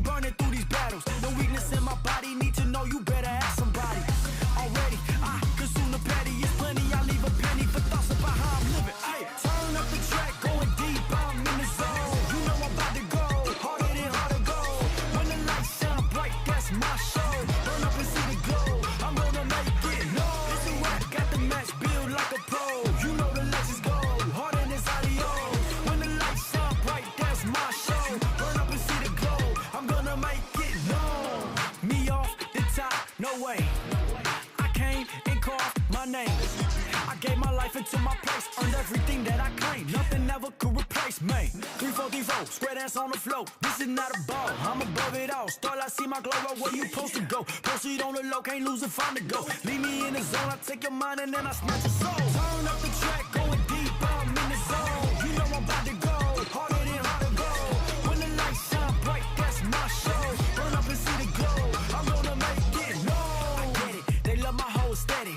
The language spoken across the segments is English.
burning through these battles. No weakness in my body, need to know you better ask somebody. Already, I consume the petty, it's plenty. I leave a penny for thoughts about how I'm living. Ay, turn up the track, going deep, I'm in the zone. You know I'm about to go harder than harder go. When the lights shine bright, that's my show. Burn up and see the glow, I'm gonna make it. No, it's a rap, got the match built like a pro. You know the legends go harder than audio. When the lights shine bright, that's my show. Burn up and see the glow, I'm gonna make it. No, me off the top, no way. I came and called my name. I gave my life into my place, earned everything that I claimed. Nothing ever could replace me. 3-4-3-4, square dance on the floor. This is not a ball, I'm above it all. Start, I see my glow up where you supposed to go. Proceed on the low, can't lose if I'm the go. Leave me in the zone, I take your mind and then I snatch your soul. Turn up the track, going deep, I'm in the zone. You know I'm about to go harder than harder go. When the lights shine bright, that's my show. Burn up and see the glow, I'm gonna make it. No, I get it, they love my whole steady.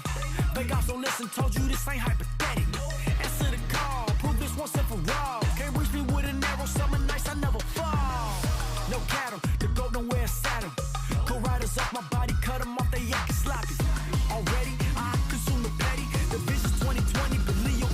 Vegas don't listen, told you this ain't hypothetical. Answer the call, prove this once and for all. Can't reach me with an arrow, summer nights I never fall. No cattle, the goat don't wear a saddle. Go riders off my body, cut them off, they acting sloppy. Already, I consume the petty. The vision's 2020, but Leo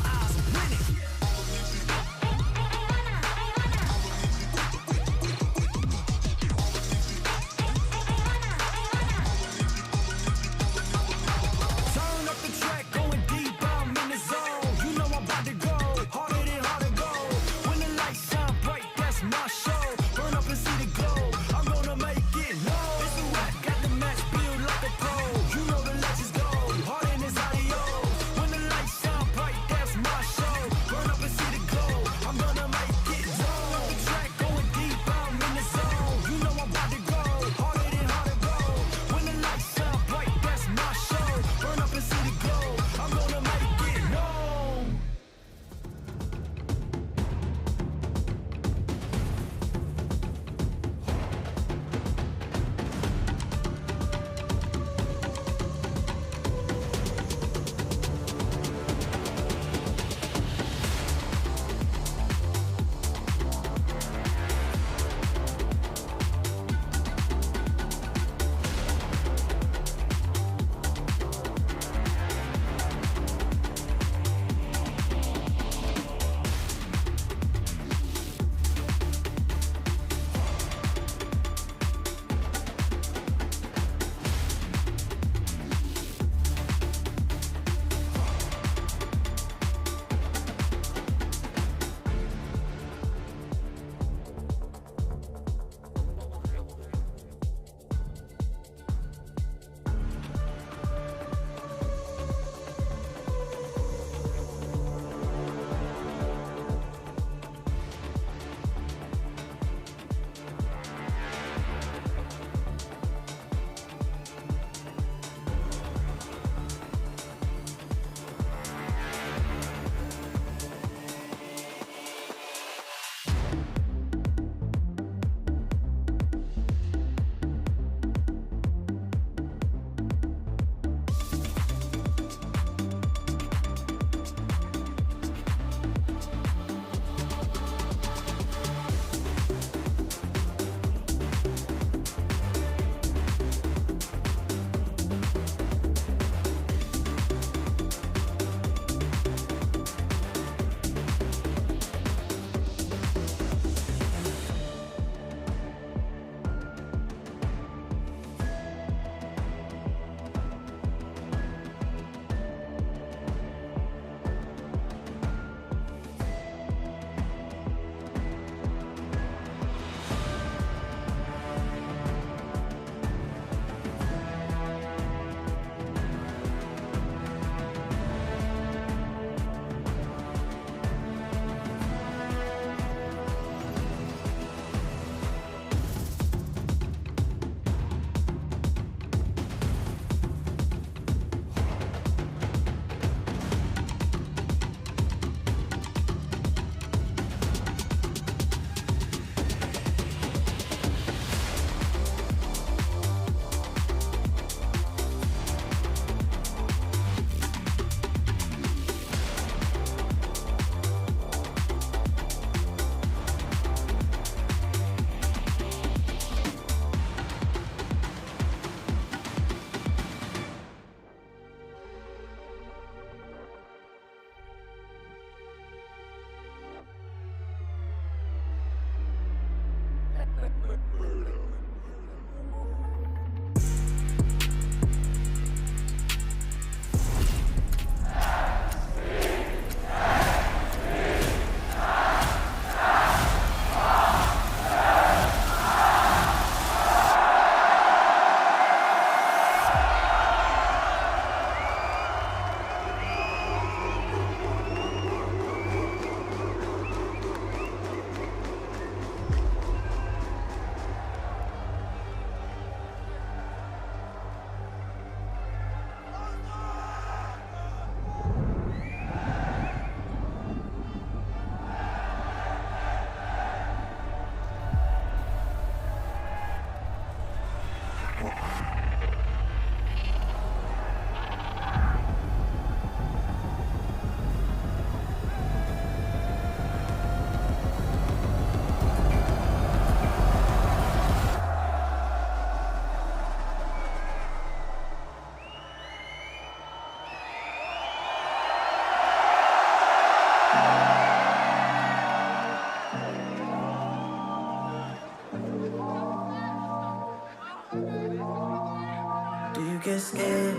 Get scared?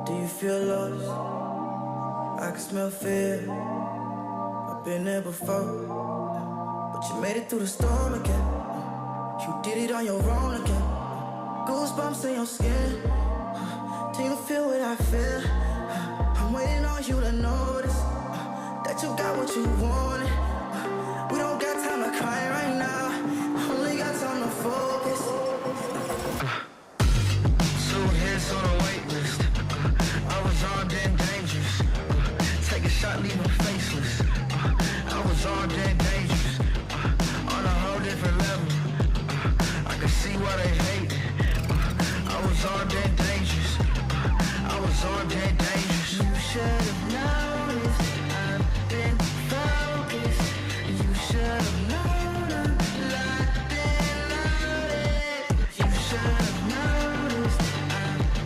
Do you feel lost? I can smell fear. I've been there before, but you made it through the storm again. You did it on your own again. Goosebumps in your skin. Do you feel what I feel? I'm waiting on you to notice that you got what you wanted. We don't got time to cry right now. Only got time to focus. On a wait list, I was armed and dangerous. Take a shot, leave them faceless. I was armed and dangerous. On a whole different level. I could see why they hate it. I was armed and dangerous. I was armed and dangerous. You should have noticed. I've been focused. You should have known I'm locked and loaded. You should have noticed.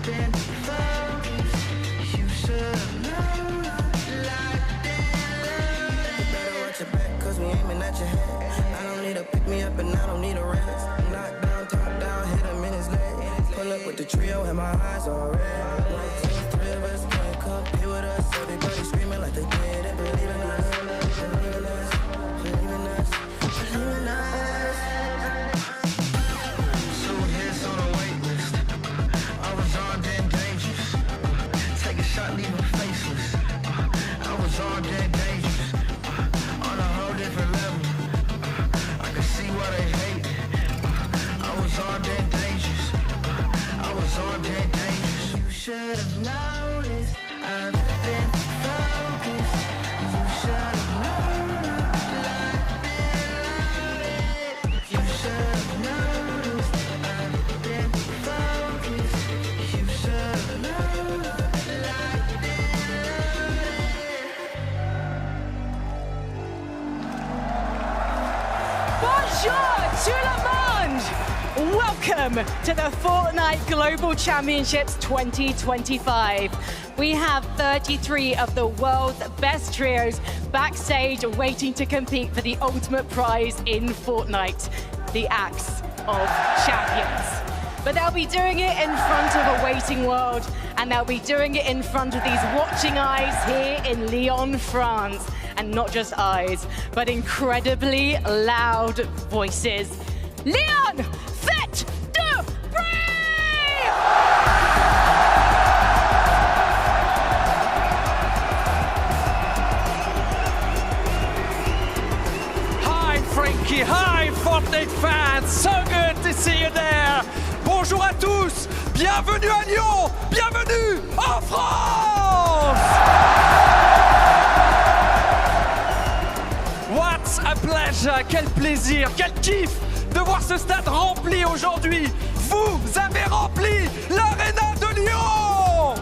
Been focused. You should know like that. You better watch your back, cause we aiming at your head. I don't need a pick me up and I don't need a rest. Knock down, top down, hit him in his leg. Pull up with the trio and my eyes all red. 1, 2, 3 of us can't compete with us. Everybody screaming like they did and believe in us. Believe in us, believe in us, believe in us. So here's on a wait list. I was armed and dangerous. Take a shot, leave them faceless. I was armed and dangerous. On a whole different level. I could see why they hate it. I was armed and dangerous. I was armed and dangerous. You should have noticed. I've been focused. You should have known I'm locked and loaded. You should have noticed. I've been focused. You should have known locked and loaded. Bonjour tout le monde! Welcome to the Fortnite Global Championships 2025. We have 33 of the world's best trios backstage waiting to compete for the ultimate prize in Fortnite, the Axe of Champions. But they'll be doing it in front of a waiting world, and they'll be doing it in front of these watching eyes here in Lyon, France. And not just eyes, but incredibly loud voices. Lyon, faites du bruit! Hi Frankie, hi Fortnite fans, so good to see you there. Bonjour à tous, bienvenue à Lyon, bienvenue en France! What a pleasure, quel plaisir, quel kiff de voir ce stade rempli aujourd'hui. Vous avez rempli l'aréna de Lyon!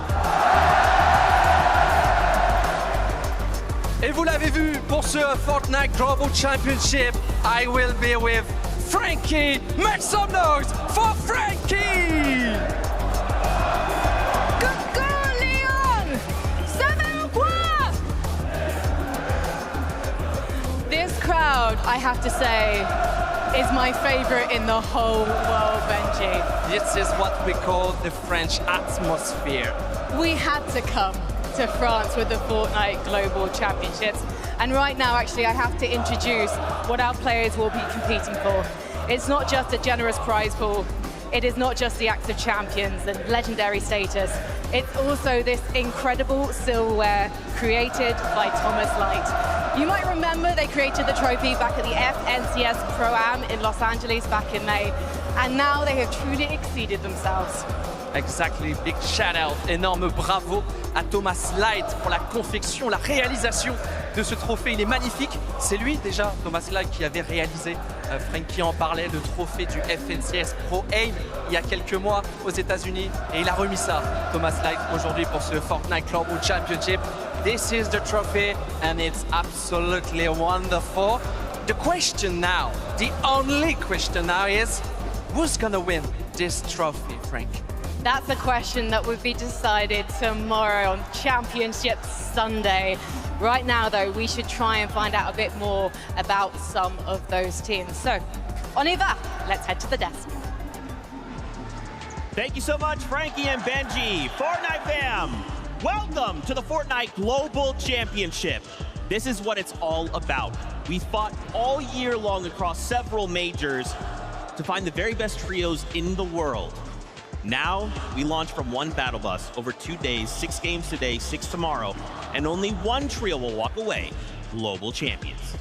Et vous l'avez vu, pour ce Fortnite Global Championship, I will be with Frankie. Make some noise for Frankie! Coucou Lyon! Ça va ou quoi? This crowd, I have to say, is my favorite in the whole world, Benji. This is what we call the French atmosphere. We had to come to France with the Fortnite Global Championships. And right now, actually, I have to introduce what our players will be competing for. It's not just a generous prize pool. It is not just the Axe of Champions and legendary status. It's also this incredible silverware created by Thomas Light. You might remember they created the trophy back at the FNCS Pro-Am in Los Angeles back in May. And now they have truly exceeded themselves. Exactly, big shout out, énorme bravo à Thomas Light pour la confection, la réalisation de ce trophée. Il est magnifique. C'est lui déjà, Thomas Light, qui avait réalisé Frankie en parlait, le trophée du FNCS Pro Aim il y a quelques mois aux États-Unis. Et il a remis ça, Thomas Light, aujourd'hui pour ce Fortnite Global Championship. This is the trophy and it's absolutely wonderful. The question now, the only question now is, who's gonna win this trophy, Frank? That's a question that will be decided tomorrow on Championship Sunday. Right now, though, we should try and find out a bit more about some of those teams. So, on y va, let's head to the desk. Thank you so much, Frankie and Benji. Fortnite fam, welcome to the Fortnite Global Championship. This is what it's all about. We fought all year long across several majors to find the very best trios in the world. Now, we launch from one battle bus over 2 days, 6 games today, 6 tomorrow, and only one trio will walk away global champions.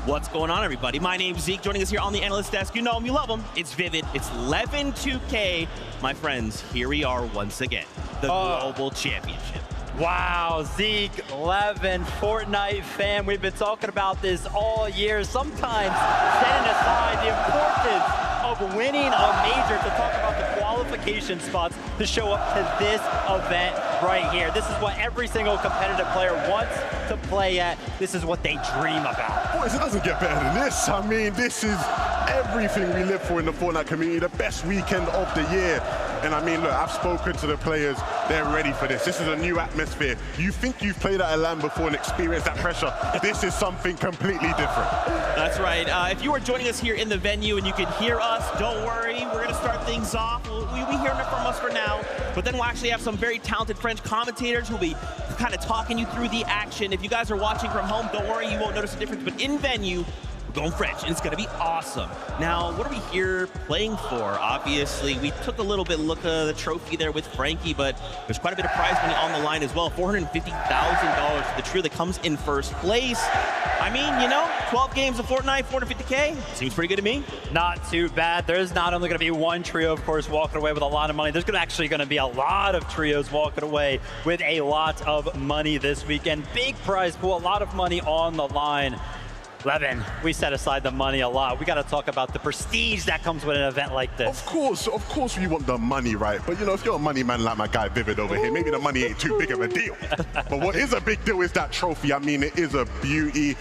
What's going on, everybody? My name's Zeke, joining us here on the analyst desk. You know him, you love him. It's Vivid, it's 11-2K. My friends, here we are once again, the Global Championship. Wow, Zeke, 11, Fortnite fan. We've been talking about this all year, sometimes setting aside the importance of winning a major to talk about the qualification spots to show up to this event right here. This is what every single competitive player wants to play at. This is what they dream about. Boys, it doesn't get better than this. I mean, this is everything we live for in the Fortnite community, the best weekend of the year. And I mean, look, I've spoken to the players. They're ready for this. This is a new atmosphere. You think you've played at a LAN before and experienced that pressure. This is something completely different. That's right. If you are joining us here in the venue and you can hear us, don't worry. We're going to start things off. We'll be hearing it from us for now. But then we'll actually have some very talented French commentators who'll be kind of talking you through the action. If you guys are watching from home, don't worry. You won't notice the difference. But in venue, we're going French, and it's going to be awesome. Now, what are we here playing for? Obviously, we took a little bit look at the trophy there with Frankie, but there's quite a bit of prize money on the line as well. $450,000 for the trio that comes in first place. I mean, you know, 12 games of Fortnite, 450K, seems pretty good to me. Not too bad. There's not only going to be one trio, of course, walking away with a lot of money. There's actually going to be a lot of trios walking away with a lot of money this weekend. Big prize pool, a lot of money on the line. Levin, we set aside the money a lot. We got to talk about the prestige that comes with an event like this. Of course we want the money, right? But you know, if you're a money man like my guy Vivid over here, maybe the money ain't too big of a deal. But what is a big deal is that trophy. I mean, it is a beauty.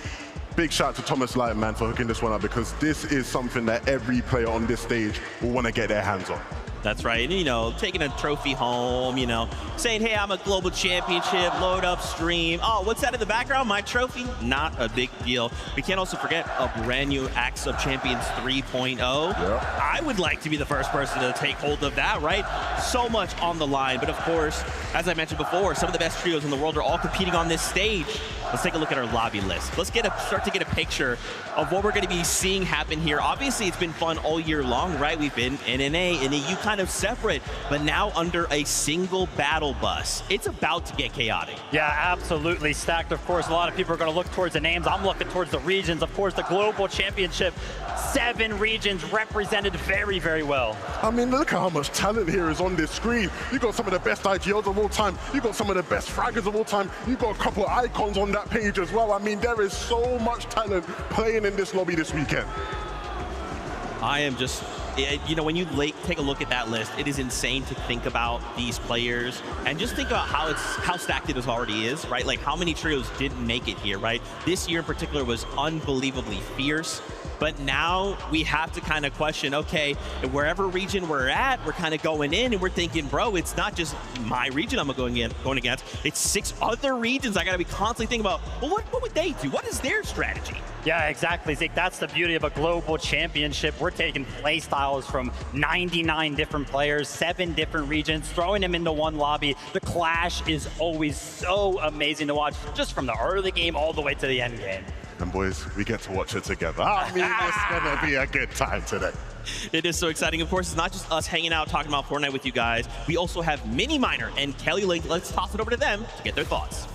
Big shout out to Thomas Light, man, for hooking this one up, because this is something that every player on this stage will want to get their hands on. That's right, and you know, taking a trophy home, you know, saying, hey, I'm a global championship, load up stream. Oh, what's that in the background? My trophy? Not a big deal. We can't also forget a brand new Axe of Champions 3.0. Yeah. I would like to be the first person to take hold of that, right? So much on the line, but of course, as I mentioned before, some of the best trios in the world are all competing on this stage. Let's take a look at our lobby list. Let's start to get a picture of what we're going to be seeing happen here. Obviously, it's been fun all year long, right? We've been NNA and EU kind of separate, but now under a single battle bus. It's about to get chaotic. Yeah, absolutely stacked. Of course, a lot of people are going to look towards the names. I'm looking towards the regions. Of course, the Global Championship, 7 regions represented very, very well. I mean, look at how much talent here is on this screen. You got some of the best IGLs of all time. You got some of the best fraggers of all time. You got a couple of icons on that page as well. I mean, there is so much talent playing in this lobby this weekend. I am just, you know, when you take a look at that list, it is insane to think about these players and just think about how stacked it already is, right? Like how many trios didn't make it here, right? This year in particular was unbelievably fierce. But now we have to kind of question, okay, wherever region we're at, we're kind of going in and we're thinking, bro, it's not just my region I'm going against, it's 6 other regions I got to be constantly thinking about, well, what would they do? What is their strategy? Yeah, exactly, Zeke. That's the beauty of a global championship. We're taking play styles from 99 different players, 7 different regions, throwing them into one lobby. The clash is always so amazing to watch, just from the early game all the way to the end game. And boys, we get to watch it together. I mean, it's gonna be a good time today. It is so exciting. Of course, it's not just us hanging out talking about Fortnite with you guys. We also have Mini Miner and Kelly Link. Let's toss it over to them to get their thoughts.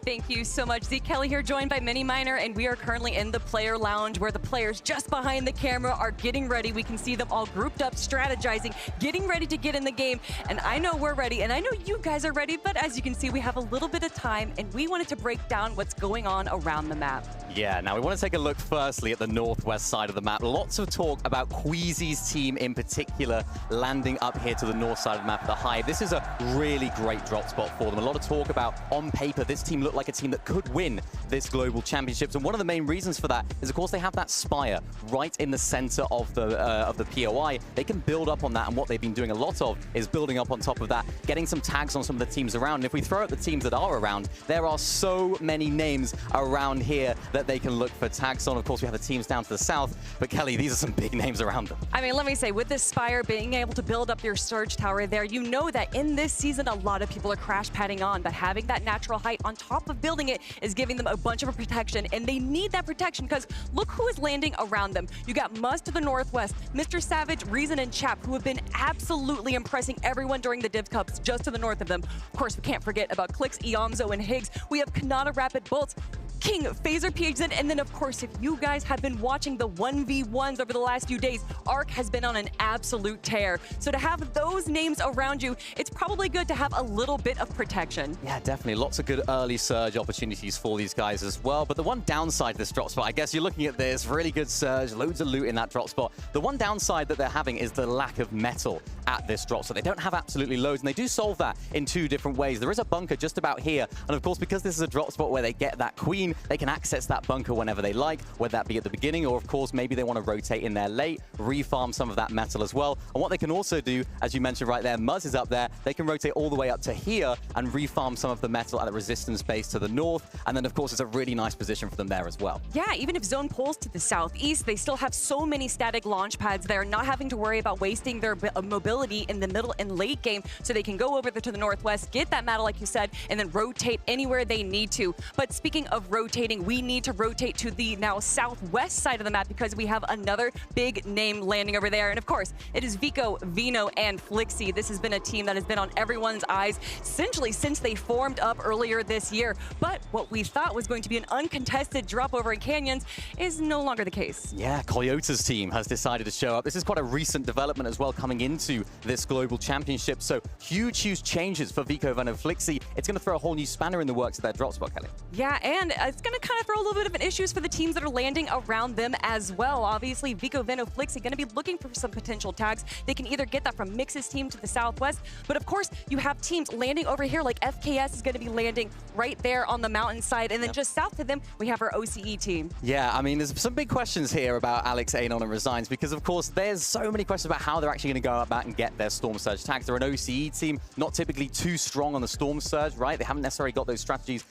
Thank you so much. Zeke Kelly here, joined by Mini Miner, and we are currently in the player lounge where the players just behind the camera are getting ready. We can see them all grouped up, strategizing, getting ready to get in the game. And I know we're ready, and I know you guys are ready, but as you can see, we have a little bit of time, and we wanted to break down what's going on around the map. Yeah, now we want to take a look firstly at the northwest side of the map. Lots of talk about Queasy's team in particular landing up here to the north side of the map at the Hive. This is a really great drop spot for them. A lot of talk about, on paper, this team looked like a team that could win this global championships, and one of the main reasons for that is, of course, they have that spire right in the center of the POI. They can build up on that, and what they've been doing a lot of is building up on top of that, getting some tags on some of the teams around. And if we throw out the teams that are around, there are so many names around here that they can look for tags on. Of course, we have the teams down to the south, but Kelly, these are some big names around them. I mean, let me say, with this spire, being able to build up your surge tower there, you know that in this season, a lot of people are crash padding on, but having that natural height on top of building it is giving them a bunch of protection, and they need that protection because look who is landing around them. You got Muzz to the northwest, Mr. Savage, Reason, and Chap, who have been absolutely impressing everyone during the Div Cups just to the north of them. Of course, we can't forget about Clix, Iamzo, and Higgs. We have Kanata, Rapid Bolts, King, Phaser, PHZ, and then of course, if you guys have been watching the 1v1s over the last few days, Arc has been on an absolute tear. So to have those names around you, it's probably good to have a little bit of protection. Yeah, definitely. Lots of good early surge opportunities for these guys as well. But the one downside to this drop spot, I guess you're looking at this, really good surge, loads of loot in that drop spot. The one downside that they're having is the lack of metal at this drop. So they don't have absolutely loads, and they do solve that in two different ways. There is a bunker just about here. And of course, because this is a drop spot where they get that queen, they can access that bunker whenever they like, whether that be at the beginning or, of course, maybe they want to rotate in there late, refarm some of that metal as well. And what they can also do, as you mentioned right there, Muzz is up there, they can rotate all the way up to here and refarm some of the metal at the resistance base to the north. And then, of course, it's a really nice position for them there as well. Yeah, even if zone pulls to the southeast, they still have so many static launch pads there, not having to worry about wasting their mobility in the middle and late game, so they can go over to the northwest, get that metal, like you said, and then rotate anywhere they need to. But speaking of rotating, we need to rotate to the now southwest side of the map because we have another big name landing over there. And of course, it is Vico, Vino, and Flixie. This has been a team that has been on everyone's eyes essentially since they formed up earlier this year. But what we thought was going to be an uncontested drop over in Canyons is no longer the case. Yeah, Coyota's team has decided to show up. This is quite a recent development as well coming into this global championship. So huge changes for Vico, Vino, and Flixie. It's going to throw a whole new spanner in the works of their drop spot, Kelly. Yeah, and it's going to kind of throw a little bit of an issues for the teams that are landing around them as well. Obviously, Vico, Veno, Flixie going to be looking for some potential tags. They can either get that from Mix's team to the southwest, but of course, you have teams landing over here, like FKS is going to be landing right there on the mountainside, and then just south of them, we have our OCE team. Yeah, I mean, there's some big questions here about Alex Anon and Resigns, because of course, there's so many questions about how they're actually going to go about and get their Storm Surge tags. They're an OCE team, not typically too strong on the Storm Surge, right? They haven't necessarily got those strategies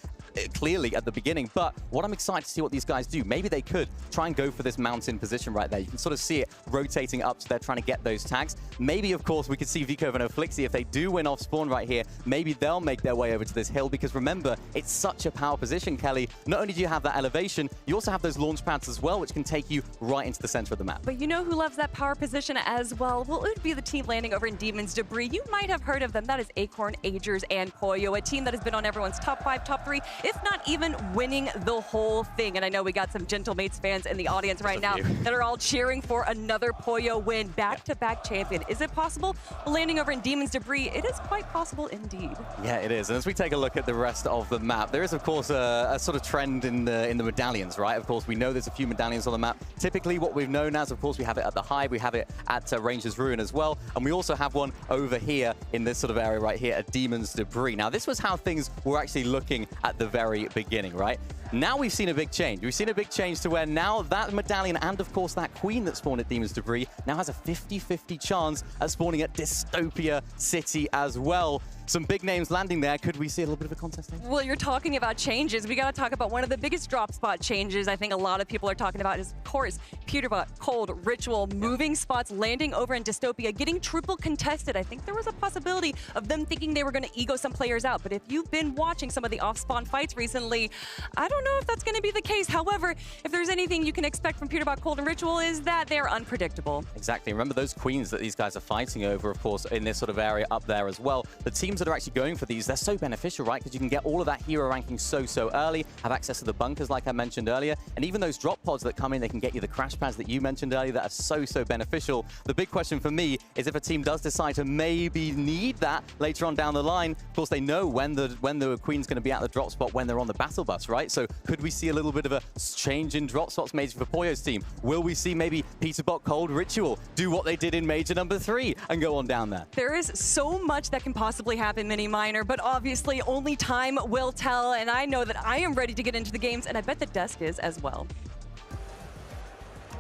clearly at the beginning, but what I'm excited to see what these guys do. Maybe they could try and go for this mountain position right there. You can sort of see it rotating up, so they're trying to get those tags. Maybe, of course, we could see Vico and Flixie, if they do win off spawn right here, maybe they'll make their way over to this hill, because remember, it's such a power position, Kelly. Not only do you have that elevation, you also have those launch pads as well, which can take you right into the center of the map. But you know who loves that power position as well? Well, it would be the team landing over in Demon's Debris. You might have heard of them. That is Acorn, Agers, and Pollo, a team that has been on everyone's top 5, top 3, if not even winning the whole thing. And I know we got some Gentlemates fans in the audience right now that are all cheering for another Pollo win, back-to-back champion. Is it possible? Landing over in Demon's Debris, it is quite possible indeed. Yeah, it is. And as we take a look at the rest of the map, there is, of course, a sort of trend in the medallions, right? Of course, we know there's a few medallions on the map. Typically, what we've known as, of course, we have it at the Hive, we have it at Ranger's Ruin as well, and we also have one over here in this sort of area right here at Demon's Debris. Now, this was how things were actually looking at the very beginning, right? Now we've seen a big change. We've seen a big change to where now that medallion and, of course, that queen that spawned at Demon's Debris now has a 50-50 chance at spawning at Dystopia City as well. Some big names landing there. Could we see a little bit of a contest there? Well, you're talking about changes. We got to talk about one of the biggest drop spot changes I think a lot of people are talking about is, of course, Peterbot, Cold, Ritual, moving spots, landing over in Dystopia, getting triple contested. I think there was a possibility of them thinking they were going to ego some players out. But if you've been watching some of the off-spawn fights recently, I don't know if that's going to be the case. However, if there's anything you can expect from Peterbot, Cold, and Ritual is that they're unpredictable. Exactly. Remember those queens that these guys are fighting over, of course, in this sort of area up there as well. The teams teams that are actually going for these, they're so beneficial, right? Because you can get all of that hero ranking so early, have access to the bunkers like I mentioned earlier, and even those drop pods that come in, they can get you the crash pads that you mentioned earlier that are so beneficial. The big question for me is if a team does decide to maybe need that later on down the line, of course they know when the Queen's going to be at the drop spot when they're on the battle bus, right? So could we see a little bit of a change in drop spots maybe for Poyo's team? Will we see maybe Peterbot Cold Ritual do what they did in Major number 3 and go on down there? There is so much that can possibly happen, Mini Miner, but obviously only time will tell, and I know that I am ready to get into the games, and I bet the desk is as well.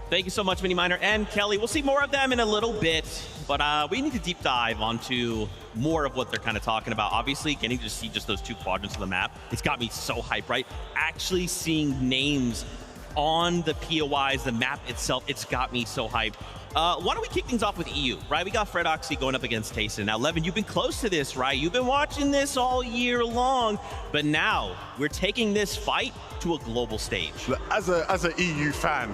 Thank you so much, Mini Miner and Kelly. We'll see more of them in a little bit, but we need to deep dive onto more of what they're kind of talking about. Obviously, getting to see just those 2 quadrants of the map, it's got me so hyped, right? Actually seeing names on the POIs, the map itself, it's got me so hyped. Why don't we kick things off with EU, right? We got Fredoxy going up against Tayson. Now, Levin, you've been close to this, right? You've been watching this all year long, but now we're taking this fight to a global stage. As an EU fan,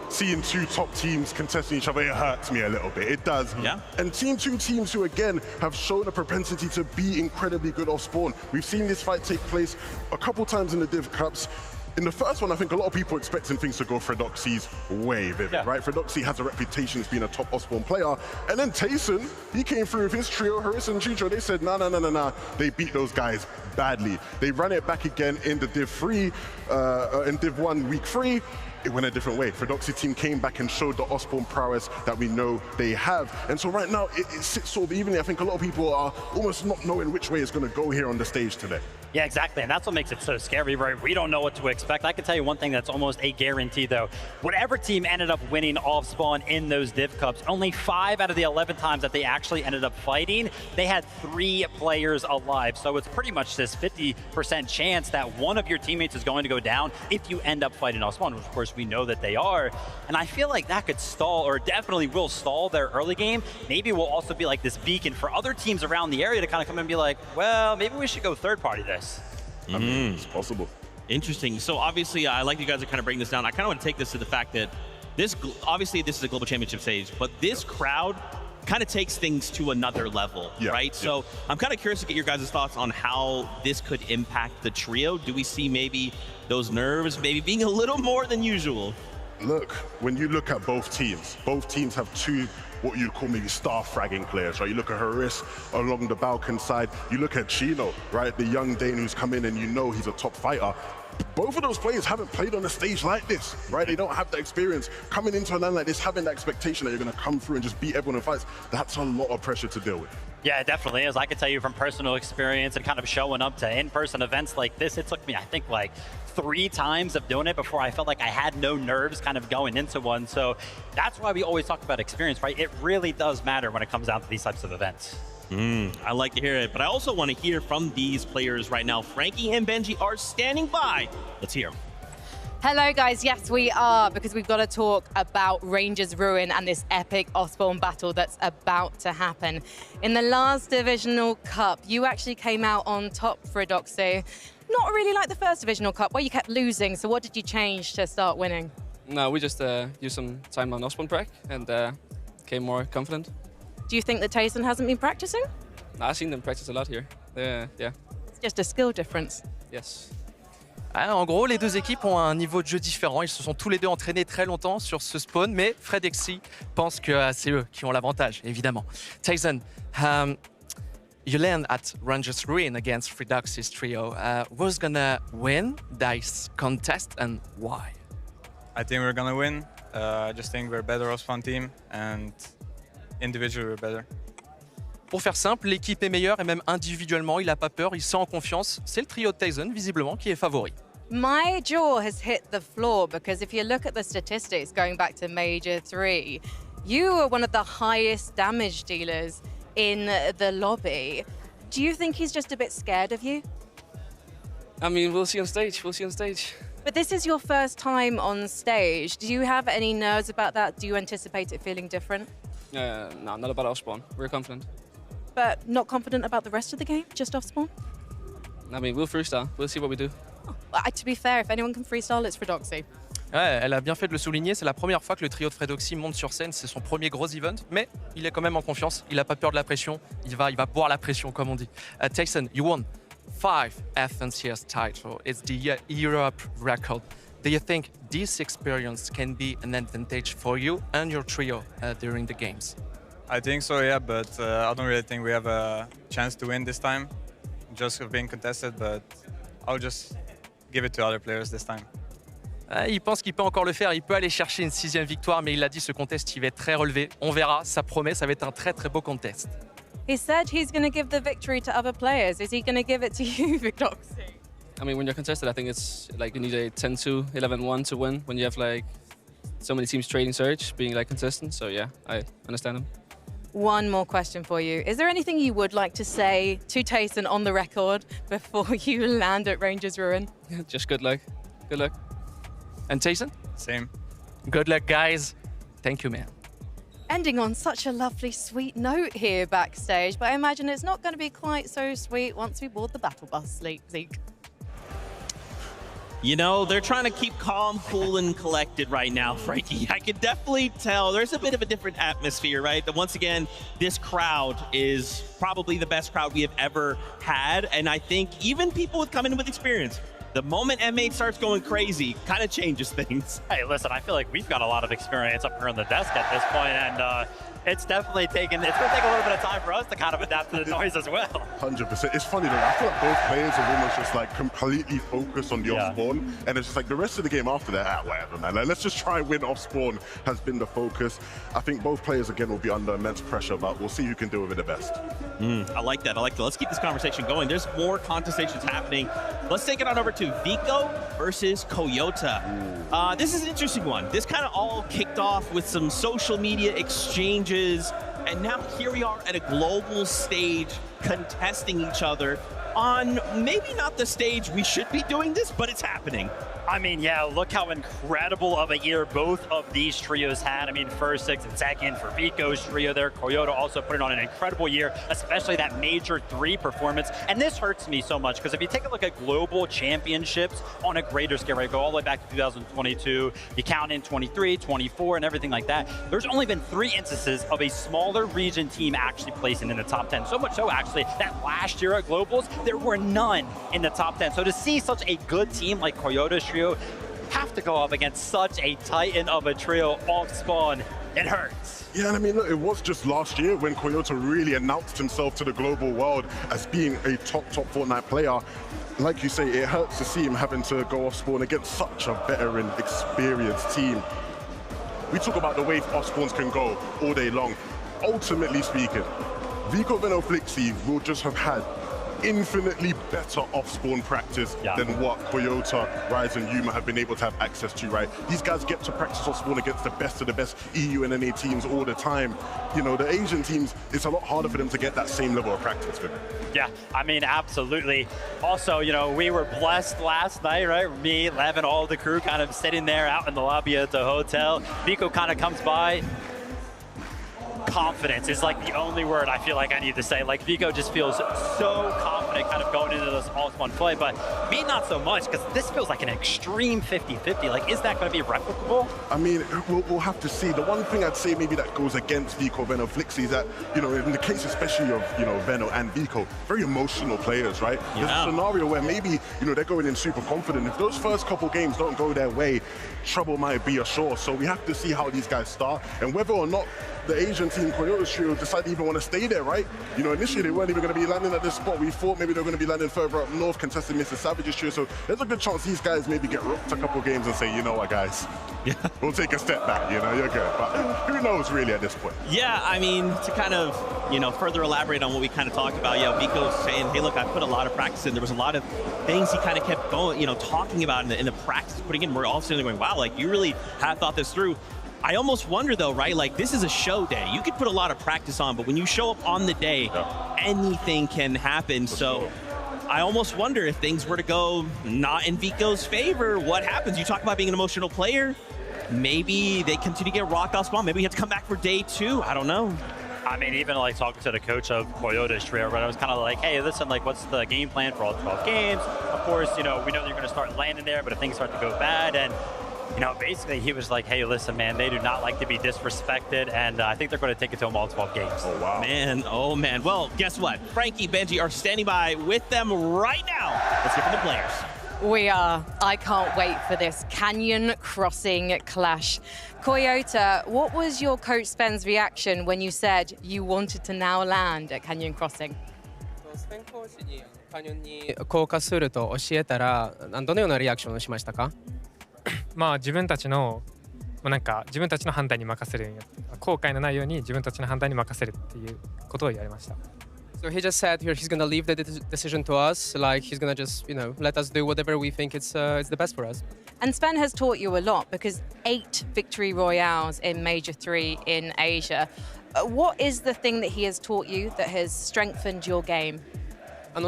seeing 2 top teams contesting each other, it hurts me a little bit. It does. Yeah. And seeing 2 teams who, again, have shown a propensity to be incredibly good off spawn. We've seen this fight take place a couple times in the Div Cups. In the first one, I think a lot of people expecting things to go Fredoxy's way, Vivid, right? Fredoxy has a reputation as being a top off-spawn player. And then Tayson, he came through with his trio, Harris and Chicho. They said, nah. They beat those guys badly. They ran it back again in the Div 3, in Div 1 week 3. It went a different way. Fredoxy team came back and showed the off-spawn prowess that we know they have. And so right now, it sits sort of evenly. I think a lot of people are almost not knowing which way it's going to go here on the stage today. Yeah, exactly, and that's what makes it so scary, right? We don't know what to expect. I can tell you one thing that's almost a guarantee, though. Whatever team ended up winning off spawn in those Div Cups, only 5 out of the 11 times that they actually ended up fighting, they had 3 players alive. So it's pretty much this 50% chance that one of your teammates is going to go down if you end up fighting off spawn, which of course we know that they are. And I feel like that could stall, or definitely will stall their early game. Maybe will also be like this beacon for other teams around the area to kind of come and be like, well, maybe we should go third party this. I mean, it's possible. Interesting. So obviously, I like you guys to kind of bring this down. I kind of want to take this to the fact that obviously this is a global championship stage, but this crowd kind of takes things to another level, right? So I'm kind of curious to get your guys' thoughts on how this could impact the trio. Do we see maybe those nerves maybe being a little more than usual? Look, when you look at both teams have 2 what you'd call maybe star fragging players, right? You look at Harris along the Balkan side, you look at Chino, right? The young Dane who's come in and you know he's a top fighter. Both of those players haven't played on a stage like this, right? They don't have the experience. Coming into a land like this, having the expectation that you're gonna come through and just beat everyone in fights, that's a lot of pressure to deal with. Yeah, it definitely is. I can tell you from personal experience and kind of showing up to in-person events like this, it took me, I think, like 3 times of doing it before I felt like I had no nerves kind of going into one. So that's why we always talk about experience, right? It really does matter when it comes down to these types of events. I like to hear it, but I also want to hear from these players right now. Frankie and Benji are standing by. Let's hear them. Hello guys, yes we are, because we've got to talk about Rangers Ruin and this epic off-spawn battle that's about to happen. In the last Divisional Cup, you actually came out on top, Fredoxy. Not really like the first Divisional Cup, where you kept losing, so what did you change to start winning? No, we just used some time on off-spawn prac and came more confident. Do you think that Tayson hasn't been practicing? No, I've seen them practice a lot here. Yeah. It's just a skill difference. Yes. En gros, les 2 équipes ont un niveau de jeu différent. Ils se sont tous les 2 entraînés très longtemps sur ce spawn, mais Fredoxy pense que c'est eux qui ont l'avantage, évidemment. Tayson, you land at Rangers Ruin against Fredoxy's trio. Who's gonna win this contest and why? I think we're gonna win. I just think we're a better off-spawn team and individually we're better. Pour faire simple, l'équipe est meilleure et même individuellement, il n'a pas peur, il se sent en confiance. C'est le trio de Tayson, visiblement, qui est favori. My jaw has hit the floor because if you look at the statistics going back to Major 3, you were one of the highest damage dealers in the lobby. Do you think he's just a bit scared of you? I mean, we'll see on stage. But this is your first time on stage. Do you have any nerves about that? Do you anticipate it feeling different? No, not about off-spawn. We're confident. But not confident about the rest of the game, just off spawn? I mean, we'll freestyle. We'll see what we do. Well, to be fair, if anyone can freestyle, it's Fredoxy. Ouais, elle a bien fait de le souligner, c'est la première fois que le trio de Fredoxy monte sur scène, c'est son premier gros event, mais il est quand même en confiance, il n'a pas peur de la pression, il va boire la pression comme on dit. Tyson, you won 5 FNCS titles, it's the Europe record. Do you think this experience can be an advantage for you and your trio during the games? I think so, yeah, but I don't really think we have a chance to win this time. Just being contested, but I'll just give it to other players this time. Il pense qu'il peut encore le faire, il peut aller chercher une 6e victoire, mais il a dit ce contest, il va être très relevé. On verra, ça promet, ça va être un très très beau contest. He said he's going to give the victory to other players. Is he going to give it to you, Victoxy? I mean, when you're contested, I think it's like you need a 10-2, 11-1 to win when you have like so many teams trading Surge, being like consistent. So yeah, I understand him. One more question for you. Is there anything you would like to say to Tyson on the record before you land at Rangers Ruin? Just good luck. Good luck. And Tyson? Same. Good luck, guys. Thank you, man. Ending on such a lovely, sweet note here backstage, but I imagine it's not going to be quite so sweet once we board the battle bus, Zeke. You know, they're trying to keep calm, cool, and collected right now, Frankie. I can definitely tell there's a bit of a different atmosphere, right? But once again, this crowd is probably the best crowd we have ever had. And I think even people with coming in with experience, the moment M8 starts going crazy, kind of changes things. Hey, listen, I feel like we've got a lot of experience up here on the desk at this point, and it's definitely it's going to take a little bit of time for us to kind of adapt to the noise as well. 100%. It's funny though, I feel like both players are almost just like completely focused on the off-spawn, and it's just like the rest of the game after that, whatever, man. Like, let's just try and win off-spawn has been the focus. I think both players, again, will be under immense pressure, but we'll see who can do it the best. I like that. I like that. Let's keep this conversation going. There's more contestations happening. Let's take it on over to Vico versus Koyota. This is an interesting one. This kind of all kicked off with some social media exchanges, and now here we are at a global stage contesting each other on maybe not the stage we should be doing this, but it's happening. I mean, yeah, look how incredible of a year both of these trios had. I mean, first, sixth, and second for Vico's trio there. Koyota also putting on an incredible year, especially that Major 3 performance. And this hurts me so much because if you take a look at global championships on a greater scale, right, go all the way back to 2022, you count in 23, 24, and everything like that, there's only been 3 instances of a smaller region team actually placing in the top 10. So much so, actually, that last year at Globals, there were none in the top 10. So to see such a good team like Koyota's trio have to go up against such a titan of a trio off spawn, it hurts. Yeah, and I mean, look, it was just last year when Koyota really announced himself to the global world as being a top Fortnite player. Like you say, it hurts to see him having to go off spawn against such a veteran, experienced team. We talk about the way off spawns can go all day long. Ultimately speaking, Vico Flixi will just have had infinitely better off-spawn practice than what Koyota, Rise, and Yuma have been able to have access to, right? These guys get to practice off-spawn against the best of the best EU and NA teams all the time. You know, the Asian teams, it's a lot harder for them to get that same level of practice with it. Yeah, I mean, absolutely. Also, you know, we were blessed last night, right? Me, Lev, and all the crew kind of sitting there out in the lobby at the hotel. Vico kind of comes by. Confidence is like the only word I feel like I need to say. Like, Vico just feels so confident kind of going into this all-spawn play, but me not so much, because this feels like an extreme 50-50. Like, is that going to be replicable? I mean, we'll have to see. The one thing I'd say maybe that goes against Vico, Veno, Flixi is that, you know, in the case especially of, you know, Veno and Vico, very emotional players, right? There's a scenario where maybe, you know, they're going in super confident. If those first couple games don't go their way, trouble might be assured. So we have to see how these guys start and whether or not the Asian team, Koyota's trio, decide to even want to stay there, right? You know, initially they weren't even going to be landing at this spot. We thought maybe they were going to be landing further up north, contesting Mr. Savage's trio. So there's a good chance these guys maybe get rocked a couple games and say, you know what, guys, we'll take a step back, you know, you're good. But who knows really at this point? Yeah, I mean, to kind of, you know, further elaborate on what we kind of talked about, yeah, Vico's saying, hey, look, I put a lot of practice in. There was a lot of things he kind of kept going, you know, talking about in the practice, putting in. We're all sitting there going, wow, like, you really have thought this through. I almost wonder, though, right, like, this is a show day. You could put a lot of practice on, but when you show up on the day, anything can happen. So I almost wonder if things were to go not in Vico's favor, what happens? You talk about being an emotional player. Maybe they continue to get rocked off spawn. Maybe we have to come back for day 2. I don't know. I mean, even like talking to the coach of Koyota's trio, right, I was kind of like, hey, listen, like, what's the game plan for all 12 games? Of course, you know, we know that you're going to start landing there, but if things start to go bad, and basically he was like, hey, listen, man, they do not like to be disrespected, and I think they're going to take it to them all 12 games. Oh, wow. Oh, man. Well, guess what? Frankie, Benji are standing by with them right now. Let's hear from the players. We are. I can't wait for this Canyon Crossing clash. Koyota, what was your coach Spen's reaction when you said you wanted to now land at Canyon Crossing? スペンコーチにカニョンに降下すると教えたらどのようなリアクションをしましたか？まあ自分たちの判断に任せる、後悔のないように自分たちの判断に任せるっていうことを言われました。So he just said here he's gonna leave the decision to us, like he's gonna just let us do whatever we think it's the best for us. And Spen has taught you a lot because 8 victory royales in Major 3 in Asia. What is the thing that he has taught you that has strengthened your game?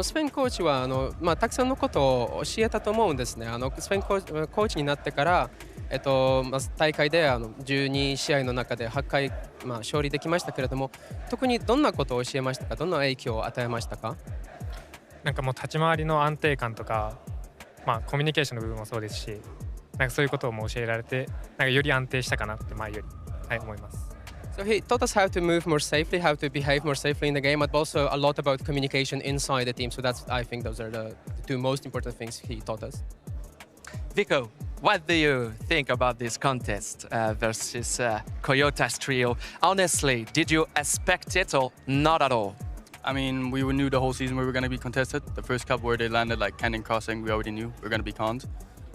スペンコーチはたくさんのことを教えたと思うんですね。スペンコーチになってから、大会で12試合の中で8回、勝利できましたけれども、特にどんなことを教えましたか？どんな影響を与えましたか？なんかもう立ち回りの安定感とか、コミュニケーションの部分もそうですし、なんかそういうことをも教えられて、なんかより安定したかなって前より、思います。So he taught us how to move more safely, how to behave more safely in the game, but also a lot about communication inside the team. So I think those are the 2 most important things he taught us. Vico, what do you think about this contest versus Koyota's trio? Honestly, did you expect it or not at all? I mean, we knew the whole season we were going to be contested. The first cup where they landed like Canyon Crossing, we already knew we were going to be conned.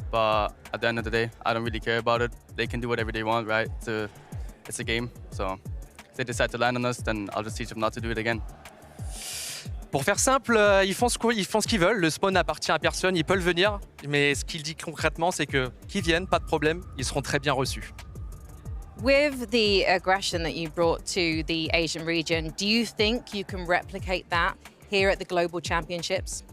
But at the end of the day, I don't really care about it. They can do whatever they want, right? It's a game, so if they decide to land on us, then I'll just teach them not to do it again. Pour faire simple, ils font ce qu'ils veulent. Le spawn n'appartient à personne, ils peuvent venir. Mais ce qu'il dit concrètement, c'est que qu'ils viennent, pas de problème, ils seront très bien reçus. With the aggression that you brought to the Asian region, do you think you can replicate that here at the Global Championships?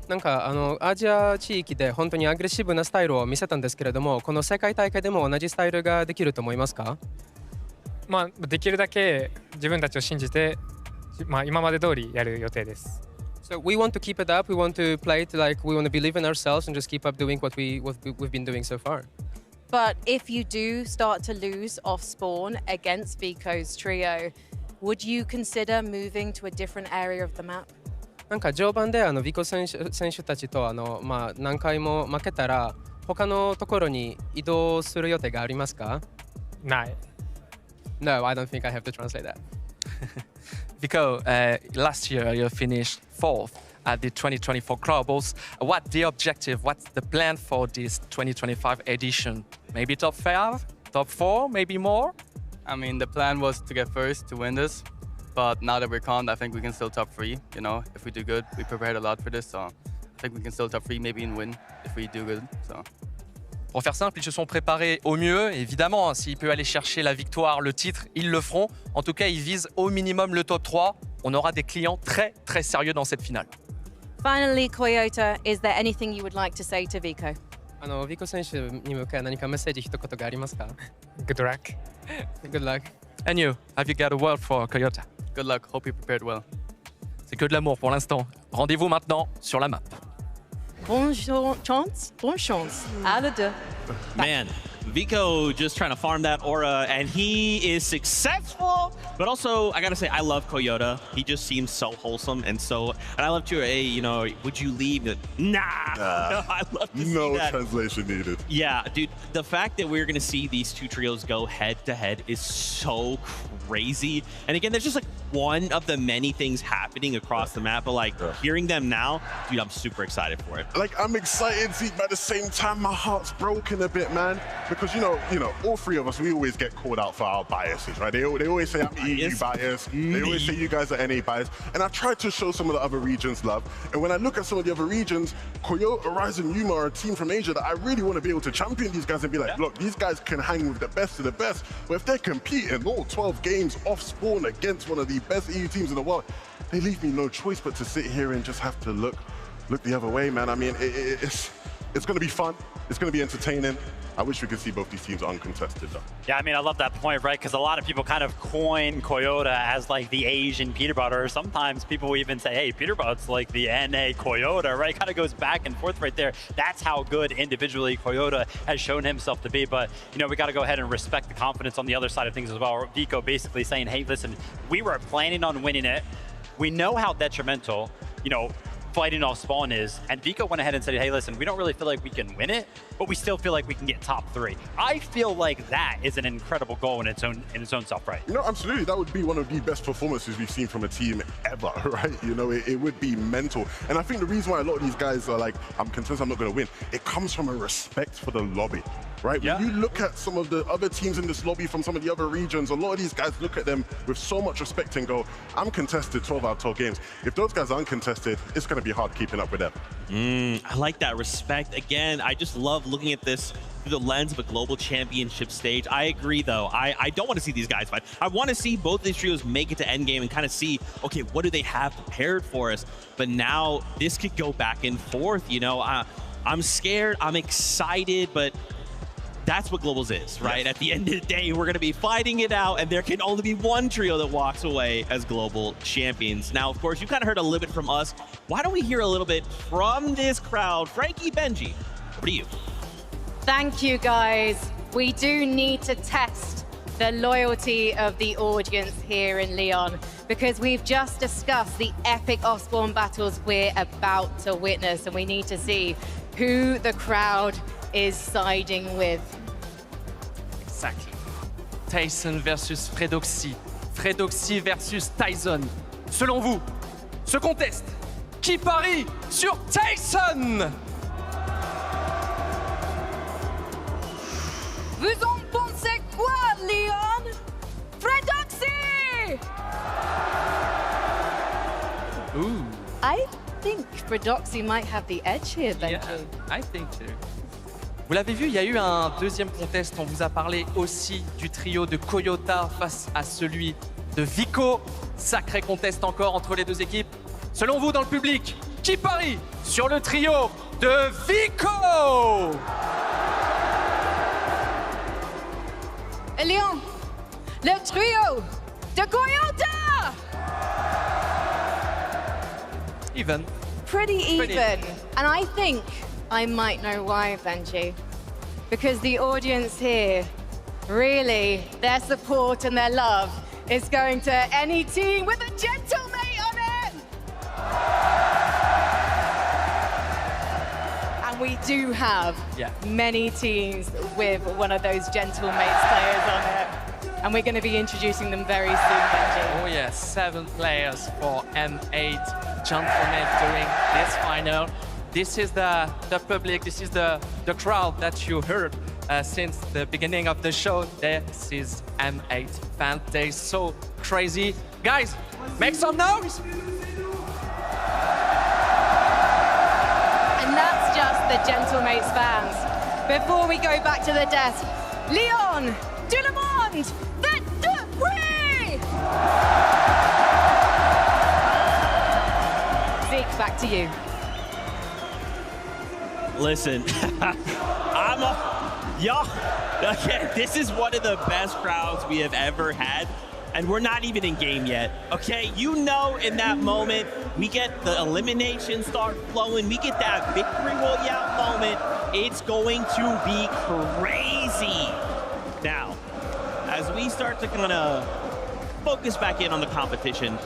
なんかアジア地域で本当にアグレッシブなスタイルを見せたんですけれども、この世界大会でも同じスタイルができると思いますか？できるだけ自分たちを信じて、今まで通りやる予定です。So we want to keep it up. We want to play it like we want to believe in ourselves and just keep up doing what we've been doing so far. But if you do start to lose off spawn against Vico's trio, would you consider moving to a different area of the map? なんか序盤でビコ選手たちと何回も負けたら他のところに移動する予定がありますか？ない。No, I don't think I have to translate that. Vico, last year you finished 4th at the 2024 Globals. What's the objective? What's the plan for this 2025 edition? Maybe top 5, top 4, maybe more? I mean, the plan was to get first to win this, but now that we're conned, I think we can still top 3. If we do good, we prepared a lot for this, so I think we can still top 3, maybe and win if we do good. So. Pour faire simple, ils se sont préparés au mieux. Évidemment, s'il peut aller chercher la victoire, le titre, ils le feront. En tout cas, ils visent au minimum le top 3. On aura des clients très, très sérieux dans cette finale. Finally, Koyota, is there anything you would like to say to Vico? ビコ選手に向け何かメッセージ一言がありますか？ Good luck. Good luck. And you, have you got a word for Koyota? Good luck. Hope you prepared well. C'est que de l'amour pour l'instant. Rendez-vous maintenant sur la map. Bonne chance. À le deux. Man, Vico just trying to farm that aura, and he is successful. But also, I gotta say, I love Koyota. He just seems so wholesome and I love to, hey, would you leave? Nah. I love to see that. No translation needed. Yeah, dude, the fact that we're gonna see these 2 trios go head to head is so crazy. And again, there's just one of the many things happening across the map, but hearing them now, dude, I'm super excited for it. I'm excited, but at the same time, my heart's broken a bit, man. Because all 3 of us, we always get called out for our biases, right? They always say I'm EU biased. They always say you guys are NA biased. And I've tried to show some of the other regions love. And when I look at some of the other regions, Koyota, Horizon, Yuma are a team from Asia that I really want to be able to champion these guys and be like, look, these guys can hang with the best of the best. But if they're competing all 12 games off spawn against one of the best EU teams in the world, they leave me no choice but to sit here and just have to look the other way, man. I mean, it's It's going to be fun. It's going to be entertaining. I wish we could see both these teams uncontested, though. Yeah, I mean, I love that point, right? Because a lot of people kind of coin Koyota as like the Asian Peterbot, or sometimes people will even say, hey, Peterbot's like the NA Koyota, right? Kind of goes back and forth right there. That's how good individually Koyota has shown himself to be. But, you know, we got to go ahead and respect the confidence on the other side of things as well. Vico basically saying, hey, listen, we were planning on winning it. We know how detrimental, you know, fighting off spawn is, and Vico went ahead and said, hey, listen, we don't really feel like we can win it, but we still feel like we can get top 3. I feel like that is an incredible goal in its own self, right? You know, absolutely, that would be one of the best performances we've seen from a team ever, right? You know, it would be mental. And I think the reason why a lot of these guys are like, I'm convinced I'm not going to win, it comes from a respect for the lobby. Right? Yeah. When you look at some of the other teams in this lobby from some of the other regions, a lot of these guys look at them with so much respect and go, I'm contested 12 out of 12 games. If those guys are uncontested, it's going to be hard keeping up with them. I like that respect. Again, I just love looking at this through the lens of a global championship stage. I agree, though. I don't want to see these guys fight. I want to see both of these trios make it to endgame and kind of see, okay, what do they have prepared for us? But now this could go back and forth, you know. I'm scared, I'm excited, but that's what Globals is, right? Yes. At the end of the day, we're going to be fighting it out, and there can only be one trio that walks away as global champions. Now, of course, you kind of heard a little bit from us. Why don't we hear a little bit from this crowd? Frankie, Benji, over to you. Thank you, guys. We do need to test the loyalty of the audience here in Lyon, because we've just discussed the epic off-spawn battles we're about to witness, and we need to see who the crowd is siding with. Exactly. Tyson versus Fredoxy. Fredoxy versus Tyson. Selon vous, ce contest, qui parie sur Tyson? Vous en pensez quoi, Lyon? Fredoxy! Ooh. I think Fredoxy might have the edge here, Benji. Yeah, I think too. Vous l'avez vu, il y a eu un deuxième contest. On vous a parlé aussi du trio de Koyota face à celui de Vico. Sacré contest encore entre les deux équipes. Selon vous, dans le public, qui parie sur le trio de Vico? Lyon, le trio de Koyota! Even. Pretty even. And I think I might know why, Benji. Because the audience here, really, their support and their love is going to any team with a gentlemate on it! And we do have many teams with one of those gentlemates players on it. And we're going to be introducing them very soon, Benji. Oh yes, 7 players for M8 gentlemen doing this final. This is the public, this is the crowd that you heard since the beginning of the show. This is M8 fan day, so crazy. Guys, make some noise! And that's just the Gentlemates fans. Before we go back to the desk, Lyon, tout le monde, faites du bruit! Zeke, back to you. Listen, okay, this is one of the best crowds we have ever had, and we're not even in game yet, okay? You know, in that moment, we get the elimination start flowing, we get that victory royale moment, it's going to be crazy. Now, as we start to kind of focus back in on the competition,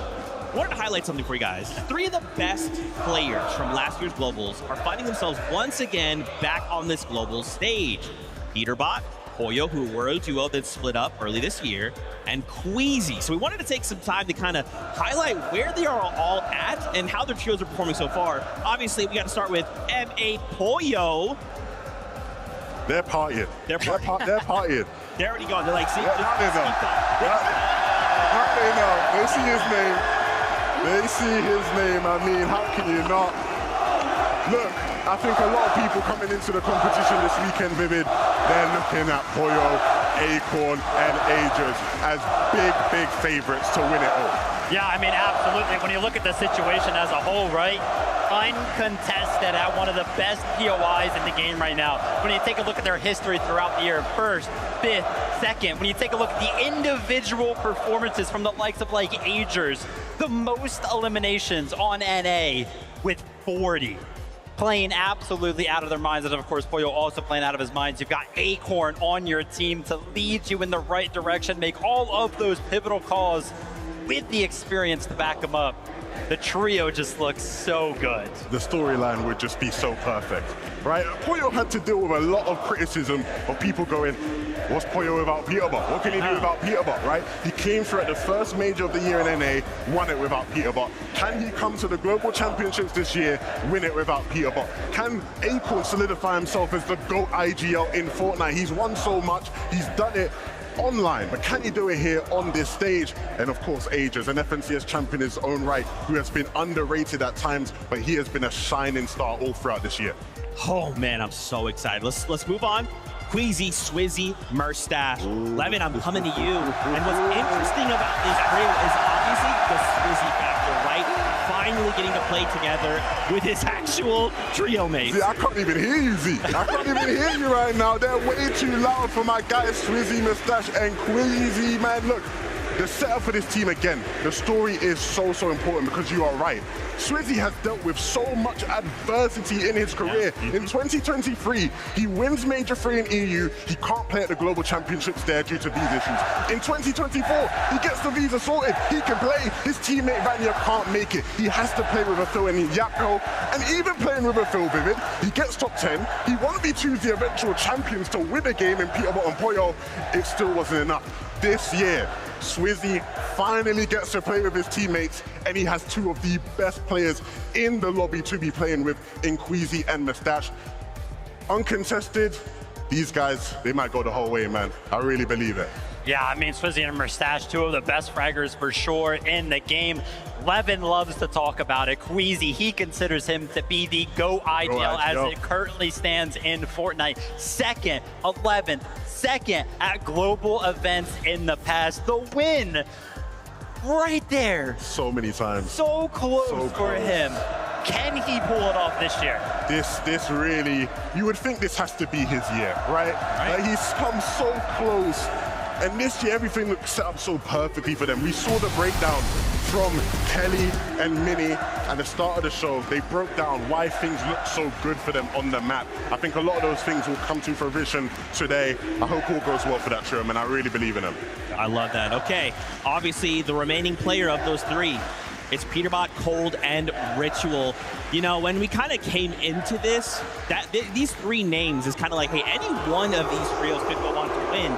I wanted to highlight something for you guys. 3 of the best players from last year's Globals are finding themselves once again back on this global stage. Peterbot, Hoyo, who were a duo that split up early this year, and Queasy. So we wanted to take some time to kind of highlight where they are all at and how their trios are performing so far. Obviously, we got to start with M8 Hoyo. They're partying. They're partying. They're already gone. They're like, see, they know. They see his name. They see his name. I mean, how can you not? Look, I think a lot of people coming into the competition this weekend, Vivid, they're looking at Hoyo, Acorn, and EDGE as big favorites to win it all. Yeah, I mean, absolutely. When you look at the situation as a whole, right? uncontested at one of the best POIs in the game right now. When you take a look at their history throughout the year, first, fifth, second, when you take a look at the individual performances from the likes of like EDGErs, the most eliminations on NA with 40. Playing absolutely out of their minds, and of course Pollo also playing out of his mind. You've got Acorn on your team to lead you in the right direction, make all of those pivotal calls with the experience to back them up. The trio just looks so good. The storyline would just be so perfect, right? Pollo had to deal with a lot of criticism of people going, what's Pollo without Peterbot? What can he do without Peterbot, right? He came through at the first major of the year in NA, won it without Peterbot. Can he come to the Global Championships this year, win it without Peterbot? Can Acorn solidify himself as the GOAT IGL in Fortnite? He's won so much, he's done it online, but can he do it here on this stage? And of course, EDGE, an FNCS champion in his own right, who has been underrated at times, but he has been a shining star all throughout this year. Oh man, I'm so excited. Let's move on. Queasy, Swizzy, Murstache. Levin, I'm coming to you. And what's interesting about this trio is obviously the Swizzy factor, right? Finally getting to play together with his actual trio mates. See, I can't even hear you, Z. I can't even hear you right now. They're way too loud for my guys, Swizzy, Moustache, and Queasy, man. Look, the setup for this team, again, the story is so important because you are right. Swizzy has dealt with so much adversity in his career. In 2023, he wins Major 3 in EU. He can't play at the Global Championships there due to visa issues. In 2024, he gets the visa sorted. He can play. His teammate Vanya can't make it. He has to play with a Phil and Yakko. And even playing with a Phil Vivid, he gets top 10. He won't be choose the eventual champions to win a game in Peterbot and Pollo. It still wasn't enough. This year, Swizzy finally gets to play with his teammates, and he has two of the best players in the lobby to be playing with in Queasy and Moustache. Uncontested, these guys, they might go the whole way, man. I really believe it. Yeah, I mean, Swizzy and Moustache, two of the best fraggers for sure in the game. Levin loves to talk about it. Queasy, he considers him to be the GOAT IGL as it currently stands in Fortnite. Second, 11th, second at global events in the past. The win right there. So many times. So close for him. Can he pull it off this year? This really, you would think this has to be his year, right? Like, he's come so close. And this year, everything looks set up so perfectly for them. We saw the breakdown from Kelly and Minnie at the start of the show. They broke down why things look so good for them on the map. I think a lot of those things will come to fruition today. I hope all goes well for that trio, and I really believe in them. I love that. Okay, obviously the remaining player of those three, it's Peterbot, Cold, and Ritual. You know, when we kind of came into this, these three names is kind of like, hey, any one of these trios could go on to win.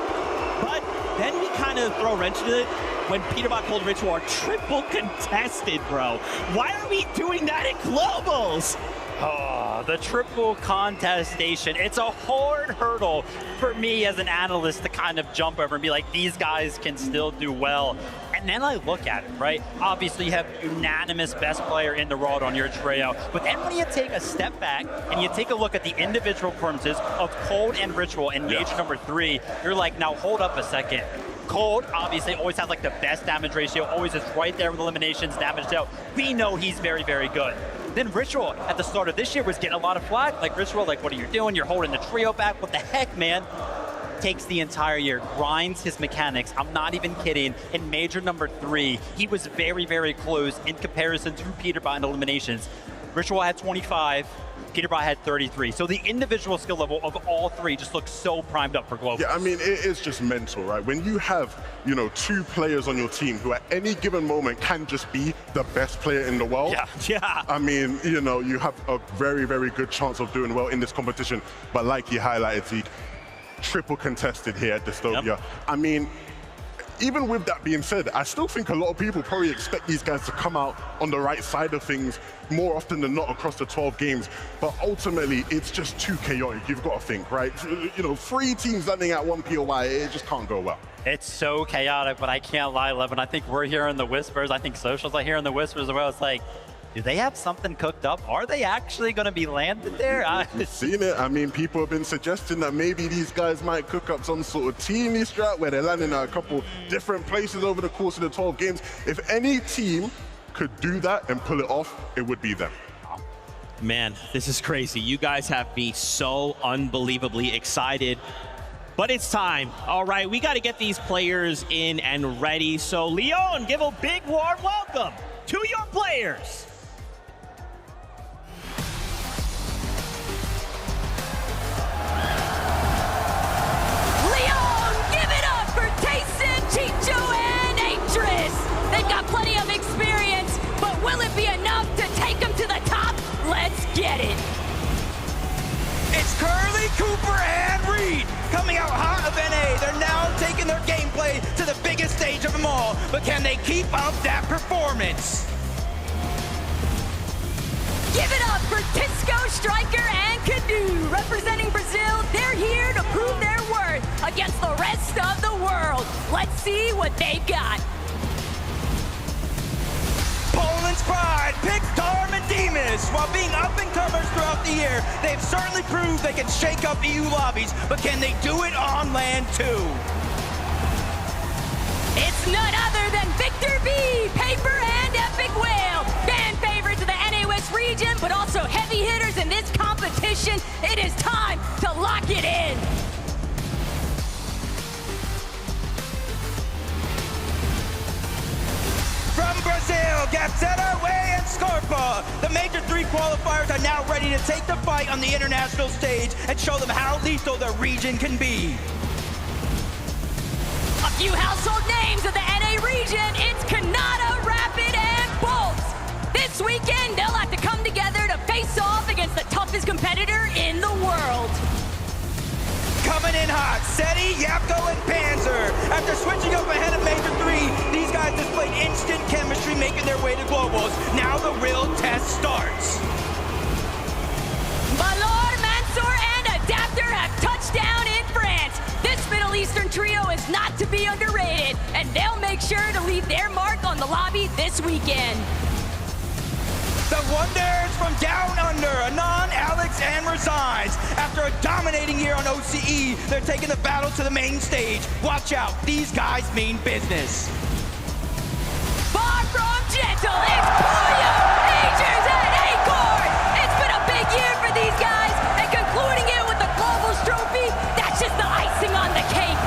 But then we kind of throw a wrench into it when Peterbot, Cold, Ritual are triple contested, bro. Why are we doing that at Globals? Oh, the triple contestation. It's a hard hurdle for me as an analyst to kind of jump over and be like, these guys can still do well. And then I look at it, right? Obviously, you have unanimous best player in the world on your trio. But then when you take a step back and you take a look at the individual performances of Cold and Ritual in Major number 3, you're like, now hold up a second. Cold obviously always has like the best damage ratio, always is right there with eliminations, damage dealt. We know he's very, very good. Then Ritual at the start of this year was getting a lot of flack. Like, Ritual, like, what are you doing? You're holding the trio back. What the heck, man? Takes the entire year, grinds his mechanics. I'm not even kidding. In Major number 3, he was very, very close in comparison to Peterbot in eliminations. Ritual had 25. Peterbot had 33. So the individual skill level of all three just looks so primed up for global. Yeah, I mean, it is just mental, right? When you have, you know, two players on your team who at any given moment can just be the best player in the world. Yeah. I mean, you know, you have a very, very good chance of doing well in this competition. But like you highlighted, Zeke, triple contested here at Dystopia. Yep. I mean, even with that being said, I still think a lot of people probably expect these guys to come out on the right side of things more often than not across the 12 games. But ultimately, it's just too chaotic. You've got to think, right? You know, 3 teams landing at one POI, it just can't go well. It's so chaotic, but I can't lie, Levin. I think we're hearing the whispers. I think socials are hearing the whispers as well. It's like, do they have something cooked up? Are they actually going to be landed there? We've seen it. I mean, people have been suggesting that maybe these guys might cook up some sort of teamy strat where they're landing at a couple different places over the course of the 12 games. If any team could do that and pull it off, it would be them. Man, this is crazy. You guys have me so unbelievably excited. But it's time. All right, we got to get these players in and ready. So, Leon, give a big warm welcome to your players. Leon, give it up for Tayson, Chicho, and Atris. They've got plenty of experience, but will it be enough to take them to the top? Let's get it. It's Curly, Cooper, and Reed coming out hot of NA. They're now taking their gameplay to the biggest stage of them all. But can they keep up that performance? Give it up for Tisco, Striker, and Canoe. Representing Brazil, they're here to prove their worth against the rest of the world. Let's see what they've got. Poland's pride picks Tarm and Demas. While being up-and-comers throughout the year, they've certainly proved they can shake up EU lobbies, but can they do it on land too? It's none other than Victor V, Paper, and Epic Whale. Fan favorites of the NA West region, but also heavy hitters in this competition. It is time to lock it in. From Brazil, Gazetta, Way, and Scarpa. The Major 3 qualifiers are now ready to take the fight on the international stage and show them how lethal their region can be. A few household names of the NA region. It's Kanata, Rapid, and Bolts. This weekend, they'll have to come together to face off against the toughest competitor in the world. Coming in hot, Seti, Yapko, and Panzer. After switching up ahead of Major 3, these guys displayed instant chemistry making their way to Globals. Now the real test starts. Malor, Mansour, and Adapter have touched down in France. This Middle Eastern trio is not to be underrated, and they'll make sure to leave their mark on the lobby this weekend. The Wonders from Down Under, Anon, Alex, and Resigns. After a dominating year on OCE, they're taking the battle to the main stage. Watch out, these guys mean business. Far from gentle, it's Puyo, Majors, and Acorn. It's been a big year for these guys, and concluding it with the Globals trophy, that's just the icing on the cake.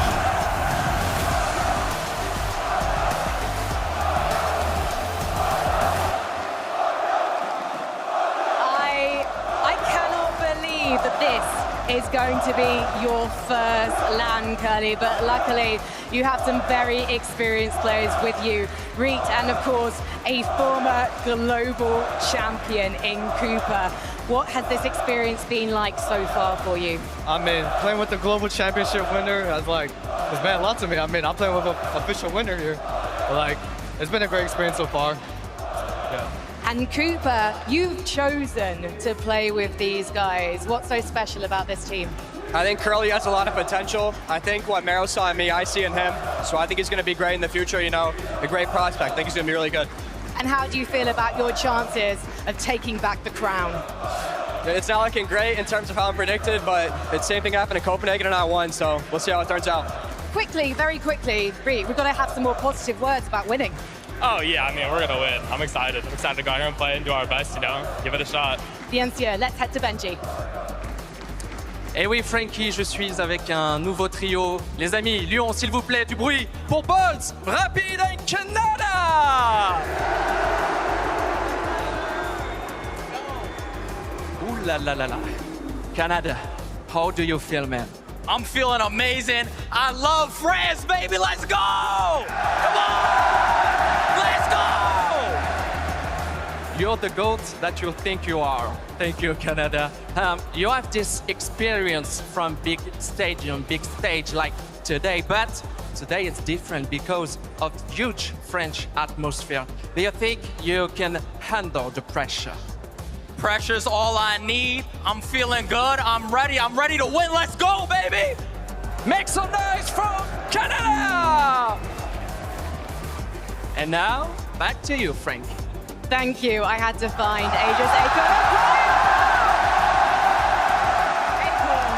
That this is going to be your first LAN, Curly, but luckily you have some very experienced players with you. Reet, and of course, a former global champion in Cooper. What has this experience been like so far for you? I mean, playing with the global championship winner has meant a lot to me. I mean, I'm playing with an official winner here. But, it's been a great experience so far. Yeah. And Cooper, you've chosen to play with these guys. What's so special about this team? I think Curly has a lot of potential. I think what Mero saw in me, I see in him. So I think he's going to be great in the future, a great prospect. I think he's going to be really good. And how do you feel about your chances of taking back the crown? It's not looking great in terms of how I'm predicted, but the same thing happened in Copenhagen and I won, so we'll see how it turns out. Quickly, very quickly, Reet, we've got to have some more positive words about winning. Oh yeah, I mean, we're gonna win. I'm excited. I'm excited to go out here and play and do our best, give it a shot. Bien sûr, let's head to Benji. Et oui, Frankie, je suis avec un nouveau trio. Les amis, Lyon, s'il vous plaît, du bruit pour Bolts, Rapid and Canada! Ooh la la la la. Canada, how do you feel, man? I'm feeling amazing. I love France, baby. Let's go! Come on! Let's go! You're the GOAT that you think you are. Thank you, Canada. You have this experience from big stage like today, but today it's different because of huge French atmosphere. Do you think you can handle the pressure? Pressure's all I need. I'm feeling good. I'm ready to win. Let's go, baby! Make some noise from Canada! And now, back to you, Frank. Thank you. I had to find Aegis Acorn. Acorn,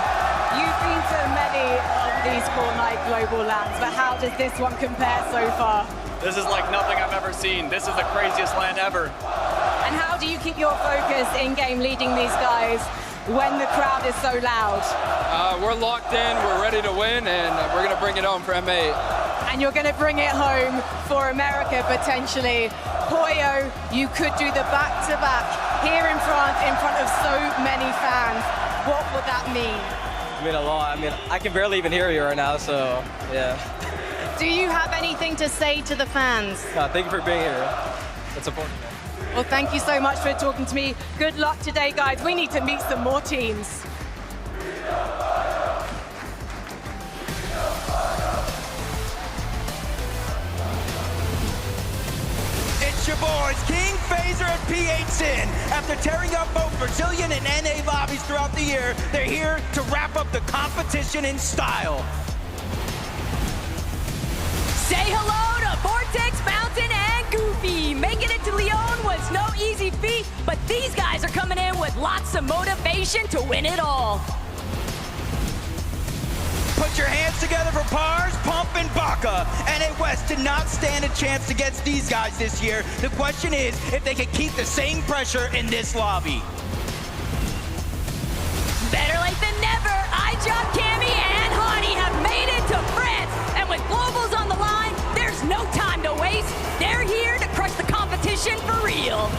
you've been to many of these Fortnite global lands, but how does this one compare so far? This is like nothing I've ever seen. This is the craziest land ever. And how how do you keep your focus in game leading these guys when the crowd is so loud? We're locked in, we're ready to win, and we're going to bring it home for M8. And you're going to bring it home for America potentially. Pollo, you could do the back-to-back here in front of so many fans. What would that mean? I mean a lot. I mean, I can barely even hear you right now, so yeah. Do you have anything to say to the fans? Thank you for being here. It's important. Well, thank you so much for talking to me. Good luck today, guys. We need to meet some more teams. It's your boys, King, Phaser, and PH Sin. After tearing up both Brazilian and NA lobbies throughout the year, they're here to wrap up the competition in style. Say hello to Vortex, Mountain, and Goofy. Making it to Lyon was no easy feat, but these guys are coming in with lots of motivation to win it all. Put your hands together for Pars, Pump, and Baka. NA West did not stand a chance against these guys this year. The question is if they can keep the same pressure in this lobby. Better late than never. iJob, Cammy, and Hottie have made it to France. And with globals on the line, there's no time to waste. They're here to crush the competition for real.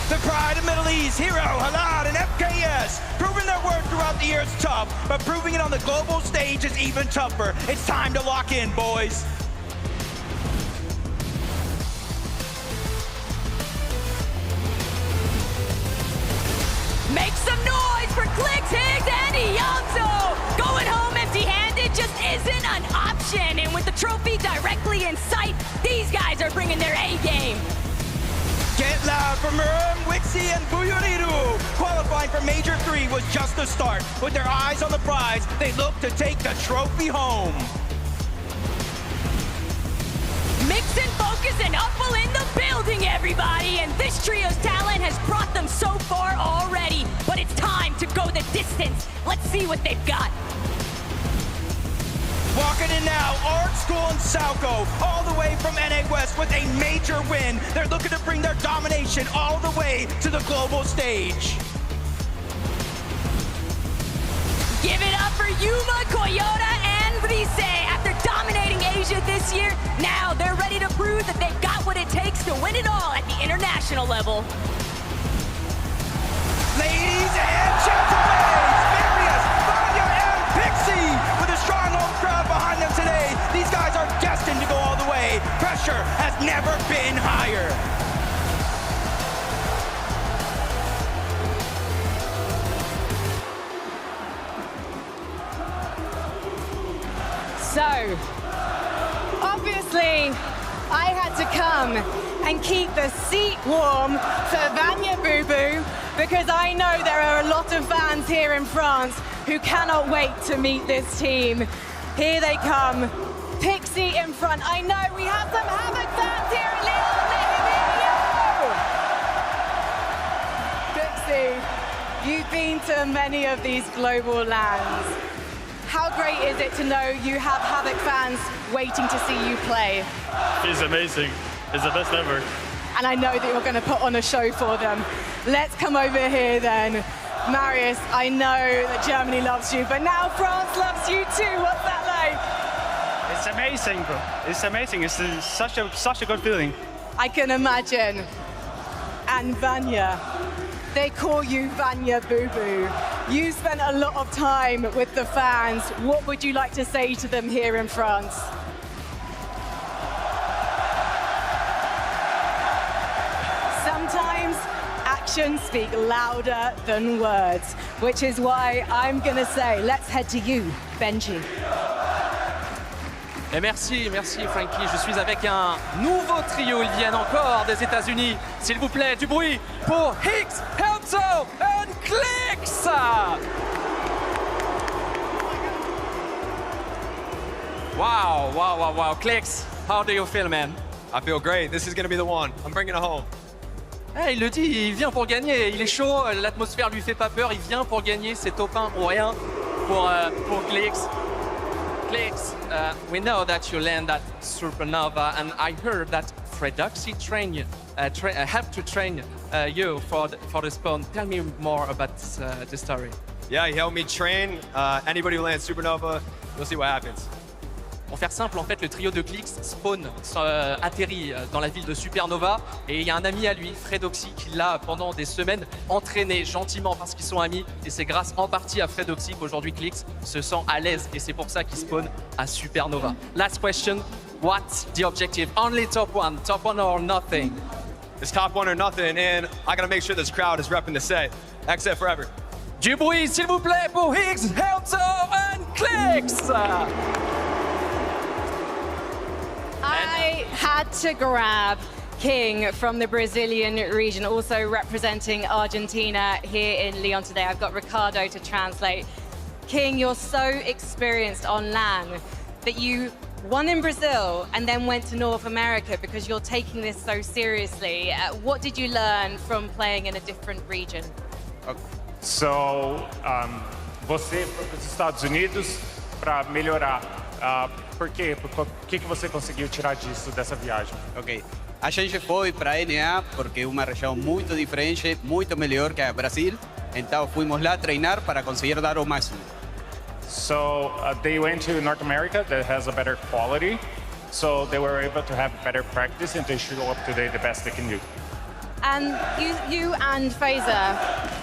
The pride of Middle East, Hero, Halad, and FKS. Proving their worth throughout the year is tough, but proving it on the global stage is even tougher. It's time to lock in, boys. Make some noise for Clicks, Higgs, and Ianzo. Going home empty-handed just isn't an option. And with the trophy directly in sight, these guys are bringing their A-game. Get loud for Murum, Wixie, and Buyuriru. Qualifying for Major 3 was just the start. With their eyes on the prize, they look to take the trophy home. Mix and focus and Upple in the building, everybody. And this trio's talent has brought them so far already. But it's time to go the distance. Let's see what they've got. Walking in now, Art School and Salco, all the way from NA West with a major win. They're looking to bring their domination all the way to the global stage. Give it up for Yuma, Koyota, and Rise. After dominating Asia this year, now they're ready to prove that they've got what it takes to win it all at the international level. Ladies and gentlemen, Marius, Vanya, and Pixie with a strong home crowd behind them today. These guys are destined to go all the way. Pressure has never been higher. So, obviously, I had to come and keep the seat warm for Vanya Boo Boo because I know there are a lot of fans here in France who cannot wait to meet this team. Here they come, Pixie in front. I know we have some Havoc fans here in Lyon. Pixie, you've been to many of these global lands. How great is it to know you have Havoc fans waiting to see you play? It's amazing. It's the best ever. And I know that you're going to put on a show for them. Let's come over here then. Marius, I know that Germany loves you, but now France loves you too. What's that like? It's amazing, bro. It's amazing. It's such a good feeling. I can imagine. And Vanya, they call you Vanya Boo Boo. You spent a lot of time with the fans. What would you like to say to them here in France? Sometimes actions speak louder than words, which is why I'm gonna say, let's head to you, Benji. Et merci Frankie. Je suis avec un nouveau trio. Ils viennent encore des États-Unis. S'il vous plaît, du bruit pour Higgs, Helmso and Clicks. Wow. Clicks, how do you feel, man? I feel great. This is going to be the one. I'm bringing it home. Hey, il le dit, il vient pour gagner. Il est chaud, l'atmosphère lui fait pas peur. Il vient pour gagner. C'est top 1 ou rien pour Clicks. Clicks, we know that you land at Supernova, and I heard that Predoxy help to train you for the spawn. Tell me more about the story. Yeah, he helped me train. Anybody who lands Supernova, we'll see what happens. Pour faire simple, en fait, le trio de Clix spawn, atterrit dans la ville de Supernova et il y a un ami à lui, Predoxy, qui l'a pendant des semaines entraîné gentiment parce qu'ils sont amis et c'est grâce en partie à Predoxy qu'aujourd'hui Clix se sent à l'aise et c'est pour ça qu'il spawn à Supernova. Last question, what's the objective? Only top one or nothing? It's top one or nothing, and I gotta make sure this crowd is repping the set. XF forever. Du bruit, s'il vous plaît, pour EDGE, Helto and Clix! I had to grab King from the Brazilian region, also representing Argentina here in Lyon today. I've got Ricardo to translate. King, you're so experienced on land that you won in Brazil and then went to North America because you're taking this so seriously. What did you learn from playing in a different region? So, você foi para os Estados Unidos para melhorar. Por quê? O que você conseguiu tirar disso, dessa viagem? Ok. A gente foi para a NA porque é uma região muito diferente, muito melhor que a Brasil. Então fomos lá treinar para conseguir dar o máximo. So they went to North America that has a better quality. So they were able to have better practice and to show up today the best they can do. And you and Fazer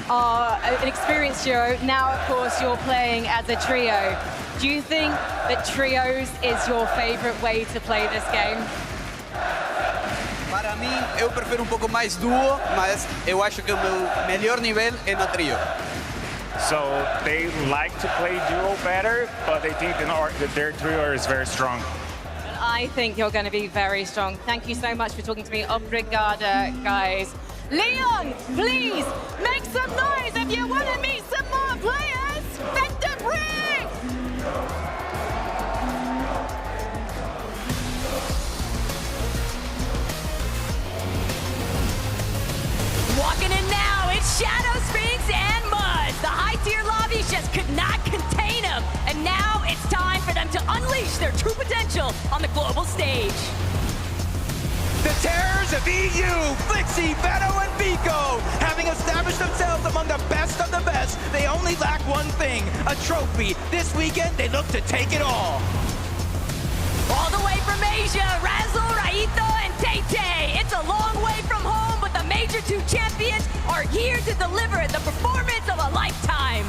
are an experienced duo. Now, of course, you're playing as a trio. Do you think that trios is your favorite way to play this game? Para mim, eu prefiro pouco mais duo, mas eu acho que o meu melhor nível é no trio. So they like to play duo better, but they think that their trio is very strong. I think you're going to be very strong. Thank you so much for talking to me. Obrigada, guys. Leon, please make some noise if you want to meet some more players. Vector Ring! Walking in now, it's Shadow, Sphinx, and Muzz. The high-tier lobbies just could not contain them. And now it's time for them to unleash their true potential on the global stage. The terrors of EU, Flixie, Beto, and Vico, having established themselves among the best of the best, they only lack one thing, a trophy. This weekend, they look to take it all. All the way from Asia, Razzle, Raito, and Tay-Tay. It's a long way from home, but the Major 2 champions are here to deliver the performance of a lifetime.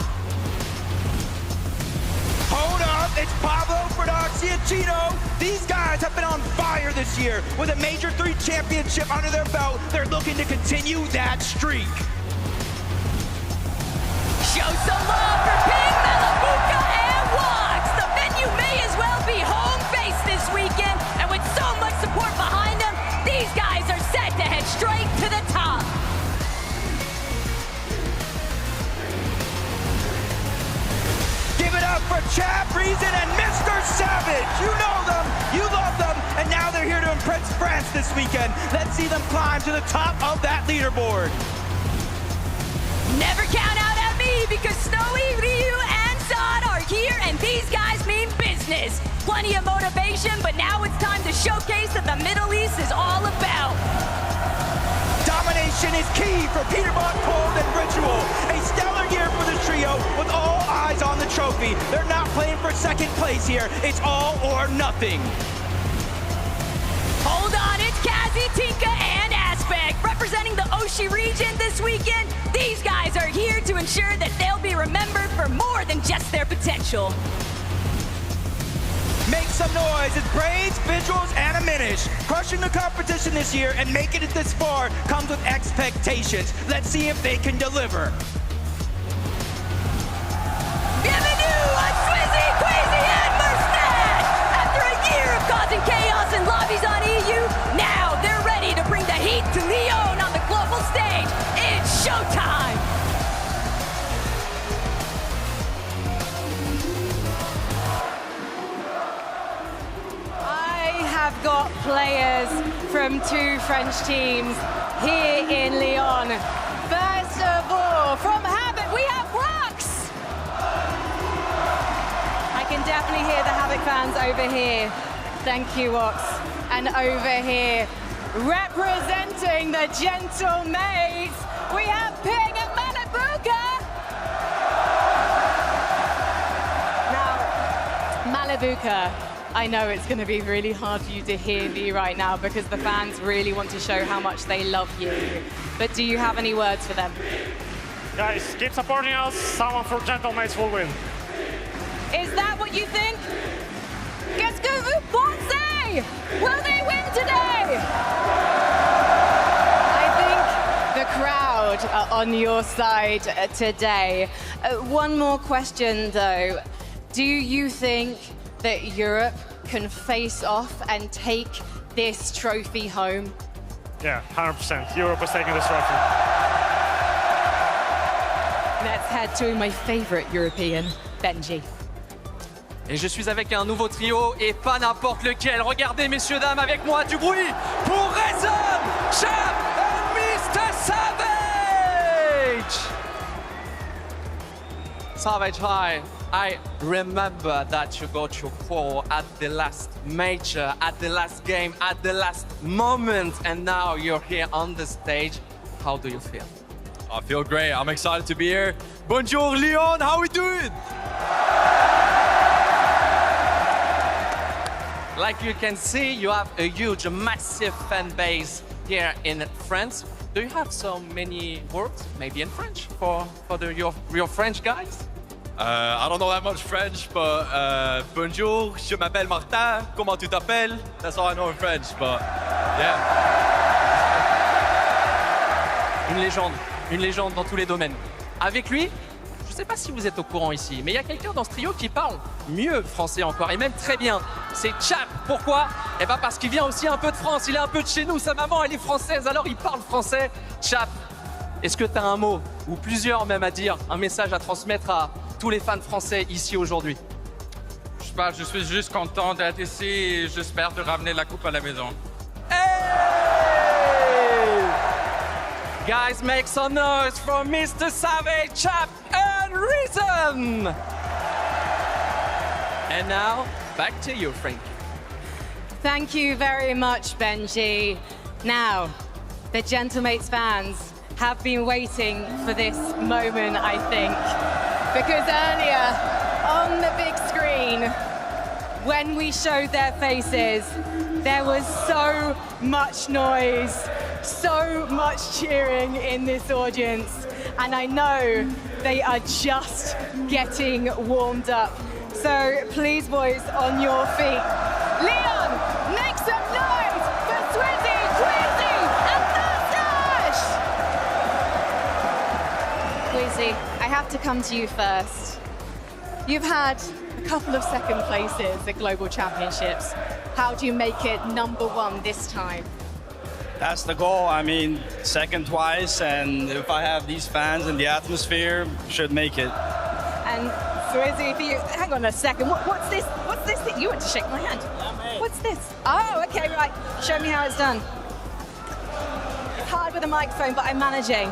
Hold up, it's Pablo, Predoxy, and Chino. These guys have been on fire this year. With a Major 3 championship under their belt, they're looking to continue that streak. Show some love for Ping, Malabuka, and Wox. The venue may as well be home base this weekend, and with so much support behind them, these guys are set to head straight to the top. Give it up for Chap, Reason, and Mr. Savage. You know them, you love them, and now they're here to impress France this weekend. Let's see them climb to the top of that leaderboard. Never count out at me because Snowy, Ryu, and Zod are here, and these guys mean business. Plenty of motivation, but now it's time to showcase that the Middle East is all about. Domination is key for Peterbot, Cold, and Ritual. A stellar year for the trio with all eyes on the trophy. They're not playing for second place here. It's all or nothing. Hold on, it's Kazi, Tinka, and Aspect. Representing the Oshi region this weekend, these guys are here to ensure that they'll be remembered for more than just their potential. Make some noise, it's Braids, Visuals, and a Minish. Crushing the competition this year and making it this far comes with expectations. Let's see if they can deliver. Bienvenue on Swizzy, Queasy, and Mustache! After a year of causing chaos in lobbies on EU, now they're ready to bring the heat to Lyon on the global stage. It's showtime! Have got players from 2 French teams here in Lyon. First of all, from Havoc, we have Rux. I can definitely hear the Havoc fans over here. Thank you, Wox. And over here, representing the Gentle Maids, we have Ping and Malabuka. Now, Malabuka, I know it's going to be really hard for you to hear me right now because the fans really want to show how much they love you. But do you have any words for them? Guys, keep supporting us. Someone from Gentle Maids will win. Is that what you think? Qu'est-ce que vous pensez? Will they win today? I think the crowd are on your side today. One more question though. Do you think that Europe can face off and take this trophy home? Yeah, 100%. Europe is taking this trophy. Let's head to my favorite European, Benji. Et je suis avec un nouveau trio et pas n'importe lequel. Regardez, messieurs, dames, avec moi du bruit pour Reason, Chap and Mr. Savage! Savage, hi. I remember that you got your call at the last major, at the last game, at the last moment, and now you're here on the stage. How do you feel? I feel great. I'm excited to be here. Bonjour, Leon. How we doing? Like you can see, you have a huge, massive fan base here in France. Do you have so many words, maybe in French, for your French guys? I don't know that much French, but bonjour, je m'appelle Martin. Comment tu t'appelles? That's all I know in French, but yeah. Une légende dans tous les domaines. Avec lui, je ne sais pas si vous êtes au courant ici, mais il y a quelqu'un dans ce trio qui parle mieux français encore, et même très bien. C'est Chap. Pourquoi? Eh bien parce qu'il vient aussi un peu de France, il est un peu de chez nous, sa maman elle est française, alors il parle français. Chap, est-ce que tu as un mot, ou plusieurs même à dire, un message à transmettre à tous les fans français ici aujourd'hui? Je sais pas, je suis juste content d'être ici et j'espère de ramener la coupe à la maison. Hey! Guys, make some noise for Mr. Savage, Chap, and Reason! And now, back to you, Frank. Thank you very much, Benji. Now, the Gentlemates fans have been waiting for this moment, I think. Because earlier, on the big screen, when we showed their faces, there was so much noise, so much cheering in this audience. And I know they are just getting warmed up. So please, boys, on your feet. Leon, make some noise for Swizzy, Quizzy, and Mustache! Quizzy, I have to come to you first. You've had a couple of second places at Global Championships. How do you make it #1 this time? That's the goal. I mean, second twice, and if I have these fans and the atmosphere, should make it. And Swizzy, for you, hang on a second. What's this? What's this thing? You went to shake my hand. What's this? Oh, okay, right. Show me how it's done. It's hard with a microphone, but I'm managing.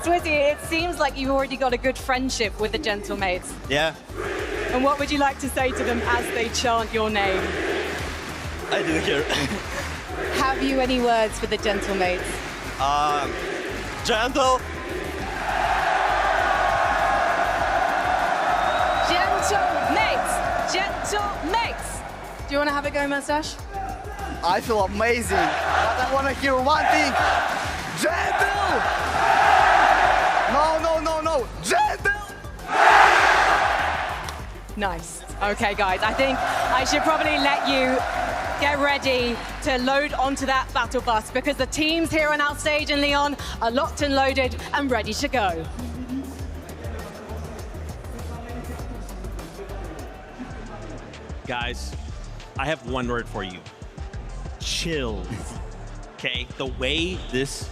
Swizzy, it seems like you've already got a good friendship with the Gentlemates. Yeah. And what would you like to say to them as they chant your name? I didn't hear. Have you any words for the Gentlemates? Gentle. Gentlemates! Do you want to have a go, Mustache? I feel amazing, but I want to hear one thing. Gentle! No. Gentle! Nice. Okay, guys, I think I should probably let you get ready to load onto that battle bus because the teams here on our stage in Lyon are locked and loaded and ready to go. Guys, I have one word for you. Chills. Okay, the way this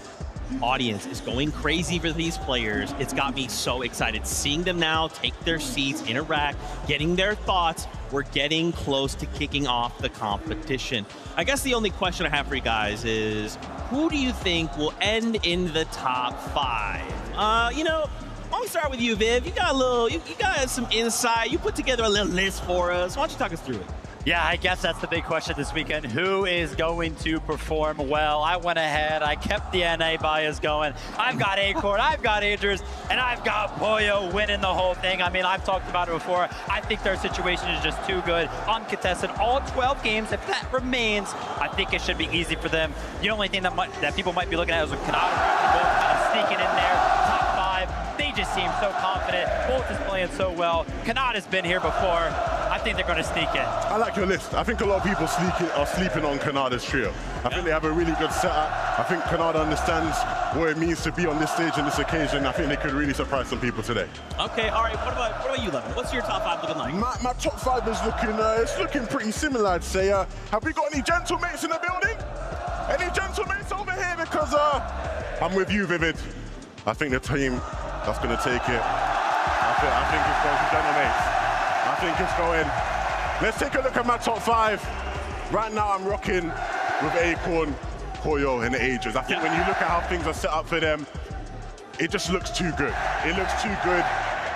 audience is going crazy for these players, it's got me so excited. Seeing them now take their seats, interact, getting their thoughts, we're getting close to kicking off the competition. I guess the only question I have for you guys is, who do you think will end in the top 5? You know, why don't we start with you, Viv? You got some insight. You put together a little list for us. Why don't you talk us through it? Yeah, I guess that's the big question this weekend. Who is going to perform well? I went ahead, I kept the NA bias going. I've got Acorn, I've got Agers, and I've got Pollo winning the whole thing. I mean, I've talked about it before. I think their situation is just too good. Uncontested, all 12 games. If that remains, I think it should be easy for them. The only thing that people might be looking at is with Canada both kind of sneaking in there, top 5. They just seem so confident. Bolt is playing so well. Canada's been here before. I think they're going to sneak in. I like your list. I think a lot of people are sleeping on Canada's trio. I think they have a really good setup. I think Canada understands what it means to be on this stage on this occasion. I think they could really surprise some people today. Okay, all right. What about you, Levin? What's your top 5 looking like? My top 5 is looking pretty similar, I'd say. Have we got any gentlemates in the building? Any gentlemates over here? Because I'm with you, Vivid. I think the team that's going to take it. I think it's going to gentlemates. I think it's going. Let's take a look at my top 5. Right now, I'm rocking with Acorn, Pollo, and the Ages. I think when you look at how things are set up for them, it just looks too good. It looks too good.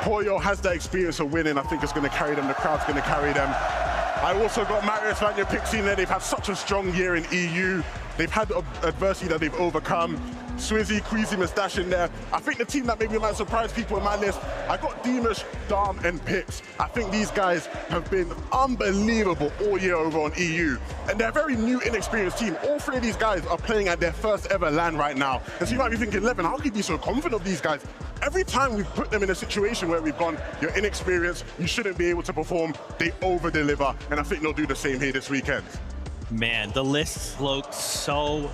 Pollo has that experience of winning. I think it's going to carry them. The crowd's going to carry them. I also got Marius Vanya Pixie in there. They've had such a strong year in EU. They've had adversity that they've overcome. Swizzy, Queasy, Mustache in there. I think the team that maybe might surprise people in my list, I got Demush, Dom, and Pix. I think these guys have been unbelievable all year over on EU. And they're a very new, inexperienced team. All 3 of these guys are playing at their first ever LAN right now. And so you might be thinking, Levin, how can you be so confident of these guys? Every time we've put them in a situation where we've gone, you're inexperienced, you shouldn't be able to perform, they over-deliver. And I think they'll do the same here this weekend. Man, the list looks so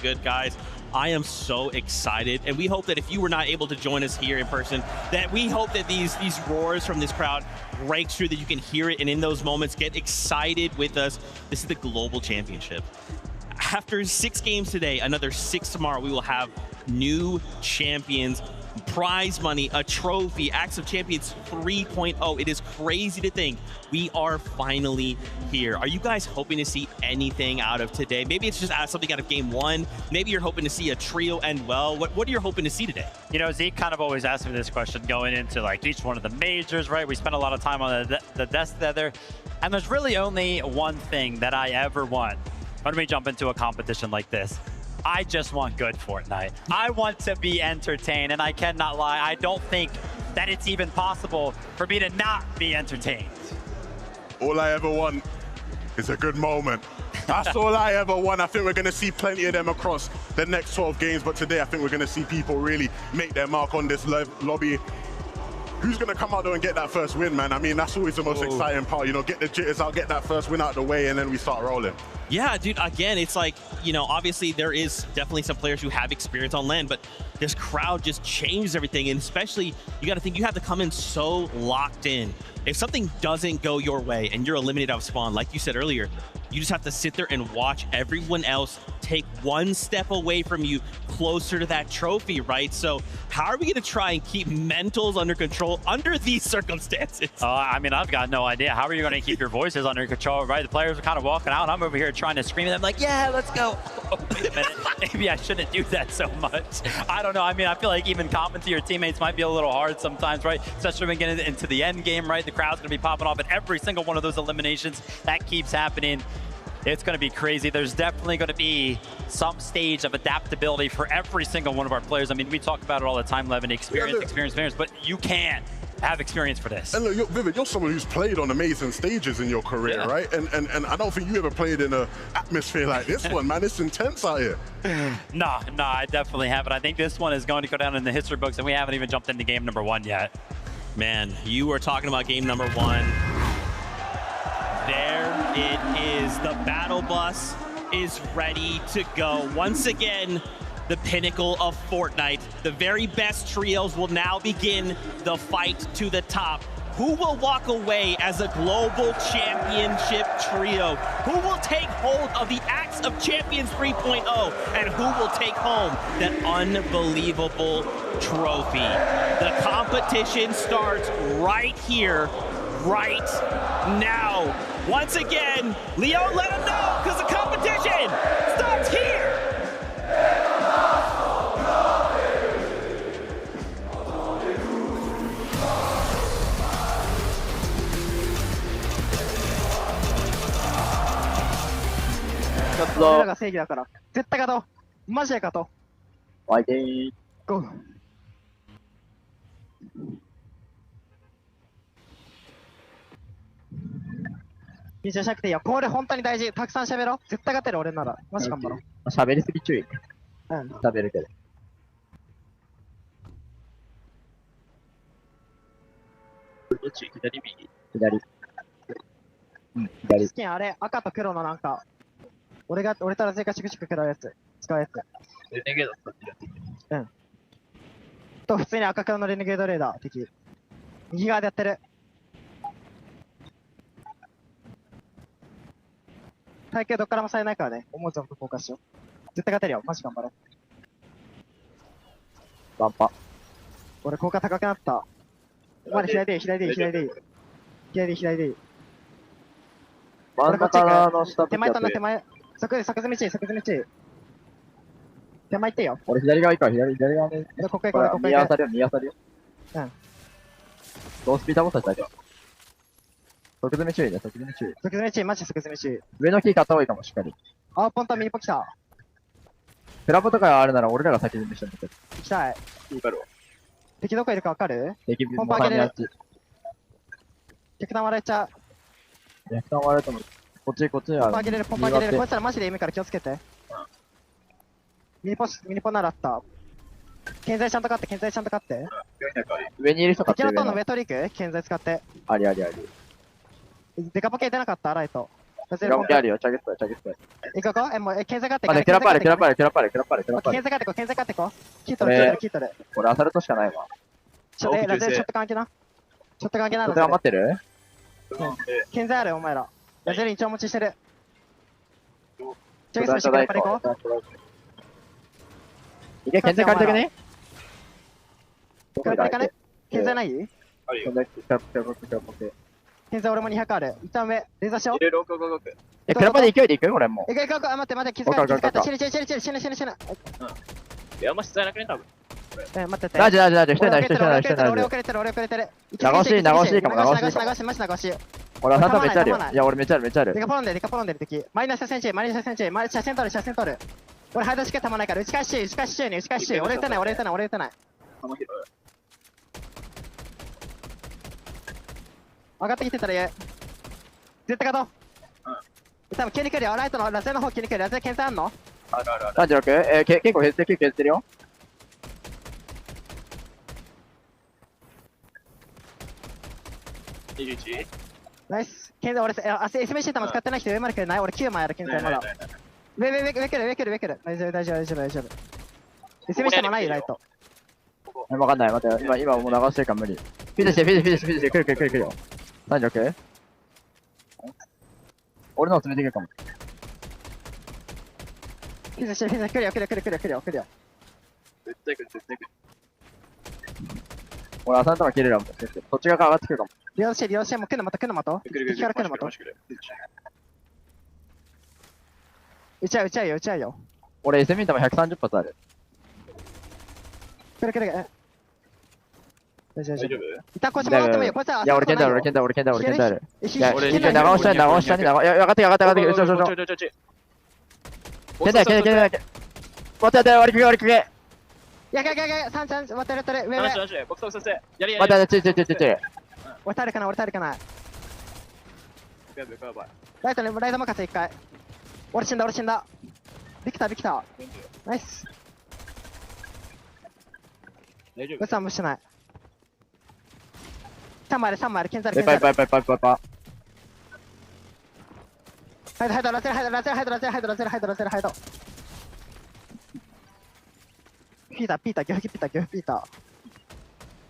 good, guys. I am so excited, and we hope that if you were not able to join us here in person, that we hope that these roars from this crowd break through, that you can hear it, and in those moments, get excited with us. This is the Global Championship. After 6 games today, another 6 tomorrow, we will have new champions, prize money, a trophy, Acts of Champions 3.0. It is crazy to think we are finally here. Are you guys hoping to see anything out of today? Maybe it's just something out of game 1. Maybe you're hoping to see a trio end well. What are you hoping to see today? You know, Zeke kind of always asks me this question going into like each one of the majors, right? We spent a lot of time on the desk together, and there's really only one thing that I ever want when we jump into a competition like this. I just want good Fortnite. I want to be entertained, and I cannot lie, I don't think that it's even possible for me to not be entertained. All I ever want is a good moment. That's all I ever want. I think we're going to see plenty of them across the next 12 games, but today I think we're going to see people really make their mark on this lobby. Who's going to come out there and get that first win, man? I mean, that's always the most exciting part. You know, get the jitters out, get that first win out of the way, and then we start rolling. Yeah, dude, again, it's like, you know, obviously there is definitely some players who have experience on LAN, but this crowd just changes everything. And especially, you got to think you have to come in so locked in. If something doesn't go your way and you're eliminated out of spawn, like you said earlier, you just have to sit there and watch everyone else take one step away from you closer to that trophy, right? So how are we going to try and keep mentals under control under these circumstances? I mean, I've got no idea. How are you going to keep your voices under control, right? The players are kind of walking out. I'm over here trying to scream at them like, yeah, let's go. Oh, wait a minute. Maybe I shouldn't do that so much. I don't know. I mean, I feel like even commenting to your teammates might be a little hard sometimes, right? Especially when we get into the end game, right? The crowd's going to be popping off at every single one of those eliminations. That keeps happening. It's going to be crazy. There's definitely going to be some stage of adaptability for every single one of our players. I mean, we talk about it all the time, Levin, experience, but you can have experience for this. And look, Vivid, you're someone who's played on amazing stages in your career, right? And I don't think you ever played in an atmosphere like this one, man. It's intense out here. No, I definitely haven't. I think this one is going to go down in the history books, and we haven't even jumped into game number 1 yet. Man, you were talking about game number 1. There it is. The battle bus is ready to go. Once again, the pinnacle of Fortnite. The very best trios will now begin the fight to the top. Who will walk away as a global championship trio? Who will take hold of the Acts of Champions 3.0? And who will take home that unbelievable trophy? The competition starts right here, right now. Once again, Leo, let him know, because the competition starts here. ぞ。俺らが正義だから。絶対勝とう。マジで勝とファイティー。ゴー。緊張しなくていいよ。これ本当に大事。たくさん喋ろう。絶対勝てる俺なら。マジ頑張ろう。喋りすぎ注意。うん。喋るけど。どっち左右左。うん、左。スキンあれ、赤と黒のなんか、俺たら追加チクチク食らうやつ。使うやつ。レネゲード使ってるやつ。うん。と、普通に赤黒のレネゲードレーダー、敵。右側でやってる。体型どっからもされないからね。思う存分フォーカスしよう。絶対勝てるよ。マジ頑張ろう。ワンパ。俺、効果高くなった。まだ左でいい、左でいい、左でいい。左でいい、左でいい。真ん中の下手前とな、手前。即詰め注意、即詰め注意。手前行ってよ。俺左側行くから、左側ね。ここ行こう、ここ行こう。見当たるよ、見当たるよ。うん。ロースピーターボタンだけ。即詰め注意ね、即詰め注意。即詰め注意、マジ即詰め注意。上のキー買った方がいいかも、しっかり。あ、ポンとミニポ来た。クラブとかあるなら俺らが先詰めしてるんだけど。行きたい。わかるわ。敵どこいるかわかる？敵ポンパ上げれる。逆弾割れちゃう。逆弾割れても、こっちこっちや。ポンパ上げれる、ポンパ上げれる。こいつらマジで夢から気をつけて。ミニポならあった。建材ちゃんと勝って、建材ちゃんと勝って。上にいる人勝って敵のトーンの上取り行く？建材使って。ありありあり。デカポケ出なかったライト。デカポケあるよ、チャゲスト、チャゲスト。行こうか？もう、建材勝って。あ、クラパール、クラパール、クラパール、クラパール、クラパール。建材勝ってこう、建材勝ってこう。キートル、キートル。俺アサルトしかないわ。ちょっと、ラゼルちょっと関係な。ちょっと関係ないの。頑張ってる？建材あるお前ら。ラゼル一応持ちしてる。チャゲストしてやっぱり行こう。いけ、建材借りたくね？借りたくね？建材ない？あるよ。建材俺も200ある。一旦上、レーザーしよう。クラパーで勢いで行く？俺も。行く行く、あ、待って待って、気づかった。死ぬ死ぬ死ぬ死ぬ死ぬ死ぬ死ぬ。いや、あんま必要なくね、多分。待ってて。大丈夫、大丈夫、一人ない、一人ない、一人ない。俺遅れてる、俺遅れてる。流しかも、流し流し、マジ流し。俺、アサルトめっちゃあるよ。いや、俺めっちゃある、めっちゃある。デカポロンで敵。マイナスセンチ、マイナスセンチ、マイナス車線取る。俺、ハイドしかたまないから、打ち返し。俺打てない。上がってきてたら言え。絶対勝とう。多分、切り来るよ。ライトの、ラゼの方切り来る。ラゼ、検査あんの？ある。36？結構削ってるよ。21？ナイス。検査、俺、SMC 弾使ってない人上まで来るない？俺9枚ある、検査まだ。上来る。大丈夫。SMC 弾ないライト。わかんない、待って、今もう流してるから無理。フィニッシュ、来るよ。36？俺のを詰めてくるかも。フィニッシュ、来るよ。絶対来る。俺、アサンとか切れるわ。そっち側から上がってくるかも。利用して、もう来るのまと。敵から来るのまと。撃ち合うよ。俺、SME 弾130発ある。来る。大丈夫。一旦こっち戻ってもいいよ。こいつは。いや、俺剣道ある。いや、長押したに。いや、上がって。剣道。待って、割りかけ。いや、3、待ってる。上。僕と先生。やり。待って、ちょ。俺耐えるかな。ライト任せ一回。俺死んだ。できた。ナイス。大丈夫。こいつは無視しない。3枚ある、検査ある。パイ。ハイド、ラゼル。ピーター、ギョフピーター。も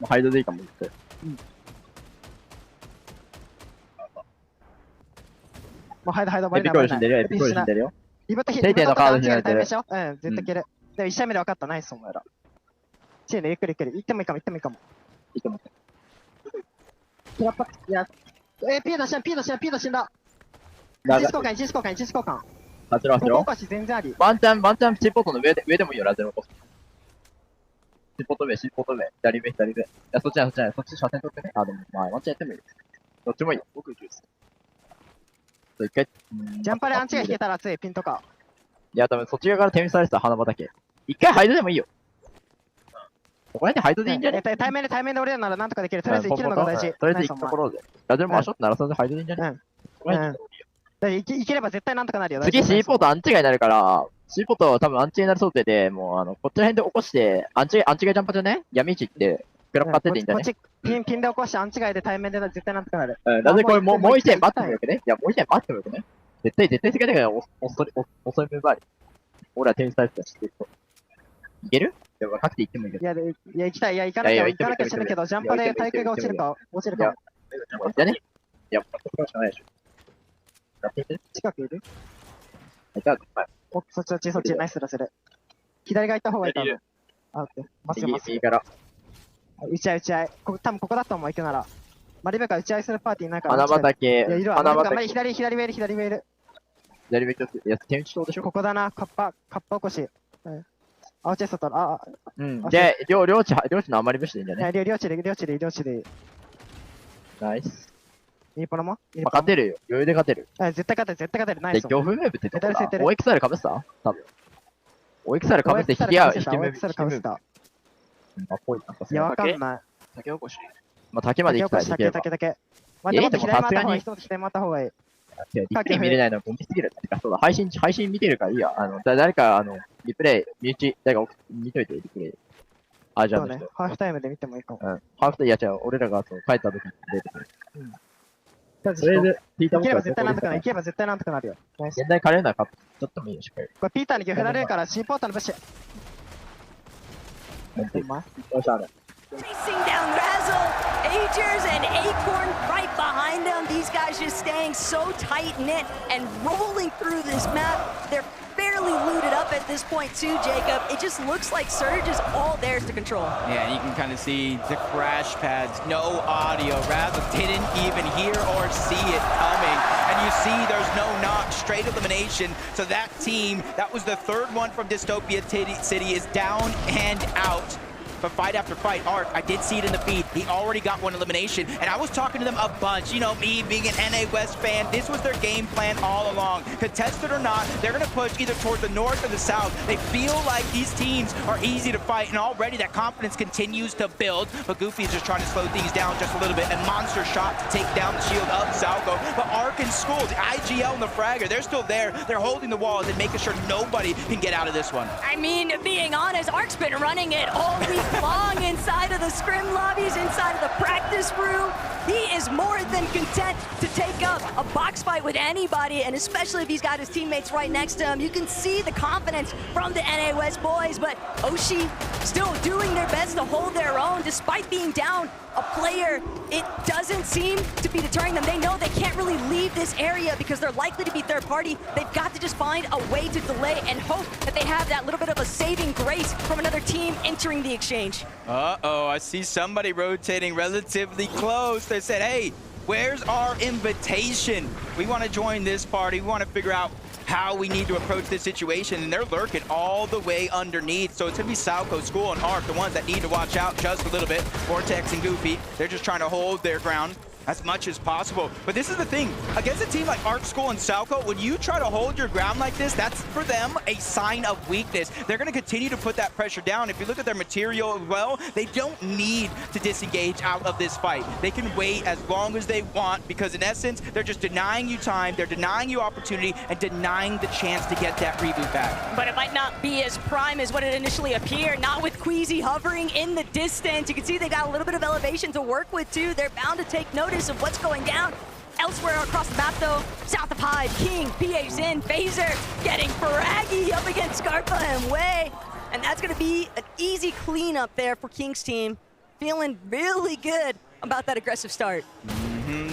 うハイドでいいかも、言って。もうハイド、エピコール死んでるよ。リブットテイテイのカード引いてる。うん、絶対蹴る。でも1試合目で分かった、ナイス、お前ら。チームゆっくり。行ってもいいかも。キラッパ、いや。ピード死んだ。一時交換。立ちますよ。全然あり。ワンチャン、チッポットの上でもいいよ、ラゼロコス。チッポット上。左上。いや、そっちじゃない。そっち車線取ってね。あ、でも、まあ、ワンチャンやってもいい。どっちもいいよ。僕、ジュース。一回。ジャンパでアンチが引けたら熱い、ピンとか。いや、多分そっち側から点滅されてた花畑。一回ハイドでもいいよ。ここら辺でハイドでいいんじゃね？対面で俺らならなんとかできる。とりあえず生きるのが大事。とりあえず行くところで。いや、でも足音鳴らさずハイドでいいんじゃね？生きれば絶対なんとかなるよ。次 C ポートアンチガになるから、C ポート多分アンチガになる想定で、もうこっちら辺で起こして、アンチガジャンパじゃね？闇市行って、クラップ買ってていいんじゃね？こっちピンで起こしてアンチガイで対面で絶対なんとかなる。なぜこれもう一点待ってもよくね？いや、もう一点待ってもよくね？絶対世界大会遅いムーバーに。俺ら点数されてたし、いける？でも、かけて行ってもいいけど。いや、行きたい。いや、行かなきゃ死ぬけど、ジャンパで体育が落ちるか。じゃね？いや、ここしかないでしょ。近くいる？そっち、ナイスだ、それ。左が行った方がいいと思う。あ、オッケー。まっすぐ。右から。打ち合い。多分ここだと思う、行くなら。リベカ打ち合いするパーティーなんか。花畑。いや、いるわ。左上いる。左上一つ。いや、天地島でしょ？ここだな、カッパ起こし。青チェスト取る。うん。で、領地の余り節でいいんじゃね？領地でいい。ナイス。いいポロも？勝てるよ。余裕で勝てる。絶対勝てる。ナイス。強風ムーブってどこだ？ OXR かぶせた？多分。OXR かぶせて引きかぶせた。ぽいな。いや、わかんない。竹起こし。竹まで行きたい。竹。待って、左回った方がいい。見れないのはゴミすぎる。そうだ、配信見てるからいいや。誰か、リプレイ、身内、誰か見といて、リプレイ。じゃあ、ハーフタイムで見てもいいかも。ハーフタイム、いや、違う、俺らが帰った時に出てくる。それで、ピーターも行けば絶対なんとかなるよ。現代カレンダー買ってちょっともいいよ、しっかり。これピーターに振られるから、C ポートのブッシュ。Chasing down Razzle, Agers and Acorn right behind them. These guys just staying so tight-knit and rolling through this map. They're fairly looted up at this point too, Jacob. It just looks like Surge is all theirs to control. Yeah, you can kind of see the crash pads, no audio. Razzle didn't even hear or see it coming. And you see there's no knock, straight elimination. So that team, that was the third one from Dystopia City, is down and out. But fight after fight, Ark, I did see it in the feed. He already got one elimination, and I was talking to them a bunch. You know, me being an NA West fan, this was their game plan all along. Contested or not, they're going to push either towards the north or the south. They feel like these teams are easy to fight, and already that confidence continues to build. But Goofy is just trying to slow things down just a little bit, and Monster shot to take down the shield of Salco. But Ark and School, the IGL and the Fragger, they're still there. They're holding the walls and making sure nobody can get out of this one. I mean, being honest, Ark's been running it all week long inside of the scrim lobbies, inside of the practice room. He is more than content to take up a box fight with anybody, and especially if he's got his teammates right next to him. You can see the confidence from the NA West boys, but Oshi still doing their best to hold their own despite being down a player. It doesn't seem to be deterring them. They know they can't really leave this area because they're likely to be third party. They've got to just find a way to delay and hope that they have that little bit of a saving grace from another team entering the exchange. Uh-oh, I see somebody rotating relatively close. They said, hey, where's our invitation? We want to join this party. We want to figure out how we need to approach this situation, and they're lurking all the way underneath. So it's going to be Salco, School, and Ark, the ones that need to watch out just a little bit. Vortex and Goofy, they're just trying to hold their ground as much as possible. But this is the thing, against a team like Ark, School, and Salco, when you try to hold your ground like this, that's for them a sign of weakness. They're going to continue to put that pressure down. If you look at their material as well, they don't need to disengage out of this fight. They can wait as long as they want, because in essence, they're just denying you time, they're denying you opportunity, and denying the chance to get that reboot back. But it might not be as prime as what it initially appeared, not with Queasy hovering in the distance. You can see they got a little bit of elevation to work with too. They're bound to take notice of what's going down. Elsewhere across the map though, south of Hyde, King, PA's in, Phaser getting braggy up against Scarpa and Way. And that's gonna be an easy cleanup there for King's team. Feeling really good about that aggressive start.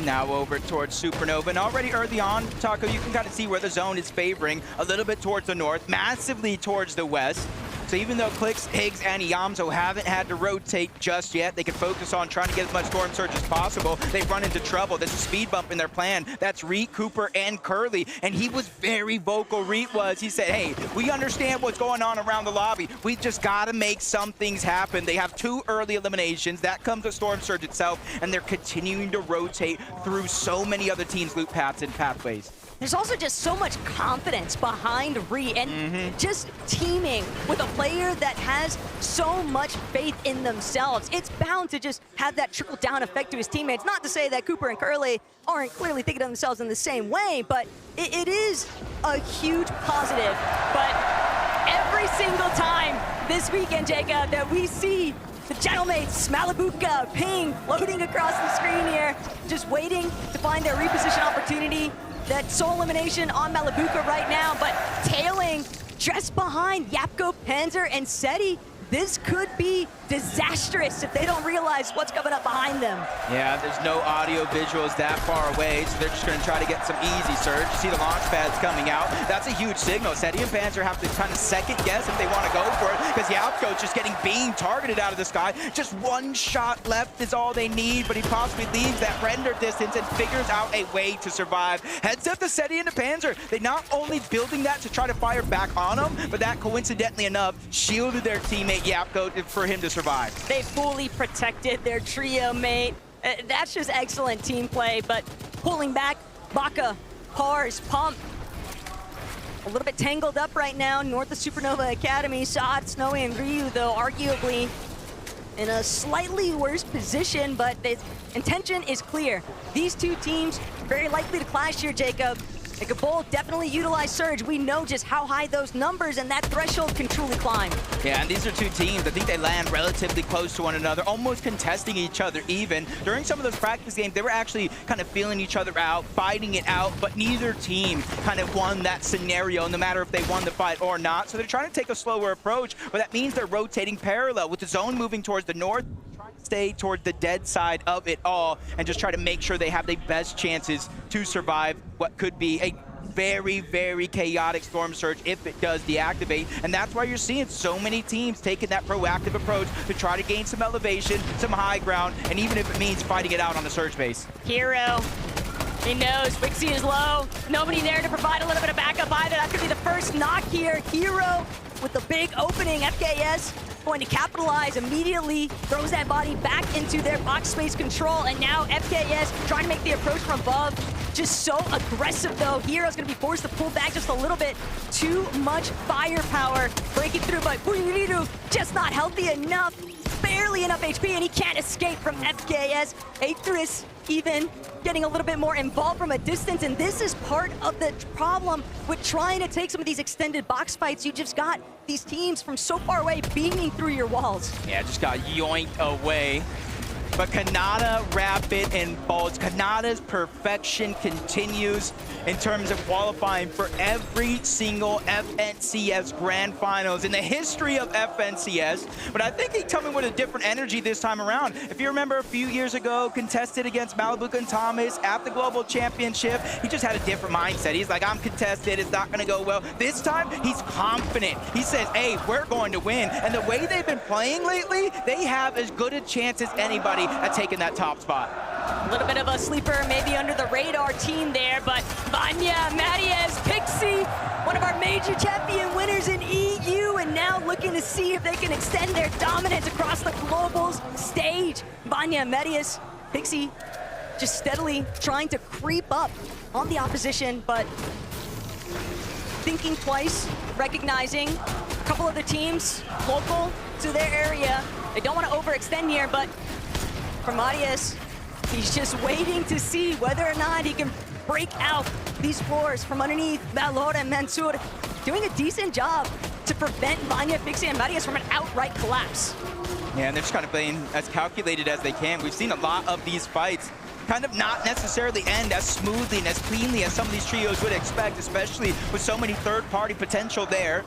Now over towards Supernova, and already early on, Taco, you can kind of see where the zone is favoring a little bit towards the north, massively towards the west. So even though Clix, Higgs, and Yamzo haven't had to rotate just yet, they can focus on trying to get as much Storm Surge as possible. They've run into trouble. There's a speed bump in their plan. That's Reet, Cooper, and Curly. And he was very vocal, Reet was. He said, hey, we understand what's going on around the lobby. We just got to make some things happen. They have 2 early eliminations. That comes with Storm Surge itself, and they're continuing to rotate through so many other teams' loop paths and pathways. there's also just so much confidence behind Ree, and just teaming with a player that has so much faith in themselves. It's bound to just have that trickle-down effect to his teammates. Not to say that Cooper and Curly aren't clearly thinking of themselves in the same way, but it is a huge positive. But every single time this weekend, Jacob, that we see the Gentlemates, Malibuca, Ping, loading across the screen here, just waiting to find their reposition opportunity. That sole elimination on Malibuca right now, but tailing just behind Yapko, Panzer, and Seti. This could be disastrous if they don't realize what's coming up behind them. Yeah, there's no audio visuals that far away, so they're just going to try to get some easy surge. You see the launch pads coming out. That's a huge signal. Seti and Panzer have to kind of second guess if they want to go for it, because Yapko's just getting beam targeted out of the sky. Just one shot left is all they need, but he possibly leaves that render distance and figures out a way to survive. Heads up to Seti and the Panzer. They not only building that to try to fire back on him, but that coincidentally enough shielded their teammate Yapko for him to survive. They fully protected their trio mate. That's just excellent team play, but pulling back, Baka, Pars, Pump, a little bit tangled up right now north of Supernova Academy. Saad, Snowy, and Ryu, though, arguably in a slightly worse position, but the intention is clear. These two teams very likely to clash here, Jacob. They could both definitely utilize Surge. We know just how high those numbers and that threshold can truly climb. Yeah, and these are two teams. I think they land relatively close to one another, almost contesting each other even. During some of those practice games, they were actually kind of feeling each other out, fighting it out, but neither team kind of won that scenario, no matter if they won the fight or not. So they're trying to take a slower approach, but that means they're rotating parallel with the zone moving towards the north, trying to stay toward the dead side of it all, and just try to make sure they have the best chances to survive what could be a very, very chaotic Storm Surge if it does deactivate. And that's why you're seeing so many teams taking that proactive approach to try to gain some elevation, some high ground, and even if it means fighting it out on the Surge base. Hero, he knows Wixie is low. Nobody there to provide a little bit of backup either. That could be the first knock here. Hero with the big opening. FKS going to capitalize immediately, throws that body back into their box space control, and now FKS trying to make the approach from above. Just so aggressive though. Hero's gonna be forced to pull back just a little bit. Too much firepower breaking through, but Buriru just not healthy enough. Barely enough HP, and he can't escape from FKS. Aetherus even getting a little bit more involved from a distance, and this is part of the problem with trying to take some of these extended box fights. You just got these teams from so far away beaming through your walls. Yeah, just got yoinked away. But Kanata, Rapid, and Bulge. Kanata's perfection continues in terms of qualifying for every single FNCS Grand Finals in the history of FNCS. But I think he's coming with a different energy this time around. If you remember a few years ago, contested against Malibuca and Thomas at the Global Championship, he just had a different mindset. He's like, I'm contested, it's not gonna go well. This time, he's confident. He says, hey, we're going to win. And the way they've been playing lately, they have as good a chance as anybody at taking that top spot. A little bit of a sleeper, maybe under the radar team there, but Vanya, Mariez, Pixie, one of our major champion winners in EU, and now looking to see if they can extend their dominance across the globals stage. Vanya, Mariez, Pixie, just steadily trying to creep up on the opposition, but thinking twice, recognizing a couple other teams local to their area. They don't want to overextend here, but for Mariez, he's just waiting to see whether or not he can break out these floors from underneath Valor and Mansour, doing a decent job to prevent Vanya, Pixie, and Mariez from an outright collapse. Yeah, and they're just kind of playing as calculated as they can. We've seen a lot of these fights kind of not necessarily end as smoothly and as cleanly as some of these trios would expect, especially with so many third-party potential there.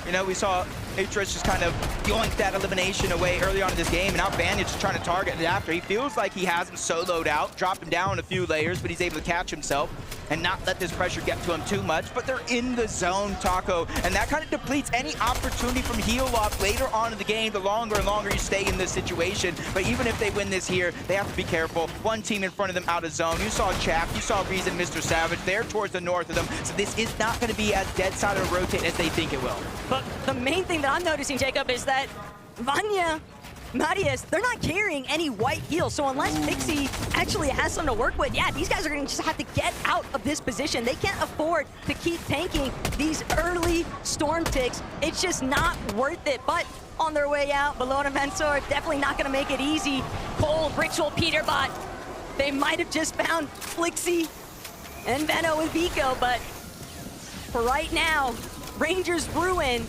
You know, we saw Aetherus just kind of yoink that elimination away early on in this game, and now Vanya just trying to target it after. He feels like he has him soloed out, dropping down a few layers, but he's able to catch himself and not let this pressure get to him too much. But they're in the zone, Taco, and that kind of depletes any opportunity from heal off later on in the game the longer and longer you stay in this situation. But even if they win this here, they have to be careful. One team in front of them out of zone. You saw Chap, you saw Reason, Mr. Savage. They're towards the north of them, so this is not going to be as dead side of a rotate as they think it will. But the main thing that I'm noticing, Jacob, is that Vanya Marius, they're not carrying any white heals, so unless Pixie actually has something to work with, yeah, these guys are going to just have to get out of this position. They can't afford to keep tanking these early Storm ticks. It's just not worth it, but on their way out, Bologna Mensor definitely not going to make it easy. Cold, Ritual, Peterbot, they might have just found Flixie and Veno and Vico, but for right now, Rangers Ruin,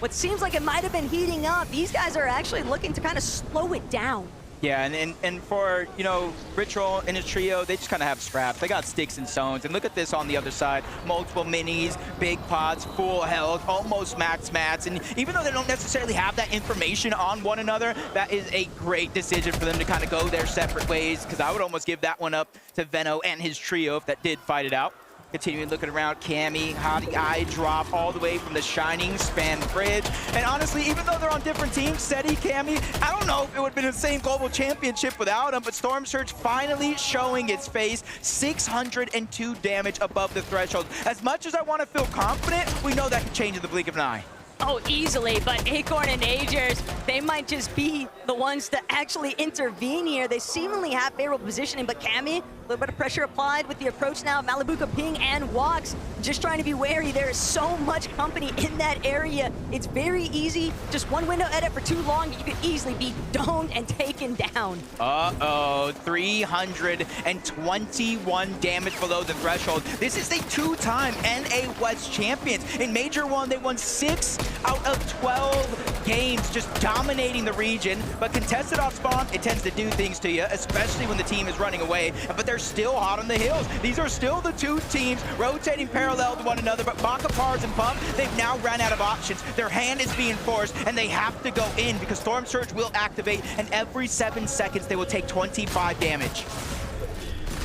what seems like it might have been heating up, these guys are actually looking to kind of slow it down. Yeah, and for, you know, Ritual and his trio, they just kind of have scraps. They got sticks and stones. And look at this on the other side. Multiple minis, big pots, full health, almost max mats. And even though they don't necessarily have that information on one another, that is a great decision for them to kind of go their separate ways, because I would almost give that one up to Veno and his trio if that did fight it out. Continuing looking around, Cammy, how the eye drop all the way from the Shining Span Bridge. And honestly, even though they're on different teams, Seti, Cammy, I don't know if it would have been the same global championship without him, but Storm Surge finally showing its face, 602 damage above the threshold. As much as I want to feel confident, we know that can change in the blink of an eye. Oh, easily, but Acorn and Agers, they might just be the ones to actually intervene here. They seemingly have favorable positioning, but Cammy, a little bit of pressure applied with the approach now. Malibuka, Ping, and Walks just trying to be wary. There is so much company in that area. It's very easy. Just one window edit for too long, you could easily be domed and taken down. Uh-oh, 321 damage below the threshold. This is the two-time NA West champions. In Major 1, they won 6 out of 12 games, just dominating the region. But contested off spawn, it tends to do things to you, especially when the team is running away. But they're still hot on the hills. These are still the two teams rotating parallel to one another. But Baka, Pars, and Pump, they've now ran out of options. Their hand is being forced, and they have to go in because Storm Surge will activate, and every 7 seconds they will take 25 damage.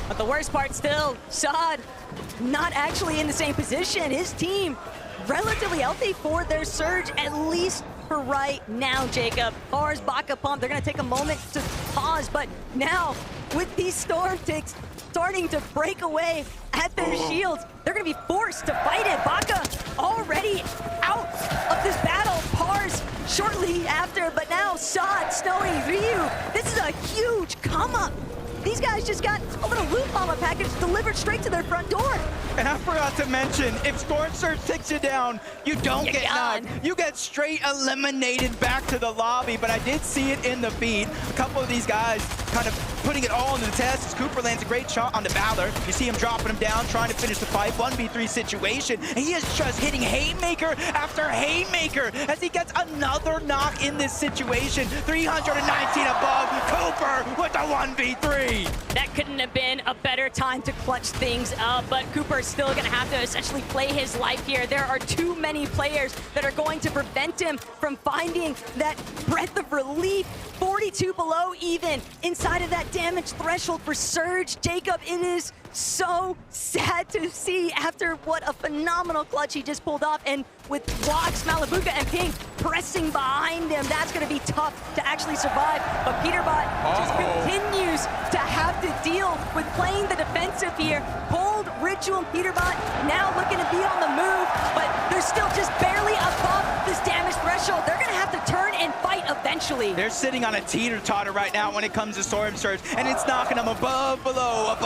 But the worst part still, Saad not actually in the same position. His team relatively healthy for their surge, at least for right now, Jacob. Bars, Baka, Pump, they're going to take a moment to pause, but now with these Storm ticks starting to break away at their shields, they're going to be forced to fight it. Baka already out of this battle. Pars shortly after, but now Saad, Snowy, Ryu, this is a huge come up. These guys just got a little loot bomb package delivered straight to their front door. And I forgot to mention, if Storm Surge takes you down, you don't get knocked. You get straight eliminated back to the lobby, but I did see it in the feed. A couple of these guys kind of putting it all into the test as Cooper lands a great shot on the Valor. You see him dropping him down, trying to finish the fight. 1v3 situation, and he is just hitting haymaker after haymaker as he gets another knock in this situation. 319 above, Cooper with the 1v3. That couldn't have been a better time to clutch things up, but Cooper's still going to have to essentially play his life here. There are too many players that are going to prevent him from finding that breath of relief. 42 below even inside of that damage threshold for Surge. Jacob, it is so sad to see after what a phenomenal clutch he just pulled off, and with Walks, Malibuka, and Ping pressing behind him, that's going to be tough to actually survive. But Peterbot just continues to have to deal with playing the defensive here. Cold, Ritual, and Peterbot now looking to be on the move, but they're still just barely above this damage threshold. They're going to have to turn and fight eventually. They're sitting on a teeter-totter right now when it comes to Storm Surge, and it's knocking them above, below,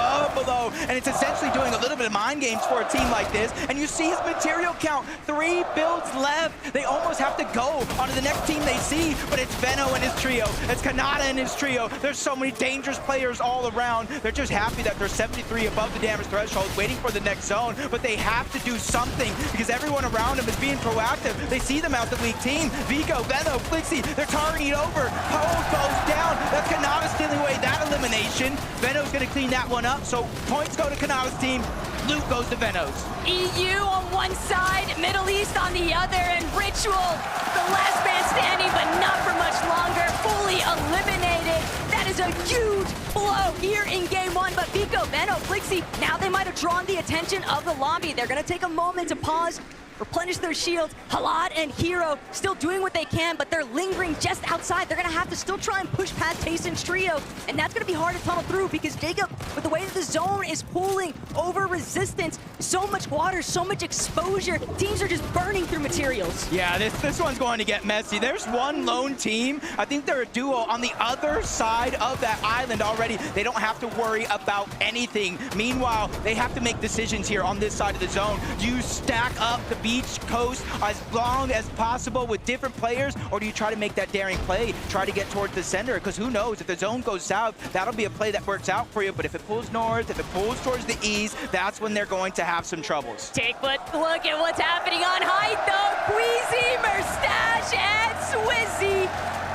and it's essentially doing a little bit of mind games for a team like this. And you see his material count, 3 builds left. They almost have to go onto the next team they see, but it's Veno and his trio. It's Kanata and his trio. There's so many dangerous players all around. They're just happy that they're 73 above the damage threshold, waiting for the next zone, but they have to do something because everyone around them is being proactive. They see them out the weak team. Vico, Veno, Flixie, they're targeting over. Pole goes down. That's Kanata stealing away that elimination. Veno's going to clean that one up, so points go to Kanata's team. Loot goes to Veno's. EU on one side, Middle East on the other, and Ritual, the last man standing, but not for much longer, fully eliminated. That is a huge blow here in game 1, but Vico, Veno, Flixie, now they might have drawn the attention of the lobby. They're going to take a moment to pause replenish their shields. Halad and Hero still doing what they can, but they're lingering just outside. They're gonna have to still try and push past Tayson's trio, and that's gonna be hard to tunnel through because Jacob, with the way that the zone is pulling over resistance, so much water, so much exposure, teams are just burning through materials. Yeah, this one's going to get messy. There's one lone team. I think they're a duo on the other side of that island already. They don't have to worry about anything. Meanwhile, they have to make decisions here on this side of the zone. Do you stack up the beach coast as long as possible with different players, or do you try to make that daring play, try to get towards the center? Because who knows, if the zone goes south, that'll be a play that works out for you. But if it pulls north, if it pulls towards the east, that's when they're going to have some troubles. Take a look at what's happening on height, though. Queasy, Merstash, and Swizzy.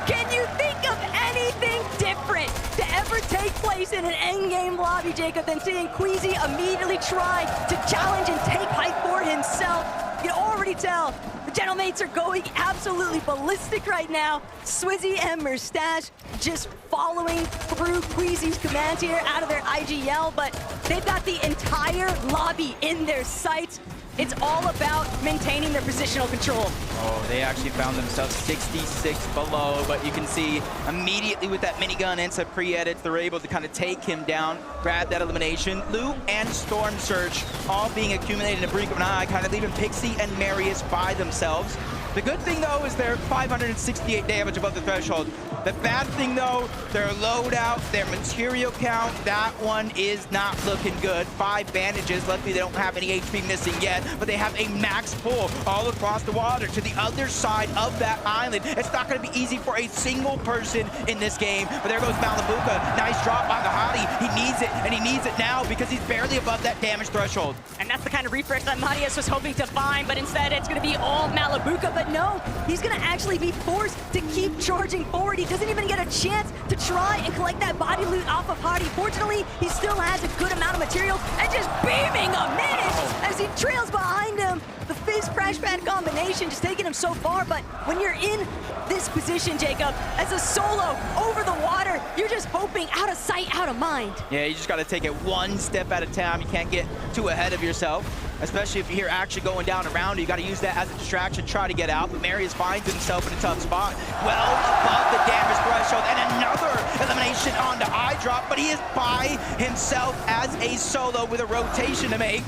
Can you think of anything different to ever take place in an endgame lobby, Jacob, than seeing Queasy immediately try to challenge and take height for himself? You can already tell the Gentlemates are going absolutely ballistic right now. Swizzy and Merstash just following through Queasy's commands here out of their IGL, but they've got the entire lobby in their sights. It's all about maintaining their positional control. Oh, they actually found themselves 66 below, but you can see immediately with that minigun and some pre-edits, they're able to kind of take him down, grab that elimination. Loot and Storm Surge all being accumulated in a blink of an eye, kind of leaving Pixie and Marius by themselves. The good thing, though, is they're 568 damage above the threshold. The bad thing, though, their loadout, their material count, that one is not looking good. 5 bandages. Luckily, they don't have any HP missing yet, but they have a max pull all across the water to the other side of that island. It's not going to be easy for a single person in this game, but there goes Malabuka. Nice drop by the Hottie. He needs it, and he needs it now because he's barely above that damage threshold. And that's the kind of refresh that Marius was hoping to find, but instead it's going to be all Malabuka. But no, he's going to actually be forced to keep charging forward. He doesn't even get a chance to try and collect that body loot off of Hottie. Fortunately, he still has a good amount of materials and just beaming a minute as he trails behind him. The Fizz Crash Pad combination just taking him so far, but when you're in this position, Jacob, as a solo over the water, you're just hoping out of sight, out of mind. Yeah, you just got to take it one step at a time. You can't get too ahead of yourself, especially if you hear action going down around you. You got to use that as a distraction, try to get out, but Marius finds himself in a tough spot. Well above the damage threshold, and another elimination on the eye drop, but he is by himself as a solo with a rotation to make.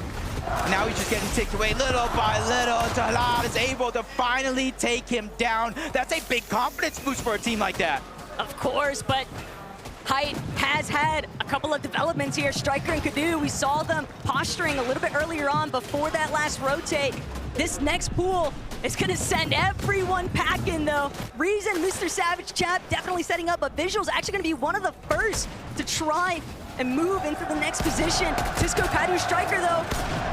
Now he's just getting ticked away little by little. Talad is able to finally take him down. That's a big confidence boost for a team like that. Of course, but Height has had a couple of developments here. Striker and Kadu, we saw them posturing a little bit earlier on before that last rotate. This next pool is going to send everyone packing, though. Reason, Mr. Savage Chap definitely setting up, but Visual's actually going to be one of the first to try and move into the next position. Cisco Kaido Striker, though,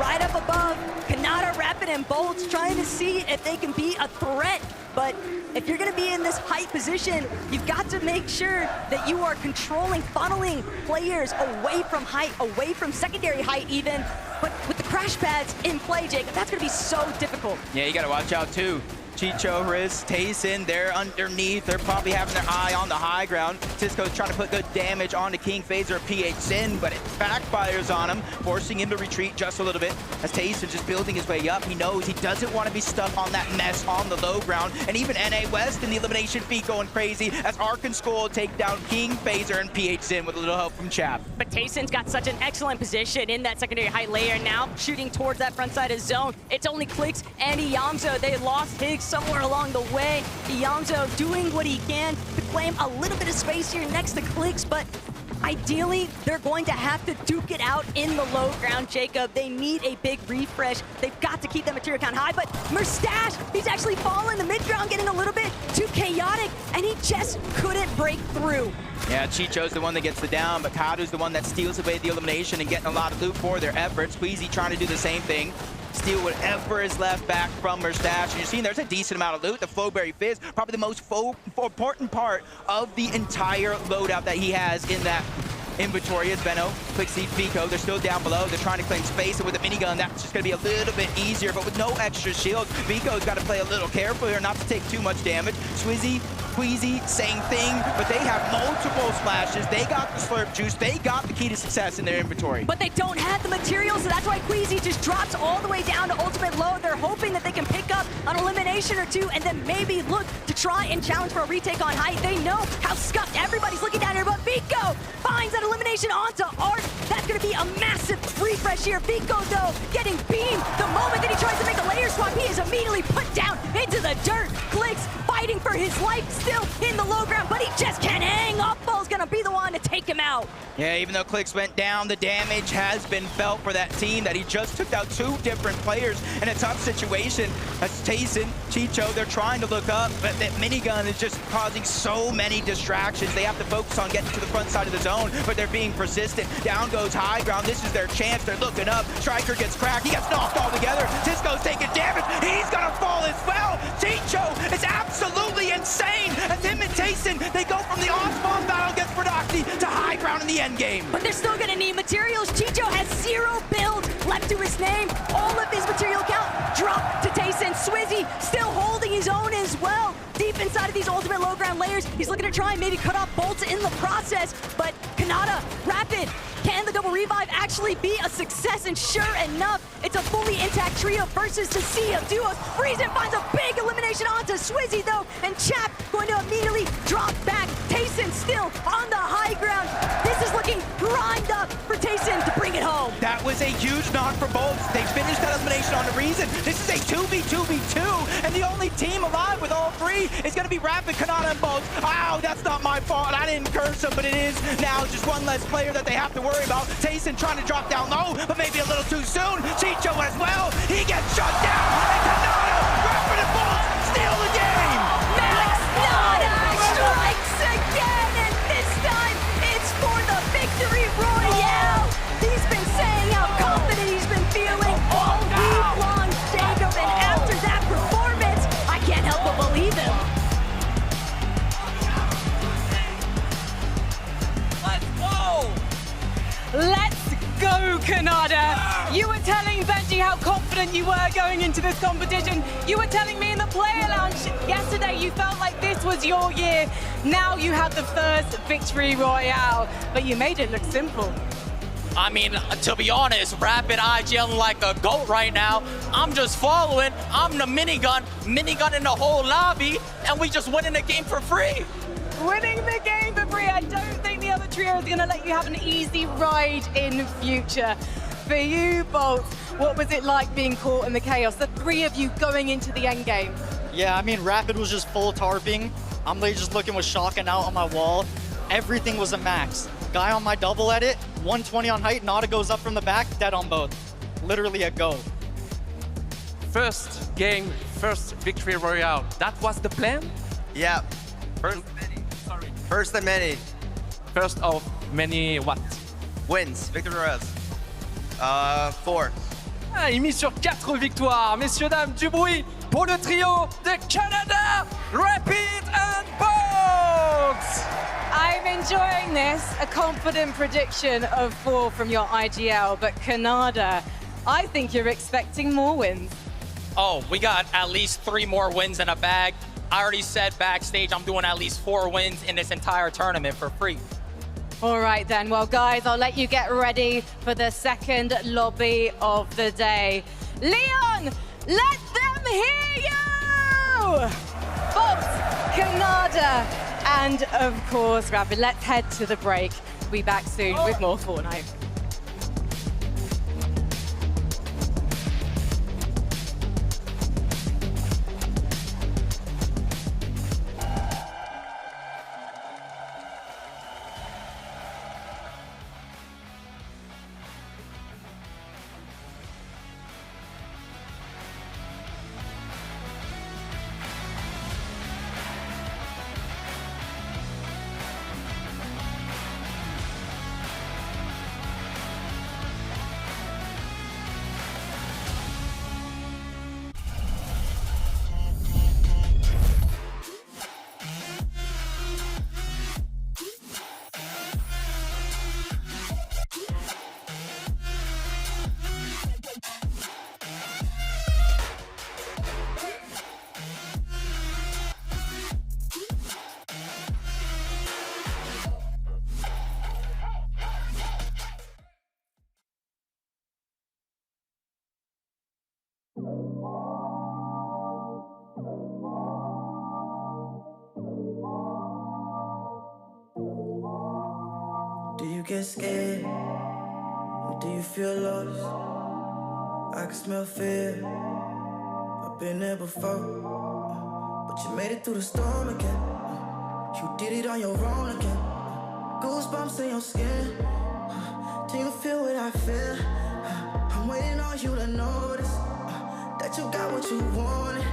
right up above. Kanata, Rapid, and Bolts trying to see if they can be a threat. But if you're going to be in this height position, you've got to make sure that you are controlling, funneling players away from height, away from secondary height even. But with the crash pads in play, Jacob, that's going to be so difficult. Yeah, you got to watch out, too. Chicho, Riz, Tayson, they're underneath. They're probably having their eye on the high ground. Cisco's trying to put good damage onto King Phaser PH Sin, but it backfires on him, forcing him to retreat just a little bit. As Tayson just building his way up, he knows he doesn't want to be stuck on that mess on the low ground. And even NA West in the elimination feed going crazy as Arkansas will take down King Phaser and PH Sin with a little help from Chap. But Tayson's got such an excellent position in that secondary height layer now, shooting towards that front side of zone. It's only Clicks and Iyamzo. They lost Higgs somewhere along the way. Iyamzo doing what he can to claim a little bit of space here next to Clicks, but ideally, they're going to have to duke it out in the low ground, Jacob. They need a big refresh. They've got to keep that material count high, but Merstash, he's actually fallen. The mid-ground getting a little bit too chaotic, and he just couldn't break through. Yeah, Chicho's the one that gets the down, but Kadu's the one that steals away the elimination and getting a lot of loot for their efforts. Queasy trying to do the same thing. Steal whatever is left back from Merstash. And you're seeing there's a decent amount of loot. The Flowberry Fizz, probably the most important part of the entire loadout that he has in inventory as Benno clicks Vico. They're still down below. They're trying to claim space, and with a minigun, that's just going to be a little bit easier. But with no extra shield, Vico's got to play a little careful here not to take too much damage. Swizzy, Queasy, same thing, but they have multiple splashes. They got the slurp juice. They got the key to success in their inventory. But they don't have the materials, so that's why Queasy just drops all the way down to ultimate low. They're hoping that they can pick up an elimination or two and then maybe look to try and challenge for a retake on height. They know how scuffed everybody's looking down here, but Vico finds that elimination onto Art. That's going to be a massive refresh here. Vico, though, getting beamed the moment that he tries to make a layer swap. He is immediately put down into the dirt. Clicks fighting for his life, still in the low ground, but he just can't hang. Offball's going to be the one to take him out. Yeah, even though Clicks went down, the damage has been felt for that team that he just took out two different players in a tough situation. That's Tayson, Chicho, they're trying to look up, but that minigun is just causing so many distractions. They have to focus on getting to the front side of the zone, but they're being persistent. Down goes high ground. This is their chance. They're looking up. Striker gets cracked. He gets knocked all together. Cisco's taking damage. He's gonna fall as well. Chicho is absolutely insane. As him and Tayson, they go from the on-spawn battle against Brodoxy to high ground in the end game. But they're still gonna need materials. Chicho has 0 build left to his name. All of his material count dropped to Tayson. Swizzy still holding his own as well. Deep inside of these ultimate low ground layers, he's looking to try and maybe cut off bolts in the process, but Kanata, Rapid, can the double revive actually be a success? And sure enough, it's a fully intact trio versus the sea of duos. Reason finds a big elimination onto Swizzy though, and Chap going to immediately drop back. Tayson still on the high ground. This is looking primed up for Tayson to bring it home. That was a huge knock for Bolts. They finished that elimination on the Reason. This is a 2v2v2, and the only team alive with all three is going to be Rapid, Kanata, and Bolts. Ow, that's not my fault. I didn't curse him, but it is now just one less player that they have to worry about. Tayson trying to drop down low, but maybe a little too soon. Chicho as well. He gets shut down, and Kanata, Rapid, and Bolts steal the game. Kanata strikes again, and this time it's for the victory royale. He's been saying how confident he's been feeling all week long, Jacob, and after that performance, I can't help but believe him. Let's go, Kanata! You were telling Benji how confident you were going into this competition. You were telling me in the player lounge yesterday you felt like this was your year. Now you have the first victory royale, but you made it look simple. I mean, to be honest, Rapid IGL like a goat right now. I'm just following. I'm the minigun in the whole lobby, and we just winning the game for free. Winning the game for free. I don't think the other trio is going to let you have an easy ride in future. For you, Bolt, what was it like being caught in the chaos? The three of you going into the end game. Yeah, I mean, Rapid was just full tarping. I'm literally just looking with shotgun out on my wall. Everything was a max. Guy on my double edit, 120 on height, Nada goes up from the back, dead on both. Literally a go. First game, first victory royale. That was the plan? Yeah. First of many. First of many what? Wins. Victory royales. 4. Ah, il mise sur 4 victoires. Messieurs, dames, du bruit pour le trio de Canada, Rapid and Bolts! I'm enjoying this, a confident prediction of 4 from your IGL, but Kanada, I think you're expecting more wins. Oh, we got at least 3 more wins in a bag. I already said backstage I'm doing at least 4 wins in this entire tournament for free. All right then, well guys, I'll let you get ready for the second lobby of the day. Leon, let them hear you! Bobs, Kanada, and of course Rapid. Let's head to the break. We'll be back soon with more Fortnite. Do you get scared? Do you feel lost? I can smell fear. I've been there before, but you made it through the storm again. You did it on your own again. Goosebumps in your skin. Do you feel what I feel? I'm waiting on you to notice that you got what you wanted.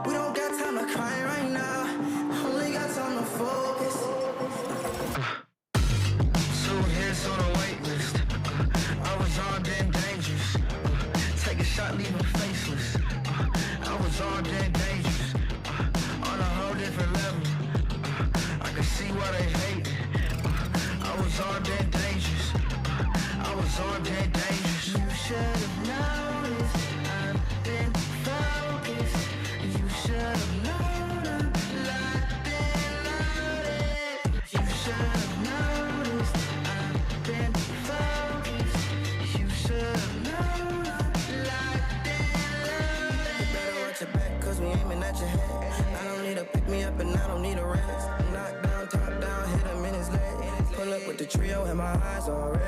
We don't got time to cry right now. Only got time to focus. 2 hits on a wait list. I was armed and dangerous. Take a shot, leave him faceless. I was armed and dangerous. On a whole different level. I can see why they hate. I was armed and dangerous. I was armed and dangerous. You should have noticed. I've been focused. You should have known I'm locked and loaded. You should have noticed. I've been focused. You should have known I'm locked and loaded. You better watch your back, cause we aiming at your head. I don't need to pick me up and I don't need a rest. Knock down, top down, hit him in his leg. Pull up with the trio and my eyes all red.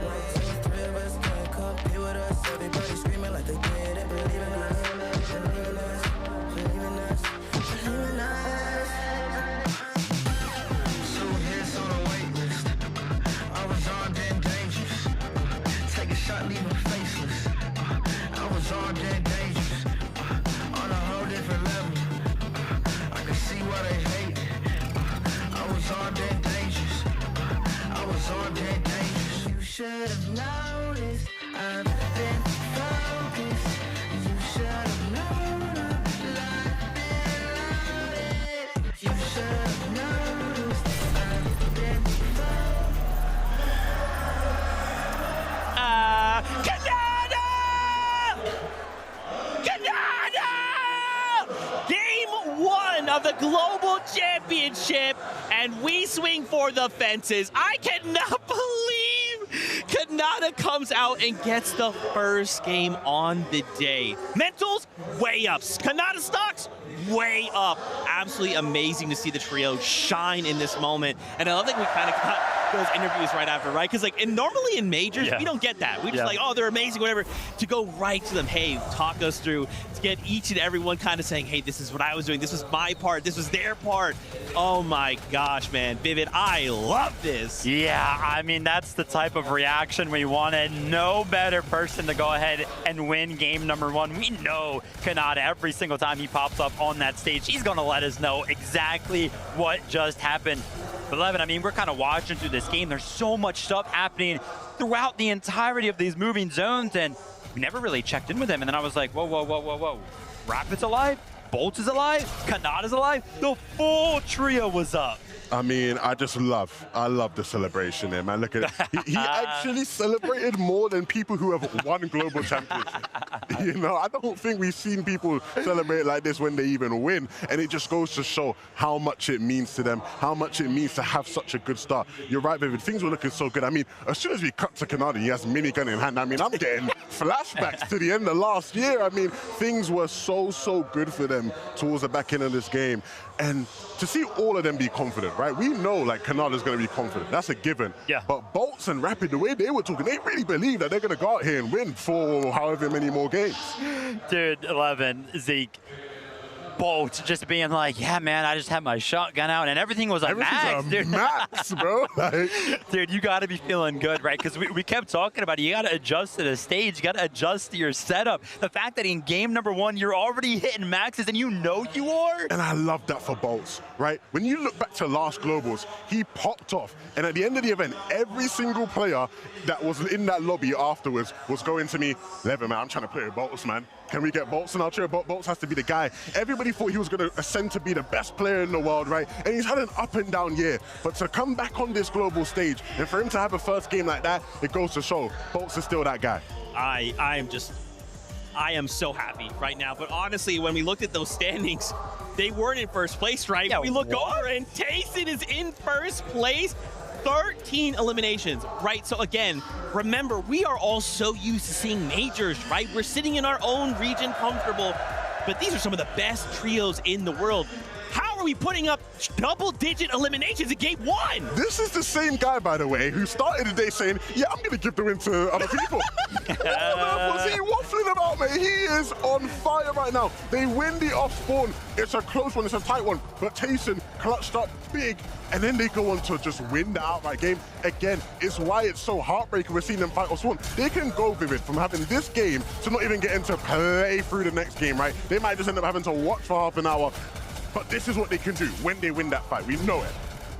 1, 2, 3 of us can't compete with us. Everybody screaming like they did and believe in us. Believe in us, believe in us, believe in us. 2 hits on a wait list. I was armed and dangerous. Take a shot, leave him faceless. I was armed and dangerous. On a whole different level. I can see why they hate. I was armed and dangerous. I was armed and dangerous. You should have noticed. I've been focused. You should have known I'm locked and loaded. You should have noticed. I've been Canada! Canada! Game 1 of the Global Championship, and we swing for the fences. I cannot believe Canada comes out and gets the first game on the day. Mentals, way up. Canada stocks, way up. Absolutely amazing to see the trio shine in this moment. And I love that we kind of got those interviews right after, right? Because normally in majors, we don't get that. We just like, oh, they're amazing, whatever. To go right to them, hey, talk us through, to get each and every one kind of saying, hey, this is what I was doing, this was my part, this was their part. Oh my gosh, man. Vivid, I love this. Yeah, I mean, that's the type of reaction we wanted. No better person to go ahead and win game number 1. We know Kanata, every single time he pops up on that stage, he's going to let us know exactly what just happened. But 11, I mean, we're kind of watching through this game. There's so much stuff happening throughout the entirety of these moving zones, and we never really checked in with him. And then I was like, whoa, whoa, whoa, whoa, whoa. Rapid's alive? Bolts is alive? Kanata's alive? The full trio was up. I mean, I love the celebration there, man. Look at it. He actually celebrated more than people who have won global championship. You know, I don't think we've seen people celebrate like this when they even win. And it just goes to show how much it means to them, how much it means to have such a good start. You're right, Vivid. Things were looking so good. I mean, as soon as we cut to Canada, he has minigun in hand. I mean, I'm getting flashbacks to the end of last year. I mean, things were so good for them towards the back end of this game. And to see all of them be confident, right? We know, like, Canada's going to be confident. That's a given. Yeah. But Bolts and Rapid, the way they were talking, they really believe that they're going to go out here and win for however many more games. Dude, 11, Zeke. Bolt just being like, yeah, man, I just had my shotgun out and everything was a max, dude. Max, bro. Dude, you got to be feeling good, right? Because we kept talking about it. You got to adjust to the stage. You got to adjust to your setup. The fact that in game number 1, you're already hitting maxes and you know you are. And I love that for Bolts, right? When you look back to last Globals, he popped off. And at the end of the event, every single player that was in that lobby afterwards was going to me, Levin, man, I'm trying to play with Bolts, man. Can we get Bolts in our chair? Bolts has to be the guy. Everybody thought he was going to ascend to be the best player in the world, right? And he's had an up and down year. But to come back on this global stage and for him to have a first game like that, it goes to show Bolts is still that guy. I am so happy right now. But honestly, when we looked at those standings, they weren't in first place, right? Yeah, we look what? over and Tayson is in first place. 13 eliminations, right? So again, remember, we are all so used to seeing majors, right? We're sitting in our own region comfortable, but these are some of the best trios in the world. How are we putting up double-digit eliminations in game one? This is the same guy, by the way, who started the day saying, yeah, I'm going to give the win to other people. What on earth was he waffling about, mate? He is on fire right now. They win the off-spawn. It's a close one. It's a tight one. But Tayson clutched up big, and then they go on to just win the outright game. Again, it's why it's so heartbreaking we're seeing them fight off-spawn. They can go, Vivid, from having this game to not even getting to play through the next game, right? They might just end up having to watch for half an hour. But this is what they can do when they win that fight. We know it.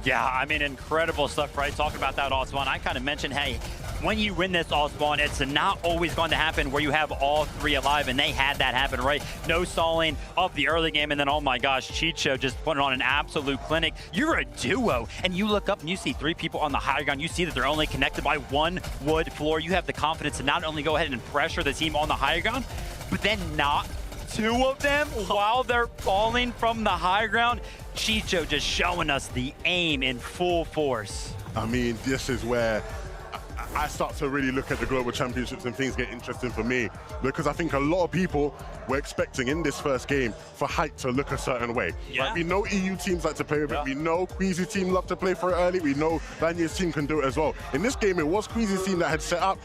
Yeah, I mean, incredible stuff, right? Talking about that all-spawn, I kind of mentioned, hey, when you win this all-spawn, it's not always going to happen where you have all three alive, and they had that happen, right? No stalling of the early game, and then, oh my gosh, Chicho just putting on an absolute clinic. You're a duo, and you look up and you see three people on the high ground. You see that they're only connected by one wood floor. You have the confidence to not only go ahead and pressure the team on the high ground, but then not two of them while they're falling from the high ground. Chicho just showing us the aim in full force. I mean, this is where I start to really look at the global championships and things get interesting for me, because I think a lot of people were expecting in this first game for Hype to look a certain way. Yeah. Right? We know EU teams like to play with it. We know Queasy team love to play for it early. We know Vanya's team can do it as well. In this game, it was Queasy's team that had set up.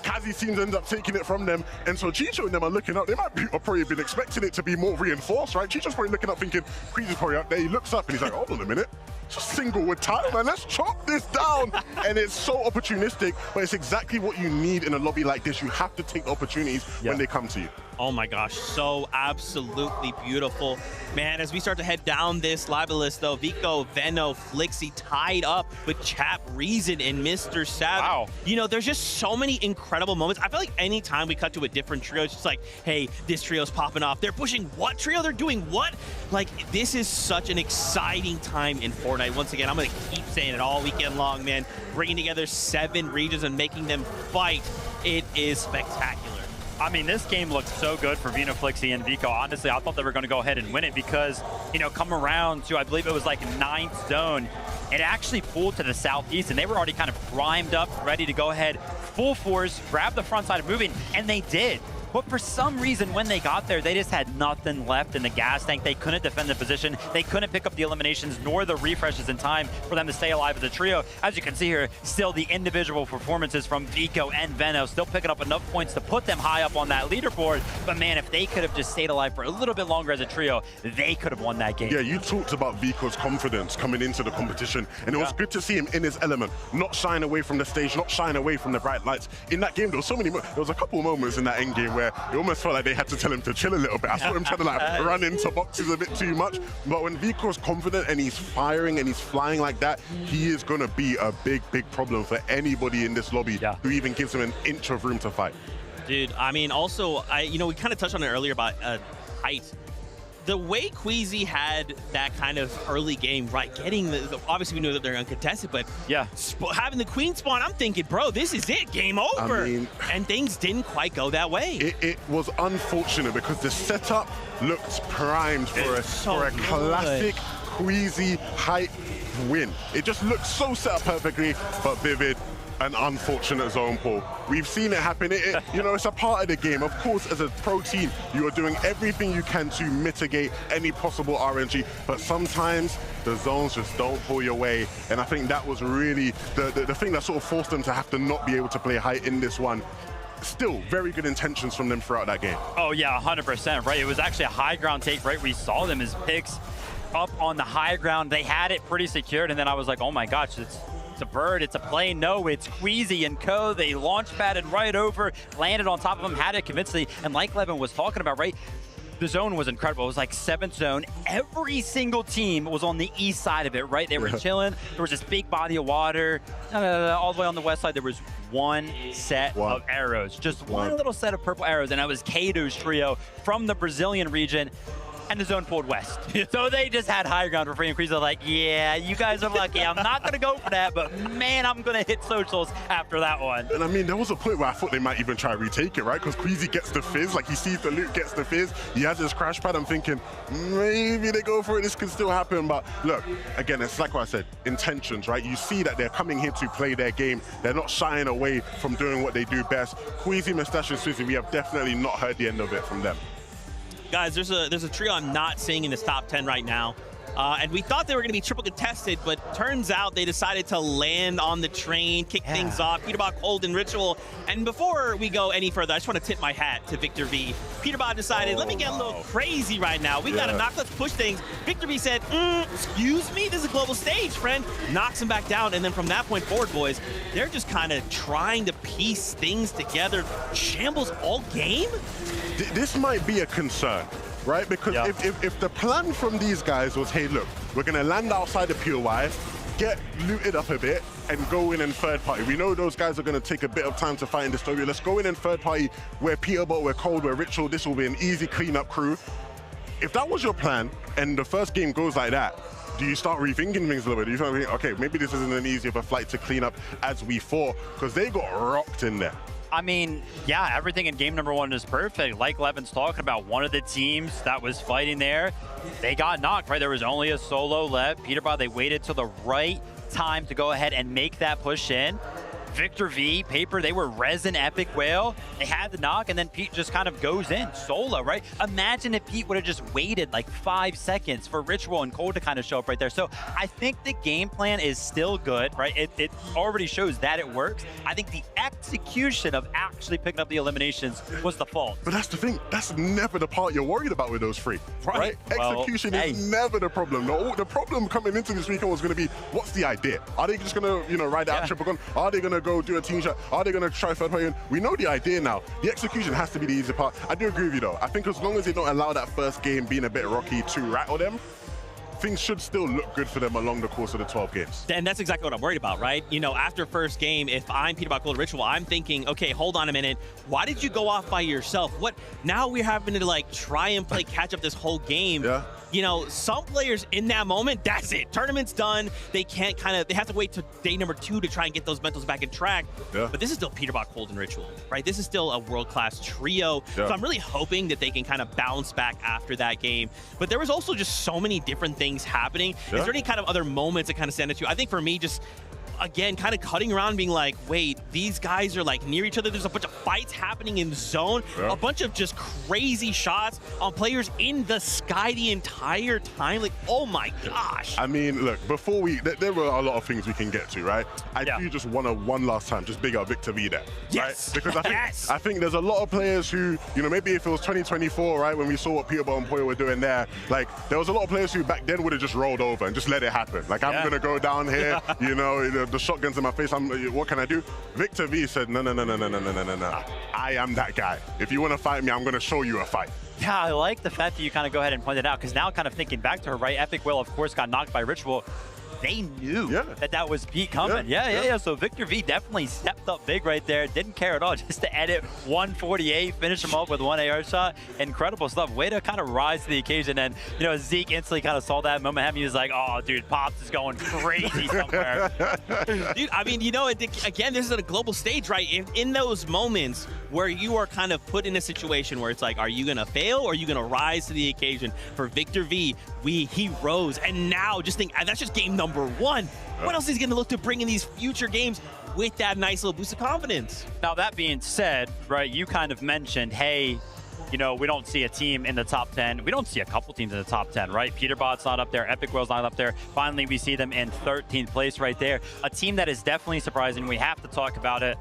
Kazi's teams end up taking it from them, and so Chicho and them are looking up. They might be, or probably been expecting it to be more reinforced, right? Chicho's probably looking up thinking, Queasy's probably up there. He looks up and he's like, hold on a minute. Just single with time, man. Let's chop this down. And it's so opportunistic, but it's exactly what you need in a lobby like this. You have to take opportunities when they come to you. Oh my gosh, so absolutely beautiful. Man, as we start to head down this lobby list though, Vico, Veno, Flixie tied up with Chap, Reason, and Mr. Savage. Wow. You know, there's just so many incredible moments. I feel like anytime we cut to a different trio, it's just like, hey, this trio's popping off. They're pushing what trio? They're doing what? Like, this is such an exciting time in Fortnite. Once again, I'm gonna keep saying it all weekend long, man. Bringing together 7 regions and making them fight. It is spectacular. I mean, this game looked so good for Veno, Flixie, and Vico. Honestly, I thought they were going to go ahead and win it because, you know, come around to, I believe it was like 9th zone, it actually pulled to the southeast, and they were already kind of primed up, ready to go ahead, full force, grab the front side of moving, and they did. But for some reason, when they got there, they just had nothing left in the gas tank. They couldn't defend the position. They couldn't pick up the eliminations nor the refreshes in time for them to stay alive as a trio. As you can see here, still the individual performances from Vico and Veno still picking up enough points to put them high up on that leaderboard. But man, if they could have just stayed alive for a little bit longer as a trio, they could have won that game. Yeah, you talked about Vico's confidence coming into the competition, and it was good to see him in his element, not shying away from the stage, not shying away from the bright lights. In that game, there was so many, there was a couple of moments in that end game where it almost felt like they had to tell him to chill a little bit. I saw him trying to like run into boxes a bit too much. But when Vico's confident and he's firing and he's flying like that, he is going to be a big, big problem for anybody in this lobby who even gives him an inch of room to fight. Dude, I mean, also, you know, we kind of touched on it earlier about height. The way Queasy had that kind of early game, right? Getting obviously we know that they're uncontested, but having the queen spawn, I'm thinking, bro, this is it, game over. I mean, and things didn't quite go that way. It was unfortunate because the setup looked primed for a classic Queasy hype win. It just looked so set up perfectly, but Vivid, an unfortunate zone pull. We've seen it happen. You know, it's a part of the game. Of course, as a pro team, you are doing everything you can to mitigate any possible RNG, but sometimes the zones just don't pull your way. And I think that was really the thing that sort of forced them to have to not be able to play high in this one. Still, very good intentions from them throughout that game. Oh yeah, 100%, right? It was actually a high ground take, right? We saw them as picks up on the high ground. They had it pretty secured, and then I was like, oh my gosh, it's a bird, it's a plane. No, it's Queasy and co. They launch padded right over, landed on top of them, had it convincingly, and like Levin was talking about, right? The zone was incredible. It was like 7th zone. Every single team was on the east side of it, right? They were chilling. There was this big body of water. All the way on the west side, there was one set of arrows. Just one little set of purple arrows, and that was Kato's trio from the Brazilian region. and the zone pulled west. So they just had high ground for free, and Queasy was like, yeah, you guys are lucky. I'm not going to go for that, but man, I'm going to hit socials after that one. And I mean, there was a point where I thought they might even try to retake it, right? Because Queasy gets the fizz, like he sees the loot, gets the fizz, he has his crash pad. I'm thinking, maybe they go for it, this could still happen. But look, again, it's like what I said, intentions, right? You see that they're coming here to play their game. They're not shying away from doing what they do best. Queasy, Mustache, and Swizzy, we have definitely not heard the end of it from them. Guys, there's a trio I'm not seeing in this top 10 right now. And we thought they were going to be triple contested, but turns out they decided to land on the train, kick things off. Peterbot, Cold, and Ritual. And before we go any further, I just want to tip my hat to Victor V. Peterbot decided, let me get a little crazy right now. We got to knock, let's push things. Victor V said, excuse me, this is a global stage, friend. Knocks him back down, and then from that point forward, boys, they're just kind of trying to piece things together. Shambles all game? This might be a concern. Right? Because if the plan from these guys was, hey, look, we're going to land outside the POI, get looted up a bit, and go in third party. We know those guys are going to take a bit of time to find the story. Let's go in third party. We're Peterbot, we're Cold, we're Ritual. This will be an easy cleanup crew. If that was your plan, and the first game goes like that, do you start rethinking things a little bit? Do you start thinking, okay, maybe this isn't an easy of a flight to clean up as we thought, because they got rocked in there. I mean, yeah, everything in game number one is perfect. Like Levin's talking about, one of the teams that was fighting there, they got knocked, right? There was only a solo left. Peterbot, they waited till the right time to go ahead and make that push in. Victor V, Paper, they were resin Epic Whale. They had the knock, and then Pete just kind of goes in solo, right? Imagine if Pete would have just waited like 5 seconds for Ritual and Cold to kind of show up right there. So I think the game plan is still good, right? It already shows that it works. I think the execution of actually picking up the eliminations was the fault. But that's the thing. That's never the part you're worried about with those three, right? Well, execution is never the problem. The problem coming into this weekend was going to be, what's the idea? Are they just going to, ride out triple gun? Are they going to go do a team shot? Are they going to try third party? We know the idea now. The execution has to be the easy part. I do agree with you though. I think as long as they don't allow that first game being a bit rocky to rattle them, things should still look good for them along the course of the 12 games. And that's exactly what I'm worried about, right? After first game, if I'm Peterbot, Cold, Ritual, I'm thinking, okay, hold on a minute. Why did you go off by yourself? What? Now we're having to like try and play catch up this whole game. Yeah. Some players in that moment, that's it. Tournament's done. They can't they have to wait till day number 2 to try and get those mentals back in track. Yeah. But this is still Peterbot, Cold, and Ritual, right? This is still a world-class trio. Yeah. So I'm really hoping that they can kind of bounce back after that game. But there was also just so many different things happening. Yeah. Is there any kind of other moments that kind of stand out to you? I think for me, just again, kind of cutting around, being like, wait, these guys are like near each other. There's a bunch of fights happening in zone, a bunch of just crazy shots on players in the sky the entire time. Like, oh my gosh. I mean, look, before there were a lot of things we can get to, right? I do just want to one last time just big up Victor V there. Yes. Right? Because I think there's a lot of players who, maybe if it was 2024, right, when we saw what Peterbot and Poyo were doing there, like there was a lot of players who back then would have just rolled over and just let it happen. Like, I'm going to go down here, the shotgun's in my face, what can I do? Victor V said, no. I am that guy. If you want to fight me, I'm going to show you a fight. Yeah, I like the fact that you kind of go ahead and point it out, because now kind of thinking back to her, right? Epic Will, of course, got knocked by Ritual. They knew that was Pete coming. Yeah. So Victor V definitely stepped up big right there. Didn't care at all, just to edit 148, finish him up with 1 AR shot. Incredible stuff. Way to kind of rise to the occasion. And, Zeke instantly kind of saw that moment. He was like, oh, dude, Pops is going crazy somewhere. Dude, I mean, again, this is a global stage, right? In those moments where you are kind of put in a situation where it's like, are you going to fail or are you going to rise to the occasion? For Victor V, he rose. And now just think, that's just game number 1. What else is he going to look to bring in these future games with that nice little boost of confidence? Now, that being said, right, you kind of mentioned, hey, we don't see a team in the top 10. We don't see a couple teams in the top 10, right? Peterbot's not up there. Epic Will's not up there. Finally, we see them in 13th place right there. A team that is definitely surprising. We have to talk about it.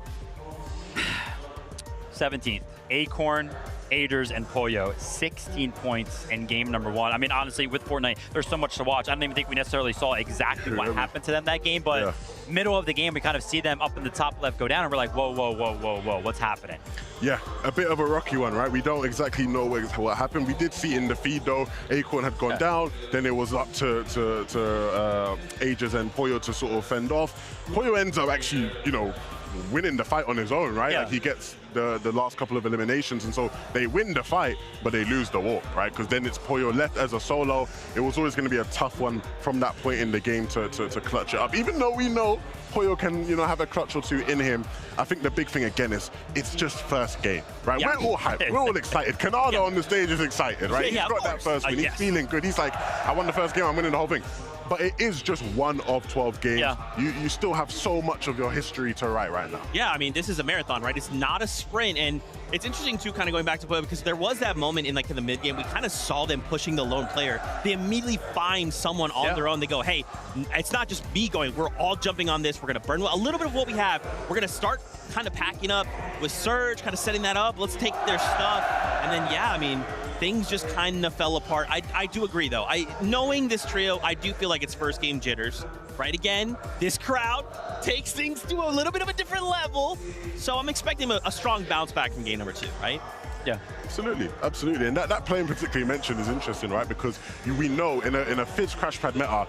17th, Acorn, Aders, and Poyo, 16 points in game number 1. I mean, honestly, with Fortnite, there's so much to watch. I don't even think we necessarily saw exactly what happened to them that game, but middle of the game, we kind of see them up in the top left go down, and we're like, whoa, what's happening? Yeah, a bit of a rocky one, right? We don't exactly know what happened. We did see in the feed, though, Acorn had gone down. Then it was up to Aders and Poyo to sort of fend off. Poyo ends up actually, winning the fight on his own, right? Like he gets the last couple of eliminations, and so they win the fight, but they lose the walk, right? Because then it's Pollo left as a solo. It was always going to be a tough one from that point in the game to clutch it up. Even though we know Pollo can, you know, have a clutch or two in him, I think the big thing again is it's just first game, right? Yeah. We're all hyped. We're all excited. Canada on the stage is excited, right? Yeah, He's got that first win. He's feeling good. He's like, I won the first game. I'm winning the whole thing. But it is just one of 12 games. Yeah. You still have so much of your history to write right now. Yeah, I mean, this is a marathon, right? It's not a sprint. And it's interesting, too, kind of going back to Pollo, because there was that moment in, like, in the mid-game, we kind of saw them pushing the lone player. They immediately find someone on their own. They go, hey, it's not just me going. We're all jumping on this. We're going to burn a little bit of what we have. We're going to start kind of packing up with Surge, kind of setting that up. Let's take their stuff. And then, yeah, I mean, things just kind of fell apart. I do agree, though. Knowing this trio, I do feel like it's first game jitters. Right, again, this crowd takes things to a little bit of a different level. So I'm expecting a strong bounce back in game number 2, right? Yeah, absolutely, absolutely. And that play in particular you mentioned is interesting, right? Because we know in a Fizz crash pad meta,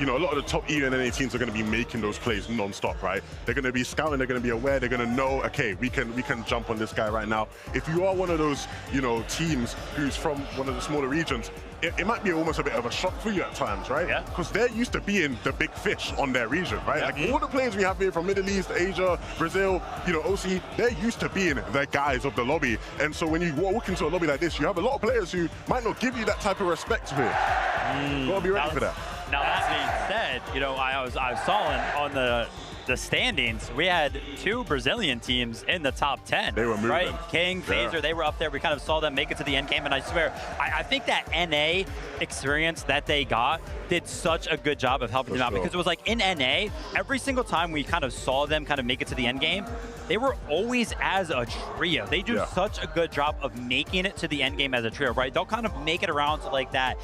you know, a lot of the top EU and NA teams are going to be making those plays non-stop, right? They're going to be scouting, they're going to be aware, they're going to know, okay, we can jump on this guy right now. If you are one of those, you know, teams who's from one of the smaller regions, it might be almost a bit of a shock for you at times, right? Yeah. Because they're used to being the big fish on their region, right? Yeah. Like all the players we have here from Middle East, Asia, Brazil, you know, OC, they're used to being the guys of the lobby. And so when you walk into a lobby like this, you have a lot of players who might not give you that type of respect for it. Gotta be ready for that. Now that being said, you know, I saw on the standings, we had 2 Brazilian teams in the top 10. They were moving. Right? King, Phaser, they were up there. We kind of saw them make it to the end game, and I swear, I think that NA experience that they got did such a good job of helping them out, because it was like in NA, every single time we kind of saw them kind of make it to the end game, they were always as a trio. They do such a good job of making it to the end game as a trio, right? They'll kind of make it around to like that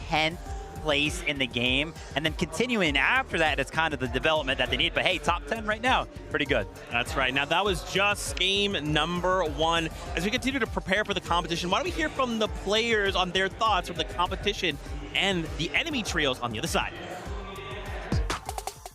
10th place in the game, and then continuing after that, it's kind of the development that they need. But hey, top 10 right now, pretty good. That's right. Now that was just game number 1. As we continue to prepare for the competition, why don't we hear from the players on their thoughts from the competition and the enemy trios on the other side.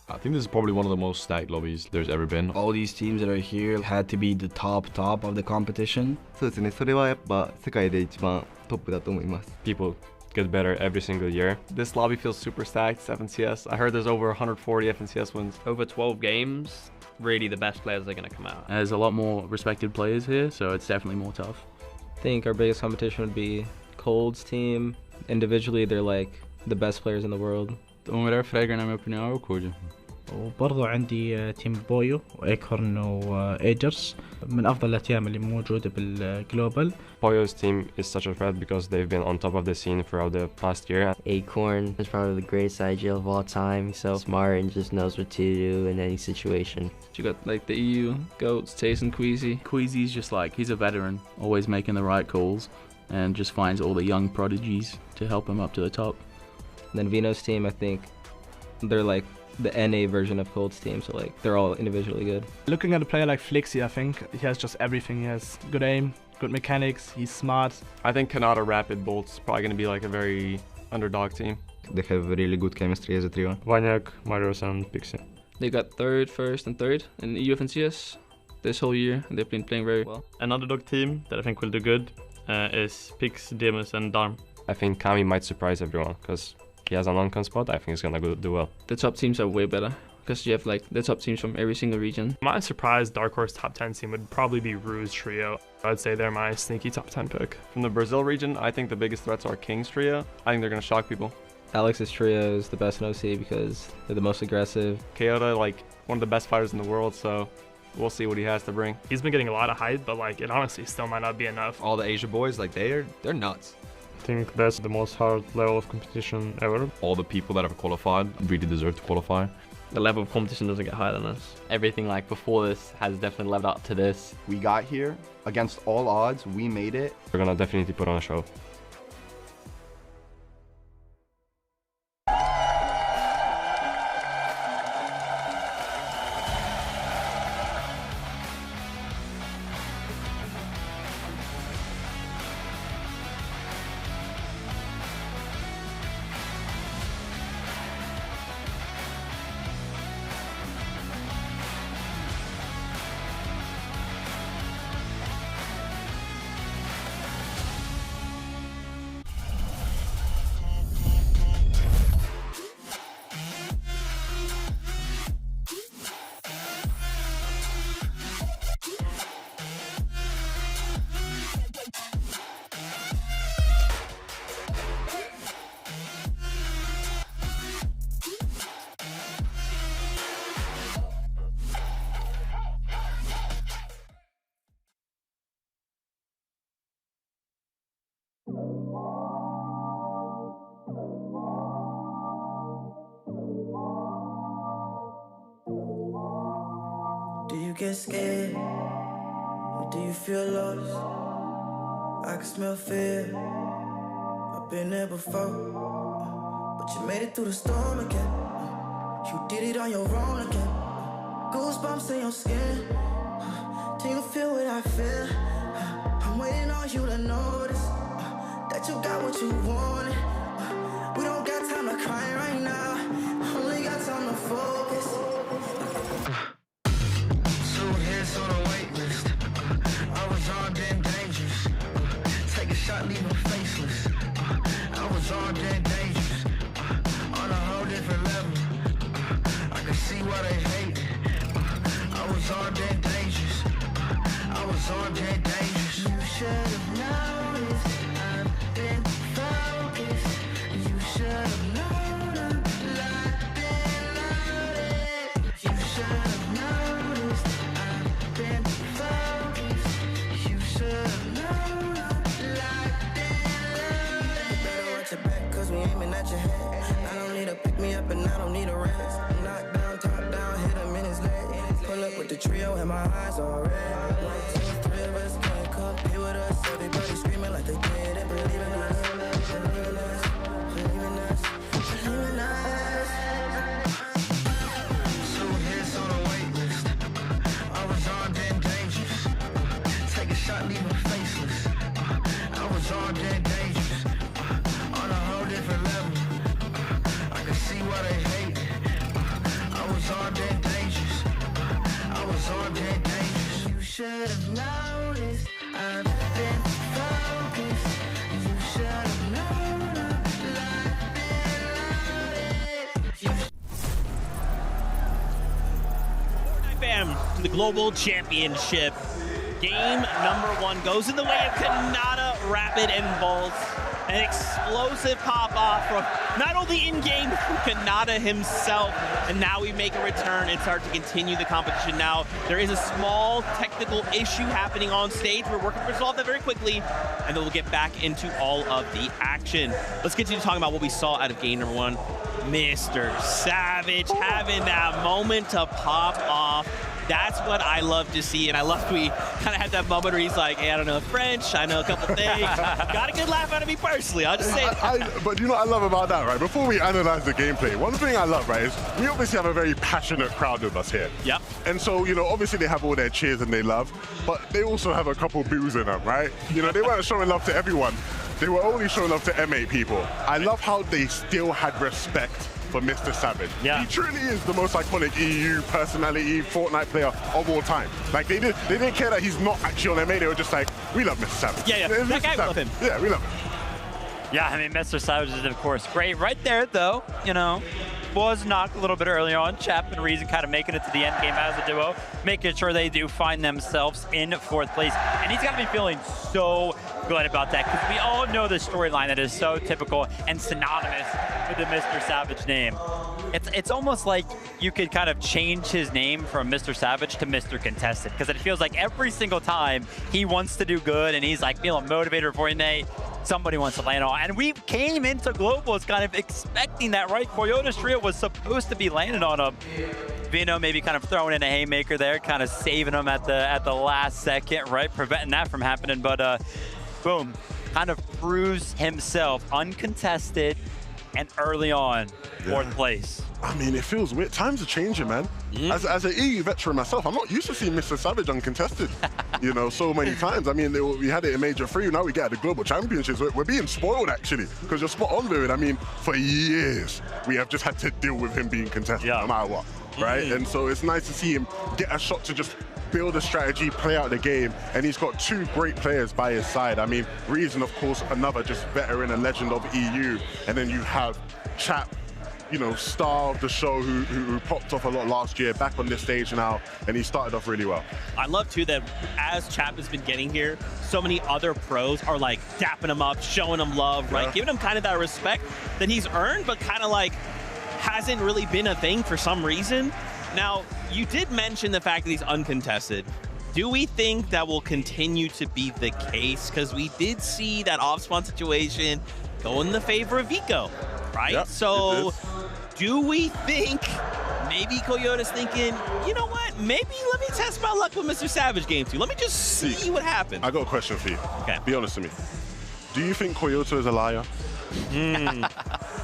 I think this is probably one of the most stacked lobbies there's ever been. All these teams that are here had to be the top of the competition. そうですね。それはやっぱ世界で一番トップだと思います。 People get better every single year. This lobby feels super stacked. It's FNCS. I heard there's over 140 FNCS wins. Over 12 games, really the best players are going to come out. There's a lot more respected players here, so it's definitely more tough. I think our biggest competition would be Cold's team. Individually, they're like the best players in the world. وبرضه عندي تيم بويو وايكورن وايجرز من افضل التيام اللي موجوده بالجلوبال. Pollo's team is such a threat because they've been on top of the scene throughout the past year. Acorn is probably the greatest IGL of all time. He's so smart and just knows what to do in any situation. You got like the EU goats, Taze and Queasy. Queasy's just like, he's a veteran, always making the right calls, and just finds all the young prodigies to help him up to the top. And then Vino's team, I think they're like the NA version of Cold's team, so like they're all individually good. Looking at a player like Flixi, I think he has just everything. He has good aim, good mechanics, he's smart. I think Canada Rapid Bolt's probably going to be like a very underdog team. They have really good chemistry as a trio. Vanyak, Marios, and Pixie. They got third, first, and third in the UFNCS this whole year, and they've been playing very well. An underdog team that I think will do good is Pix, Demus, and Darm. I think Kami might surprise everyone because he has an on-con spot. I think he's gonna do well. The top teams are way better because you have like the top teams from every single region. My surprise Dark Horse top 10 team would probably be Ruse Trio. I'd say they're my sneaky top 10 pick. From the Brazil region, I think the biggest threats are King's Trio. I think they're gonna shock people. Alex's trio is the best in OC because they're the most aggressive. Kyoto, like one of the best fighters in the world, so we'll see what he has to bring. He's been getting a lot of hype, but like it honestly still might not be enough. All the Asia boys, like they're nuts. I think that's the most hard level of competition ever. All the people that have qualified really deserve to qualify. The level of competition doesn't get higher than us. Everything like before this has definitely leveled up to this. We got here against all odds. We made it. We're gonna definitely put on a show. Do you get scared? Or do you feel lost? I can smell fear. I've been there before. But you made it through the storm again. You did it on your own again. Goosebumps in your skin. Do you feel what I feel? I'm waiting on you to notice that you got what you wanted. We don't got time to cry right now. Only got time to focus. 2 hits on a wait list. I was armed and dangerous. Take a shot, leave them faceless. I was armed and dangerous. On a whole different level. I can see why they hate. I was armed and dangerous. I was armed and dangerous. You should have noticed. I've been focused. You should have known I'm locked and loaded. You should have noticed. I've been focused. You should have known I'm locked and loaded. You better watch your back, cause we aiming at your head. I don't need to pick me up and I don't need a rest. Knock down, top down, hit him in his leg. Pull up with the trio and my eyes all red. 1, 2, 3 of us can't compete with us. Everybody screaming like they did and believe in us. Believe in us, believe in us, believe in us. 2 hits on a wait list. I was armed and dangerous. Take a shot, leave them faceless. I was armed and dangerous. On a whole different level. I can see why they hate. I was armed and dangerous. I was armed and dangerous. You should have noticed. I've been focused. You should have known I'm locked and loaded. Fortnite fam, to the Global Championship. Game number 1 goes in the way of Kanata Rapid and Bolt. An explosive pop-off from not only in-game, from Kanata himself, and now we make a return and start to continue the competition. Now, there is a small technical issue happening on stage. We're working to resolve that very quickly, and then we'll get back into all of the action. Let's continue talking about what we saw out of game number 1. Mr. Savage having that moment to pop off. That's what I love to see, and I love we kind of had that moment where he's like, hey, I don't know French, I know a couple things. Got a good laugh out of me personally, I'll just say but you know what I love about that, right? Before we analyze the gameplay, one thing I love, right, is we obviously have a very passionate crowd with us here. Yep. And so, you know, obviously they have all their cheers and they love, but they also have a couple boos in them, right? You know, they weren't showing love to everyone. They were only showing love to M8 people. I love how they still had respect for Mr. Savage. Yeah. He truly is the most iconic EU personality, Fortnite player of all time. Like, they didn't care that he's not actually on MA, they were just like, we love Mr. Savage. Yeah, that guy, love him. Yeah, we love him. Yeah, I mean, Mr. Savage is, of course, great. Right there, though, you know, was knocked a little bit early on. Chap and Reason kind of making it to the end game as a duo, making sure they do find themselves in 4th place. And he's got to be feeling so good about that, because we all know the storyline that is so typical and synonymous with the Mr. Savage name. It's almost like you could kind of change his name from Mr. Savage to Mr. Contested, because it feels like every single time he wants to do good and he's like feeling motivated for Fortnite, somebody wants to land on. And we came into Globals kind of expecting that, right? Coyote's trio was supposed to be landing on him. Vino maybe kind of throwing in a haymaker there, kind of saving him at the last second, right? Preventing that from happening, but boom, kind of proves himself uncontested and early on, 4th place. I mean, it feels weird. Times are changing, man. As an EU veteran myself, I'm not used to seeing Mr. Savage uncontested, you know, so many times. I mean, we had it in Major 3, now we get the Global Championships. We're being spoiled, actually, because you're spot on with it. I mean, for years, we have just had to deal with him being contested no matter what, right? And so it's nice to see him get a shot to just build a strategy, play out the game, and he's got 2 great players by his side. I mean, Reason, of course, another just veteran and legend of EU, and then you have Chap, you know, star of the show who popped off a lot last year, back on this stage now, and he started off really well. I love, too, that as Chap has been getting here, so many other pros are, like, dapping him up, showing him love, right? Giving him kind of that respect that he's earned, but kind of, like, hasn't really been a thing for some reason. Now, you did mention the fact that he's uncontested. Do we think that will continue to be the case? Because we did see that off-spawn situation go in the favor of Vico, right? Yep, so do we think maybe Coyote's thinking, you know what? Maybe let me test my luck with Mr. Savage game 2. Let me just see what happens. I got a question for you. Okay. Be honest with me. Do you think Coyote is a liar?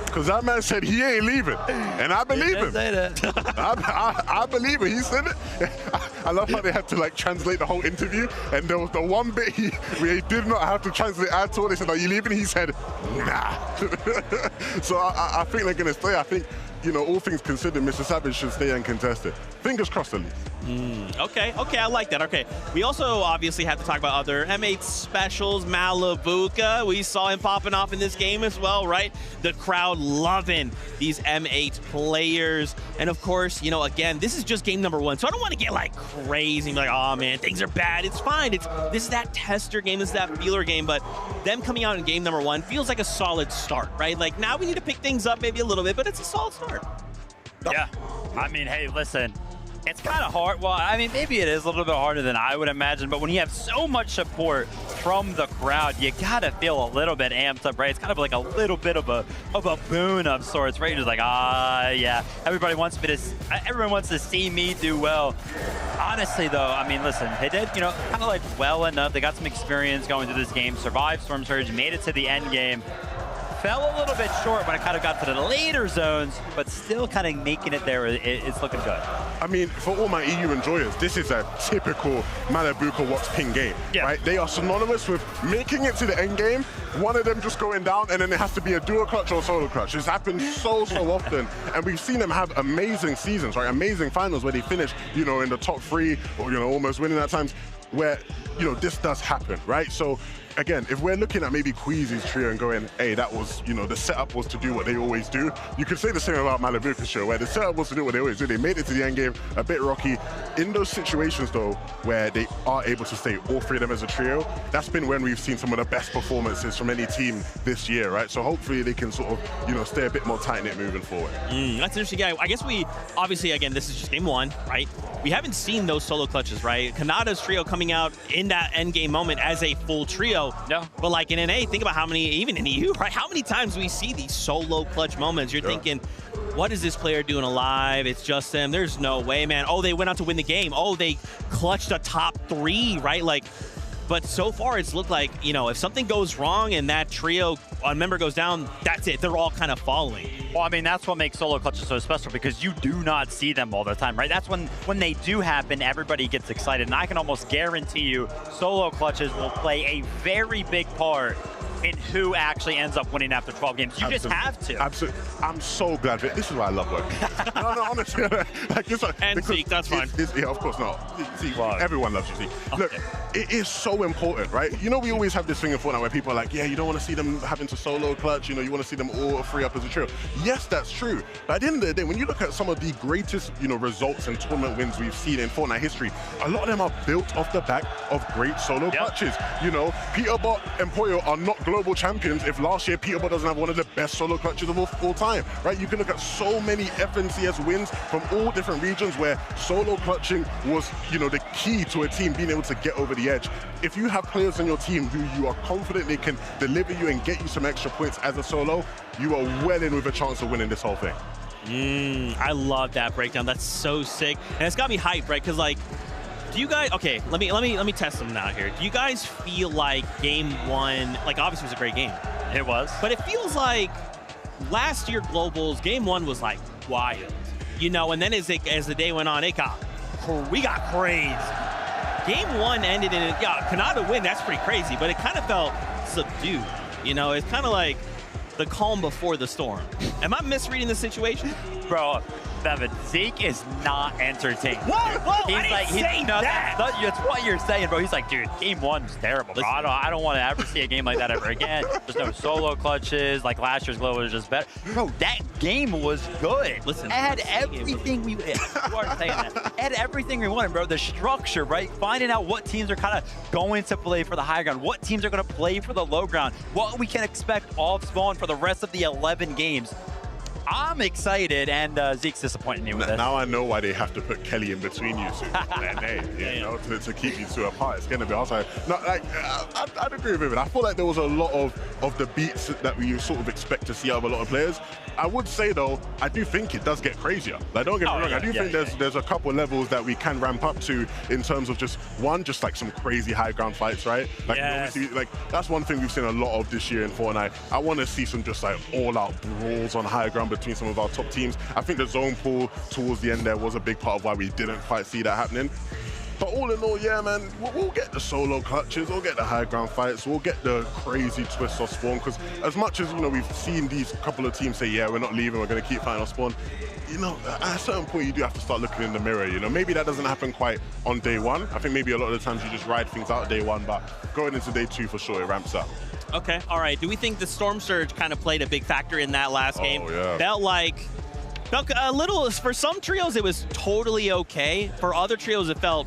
Because that man said he ain't leaving, and I believe him. Say that. I believe it. He said it. I love how they had to like translate the whole interview, and there was the one bit where he did not have to translate at all. They said, "Are you leaving?" He said, "Nah." So I think they're gonna stay. I think, you know, all things considered, Mr. Savage should stay uncontested. Fingers crossed, at least. Okay, I like that. Okay, we also obviously have to talk about other M8 specials. Malabuka, we saw him popping off in this game as well, right? The crowd loving these M8 players. And of course, you know, again, this is just game number 1, so I don't want to get like crazy and be like, oh man, things are bad. It's fine. This is that tester game, this is that feeler game, but them coming out in game number 1 feels like a solid start, right? Like now we need to pick things up maybe a little bit, but it's a solid start. Yeah, I mean, hey, listen. It's kind of hard. Well, I mean, maybe it is a little bit harder than I would imagine, but when you have so much support from the crowd, you gotta feel a little bit amped up, right? It's kind of like a little bit of a boon of sorts, right? You're just like, yeah, everyone wants to see me do well. Honestly, though, I mean, listen, they did, you know, kind of like well enough. They got some experience going through this game, survived Storm Surge, made it to the end game. Fell a little bit short when it kind of got to the later zones, but still kind of making it there. It's looking good. I mean, for all my EU enjoyers, this is a typical Malabuka Watts ping game, right? They are synonymous with making it to the end game, one of them just going down, and then it has to be a dual clutch or solo clutch. It's happened so often, and we've seen them have amazing seasons, right? Amazing finals where they finish, you know, in the top 3, or, you know, almost winning at times, where, you know, this does happen, right? So, again, if we're looking at maybe Queasy's trio and going, hey, that was, you know, the setup was to do what they always do, you could say the same about Malabuka's trio, where the setup was to do what they always do. They made it to the end game, a bit rocky. In those situations, though, where they are able to stay, all 3 of them as a trio, that's been when we've seen some of the best performances from any team this year, right? So hopefully they can sort of, you know, stay a bit more tight-knit moving forward. That's interesting, yeah. I guess we, obviously, again, this is just game 1, right? We haven't seen those solo clutches, right? Kanada's trio coming out in that end game moment as a full trio. No. But like in NA, think about how many, even in EU, right? How many times we see these solo clutch moments. You're thinking, what is this player doing alive? It's just them. There's no way, man. Oh, they went out to win the game. Oh, they clutched a top 3, right? Like, but so far it's looked like, you know, if something goes wrong and that trio, a member goes down, that's it. They're all kind of following. Well, I mean, that's what makes solo clutches so special, because you do not see them all the time, right? That's when they do happen, everybody gets excited. And I can almost guarantee you solo clutches will play a very big part in who actually ends up winning after 12 games. You just have to. Absolutely. I'm so glad. This is why I love working. No, honestly. Like, this, and Zeke, that's fine. Yeah, of course not. Zeke, everyone loves you, Zeke. Look, it is so important, right? You know, we always have this thing in Fortnite where people are like, yeah, you don't want to see them having to solo clutch, you know, you want to see them all 3 up as a trio. Yes, that's true. But at the end of the day, when you look at some of the greatest, you know, results and tournament wins we've seen in Fortnite history, a lot of them are built off the back of great solo clutches. You know, Peterbot and Poyo are not global champions if last year Peterbot doesn't have one of the best solo clutches of all time, right? You can look at so many FNCS wins from all different regions where solo clutching was, you know, the key to a team being able to get over the edge. If you have players on your team who you are confident they can deliver you and get you some extra points as a solo, you are well in with a chance of winning this whole thing. I love that breakdown. That's so sick. And it's got me hyped, right? Because, like, do you guys, okay, let me test them out here. Do you guys feel like game 1, like, obviously it was a great game. It was. But it feels like last year Globals, game 1 was like wild, you know, and then as the day went on, we got crazy. Game 1 ended in, Kanada win, that's pretty crazy, but it kind of felt subdued, you know? It's kind of like the calm before the storm. Am I misreading the situation? Bro, Devin, Zeke is not entertained. Whoa, he's I didn't like, say that. That's what you're saying, bro. He's like, dude, game 1 was terrible. Bro. I don't want to ever see a game like that ever again. There's no solo clutches. Like last year's Global was just better. Bro, that game was good. Listen, it had everything we you are saying that. It had everything we wanted, bro. The structure, right? Finding out what teams are kind of going to play for the high ground, what teams are going to play for the low ground, what we can expect off spawn for the rest of the 11 games. I'm excited, and Zeke's disappointing me with this. Now I know why they have to put Kelly in between you two, you know, to keep you two apart. It's going to be outside. No, like, I'd agree with him. I feel like there was a lot of the beats that we sort of expect to see out of a lot of players. I would say though, I do think it does get crazier. Like, don't get me wrong, yeah, I do think there's a couple levels that we can ramp up to in terms of just like some crazy high ground fights, right? Like, obviously, like that's one thing we've seen a lot of this year in Fortnite. I want to see some just like all-out brawls on high ground between some of our top teams. I think the zone pool towards the end there was a big part of why we didn't quite see that happening. But all in all, yeah, man, we'll get the solo clutches, we'll get the high ground fights, we'll get the crazy twists off spawn, because as much as, you know, we've seen these couple of teams say, yeah, we're not leaving, we're going to keep fighting off spawn, you know, at a certain point you do have to start looking in the mirror, you know. Maybe that doesn't happen quite on day one. I think maybe a lot of the times you just ride things out day one, but going into day two for sure, it ramps up. Okay, all right. Do we think the Storm Surge kind of played a big factor in that last game? Yeah. Felt a little, for some trios it was totally okay. For other trios it felt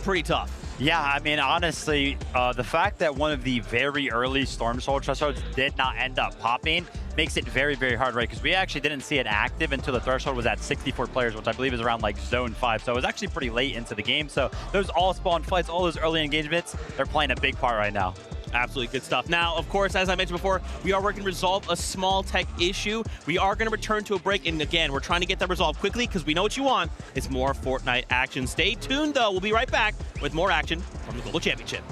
pretty tough. Yeah, I mean, honestly, the fact that one of the very early Storm Surge thresholds did not end up popping makes it very, very hard, right? Because we actually didn't see it active until the threshold was at 64 players, which I believe is around like zone 5. So it was actually pretty late into the game. So those all spawn fights, all those early engagements, they're playing a big part right now. Absolutely good stuff. Now, of course, as I mentioned before, we are working to resolve a small tech issue. We are going to return to a break, and again, we're trying to get that resolved quickly because we know what you want. It's more Fortnite action. Stay tuned, though. We'll be right back with more action from the Global Championship.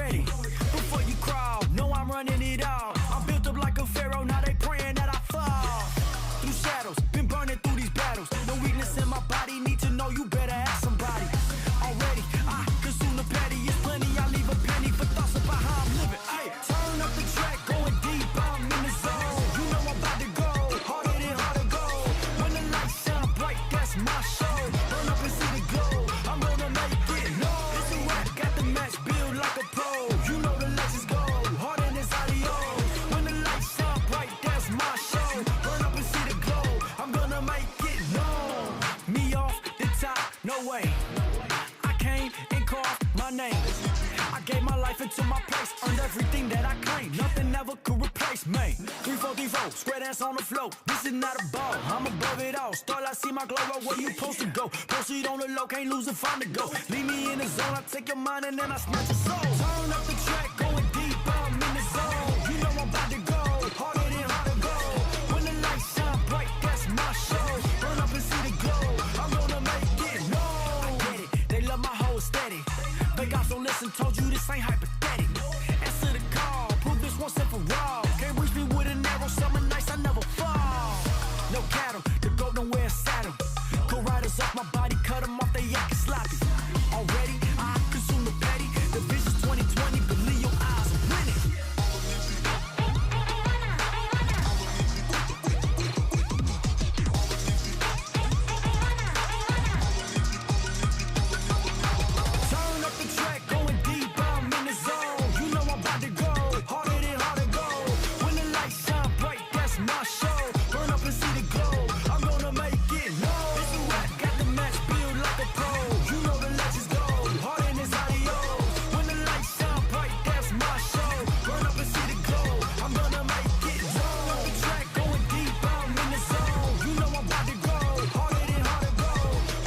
ready. Before you crawl, know I'm running it all. I'm built up like a pharaoh, now they praying that I fall. Through shadows, been burning through these battles. No weakness in my body, need to know you better ask somebody. Already, I consume the patty, it's plenty. I leave a penny for thoughts about how I'm living. Ay, turn up the track, going deep, I'm in the zone. You know I'm about to go, harder than hard to go. When the lights shine bright, that's my show. Burn up and see the glow, I'm gonna make it. No, it's a rap, got the match built like a pro. You know the legends go, harder than audio. When the lights shine bright, that's my show. Burn up and see the glow, I'm gonna make it. No, me off the top, no way. I came and called my name. I gave my life into my place, earned everything that I claimed. Nothing ever could replace me. 3-4-3-4, square dance on the floor. This is not a ball, I'm above it all. Start, I see my glow up, where you supposed to go. Proceed on the low, can't lose and find the go. Leave me in the zone, I take your mind and then I snatch your soul. Turn up the track, going deep, I'm in the zone. You know I'm about to go, harder than hard to go. When the lights shine bright, that's my show. Burn up and see the glow, I'm gonna make it. No, I get it, they love my whole aesthetic. They got so listen, told you this ain't hypothetical. Answer the call, prove this once and for all. Can't reach me with an arrow, summer nights I never fall. No cattle, the goat don't wear a saddle. Go riders off my body, cut them off, they yak and sloppy. Already, I consume the petty. The vision's 2020, believe your eyes are winning. Turn up the track, going deep, I'm in the zone. You know I'm about to go, harder than hard to go. When the lights shine bright, that's my show. Burn up and see the glow, I'm gonna make it. No, it's a rap, got the match built like a pro. You know the legends go, harder than audio. When the lights shine bright, that's my show. Burn up and see the glow, I'm gonna make it. Turn up the track, going deep, I'm in the zone. You know I'm about to go, harder than hard to go.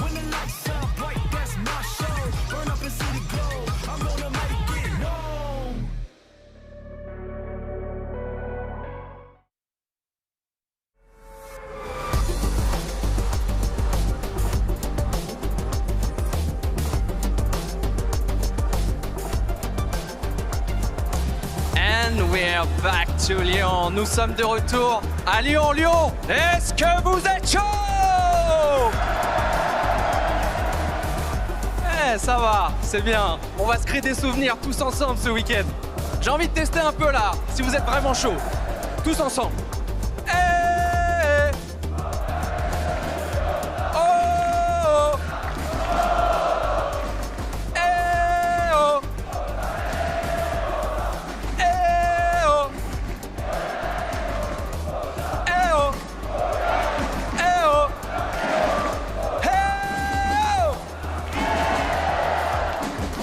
When the lights shine bright, that's my show. Burn up and see the glow, I'm gonna make it. No. And we're back to Lyon. Nous sommes de retour à Lyon. Lyon, est-ce que vous êtes chaud? Eh, ça va, c'est bien. On va se créer des souvenirs tous ensemble ce week-end. J'ai envie de tester un peu là, si vous êtes vraiment chaud. Tous ensemble. Eh! Oh! Eh oh! Eh oh! Eh oh! Eh oh! Hey oh!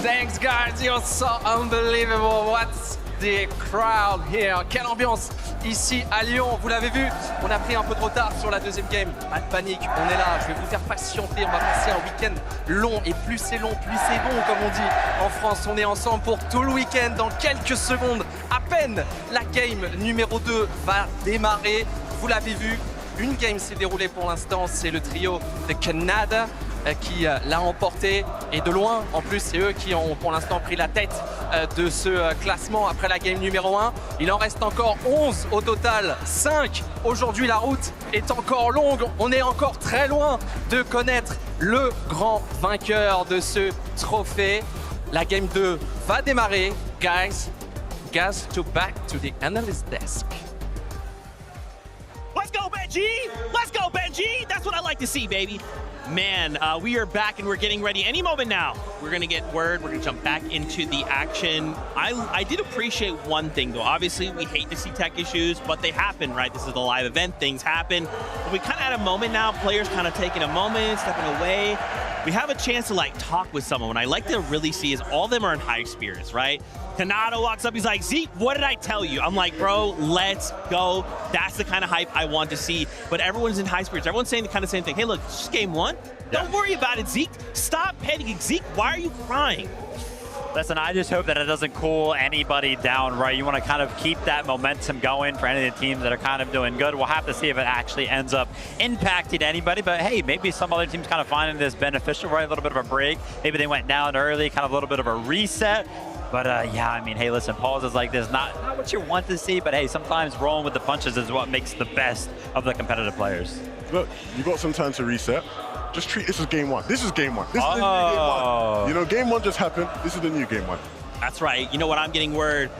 Thanks guys, you're so unbelievable. What's the crowd here? Quelle ambiance ici à Lyon. Vous l'avez vu, on a pris un peu de retard sur la deuxième game. Pas de panique, on est là. Je vais vous faire patienter. On va passer un week-end long. Et plus c'est long, plus c'est bon, comme on dit en France. On est ensemble pour tout le week-end. Dans quelques secondes, à peine, la game numéro 2 va démarrer. Vous l'avez vu, une game s'est déroulée pour l'instant. C'est le trio de Canada qui l'a emporté, et de loin. En plus, c'est eux qui ont pour l'instant pris la tête de ce classement après la game numéro 1. Il en reste encore 11 au total, 5 aujourd'hui. La route est encore longue, on est encore très loin de connaître le grand vainqueur de ce trophée. La game 2 va démarrer. Guys, back to the analyst desk. Let's go, Benji! Let's go, Benji! That's what I like to see, baby. Man, we are back and we're getting ready any moment now. We're going to get word. We're going to jump back into the action. I did appreciate one thing, though. Obviously, we hate to see tech issues, but they happen, right? This is a live event. Things happen. But we kind of had a moment now. Players kind of taking a moment, stepping away. We have a chance to, like, talk with someone. What I like to really see is all of them are in high spirits, right? Kanado walks up, he's like, Zeke, what did I tell you? I'm like, bro, let's go. That's the kind of hype I want to see. But everyone's in high spirits. Everyone's saying the kind of same thing. Hey, look, it's just game 1. Don't worry about it, Zeke. Stop panicking. Zeke, why are you crying? Listen, I just hope that it doesn't cool anybody down, right? You want to kind of keep that momentum going for any of the teams that are kind of doing good. We'll have to see if it actually ends up impacting anybody. But hey, maybe some other teams kind of finding this beneficial, right? A little bit of a break. Maybe they went down early, kind of a little bit of a reset. But yeah, I mean, hey, listen, pauses like this, not what you want to see, but hey, sometimes rolling with the punches is what makes the best of the competitive players. Look, you got some time to reset. Just treat this as game one. This is game one. This is the new game one. You know, game one just happened. This is the new game one. That's right. You know what? I'm getting word.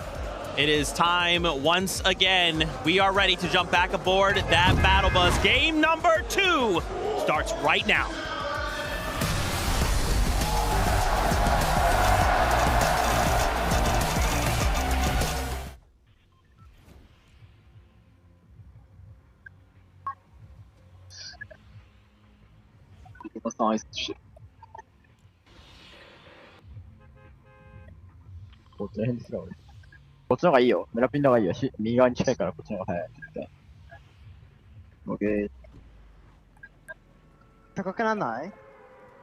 It is time once again. We are ready to jump back aboard that battle bus. Game number 2 starts right now. Nice shit. こっちの辺ですか俺。こっちの方がいいよ。メラピンの方がいいよ。右側に近いからこっちの方が早い。オッケー。高くなんない？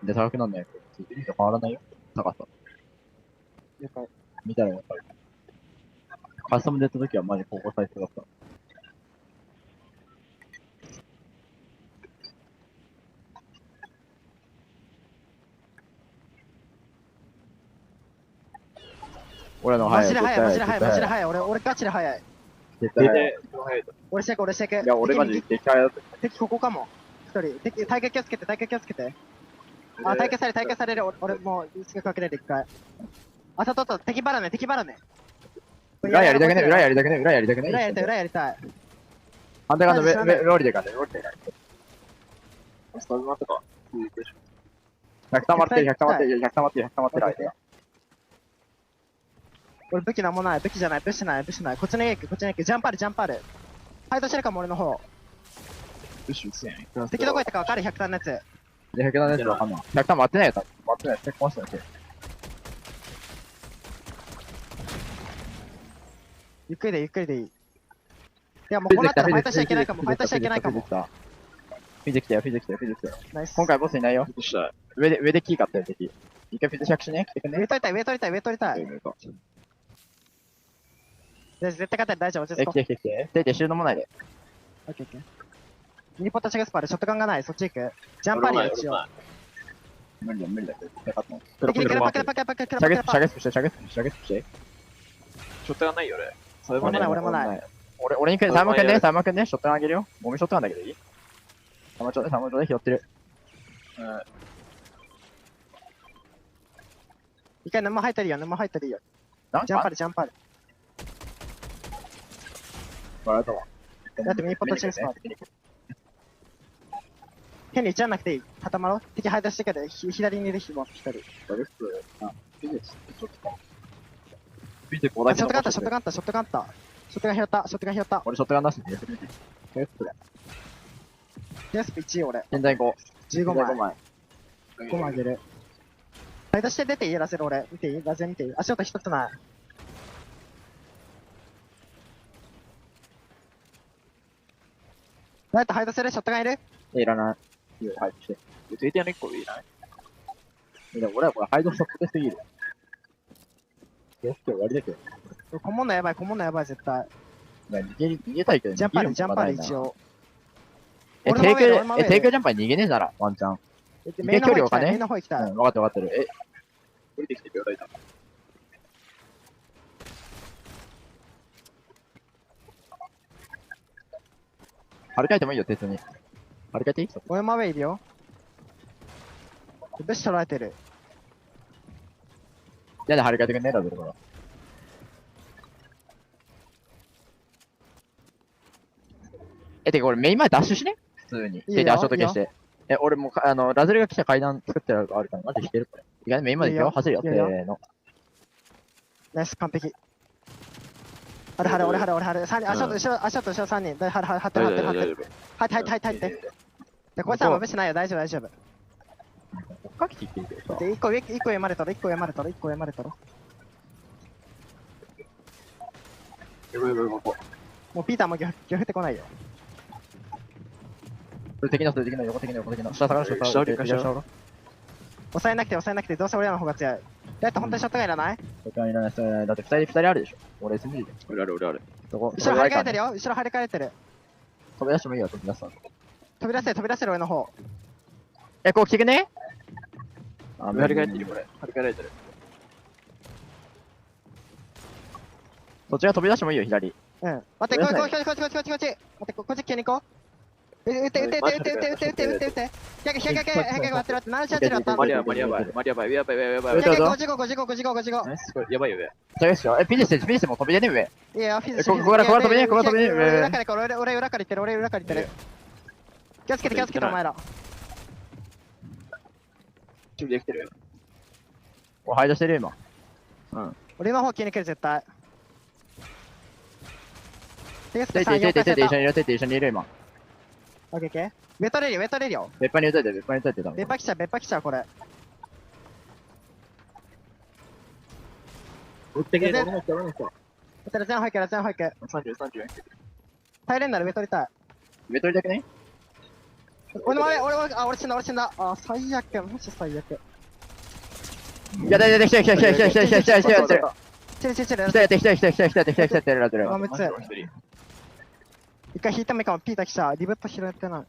で、高くなんない。変わらないよ。高さ。見たらわかる。カスタムでやった時はマジ高校最初だった。俺の早い。マジで早い、マジで早い、マジで早い。俺ガチで早い。絶対早い。俺してく、俺してく。いや、俺マジで敵早い。敵ここかも。一人。敵、体型気をつけて、体型気をつけて。あ、体型される。俺もう、すぐかけれる、一回。あ、そう、敵バラね、敵バラね。裏やりたくね、裏やりたくね、裏やりたくね。裏やりたい、裏やりたい。反対側のローリでかね、ローリでかね。ストーブマットか。100溜まってる、100溜まってる、100溜まってる、100溜まってる、相手が。俺武器なんもない、武器じゃない、武士ない、武士ない。こっちの家行く、こっちの家行く。ジャンプある、ジャンプある。ファイトしてるかも、俺の方。武士撃つやん。敵どこ行ったか分かる、100単のやつ。100単のやつ分かんない。100単待ってないよ、多分。待ってない、結婚しただけ。ゆっくりで、ゆっくりでいい。いや、もうこうなったらファイトしちゃいけないかも、ファイトしちゃいけないかも。フィズ来たよ、フィズ来たよ、フィズ来たよ。ナイス。今回ボスいないよ。上でキー買ったよ、敵。一回フィズシャクしね、来てくんね。上取りたい、上取りたい、上取りたい。絶対勝てる、大丈夫、落ち着こう。来て、シュートもないで。オッケーオッケー。ミニポッタチャグスパーでショットガンがない、そっち行く。ジャンパーリー一応。無理だ、無理だ。パクシャゲスプして、シャゲスプして。ショットガンないよ、俺。それもない、俺もない。俺にくん、サーマくんね、サーマくんね、ショットガンあげるよ。ゴミショットガンだけどいい？サーマちょうで、サーマちょうで拾ってる。一回沼入ったりいいよ、沼入ったりいいよ。ジャンパール、ジャンパール。だってミニポットチンスパー。変に打ち合わなくていい。固まろう。敵入出してから左にいる人も一人。ショットガンあった、ショットガンあった、ショットガンあった。ショットガン拾った、ショットガン拾った。俺ショットガン出してみて。ジャスプ1位俺。現在5。15枚。5枚あげる。入出して出ていい？ラゼロ俺。見ていい？ラゼ見ていい？足音一つない。ライトハイドする？ショットガンいる？いらない。いいよ、ハイドして。ついてやる1個いらない？でも俺はこれハイドショットですぎる。よし、終わりだけど。こもんのやばい、こもんのやばい、絶対。逃げたいけど、ジャンパール、ジャンパール一応。テイクジャンパー逃げねえなら、ワンチャン。メインの方行きたい、メインの方行きたい。分かってる分かってる。降りてきて秒台だ。張り替えてもいいよ、鉄に。張り替えていい？俺真上いるよ。ブッシュ取られてる。やだ、張り替えてくんねえだぞ、これ。てか俺メイン前ダッシュしね？普通に。で、足音消して。俺もラズルが来た階段作ってあるから、マジ引けるこれ。意外とメインまで行くよ、走るよ、せーの。ナイス、完璧。俺張る。足音後ろ3人。張って。入って。で、こいつはまぶしないよ、大丈夫。かけていってるけどさ。で、1個山で取ろ。もうピーターもギョフってこないよ。敵の、横敵の。下下がる。抑えなくて、どうせ俺らの方が強い。だって本当にショットガンいらない？ショットガンいらない。だって2人あるでしょ。俺 SMG で。俺ある。後ろ張り替えてるよ。飛び出してもいいよ、飛び出せる俺の方。こう来てくね？張り替えてるこれ。張り替えられてる。そっちが飛び出してもいいよ、左。うん。待って、こっち。待って、こっち急に行こう。撃て。100待って待って。78だった。マリやばい。55。やばいよ、上。ピジしてもう飛び出ね、上。いや、フィズここから飛びね、上。俺裏から行ってる。気をつけて、お前ら。準備できてるよ。お、排除してるよ、今。うん。俺の方気に来る、絶対。一緒にいる、今。オッケー。上取れるよ。別班に撃たれて別班来ちゃう、これ。撃ってけ、俺の人。全保育。30。耐えれんなら上取りたい。上取りたくね？俺死んだ。あ、最悪。マジ最悪。いや、来てる。来てる。一回引いた目かも、ピーター来ちゃう。リブット拾ってない。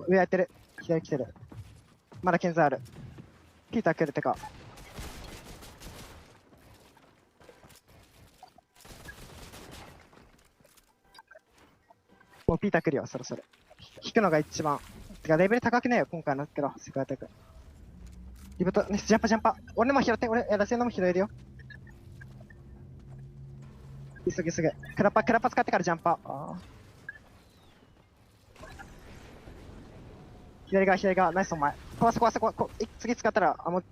上やってる。左来てる。まだ剣在ある。ピーター来るってか。もうピーター来るよ、そろそろ。引くのが一番。てか、レベル高くねえよ、今回のけど、世界大会。リブット、ね、ジャンパ。俺のも拾って、ラセのも拾えるよ。急げ。クラッパ使ってからジャンパー。左側、ナイスお前。壊す。次使ったら、アン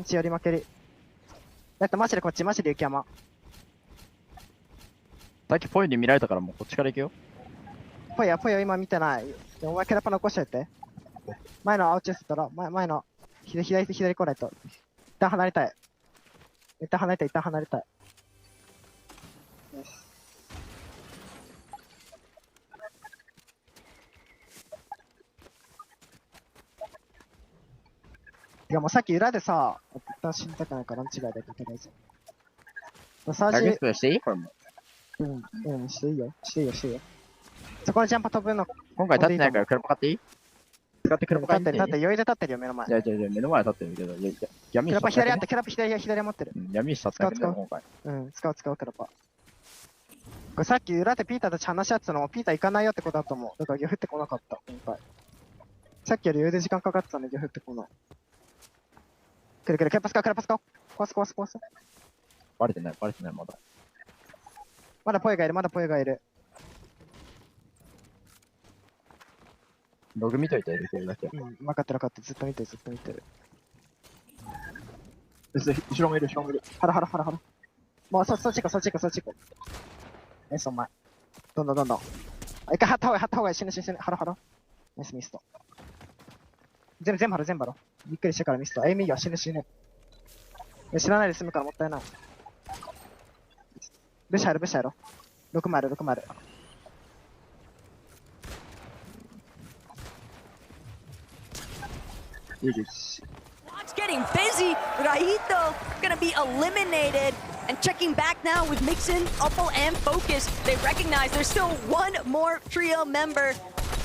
チより負ける。だってマジで雪山。さっきポイに見られたからもうこっちから行くよ。ポイ今見てない。お前クラッパ残しといて。前のアウチェストら、前の左来ないと。一旦離れたい。いやもうさっき裏でさ、一旦死にたくないから違いだけど、とりあえず。サージしていいこれも。していいよ。そこのジャンパ飛ぶの。今回立ってないから車買っていい？使って車買っていい？余裕で立ってるよ、目の前。いや、目の前立ってるけど、闇クラパ左持ってる。闇下使う、今回。使う、クラパ。これさっき裏でピーターたち話し合ってたのも、ピーター行かないよってことだと思う。だから、ギョ降ってこなかった、今回。さっきより余裕で時間かかってたんで、ギョ降ってこない。クラパ使う。壊す。バレてない、まだ。まだポイがいる。ログ見といて、できるだけ。分かってる。ずっと見てる。後ろもいる。はら。もうそっち行こう。ナイスお前。どんどん。一回張った方がいい。死ぬ。はら。ナイスミスト。全部張ろ。びっくりしてからミスト。エイミーは死ぬ。知らないで済むからもったいない。ブシャやろ。6丸。It's getting busy. Raito gonna be eliminated. And checking back now with Mixon, Opal, and Focus. They recognize there's still one more trio member.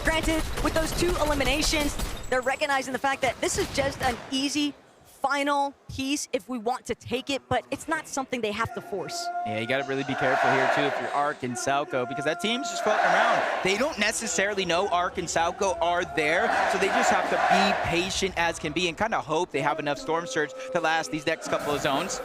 Granted, with those 2 eliminations, they're recognizing the fact that this is just an easy final piece if we want to take it, but it's not something they have to force. Yeah, you gotta really be careful here too if you're Arc and Salco, because that team's just floating around. They don't necessarily know Arc and Salco are there, so they just have to be patient as can be and kind of hope they have enough Storm Surge to last these next couple of zones.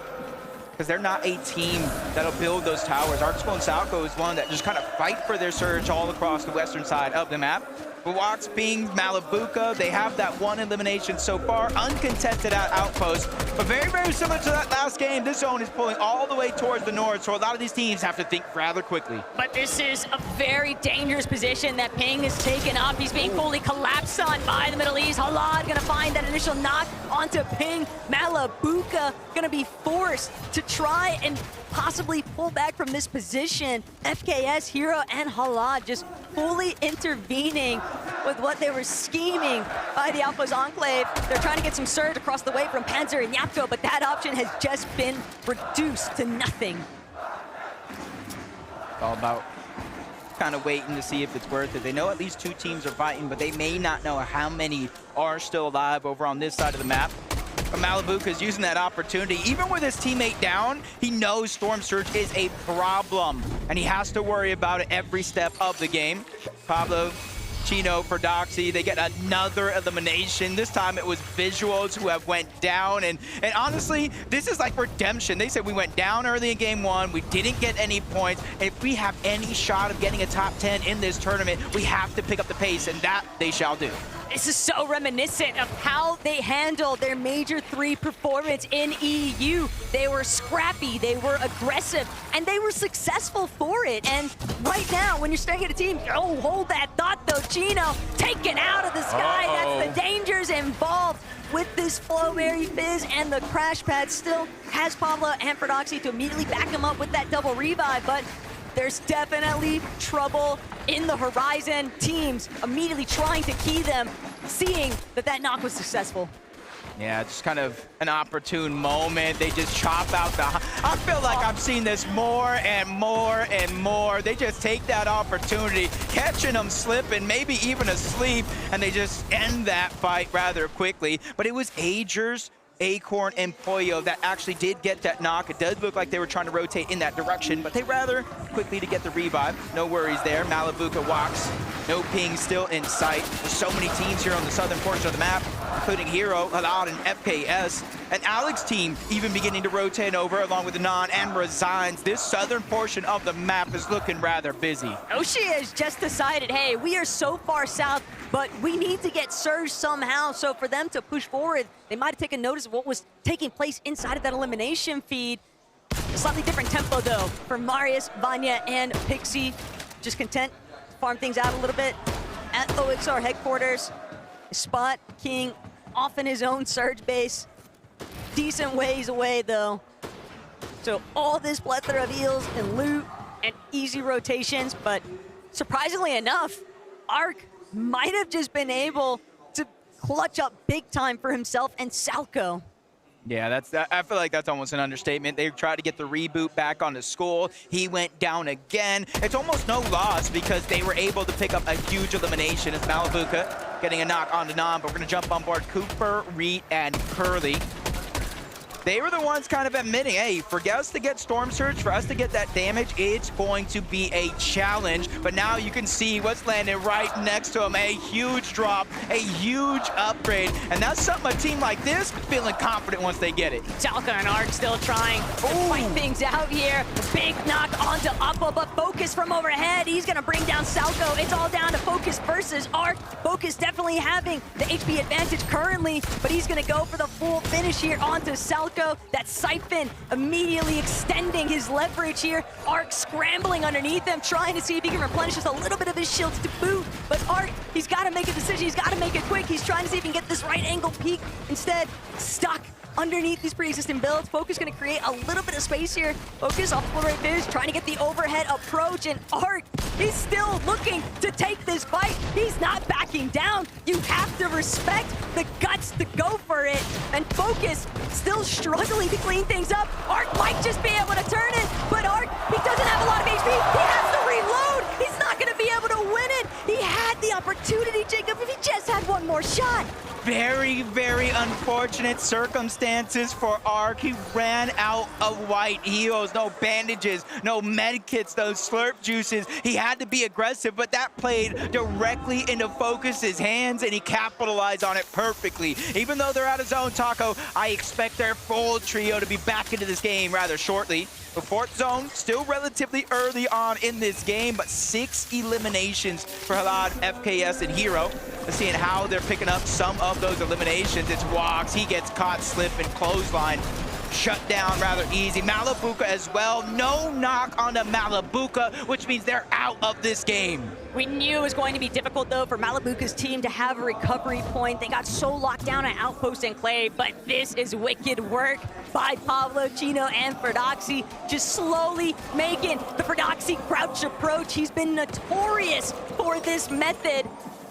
Because they're not a team that'll build those towers. Arc School and Salco is one that just kind of fight for their surge all across the western side of the map. Watts, Bing, Malabuka, they have that 1 elimination so far, uncontested at Outpost. But very, very similar to that last game, this zone is pulling all the way towards the north, so a lot of these teams have to think rather quickly. But this is a very dangerous position that Ping has taken up. He's being fully collapsed on by the Middle East. Halad gonna find that initial knock onto Ping. Malabuka gonna be forced to try and possibly pull back from this position. FKS, Hero, and Halad just fully intervening with what they were scheming by the Alpha's Enclave. They're trying to get some surge across the way from Panzer and Yapko, but that option has just been reduced to nothing. It's all about kind of waiting to see if it's worth it. They know at least 2 teams are fighting, but they may not know how many are still alive over on this side of the map. But Malibuca is using that opportunity. Even with his teammate down, he knows Storm Surge is a problem, and he has to worry about it every step of the game. Pablo, Chino for Doxy, they get another elimination. This time it was Visuals who have went down, and honestly, this is like redemption. They said we went down early in game 1, we didn't get any points, and if we have any shot of getting a top 10 in this tournament, we have to pick up the pace, and that they shall do. This is so reminiscent of how they handled their Major 3 performance in EU. They were scrappy, they were aggressive, and they were successful for it. And right now, when you're staring at a team, oh, hold that thought though, Chino, taken out of the sky. That's the dangers involved with this Flow Mary Fizz, and the crash pad still has Pablo and Prodoxy to immediately back him up with that double revive, but there's definitely trouble in the horizon. Teams immediately trying to key them, seeing that that knock was successful. Yeah, just kind of an opportune moment. They just chop out the... I feel like I've seen this more and more and more. They just take that opportunity, catching them slipping, maybe even asleep, and they just end that fight rather quickly. But it was Agers, Acorn, and Pollo that actually did get that knock. It does look like they were trying to rotate in that direction, but they rather quickly to get the revive. No worries there. Malibuca walks. No ping still in sight. There's so many teams here on the southern portion of the map, including Hero, Halal, and FKS. And Alex's team even beginning to rotate over along with Anon and Resigns. This southern portion of the map is looking rather busy. Oshi has just decided, hey, we are so far south, but we need to get Surge somehow. So for them to push forward, they might have taken notice of what was taking place inside of that elimination feed. A slightly different tempo, though, for Marius, Vanya, and Pixie. Just content to farm things out a little bit at OXR headquarters. Spot King off in his own Surge base. Decent ways away, though. So all this plethora of heals and loot and easy rotations, but surprisingly enough, Arc might have just been able to clutch up big time for himself and Salco. Yeah, I feel like that's almost an understatement. They tried to get the reboot back on the Skull. He went down again. It's almost no loss because they were able to pick up a huge elimination. It's Malibuca getting a knock on the Nam, but we're going to jump on board Cooper, Reed, and Curly. They were the ones kind of admitting, hey, for us to get Storm Surge, for us to get that damage, it's going to be a challenge. But now you can see what's landing right next to him. A huge drop, a huge upgrade. And that's something a team like this feeling confident once they get it. Salco and Arc still trying to fight things out here. Big knock onto Uppo, but Focus from overhead. He's going to bring down Salco. It's all down to Focus versus Arc. Focus definitely having the HP advantage currently, but he's going to go for the full finish here onto Salco. That Siphon immediately extending his leverage here. Arc scrambling underneath him, trying to see if he can replenish just a little bit of his shields to boot. But Arc, he's got to make a decision. He's got to make it quick. He's trying to see if he can get this right angle peek. Instead, stuck underneath these pre-existing builds. Focus going to create a little bit of space here. Focus off full rate Fizz, trying to get the overhead approach, and Arc, he's still looking to take this fight. He's not backing down. You have to respect the guts to go for it. And Focus still struggling to clean things up. Arc might just be able to turn it, but Arc, he doesn't have a lot of HP. He has to reload. He's not going to be able to win it. He had the opportunity, Jacob, if he just had one more shot. Very, very unfortunate circumstances for Arc. He ran out of white heals, no bandages, no medkits, those slurp juices. He had to be aggressive, but that played directly into Focus's hands, and he capitalized on it perfectly. Even though they're out of zone, Taco, I expect their full trio to be back into this game rather shortly. The fourth zone, still relatively early on in this game, but 6 eliminations for Halad, FKS, and Hero. Let's see how they're picking up some of those eliminations. It's Walks, he gets caught slipping, clothesline, shut down rather easy. Malibuca as well, no knock on the Malibuca, which means they're out of this game. We knew it was going to be difficult, though, for Malibuca's team to have a recovery point. They got so locked down at Outpost and Clay, but this is wicked work by Pablo, Chino, and Ferdoxy, just slowly making the Ferdoxy crouch approach. He's been notorious for this method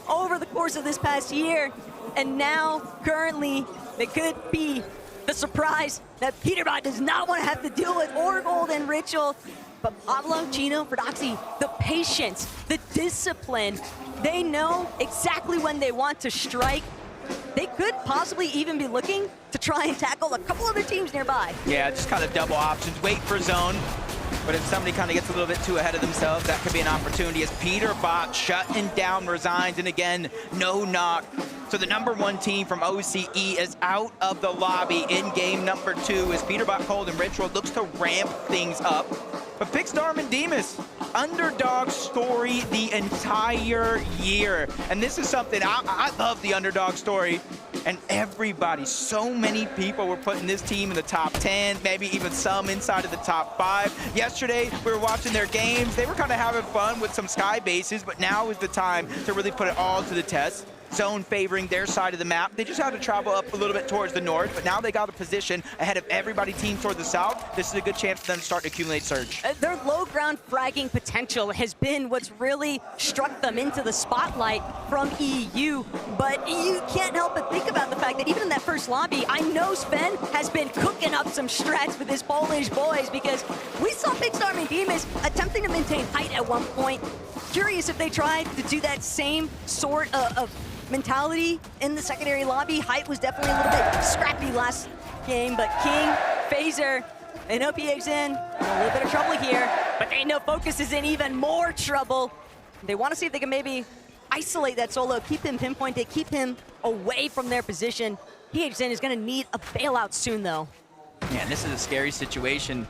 over the course of this past year, and now, currently, it could be the surprise that Peterbot does not want to have to deal with, or Golden Ritual. But Pablo, Chino, Ferdoxy, the patience, the discipline, they know exactly when they want to strike. they could possibly even be looking to try and tackle a couple other teams nearby. Yeah, just kind of double options, wait for zone. But if somebody kind of gets a little bit too ahead of themselves, that could be an opportunity as Peterbot shutting down Resigns, and again, no knock. So the #1 team from OCE is out of the lobby in game number 2 as Peterbot, Cold, and Ritual looks to ramp things up. But Pixstorm and Demas, underdog story the entire year. And this is something, I love the underdog story. And everybody, so many people were putting this team in the top 10, maybe even some inside of the top 5. Yesterday, we were watching their games. They were kind of having fun with some sky bases, but now is the time to really put it all to the test. Zone favoring their side of the map. They just had to travel up a little bit towards the north, but now they got a position ahead of everybody team toward the south. This is a good chance for them to start to accumulate surge. Their low ground fragging potential has been what's really struck them into the spotlight from EU, but you can't help but think about the fact that even in that first lobby, I know Sven has been cooking up some strats with his Polish boys because we saw Pixstorm and Demas attempting to maintain height at one point. Curious if they tried to do that same sort of mentality in the secondary lobby. Height was definitely a little bit scrappy last game, but King, Phaser, and OPX in a little bit of trouble here, but they know Focus is in even more trouble. They want to see if they can maybe isolate that solo, keep him pinpointed, keep him away from their position. EDGE is going to need a bailout soon, though. Yeah, and this is a scary situation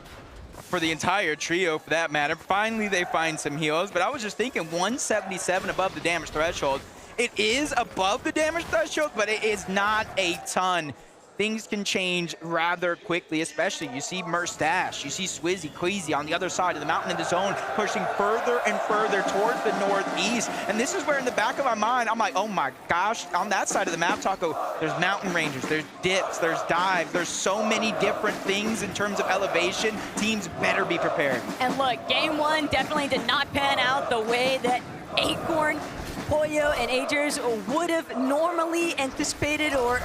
for the entire trio, for that matter. Finally, they find some heals, but I was just thinking 177 above the damage threshold. It is above the damage threshold, but it is not a ton. Things can change rather quickly, especially you see Merstash, you see Swizzy, Queasy on the other side of the mountain in the zone, pushing further and further towards the northeast. And this is where in the back of my mind, I'm like, oh my gosh, on that side of the map, Taco, there's mountain ranges, there's dips, there's dives, there's so many different things in terms of elevation. Teams better be prepared. And look, game 1 definitely did not pan out the way that Acorn, Pollo, and Agers would have normally anticipated, or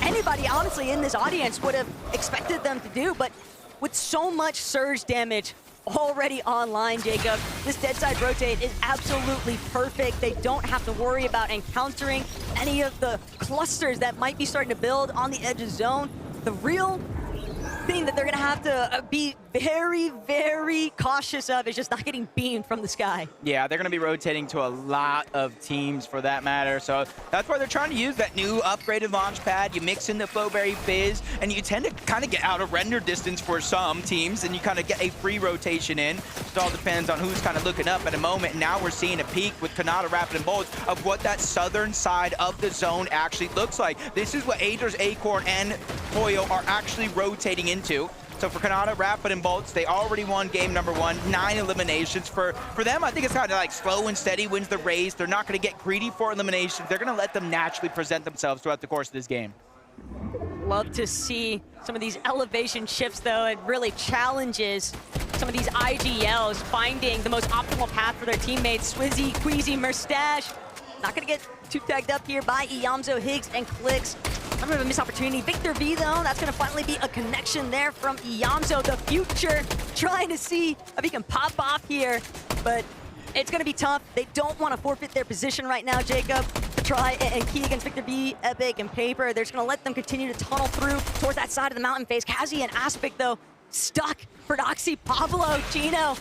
anybody honestly in this audience would have expected them to do. But with so much surge damage already online, Jacob, this dead side rotate is absolutely perfect. They don't have to worry about encountering any of the clusters that might be starting to build on the edge of zone. The real thing that they're going to have to be very, very cautious of is just not getting beamed from the sky. Yeah, they're going to be rotating to a lot of teams for that matter. So that's why they're trying to use that new upgraded launch pad. You mix in the Flowberry Fizz, and you tend to kind of get out of render distance for some teams, and you kind of get a free rotation in. It all depends on who's kind of looking up at a moment. And now we're seeing a peak with Kanata, Rapid, and Bolts of what that southern side of the zone actually looks like. This is what Agers, Acorn, and Pollo are actually rotating into. So for Kanata, Rapid, and Bolts, they already won game number 1, 9 eliminations. For them, I think it's kind of like slow and steady wins the race. They're not going to get greedy for eliminations. They're going to let them naturally present themselves throughout the course of this game. Love to see some of these elevation shifts, though. It really challenges some of these IGLs finding the most optimal path for their teammates. Swizzy, Queasy, Merstash, not going to get too tagged up here by Iamzo, Higgs, and Clicks. A little bit of a missed opportunity. Victor V, though, that's going to finally be a connection there from Iamzo. The future trying to see if he can pop off here, but it's going to be tough. They don't want to forfeit their position right now, Jacob, to try and key against Victor V, Epic, and Paper. They're just going to let them continue to tunnel through towards that side of the mountain phase. Kazi and Aspic, though, stuck. Prodoxy, Pablo, Gino.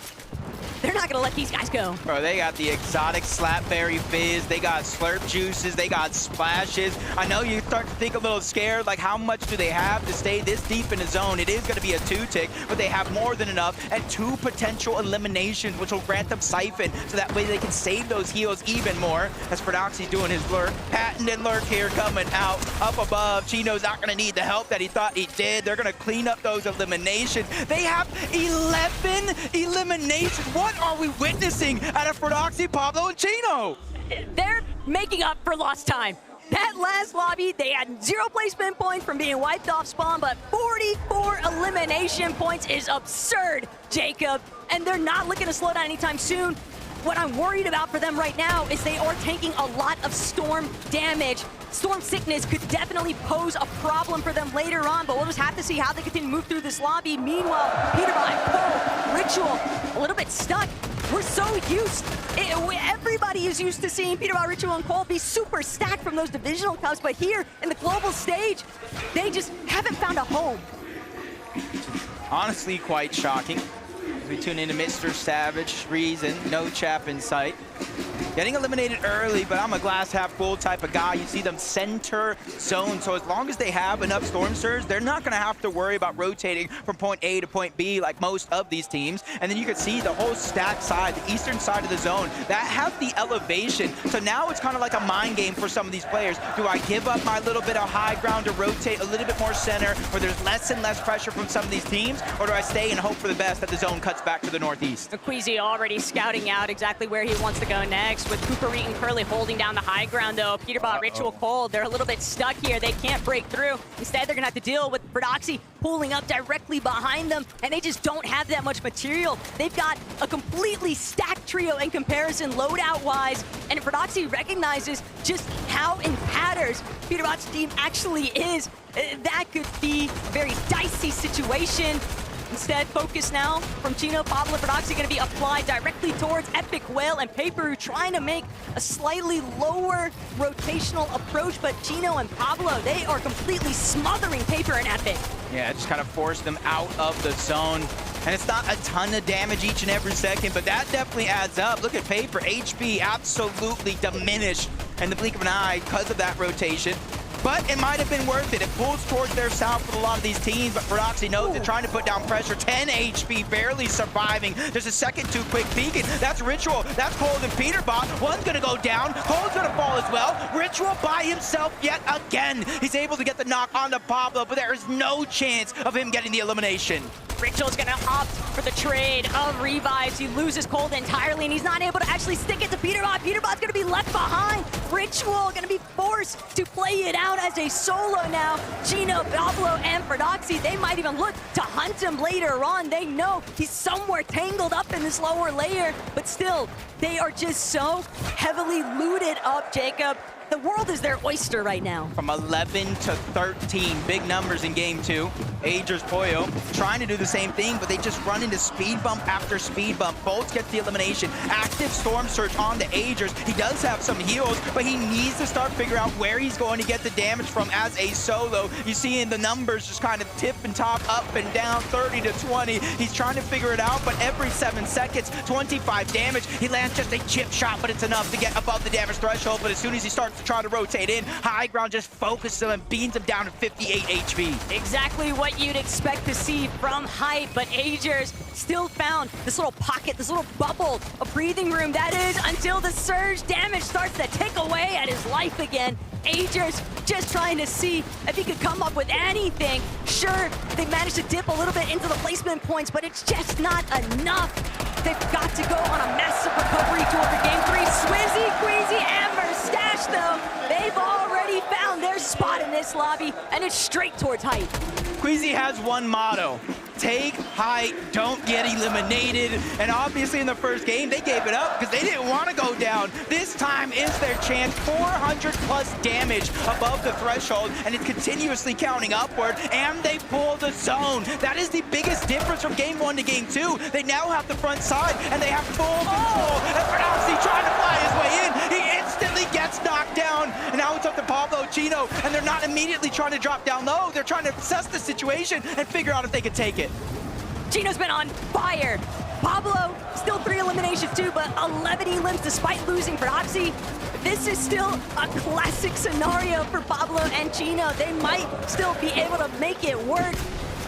They're not gonna let these guys go. Bro, they got the exotic Slapberry Fizz, they got Slurp Juices, they got Splashes. I know you start to think a little scared, like how much do they have to stay this deep in the zone? It is gonna be a 2-tick, but they have more than enough and 2 potential eliminations, which will grant them Siphon, so that way they can save those heals even more. As Prodoxy's doing his lurk, patented lurk here coming out, up above. Chino's not gonna need the help that he thought he did. They're gonna clean up those eliminations. They have 11 eliminations. What are we witnessing out of Prodoxy, Pablo, and Chino? They're making up for lost time. That last lobby, they had 0 placement points from being wiped off spawn, but 44 elimination points is absurd, Jacob. And they're not looking to slow down anytime soon. What I'm worried about for them right now is they are taking a lot of storm damage. Storm sickness could definitely pose a problem for them later on, but we'll just have to see how they continue to move through this lobby. Meanwhile, Peterbot, Cole, Ritual, a little bit stuck. we're so used, everybody is used to seeing Peterbot, Ritual, and Cole be super stacked from those divisional cups, but here in the global stage, they just haven't found a home. Honestly, quite shocking. As we tune into Mr. Savage, Reason, no chap in sight. Getting eliminated early, but I'm a glass half full type of guy. You see them center zone, so as long as they have enough Storm Surge, they're not gonna have to worry about rotating from point A to point B like most of these teams. And then you can see the whole stack side, the eastern side of the zone, that has the elevation. So now it's kind of like a mind game for some of these players. Do I give up my little bit of high ground to rotate a little bit more center where there's less and less pressure from some of these teams? Or do I stay and hope for the best that the zone cuts back to the northeast? Queasy already scouting out exactly where he wants to go next, with Cooper Reed and Curly holding down the high ground though. Peterbot, Ritual, Cold, they're a little bit stuck here. They can't break through. Instead, they're gonna have to deal with Verdoxy pulling up directly behind them, and they just don't have that much material. They've got a completely stacked trio in comparison loadout-wise, and Verdoxy recognizes just how in tatters Peterbot's team actually is. That could be a very dicey situation. Instead, focus now from Chino, Pablo, and Verdoxy going to be applied directly towards Epic Whale and Paper, trying to make a slightly lower rotational approach, but Chino and Pablo, they are completely smothering Paper and Epic. Yeah, just kind of force them out of the zone. And it's not a ton of damage each and every second, but that definitely adds up. Look at Paper, HP absolutely diminished in the blink of an eye because of that rotation. But it might have been worth it. It pulls towards their south with a lot of these teams, but Verdoxy knows they're trying to put down pressure. 10 HP, barely surviving. There's a second too quick beacon. That's Ritual. That's Cold and Peterbot. One's gonna go down. Cold's gonna fall as well. Ritual by himself yet again. He's able to get the knock onto Pablo, but there is no chance of him getting the elimination. Ritual's gonna opt for the trade of revives. He loses Cold entirely, and he's not able to actually stick it to Peterbot. Peterbot's gonna be left behind. Ritual gonna be forced to play it out as a solo now. Chino, Pablo, and Verdoxy, they might even look to hunt him later on. They know he's somewhere tangled up in this lower layer, but still, they are just so heavily looted up, Jacob. The world is their oyster right now. From 11 to 13, big numbers in game 2. EDGE's Poyo trying to do the same thing, but they just run into speed bump after speed bump. Bolts gets the elimination. Active Storm Surge on the EDGE's. He does have some heals, but he needs to start figuring out where he's going to get the damage from as a solo. You see in the numbers just kind of tip and top, up and down, 30 to 20. He's trying to figure it out, but every 7 seconds, 25 damage. He lands just a chip shot, but it's enough to get above the damage threshold. But as soon as he starts to try to rotate in, high ground just focuses him and beans him down to 58 HP. Exactly what you'd expect to see from Hype, but EDGE's still found this little pocket, this little bubble of breathing room, that is, until the surge damage starts to tick away at his life again. EDGE's just trying to see if he could come up with anything. Sure, they managed to dip a little bit into the placement points, but it's just not enough. They've got to go on a massive recovery tour for game 3. Swizzy, Queasy, and Mustache, though, they've already found their spot in this lobby, and it's straight towards Hype. Queasy has one motto: take height, don't get eliminated. And obviously in the first game, they gave it up because they didn't want to go down. This time is their chance. 400 plus damage above the threshold, and it's continuously counting upward, and they pull the zone. That is the biggest difference from game 1 to game 2. They now have the front side, and they have full control. And Verdoxy trying to fly his way in. He instantly gets knocked down, and now it's up to Pablo, Chino, and they're not immediately trying to drop down low. They're trying to assess the situation and figure out if they can take it. Chino's been on fire. Pablo, still 3 eliminations too, but 11 elims despite losing Verdoxy. This is still a classic scenario for Pablo and Chino. They might still be able to make it work.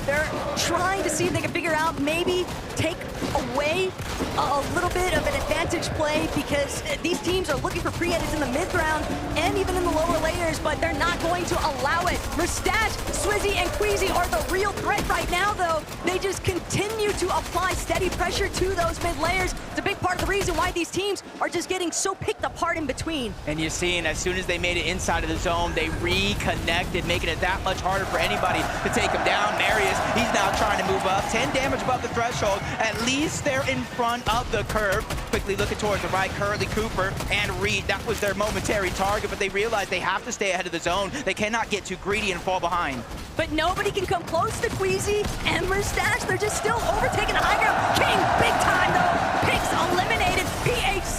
They're trying to see if they can figure out, maybe take away a little bit of an advantage play, because these teams are looking for pre-edits in the mid-ground and even in the lower layers, but they're not going to allow it. Mustache, Swizzy, and Queasy are the real threat right now, though. They just continue to apply steady pressure to those mid-layers. It's a big part of the reason why these teams are just getting so picked apart in between. And you're seeing, as soon as they made it inside of the zone, they reconnected, making it that much harder for anybody to take him down. Marius, he's now trying to move up. 10 damage above the threshold. At least they're in front of the curve. Quickly looking towards the right, Curly, Cooper, and Reed. That was their momentary target, but they realized they have to stay ahead of the zone. They cannot get too greedy and fall behind. But nobody can come close to Queasy and Mustache. They're just still overtaking the high ground. King, big time though, picks eliminated.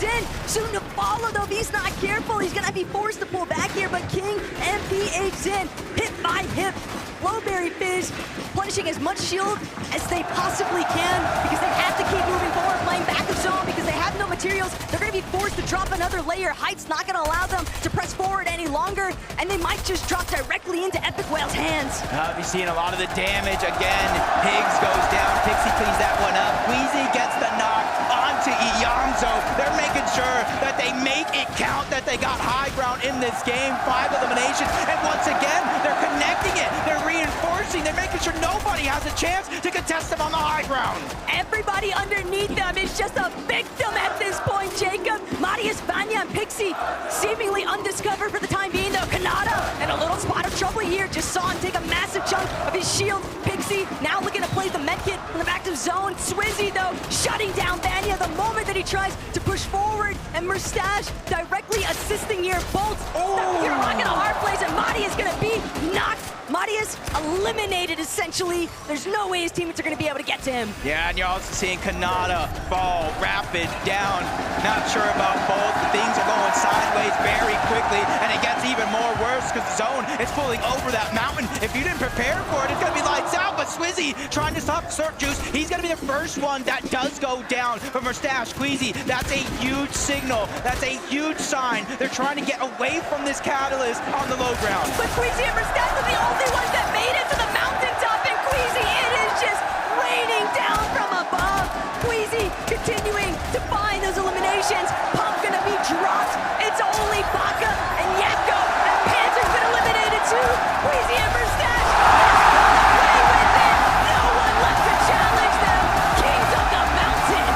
in. Soon to follow, though. If he's not careful, he's going to be forced to pull back here. But King and PH in, hip by hip. Flowberry Fizz punishing as much shield as they possibly can because they have to keep moving forward, playing back of zone because they have no materials. They're going to be forced to drop another layer. Height's not going to allow them to press forward any longer, and they might just drop directly into Epic Whale's hands. We've seen a lot of the damage again. Higgs goes down. Pixie cleans that one up. Queasy gets the knock onto Iyamzo. They're making sure that they make it count, that they got high ground in this game. 5 eliminations, and once again, they're connecting it. They're reinforcing. They're making sure nobody has a chance to contest them on the high ground. Everybody underneath them is just a victim at this point, Jacob. Marius, Vanya, and Pixie seemingly undiscovered for the time being, though. Kanata in a little spot of trouble here. Just saw him take a massive chunk of his shield. Pixie now looking to play the medkit from the back of zone. Swizzy, though, shutting down Vanya the moment that he tries to push forward. And Mustache directly assisting here. Bolts, you're rocking a hard place, and Madi is going to be knocked. Marius eliminated, essentially. There's no way his teammates are going to be able to get to him. Yeah, and you're also seeing Kanata fall, rapid down. Not sure about both. Things are going sideways very quickly, and it gets even more worse because the zone is pulling over that mountain. If you didn't prepare for it, it's going to be lights out. But Swizzy trying to stop Surf Juice. He's going to be the first one that does go down from Mustache. Queasy, that's a huge signal. That's a huge sign. They're trying to get away from this catalyst on the low ground. But Queasy and Mustache are the only ones that made it to the mountaintop, and Queasy, it is just raining down from above. Queasy continuing to find those eliminations. Pump gonna be dropped. It's only Baka and Yakko, and Panther's been eliminated too. Queasy and Mustache away with it. No one left to challenge them. Kings of the mountain.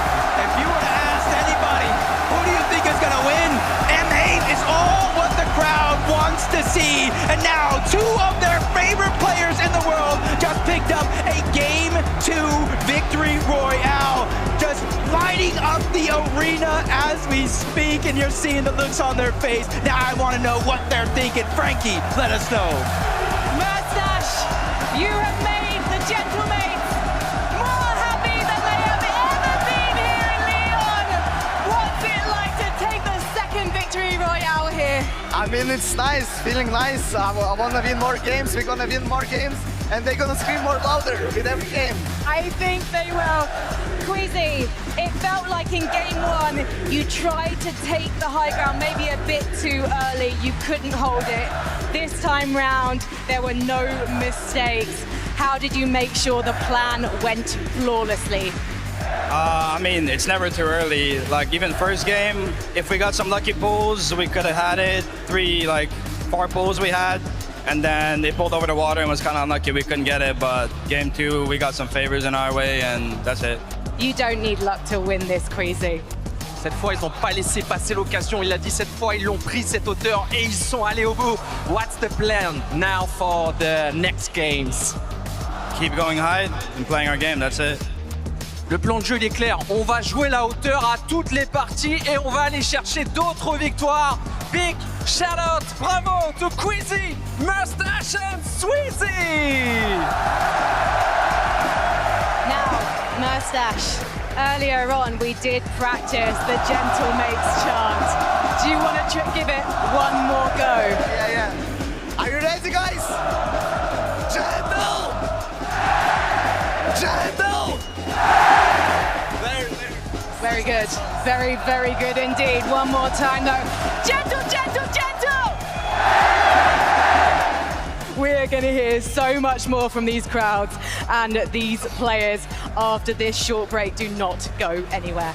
If you were to ask anybody, who do you think is gonna win? M8 is all what the crowd wants to see, and now 2 of their favorite players in the world just picked up a Game 2 victory royale, just lighting up the arena as we speak, and you're seeing the looks on their face. Now I want to know what they're thinking. Frankie, let us know. Mustache, you have made the Gentlemates more happy than they have ever been here in Leon. What's it like to take the second victory royale here? I mean, it's nice, feeling nice. I want to win more games, we're going to win more games, and they're going to scream more louder with every game. I think they will. Queasy, it felt like in game 1, you tried to take the high ground maybe a bit too early. You couldn't hold it. This time round, there were no mistakes. How did you make sure the plan went flawlessly? I mean, it's never too early. Like, even first game, if we got some lucky pulls, we could have had it. 4 pulls we had, and then they pulled over the water and was kind of unlucky we couldn't get it. But game 2, we got some favors in our way, and that's it. You don't need luck to win this, Queasy. Cette fois, ils n'ont pas laissé passer l'occasion. Il l'a dit, cette fois, ils l'ont pris cette hauteur et ils sont allés au bout. What's the plan now for the next games? Keep going high and playing our game, that's it. Le plan de jeu il est clair, on va jouer la hauteur à toutes les parties et on va aller chercher d'autres victoires. Big shout out, bravo to Queasy, Mustache and Swizzy! Now, Mustache, earlier on we did practice the Gentlemates chant. Do you want to give it one more go? Yeah. Are you ready, guys? Gentle! Gentle! Very good. Very, very good indeed. One more time though. Gentle, gentle, gentle! We're going to hear so much more from these crowds and these players after this short break. Do not go anywhere.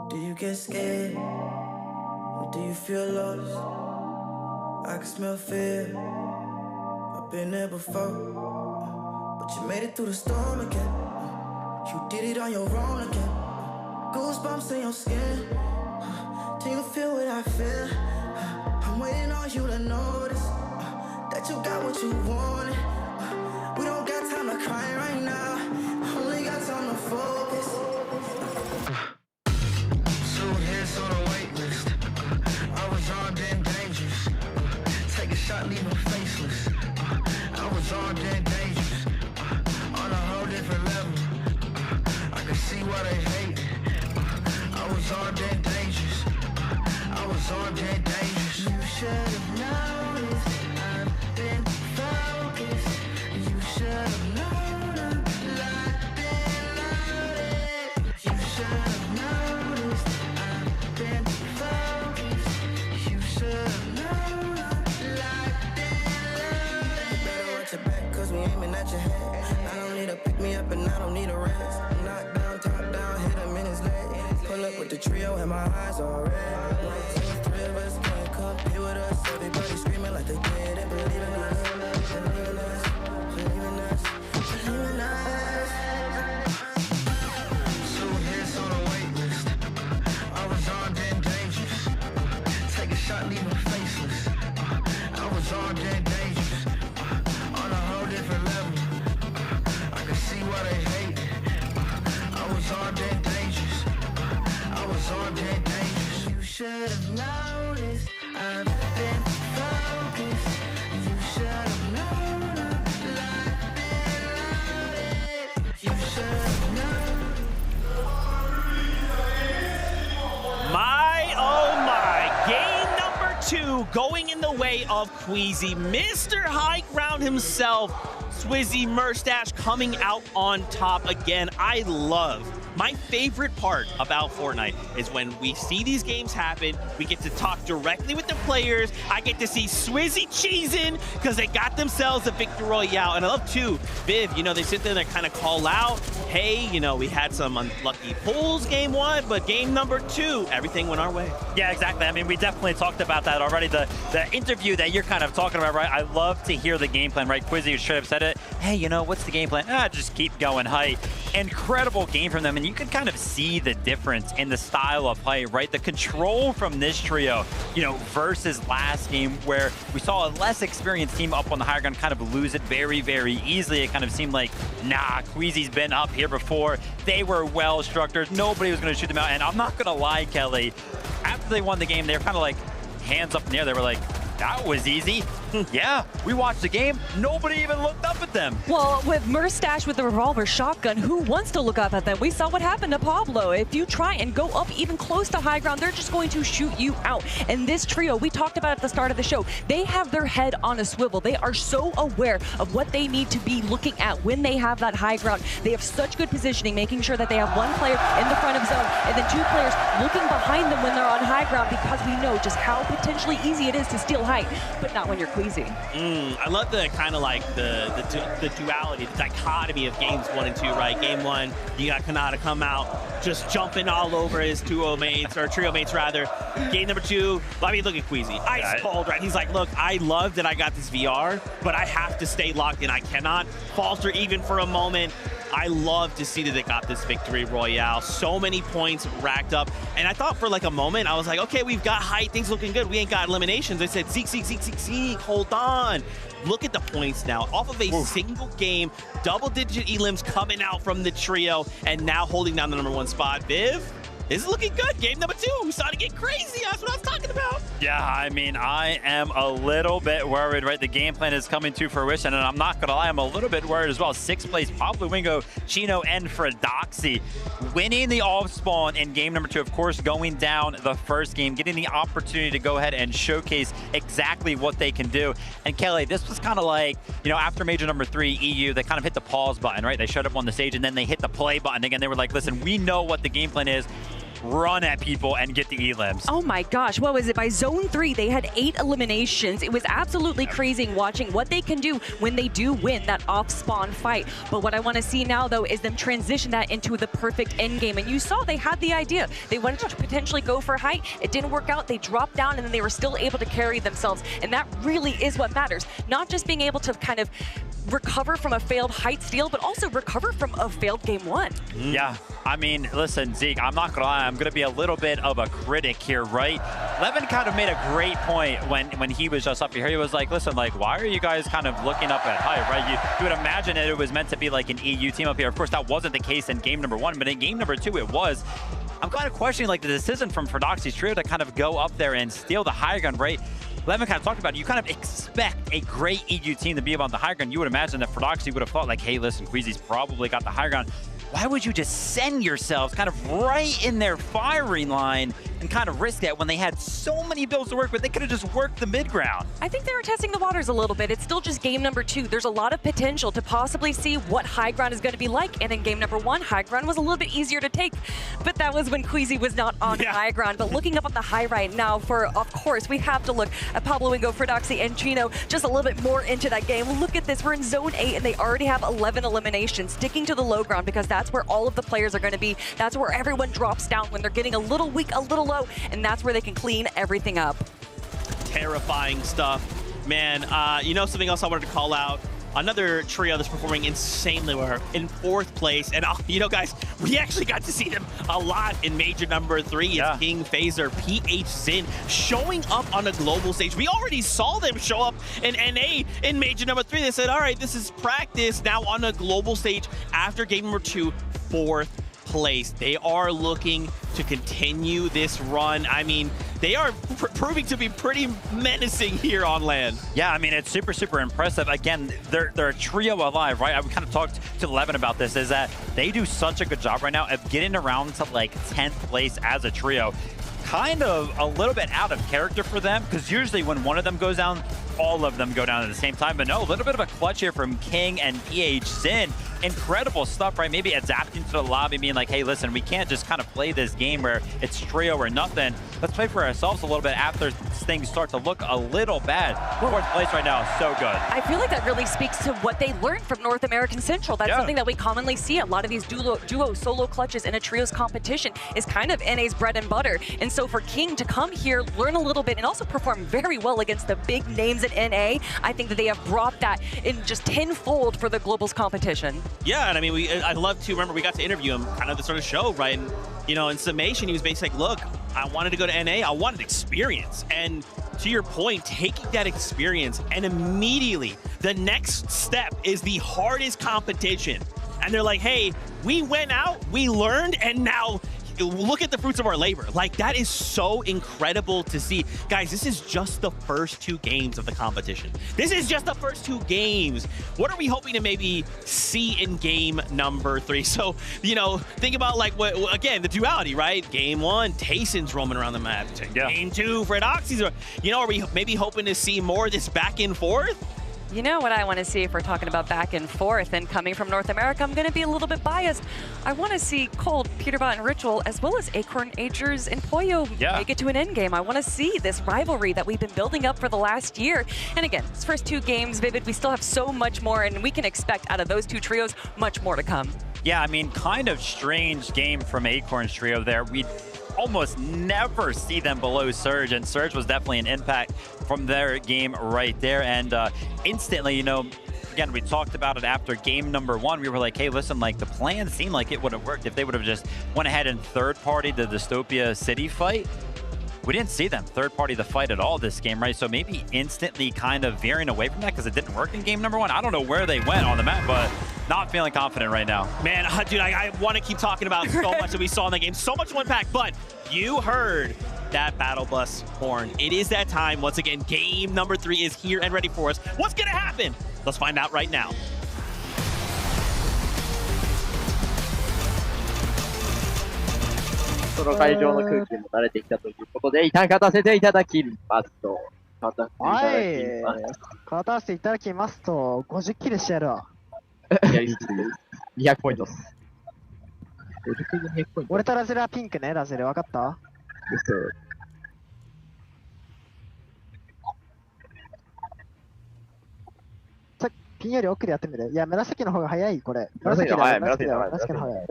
Do you get scared? Or do you feel lost? I can smell fear. I've been there before. But you made it through the storm again. You did it on your own again. Goosebumps in your skin. Do you feel what I feel? I'm waiting on you to notice that you got what you wanted. We don't got time to cry right now. Only got time to focus. On a wait list, I was armed and dangerous. Take a shot, leave them faceless. I was armed and dangerous. On a whole different level. I can see why they hate. I was armed and dangerous. I was armed and dangerous. You should have noticed. I've been focused. You should have known I'm locked and loaded. You should have noticed. Been focused. You should have known I'm locked and loaded. Better watch your back, cause we aiming at your head. I don't need to pick me up and I don't need a rest. Knock down, top down, hit him in his leg. Pull up with the trio and my eyes all red. 1, 2, 3 of us can't compete with us. Everybody screaming like they did and believe in us. Believe in us, believe in us, believe in us. 2 hits on a wait list. I was armed and dangerous. Take a shot, leave them faceless. I was armed and dangerous. On a whole different level. I can see why they hate. I was armed and dangerous. I was armed and dangerous. You should have noticed. I've been focused. You should have known I'm locked and loaded. You should have known. My, oh my, game number 2 going in the way of Queasy. Mr. High Ground himself, Swizzy Murstache coming out on top again. I love, my favorite part about Fortnite is when we see these games happen, we get to talk directly with the players. I get to see Swizzy cheesing because they got themselves a victory royale. And I love too, Viv, you know, they sit there and they kind of call out, hey, you know, we had some unlucky pulls game 1, but game number 2, everything went our way. Yeah, exactly. I mean, we definitely talked about that already. The interview that you're kind of talking about, right? I love to hear the game plan, right? Quizzy straight up said it. Hey, you know, what's the game plan? Just keep going height. Incredible game from them. And you can kind of see the difference in the style of play, right? The control from this trio, you know, versus last game where we saw a less experienced team up on the higher ground kind of lose it very, very easily. It kind of seemed like, nah, Queasy's been up here before. They were well structured. Nobody was going to shoot them out. And I'm not going to lie, Kelly, after they won the game, they were kind of like hands up in the air. They were like, that was easy. Yeah, we watched the game. Nobody even looked up at them. Well, with Murstache with the revolver shotgun, who wants to look up at them? We saw what happened to Pablo. If you try and go up even close to high ground, they're just going to shoot you out. And this trio, we talked about at the start of the show, they have their head on a swivel. They are so aware of what they need to be looking at when they have that high ground. They have such good positioning, making sure that they have 1 player in the front of zone and then 2 players looking behind them when they're on high ground, because we know just how potentially easy it is to steal height, but not when you're Queasy. I love the kind of like the duality, the dichotomy of games 1 and 2, right? Game 1, you got Kanata come out, just jumping all over his trio mates rather. Game number 2, I mean, look at Queasy, ice cold, right? He's like, look, I love that I got this VR, but I have to stay locked in. I cannot falter even for a moment. I love to see that they got this victory royale. So many points racked up. And I thought for like a moment, I was like, okay, we've got height, things looking good. We ain't got eliminations. I said, Zeke, hold on. Look at the points now. Off of a single game, double-digit elims coming out from the trio, and now holding down the #1 spot. Viv, this is looking good. Game number 2, we started to get crazy. That's what I was talking about. Yeah, I mean, I am a little bit worried, right? The game plan is coming to fruition, and I'm not going to lie, I'm a little bit worried as well. 6th place, Pablo Wingo, Chino, and Fredoxy winning the off spawn in game number 2, of course, going down the first game, getting the opportunity to go ahead and showcase exactly what they can do. And Kelly, this was kind of like, you know, after major number 3, EU, they kind of hit the pause button, right? They showed up on the stage, and then they hit the play button again. They were like, listen, we know what the game plan is. run at people and get the elims. Oh my gosh, what was it? By zone 3, they had 8 eliminations. It was absolutely crazy watching what they can do when they do win that off-spawn fight. But what I want to see now, though, is them transition that into the perfect end game. And you saw they had the idea. They wanted to potentially go for height. It didn't work out. They dropped down, and then they were still able to carry themselves. And that really is what matters. Not just being able to kind of recover from a failed height steal, but also recover from a failed game 1. Yeah, I mean, listen, Zeke, I'm not gonna lie, I'm gonna be a little bit of a critic here, right? Levin kind of made a great point when he was just up here. He was like, listen, like, why are you guys kind of looking up at height, right? You would imagine that it was meant to be like an EU team up here. Of course, that wasn't the case in game number 1, but in game number 2, it was. I'm kind of questioning like the decision from Fordoxi's trio to kind of go up there and steal the high ground, right? Levin kind of talked about it. You kind of expect a great EU team to be on the high ground. You would imagine that Fordoxi would have thought like, hey, listen, Queasy's probably got the high ground. Why would you just send yourselves kind of right in their firing line and kind of risk that when they had so many builds to work with? They could have just worked the mid ground. I think they were testing the waters a little bit. It's still just game number 2. There's a lot of potential to possibly see what high ground is going to be like. And in game number 1, high ground was a little bit easier to take. But that was when Queasy was not on high ground. But looking up on the high right now, of course, we have to look at Pablo Wingo, Fordoxi, and Chino just a little bit more into that game. Look at this. We're in zone 8, and they already have 11 eliminations, sticking to the low ground because that's where all of the players are going to be. That's where everyone drops down when they're getting a little weak, a little low, and that's where they can clean everything up. Terrifying stuff. Man, you know something else I wanted to call out? Another trio that's performing insanely well in 4th place. And, you know, guys, we actually got to see them a lot in major number 3. It's King, Phaser, PH Zin showing up on a global stage. We already saw them show up in NA in major number 3. They said, all right, this is practice now on a global stage after game number 2, 4th place. They are looking to continue this run. I mean, they are proving to be pretty menacing here on land. Yeah, I mean, it's super, super impressive. Again, they're a trio alive, right? I kind of talked to Levin about this, is that they do such a good job right now of getting around to like 10th place as a trio. Kind of a little bit out of character for them, because usually when one of them goes down, all of them go down at the same time. But no, a little bit of a clutch here from King and PH Zin. Incredible stuff, right? Maybe adapting to the lobby, being like, hey, listen, we can't just kind of play this game where it's trio or nothing. Let's play for ourselves a little bit after things start to look a little bad. 4th place right now is so good. I feel like that really speaks to what they learned from North American Central. That's something that we commonly see. A lot of these duo solo clutches in a trios competition is kind of NA's bread and butter. And so for King to come here, learn a little bit, and also perform very well against the big names in NA, I think that they have brought that in just tenfold for the Globals competition. Yeah, and I mean, I'd love to remember we got to interview him kind of the sort of show, right? And, you know, in summation, he was basically like, look, I wanted to go to NA, I wanted experience. And to your point, taking that experience and immediately the next step is the hardest competition. And they're like, hey, we went out, we learned, and now look at the fruits of our labor. Like, that is so incredible to see. Guys, this is just the first 2 games of the competition. This is just the first 2 games. What are we hoping to maybe see in game number 3? So, you know, think about like what, again, the duality, right? Game 1, Tayson's roaming around the map. Game 2, Fordoxi's, you know, are we maybe hoping to see more of this back and forth? You know what I want to see if we're talking about back and forth, and coming from North America, I'm going to be a little bit biased. I want to see Cold, Peterbot, and Ritual, as well as Acorn, Agers, and Poyo make it to an end game. I want to see this rivalry that we've been building up for the last year. And again, it's first 2 games, Vivid. We still have so much more, and we can expect out of those 2 trios much more to come. Yeah, I mean, kind of strange game from Acorn's trio there. We almost never see them below Surge, and Surge was definitely an impact from their game right there. And instantly, you know, again, we talked about it after game number 1. We were like, hey, listen, like the plan seemed like it would have worked if they would have just went ahead and third-party the Dystopia City fight. We didn't see them third-party the fight at all this game, right? So maybe instantly kind of veering away from that because it didn't work in game number 1. I don't know where they went on the map, but not feeling confident right now. Man, dude, I want to keep talking about so much that we saw in the game. So much to unpack, but you heard that battle bus horn. It is that time. Once again, game number 3 is here and ready for us. What's going to happen? Let's find out right now. その会場の空気も慣れてきたということで、一旦勝たせていただきますと。はい、勝たせていただきますと、50キルしてやるわ。やりすぎです。200ポイントです。俺とラゼルはピンクね、ラゼル。わかった？ピンより奥でやってみる。いや、紫の方が早い、これ。紫の方が早い。紫の方が早い。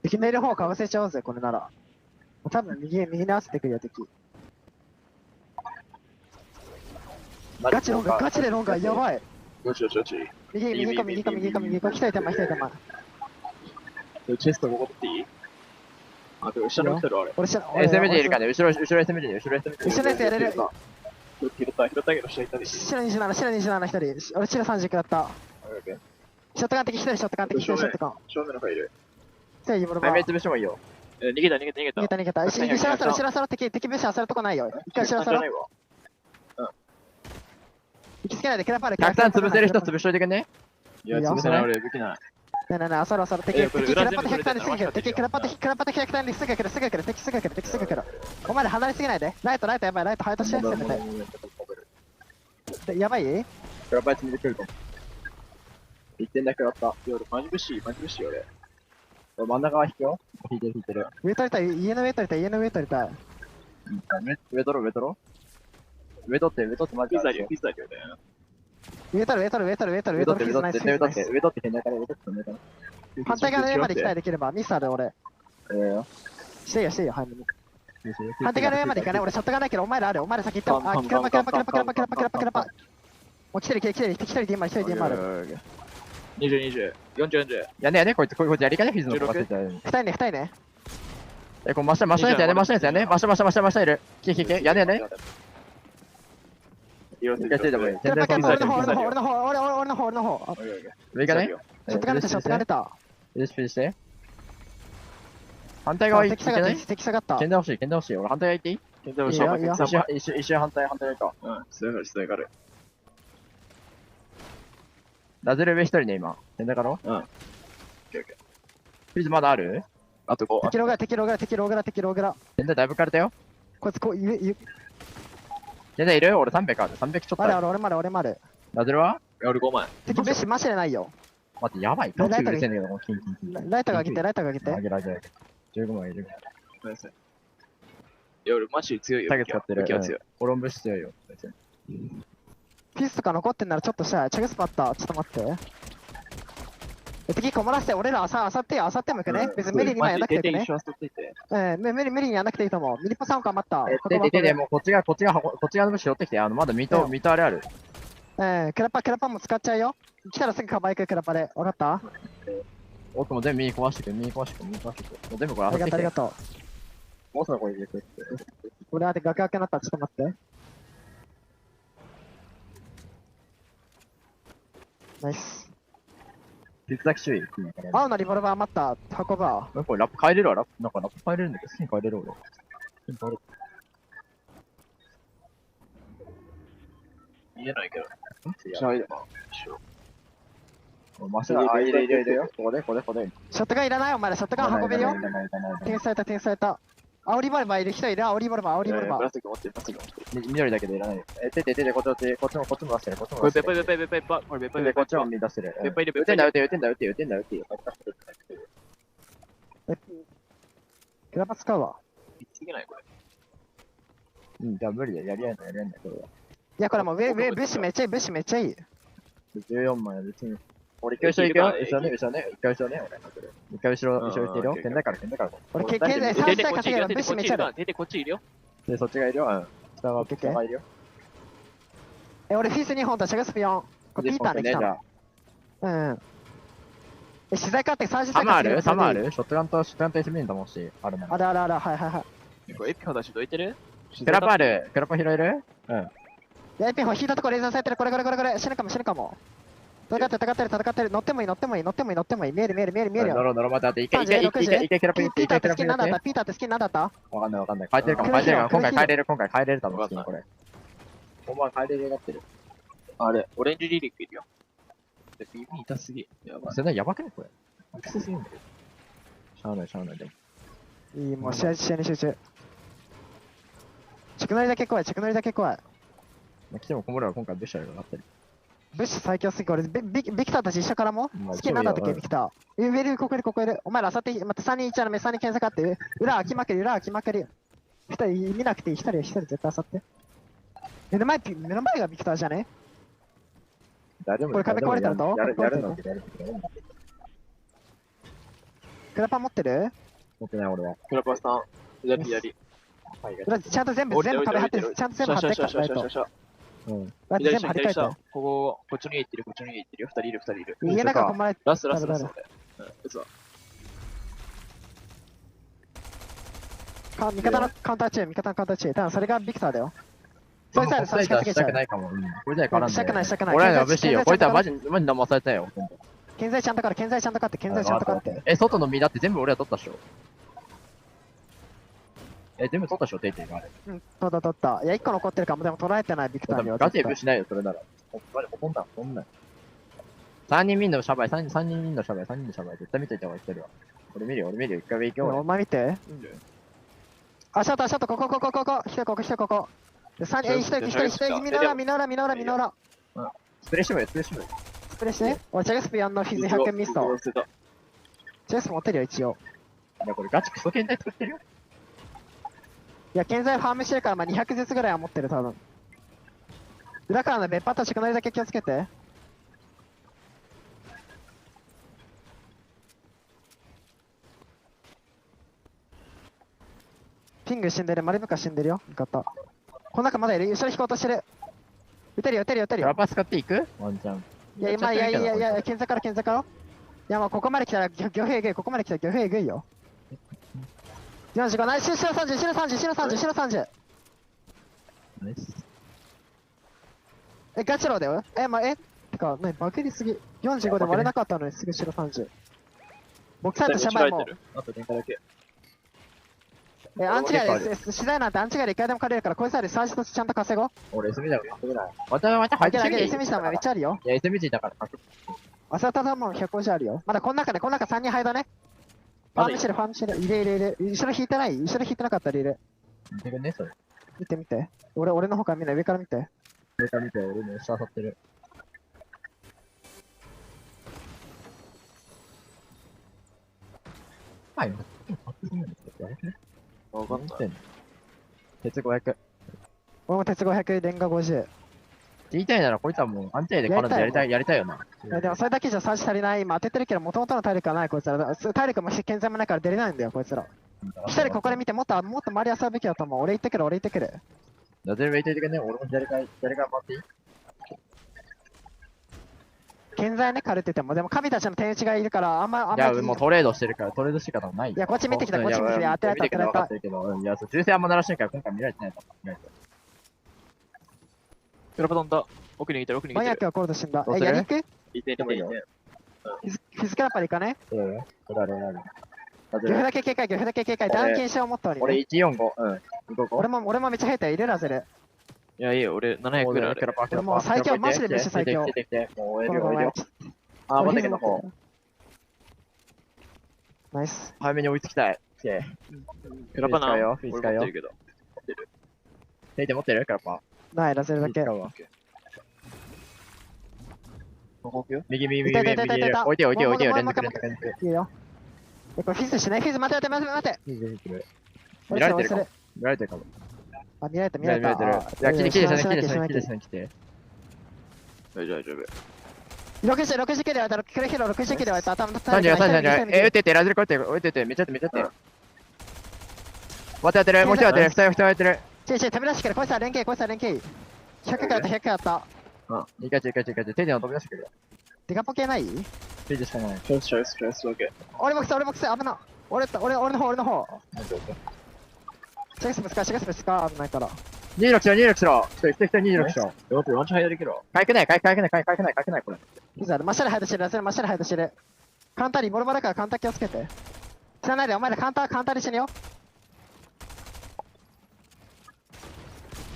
敵のいる方かぶせちゃおうぜ、これなら。多分右に合わせてくるよ、敵。ガチロンガ、ガチでロンガ、やばい。右、来たい玉。チェスト残っていい？あ、でも後ろに来てるあれ。俺、攻めているかね、後ろ攻めてる、後ろ攻めてる。後ろのやつやれる。拾ったけど、下行ったで。白27一人。俺白30くらった。ショットガン敵一人、ショットガン。正面の方いる。目潰してもいいよ。逃げた。後ろサロ敵ブッシュ当たるとこないよ。一回後ろサロ。行きつけないで、クラパール。たくさん潰せる人潰しといてくんね。いや、潰せない、俺武器ない。ねえ、アサロ、敵クラパーで100単ですぐ来る。敵クラパーで100単ですぐ来る。敵すぐ来る。お前ら離れすぎないで。ライトやばい、ライトハイトして、攻めて。やばい？クラパー詰めてくると。1点だけ食らった。夜、マジブッシー、俺。真ん中は引くよ。引いてる。上取りたい、家の上取りたい。上取ろう。上取ってマジで。ピザだよね。上取る。反対側の上まで行きたい、できれば。ミスある、俺。してよ、反対側の上まで行かない。俺、ショットがないけど、お前らある。お前ら先行った。あ、クラパ。もう来てる、一人 DMR。20、40。やね、こいつやりかね、フィズの子が二人ね。これ真下のやつやね。真下いる。やね。俺の方。上かね。ショットガン出た。よし、フィニして。反対側行ってない？敵下がった。剣道欲しい。俺反対側行っていい？剣道欲しい。一周反対側か。そうがある。ラゼル上一人ね、今。剣道かろ？フィズまだある？あと5。敵ローグラ。剣道だいぶ枯れたよ。こいつ剣道いる？俺300ある。300ちょっとある。俺まで。ラゼルは？俺5万。敵ベッシュマシでないよ。待って、やばい。ライトが上げて。上げ。15万いる。いや、俺マジ強いよ。タゲ使ってる。俺もブッシュ強いよ。ピースとか残ってんならちょっとしたい。チャグスパッター。ちょっと待って。敵困らせて、俺らあさってもいくね。別に無理に今やんなくていいくね。無理にやんなくていいと思う。ミリポ3個余った。もうこっち側のブッシュ寄ってきて。まだミトあれある。クラパも使っちゃうよ。来たらすぐカバー行く、クラパで。わかった？僕も全部右壊してく。もう全部これ当たってきて。ありがとう。もうそのこれ入れて。俺はで崖開けになった。ちょっと待って。ナイス。鉄だけ注意。青のリボルバー余った。運ぶわ。これラップ変えれるわ。なんかラップ変えれるんだけど、好きに変えれる俺。見えないけど。マシン入れよ。ここで。ショットガンいらないお前ら。ショットガン運べるよ。点された。青リボルバーいる人いる。青リボルバー。緑だけでいらないよ。手、こっちも出してる。こっちも見出してる。撃てんだ。クラパ使うわ。じゃあ無理だよ。やり合えない、これは。いや、これもうブッシュめっちゃいい。14万や別に。俺一回後ろ行くよ。後ろね。一回後ろ行ってるよ。剣だから。俺、経済3歳稼げばブッシュめっちゃある。出てこっちいるよ。で、そっちがいるよ。下はピッがいるよ。俺フィス2本とシャガスピ4。これピーターで来たの。資材買って30歳稼げる。サマーある？ショットガンと SMG だもんし。ある。はい。これエピホ出しどいてる？クラパ拾える？いや、エピホ引いたとこレーザーされてる。これ。死ぬかも。戦ってる。乗ってもいい。見えるよ。乗ろう、待って、一回クラパ行って、ピーターって好きなんだった？わかんない。変えてるかも。今回変えれると思う。これ。本番変えれるようになってる。あれ、オレンジリリックいるよ。耳痛すぎ。それやばくねこれ。きつすぎんだけど。しゃあないでも。いい、もう試合に集中。着乗りだけ怖い。来てもこもるは今回ブッシュが上がってる。ブッシュ最強すぎ、これ、ビクターたち一緒からも好きになった時ビクター。上いる、ここいる、ここいる。お前らあさって、また3人1の目、3人検索あって、裏開きまくり、裏開きまくり。2人見なくていい、1人絶対あさって。目の前がビクターじゃね？これ壁壊れたらどう？やるの。クラパン持ってる？持ってない俺は。クラパさん、左。ちゃんと全部壁張ってる。ちゃんと全部張ってるから、ライト。うん。全部張り替えて。こっちに行ってるよ。2人いる。家の中こまれてラス。味方のカウンター中。多分それがビクターだよ。そいつら差し掛けちゃう。したくないかも。これじゃ絡んで。したくない。俺らの眩しいよ。こいつはマジ騙されたよ。健在ちゃんと勝って。外の実だって全部俺ら取ったっしょ。全部取ったっしょ、テイテイがあれ。うん、取った。いや、1個残ってるかも。でも捉えてない、ビクターには。ガチでしないよ、それなら。ほとんどない。3人見んのシャバい、3人見んのシャバい、絶対見といた方がいいるわ。俺見るよ、一回上行けよ。お前見て。あ、シャット、ここ。来て、ここ。1人、ミノラ。スプレーしてもよ。スプレーして。俺、チェグスピアンのフィズ100ミスト。チェグス持ってるよ、一応。いや、これガチクソ検体作ってるよ。いや、現在ファームしてるから、まあ、200ずつぐらいは持ってる、多分。裏からの別パターン、なりだけ気をつけて。ピング死んでる、マリムカ死んでるよ、味方。この中まだいる、後ろ引こうとしてる。撃てるよ。ラパ使っていくワンチャン。いや、剣座から。いや、まあ、ここまで来たら、魚兵えぐいよ。45、ナイス、白30。ナイス。ガチローだよ。てか、バグりすぎ。45で割れなかったのにすぐ白30。僕サイトシャバイも。あと電化だけ。アンチガイで、資材なんてアンチガイで1回でも借りるから、こいつらでサージとちゃんと稼ごう。俺 SMG だから稼げない。また入ってきて。SMG さんもめっちゃあるよ。いや、SMG だから稼ぐ。朝ただも150あるよ。まだこの中3人入だね。ファームしてる。いる。後ろ引いてない？後ろ引いてなかったらいる。見てくんね、それ。見て。俺の方から見ない。上から見て。俺も下当たってる。はい、わかった。鉄500。俺も鉄500、レンガ50。言いたいならこいつはもう安定で絡んでやりたいよな。でもそれだけじゃサージ足りない。今当ててるけど、元々の体力がないこいつら。体力も健在もないから出れないんだよ、こいつら。一人ここで見て、もっと周り遊ぶべきだと思う。俺行ってくる。ラゼルウェイトいてくんね。俺も左側回っていい？健在ね、借りてても。でも神たちの手打ちがいるから、あんま。いや、もうトレードしてるから、トレードしてからない。いや、こっち見てきた。当てられた。いや、銃声あんま鳴らしてるから、今回見られてないと思う。クラパ飛んだ。奥にいてる。マニアックはコールド死んだ。やり行く？いてもいいよ。フィズキャラパリ行かね？これある。漁夫だけ警戒。断金しよう思ったのに。俺145。俺もめっちゃ減ったよ。入れるはずる。いや、いいよ。俺700ぐらいある。俺もう最強、マジでメッシュ最強。もう終えるよ。あ、待ってけど方。ナイス。早めに追いつきたい。クラパな。フィズ使うよ。持ってるクラパ。ない、ラゼルだけ。右。置いてよ。連続。いいよ。これフィズしない。フィズ待て。見られてるかも。あ、見られた。いや、来て。大丈夫。60キロやったら、クレヒロ60キロやったら、頭30。撃ってて、ラズルこうやって、撃ってて、めっちゃって。もう一人当てる。2人当てる。飛び出してくる。こいつは連携。100やった。いかち。手で飛び出してくる。デカポ系ない？手でしかない。ストレス、俺もくせ、危な。俺の方。シェグスぶつか、危ないから。26しろ。来て26しろ。ワンチャン入れるけど。かいくない、これ。いざ、マッシャルハイドしてる。カウンターにボロボロだからカウンター気をつけて。知らないで、お前らカウンターで死ぬよ。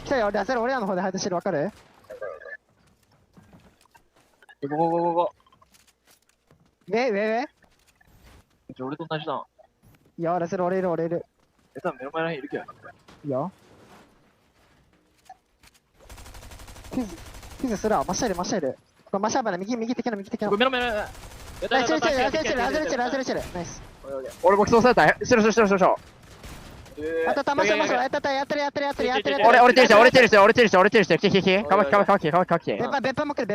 来たよ、ラゼル俺らの方でハイドしてる、わかる？こ。上。俺と同じだ。いや、ラゼル俺いる。多分目の前らへんいるけど。いや。フィズすら、マッシャル。これマシャーバー右的な。ごめん。ナイス。俺もそうされた。後ろ。あたたましょやってる。俺テルして。かまき。別班も来る。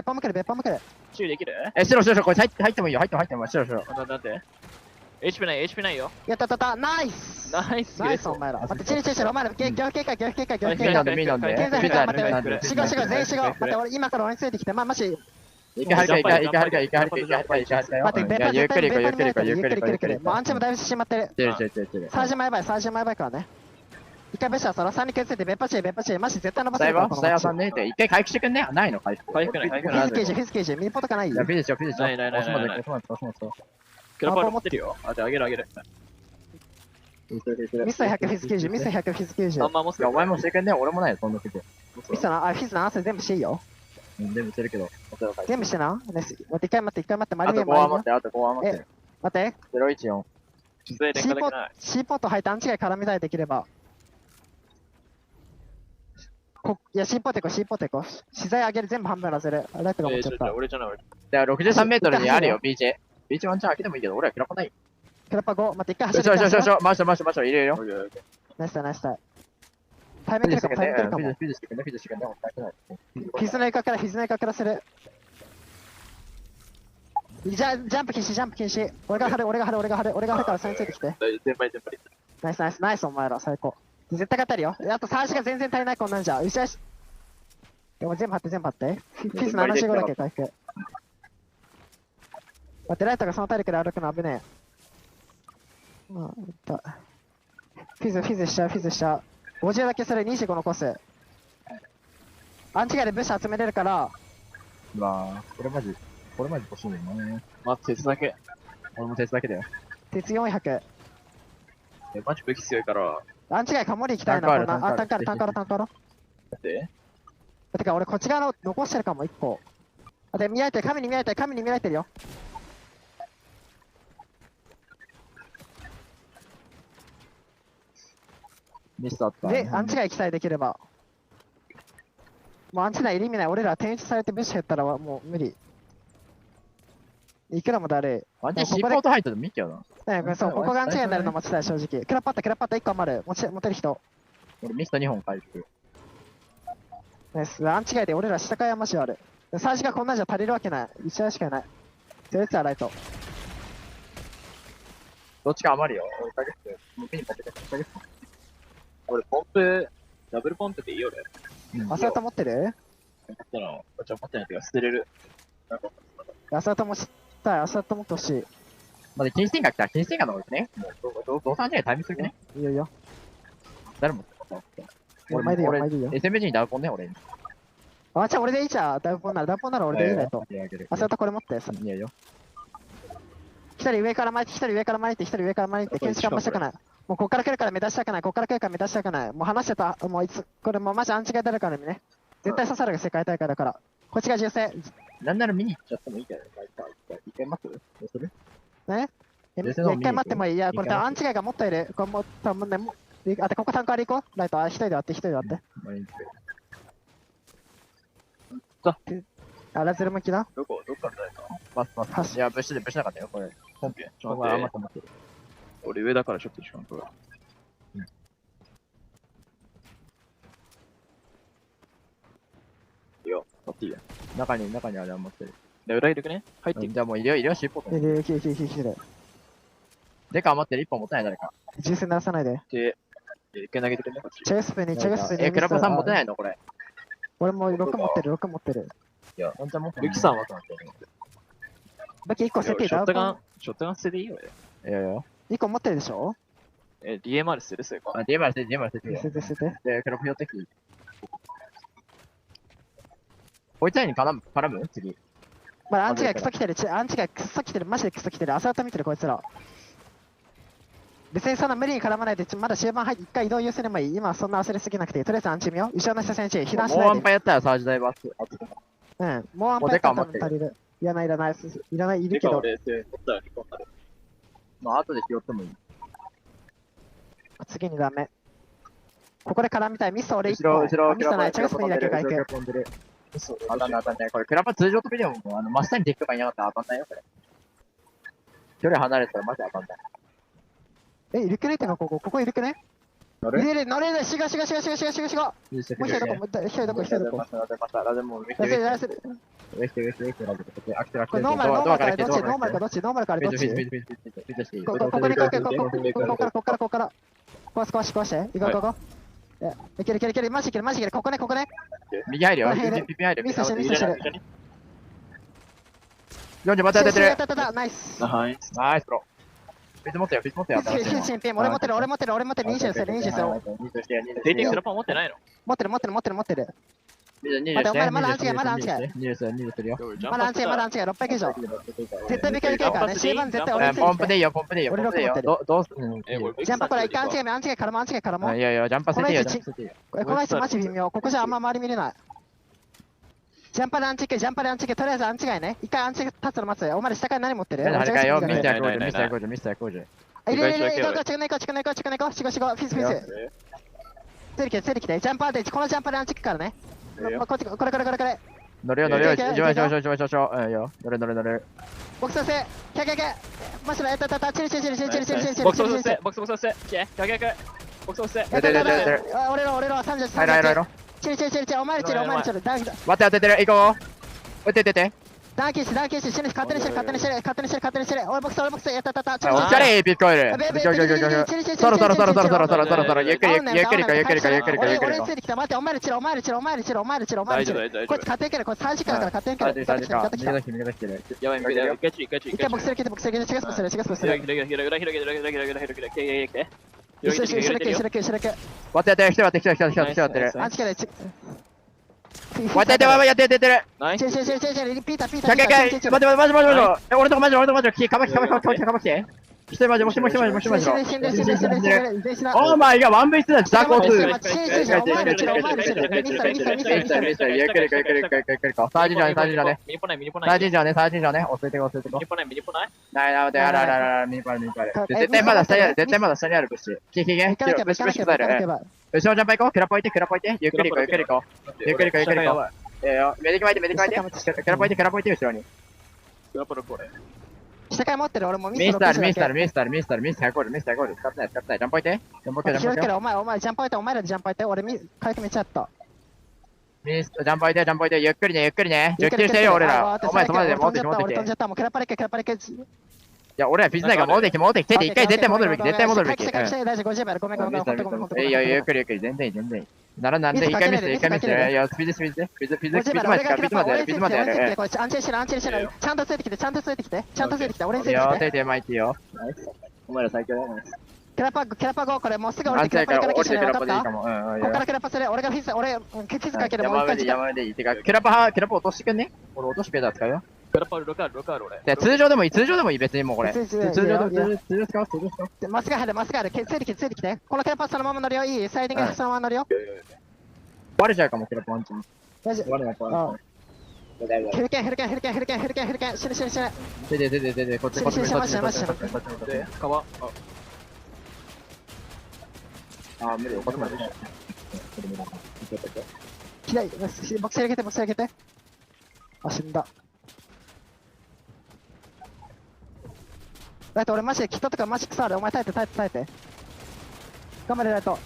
注意できる？白、これ入ってもいいよ。入っても白。なんで HP ないよ。やったナイスお前ら。待って、チリ、お前ら、逆警戒。ミーなんで。待って、死後、全員死後。待って、俺今から俺についてきて、マジ。行けはるか。待って、ゆっくり行く。もうアンチもだいぶしまってる。サージ前倍からね。一回ベシャーそら3に削って別パチマジ絶対伸ばせるから。スタイヤさんねって一回回復してくんね。ないの回復。回復ない。フィズケージ、ミーポとかないよ。フィズしよ。ない。クラパー持ってるよ。あげる。ミス100フィズケージ。あんま持ってる。お前もしてくんね。俺もないよ、そんな時。ミスフィズの合わせ全部していいよ。全部してるけど。全部してな。待って、一回待って。あと5は待って。待って。014。シーポット入ってアンチが絡みたいできれば。いや、シーポテコ。資材上げる、全部半分らせる。ライトが持っちゃった。俺じゃない。だから63メートルにあるよ、BJ。BJ ワンチャン開けてもいいけど、俺はクラパない。クラパ5、待って、一回走る。マシャ、いるよ。ナイスタイミングかも。フィズの床からする。ジャンプ禁止。俺が張るからそれについてきて。全敗。ナイス、お前ら、最高。絶対勝てるよ。あと3足が全然足りないこんなんじゃ。よし。でも全部張って。フィズ75だけ回復。待って、ライトがその体力で歩くの危ねえ。フィズしちゃう。50だけする、25残す。アンチガイでブッシュ集めれるから。うわぁ、これマジ欲しいね。鉄だけ。俺も鉄だけだよ。鉄400。マジ武器強いから。アンチガイカモリ行きたいな。タンカラ。待って。てか俺こっち側の残してるかも、1個。で、見られてる、神に見られてるよ。ミスあった。で、アンチガイ期待できれば。もうアンチガイ意味ない。俺ら転打されてブッシュ減ったらもう無理。いくらもだるい。アンチシーポート入ったの見ちゃうな。そう、ここがアンチガイになるの持ちたい、正直。クラッパッタ1個余る。持てる人。俺ミスト2本回復。アンチガイで俺ら下から山しある。サージがこんなんじゃ足りるわけない。1試合しかいない。とりあえずはライト。どっちか余るよ。俺かけて。もうピンかけて。俺ポンプ、ダブルポンプでいいよ俺。アサート持ってる？持ってない。持ってないけど捨てれる。アサートもしたい。アサート持ってほしい。まだ金星が来たら金星がのね。もうどうさんじゃないタイミングするね。いいよ。誰も俺、SMG にダウポンね、俺に。あ、じゃあ俺でいいじゃん。ダウポンなら俺でいいねと。アサートこれ持って。いやよ。一人上から巻いて、検視頑張したくない。もうこっから来るから目指したくない。もう話してた。もうこれもうマジアンチが出るからね。絶対刺さるが世界大会だから。こっちが銃声。なんなら見に行っちゃってもいいけど、一回待つ？どうする？ね？一回待ってもいい。いや、これアンチガイが持っている。これもう多分ね、あとここタンカーで行こう。ライト、一人で割って。あ、ラズル向きだ。どっからだよ。パス。いや、ブッシュなかったよ、これ。本編。俺上だからちょっと時間取る。いいよ、取っていいよ。中にあれ余ってる。で、裏入れくね？入ってじゃあもういるよ、シーポート。いる。でか余ってる、1本持たない誰か。銃声鳴らさないで。で、一回投げてくね。チェスプに。クラパさん持てないのこれ。俺も6持ってる。いや、本当は持ってる。ルキさんはと思ってる。バキ1個捨てていいか？ショットガン捨てていいよ、いやよ。1個持ってるでしょ？DMR 捨てる、それか。DMR 捨てて。で、クラパ寄ってき。こいつらに絡む次。まだアンチがクソ来てる。マジでクソ来てる。アサート見てる、こいつら。別にそんな無理に絡まないで、まだ終盤入って1回移動優先でもいい。今はそんな焦りすぎなくていい。とりあえずアンチ見よう。後ろの人選手、避難しないで。もうワンパやったらサージダイバース。うん、もうワンパやったら多分足りる。いらない、いるけど。まあ、後で拾ってもいい。次にダメ。ここで絡みたい。ミス俺1個。後ろ、ミスない。チェスプにだけ回復。当たんない当たんない。これクラッパ通常飛びでも真下に敵とかいなかったら当たんないよ、これ。距離離れたらマジ当たんない。え、いるくねってか、ここいるくね乗れる、しが。もう一人どこ、一人どこ。ラゼもう、上来て。ノーマルからどっちノーマルからどっちここから。壊して。行こう。いける。マジいける。ここね。右入るよ。ミスしてる。40また当ててる。ナイス。ナイス、プロ。フィズ持ってよ。俺持ってる。20ですよ。デイティングクラッパー持ってないの？持ってる。まだアンチがい。まだアンチがい。600以上。絶対ビカいけるからね。C1 絶対俺についてきて。ポンプでいいよ。俺6持ってる。どうすジャンパーこれ一回アンチが絡も。いや、ジャンパー設定よ。この位置マジ微妙。ここじゃあんま周り見れない。ジャンパーでアンチ系、とりあえずアンチがいね。一回アンチ立つの待つ。お前ら下から何持ってる？ミスター工事。入れ、近くね行こう。フィズ。ついてきて。ジャンパーで、このジャンパーでアンチからね。これ。乗るよ。乗れ。乗る。ボクス押せ。キャ。マシラ、チリ。ボクス押せ。ボクス押せ。ボクス押せ。俺ら33。入ろ。チリ。お前らチリ。待って当ててる。行こう。撃て。ダーキーシ勝手にしてる。俺ボクスやった。おしゃれピッコイル。そろ。ゆっくり俺ついてきた。待って、お前らチリ。こいつ勝手にける。こいつ3時間から勝手にける。やばい、一回チリ。一回ボクスする。違うボクスする。一緒だけ。待って、人やってる。アンチから待ってやってる。ピーター。待ってマジ。俺とこマジ。カバキ。一人マジ。オーマイがワンベースだ。ザコ2。ゆっくり。サージンじゃね。ミニポない。サージンじゃね。押せてこ。ミニポない。ミニパル。絶対まだ下にあるブッシュ。ブッシュスタイル。後ろジャンパー行こう。クラポイテ。ゆっくり行こう。メディク巻いて。クラポイテ後ろに。クラポルこれ。下から持ってる。俺もミスター100ゴール。使ってない。ジャンパイテ。お前ジャンパイテ。お前らでジャンパイテ。俺回復めっちゃあった。ジャンパイテ。ゆっくりね。10キルしてるよ、俺ら。お前そこまで持ってきて。俺飛んじゃった。もうクラパレケ。いや、俺らフィズナイが戻ってきて、一回絶対戻るべき。大丈夫、50秒。ごめん。いや、ゆっくり。全然いい。なんで、一回見せて。いや、スピードまでやる。アンチェしてる。ちゃんとついてきて。俺についてきて。巻いてよ。お前ら最強だね。キャラパーこれもうすぐ降りてクラパー行かなきゃいけない。分かった？ここからクラパーする。俺がフィズかける。もう一回山でいい。てか、キャラパー落としてくんね？俺落としてくれたら使うよ。クラパー6ある俺。通常でもいい別にもうこれ。通常使う。まっすぐ入る。ついてきて。このキャラパーそのまま乗るよ。いい？サイディングそのまま乗るよ。バレちゃうかも、キャラパーワンチン。バレない。ヘルケン。死ぬ。で、こっち。マジ。川。無理よ、こっちまで。左、ボクス上げて。死んだ。ライト、俺マジでキットとかマジ草ある。お前耐えて。頑張れ、ライト。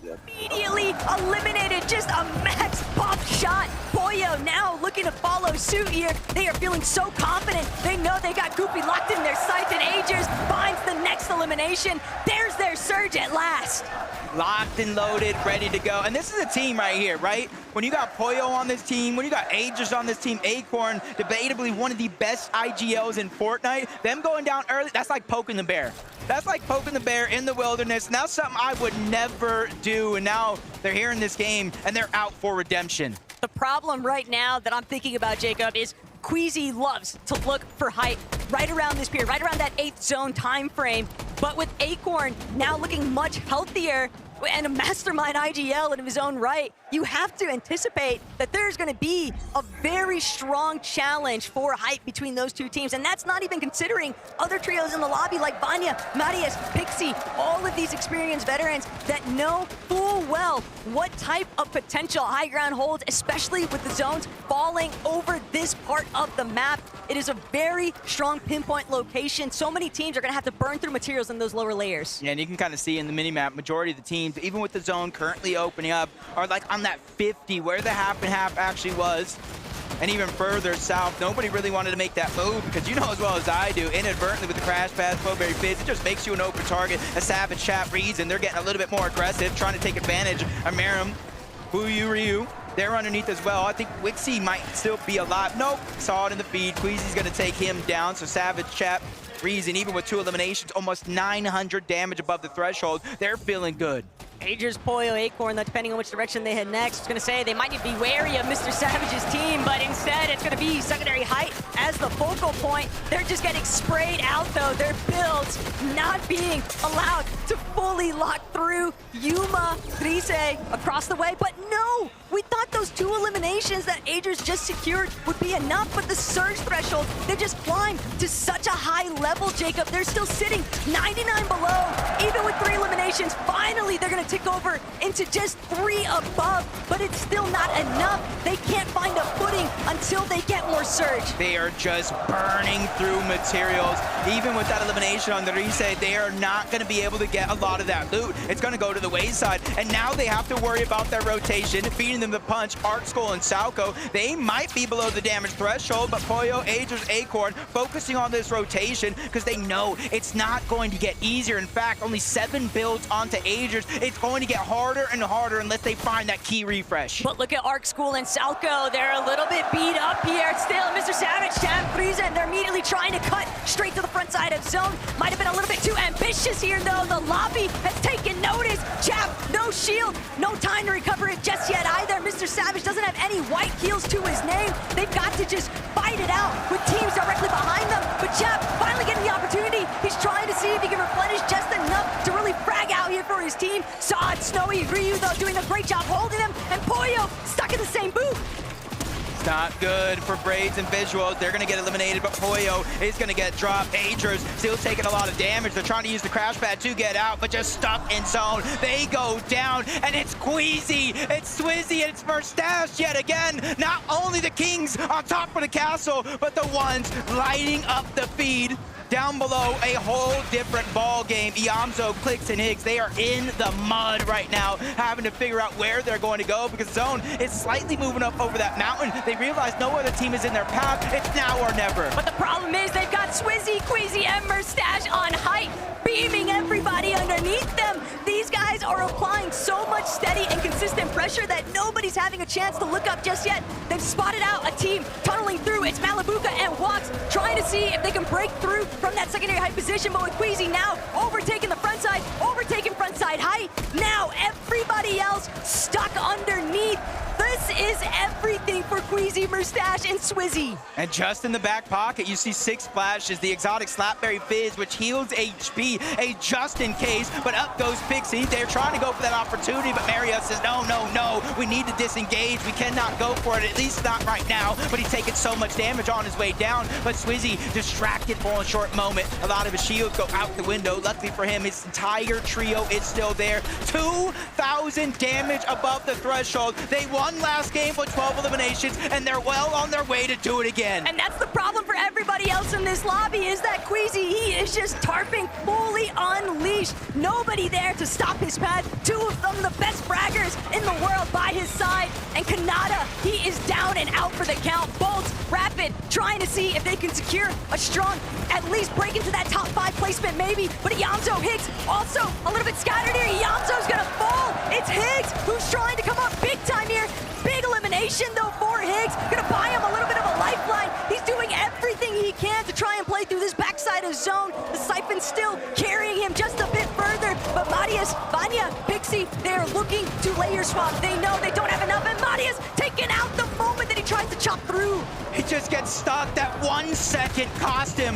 Immediately eliminated, just a max pop shot. Poyo now looking to follow suit here. They are feeling so confident. They know they got Goopy locked in their sights, and Aegers finds the next elimination. There's their surge at last. Locked and loaded, ready to go. And this is a team right here, right? When you got Poyo on this team, when you got Aegers on this team, Acorn, debatably one of the best IGLs in Fortnite, them going down early, that's like poking the bear. That's like poking the bear in the wilderness. Now something I would never do, and now they're here in this game, and they're out for redemption. The problem right now that I'm thinking about, Jacob, is Queasy loves to look for height right around this period, right around that 8th zone time frame. But with Acorn now looking much healthier and a mastermind IGL in his own right, you have to anticipate that there's going to be a very strong challenge for hype between those two teams. And that's not even considering other trios in the lobby like Vanya, Marius, Pixie, all of these experienced veterans that know full well what type of potential high ground holds, especially with the zones falling over this part of the map. It is a very strong pinpoint location. So many teams are going to have to burn through materials in those lower layers. Yeah, and you can kind of see in the minimap, majority of the teams, even with the zone currently opening up, are like on that 50, where the half and half actually was. And even further south, nobody really wanted to make that move because you know as well as I do, inadvertently with the crash pads, Flowberry Fizz, it just makes you an open target. A Savage Chat reads, and they're getting a little bit more aggressive, trying to take advantage of Merim, Buyu Ryu. They're underneath as well. I think Wixie might still be alive. Nope, saw it in the feed. Queasy's gonna take him down, so Savage Chat reason, even with 2 eliminations, almost 900 damage above the threshold. They're feeling good. Aegis, Poyo, Acorn, though, depending on which direction they head next. I was going to say they might need to be wary of Mr. Savage's team, but instead it's going to be secondary height as the focal point. They're just getting sprayed out, though. Their builds not being allowed to fully lock through Yuma, Trise across the way, but no! We thought those 2 eliminations that Aegis just secured would be enough, but the surge threshold, they just climbed to such a high level, Jacob. They're still sitting 99 below, even with 3 eliminations. Finally, they're going to tick over into just 3 above, but it's still not enough. They can't find a footing until they get more surge. They are just burning through materials. Even with that elimination on the Rise, they are not going to be able to get a lot of that loot. It's going to go to the wayside, and now they have to worry about their rotation, feeding them the punch. Art Skull and Sauco, they might be below the damage threshold, but Poyo, Aegis, Acorn focusing on this rotation because they know it's not going to get easier. In fact, only 7 builds onto Aegis. It's going to get harder and harder unless they find that key refresh. But look at Arc School and Sauco. They're a little bit beat up here. Still, Mr. Savage, Chad, Frieza, and they're immediately trying to cut straight to the front side of zone. Might have been a little bit too ambitious here, though. The lobby has taken notice. Chap, no shield, no time to recover it just yet either. Mr. Savage doesn't have any white heals to his name. They've got to just fight it out with teams directly behind them. But Chap finally getting the opportunity. He's trying to see if he can replenish just enough to really frag out here for his team. Saw it, Snowy, Ryu, though, doing a great job holding him. And Poyo stuck in the same booth. Not good for Braids and Visuals. They're going to get eliminated, but Poyo is going to get dropped. Aegis still taking a lot of damage. They're trying to use the crash pad to get out, but just stuck in zone. They go down, and it's Queasy, it's Swizzy, and it's Mustache yet again. Not only the kings on top of the castle, but the ones lighting up the feed. Down below, a whole different ball game. Iamzo, Clicks, and Higgs, they are in the mud right now, having to figure out where they're going to go because Zone is slightly moving up over that mountain. They realize no other team is in their path. It's now or never. But the problem is they've got Swizzy, Queasy, and Mustache on height, beaming everybody underneath them. These guys are applying so much steady and consistent pressure that nobody's having a chance to look up just yet. They've spotted out a team tunneling through. It's Malibuka and Walks trying to see if they can break through from that secondary height position, but with Queasy now overtaking the front side, overtaking front side height. Now everybody else stuck underneath. This is everything for Queasy, Mustache, and Swizzy. And just in the back pocket, you see 6 flashes, the exotic Slapberry Fizz, which heals HP, a just in case, but up goes Pixie. They're trying to go for that opportunity, but Mario says, no, no, no, we need to disengage. We cannot go for it, at least not right now, but he's taking so much damage on his way down. But Swizzy distracted for a short moment. A lot of his shields go out the window. Luckily for him, his entire trio is still there. 2,000 damage above the threshold. They won last game with 12 eliminations, and they're well on their way to do it again. And that's the problem for everybody else in this lobby, is that Queasy, he is just tarping fully unleashed. Nobody there to stop his pad. 2 of them, the best fraggers in the world by his side. And Kanata, he is down and out for the count. Bolts, Rapid, trying to see if they can secure a strong, at least break into that top 5 placement maybe. But Iamzo, Higgs, also a little bit scattered here. Iamzo's gonna fall. It's Higgs who's trying to come up big time here. Big elimination though for Higgs. Gonna buy him a little bit of a lifeline. He's doing everything he can to try and play through this backside of zone. The Siphon still carrying him just a bit further. But Marius, Vanya, Pixie, they're looking to layer swap. They know they don't have enough, and Marius taking out the moment that he tries to chop through. He just gets stuck. That 1 second cost him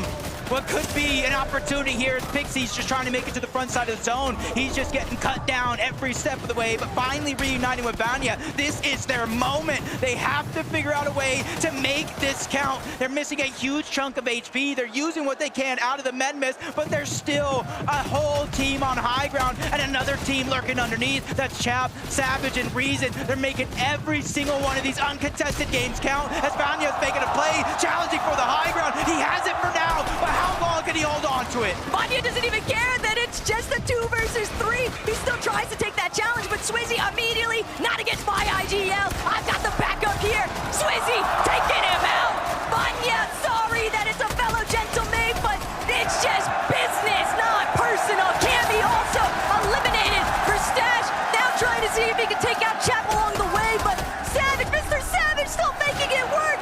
what could be an opportunity here. Pixie's just trying to make it to the front side of the zone. He's just getting cut down every step of the way, but finally reuniting with Vanya. This is their moment. They have to figure out a way to make this count. They're missing a huge chunk of HP. They're using what they can out of the med miss, but there's still a whole team on high ground and another team lurking underneath. That's Chap, Savage, and Reason. They're making every single one of these uncontested games count as Vanya's making a play, challenging for the high ground. He has it for now, but how long can he hold on to it? Vanya doesn't even care that it's just a 2 versus 3. He still tries to take that challenge, but Swizzy immediately, not against my IGL. I've got the backup here. Swizzy taking him out. Vanya, sorry that it's a fellow gentleman, but it's just business, not personal. Cammy also eliminated for Stash. Now trying to see if he can take out Chap along the way, but Savage, Mr. Savage still making it work.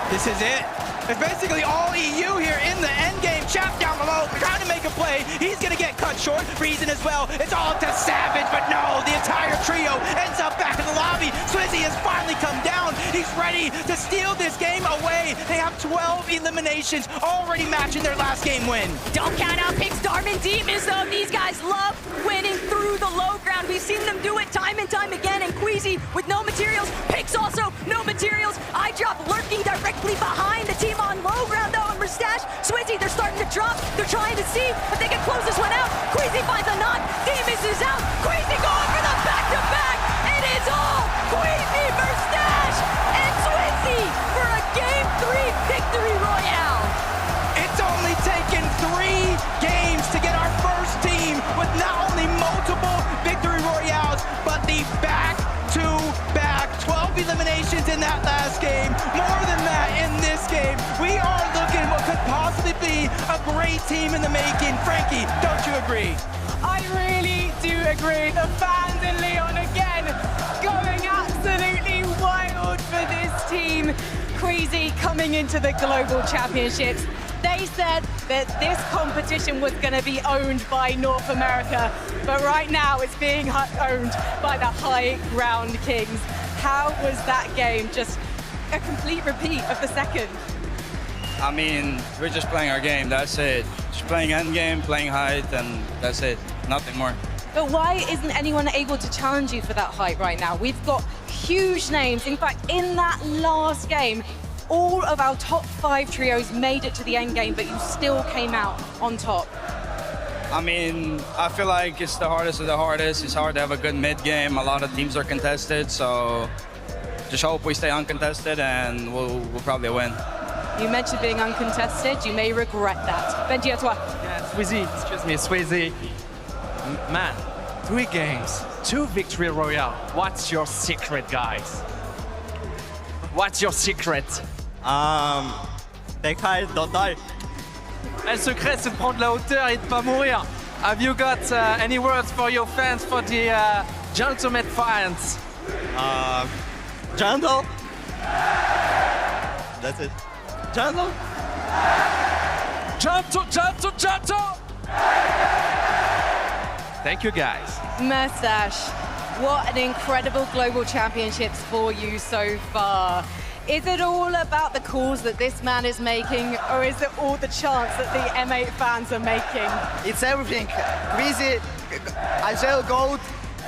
This is it. It's basically all EU here in the end game. Chap down below, trying to make a play. He's gonna get cut short. Reason as well. It's all up to Savage, but no, the entire trio ends up back in the lobby. Swizzy has finally come down. He's ready to steal this game away. They have 12 eliminations, already matching their last game win. Don't count out Pix, Darman, Demons, though. These guys love winning through the low ground. We've seen them do it time and time again. And Queasy with no materials. Pix also no materials. I drop lurking directly behind the team on low ground, though. And Mustache, Swizzy, they're starting to drop. They're trying to see if they can close this one out. Queasy finds a knock. Demons is out. Queasy going for the back-to-back. It is all Queasy, Mustache, and Swizzy for a Game 3 victory royale. It's only taken 3 games to get our first team with not only multiple victory royales, but the back-to-back 12 eliminations in that last game. More than that in this game. We are looking what could possibly be a great team in the making. Frankie, don't you agree? I really do agree. The fans in Leon again going absolutely wild for this team. Queasy coming into the Global Championships. They said that this competition was going to be owned by North America, but right now it's being owned by the High Ground Kings. How was that game? Just a complete repeat of the second. I mean, we're just playing our game, that's it. Just playing end game, playing height, and that's it. Nothing more. But why isn't anyone able to challenge you for that height right now? We've got huge names. In fact, in that last game, all of our top 5 trios made it to the end game, but you still came out on top. I mean, I feel like it's the hardest of the hardest. It's hard to have a good mid game. A lot of teams are contested, so just hope we stay uncontested and we'll probably win. You mentioned being uncontested. You may regret that. Benji, à toi. Yeah, Swizzy, excuse me, Swizzy. Man, 3 games, 2 victory royale. What's your secret, guys? What's your secret? Take high, don't die. Le secret, c'est de prendre la hauteur et de pas mourir. Have you got any words for your fans, for the gentleman fans? Gentle. That's it. Gentle. Gentle, gentle, gentle. Thank you, guys. Mustache, what an incredible Global Championships for you so far. Is it all about the calls that this man is making, or is it all the chants that the M8 fans are making? It's everything. Queasy, Agile Gold,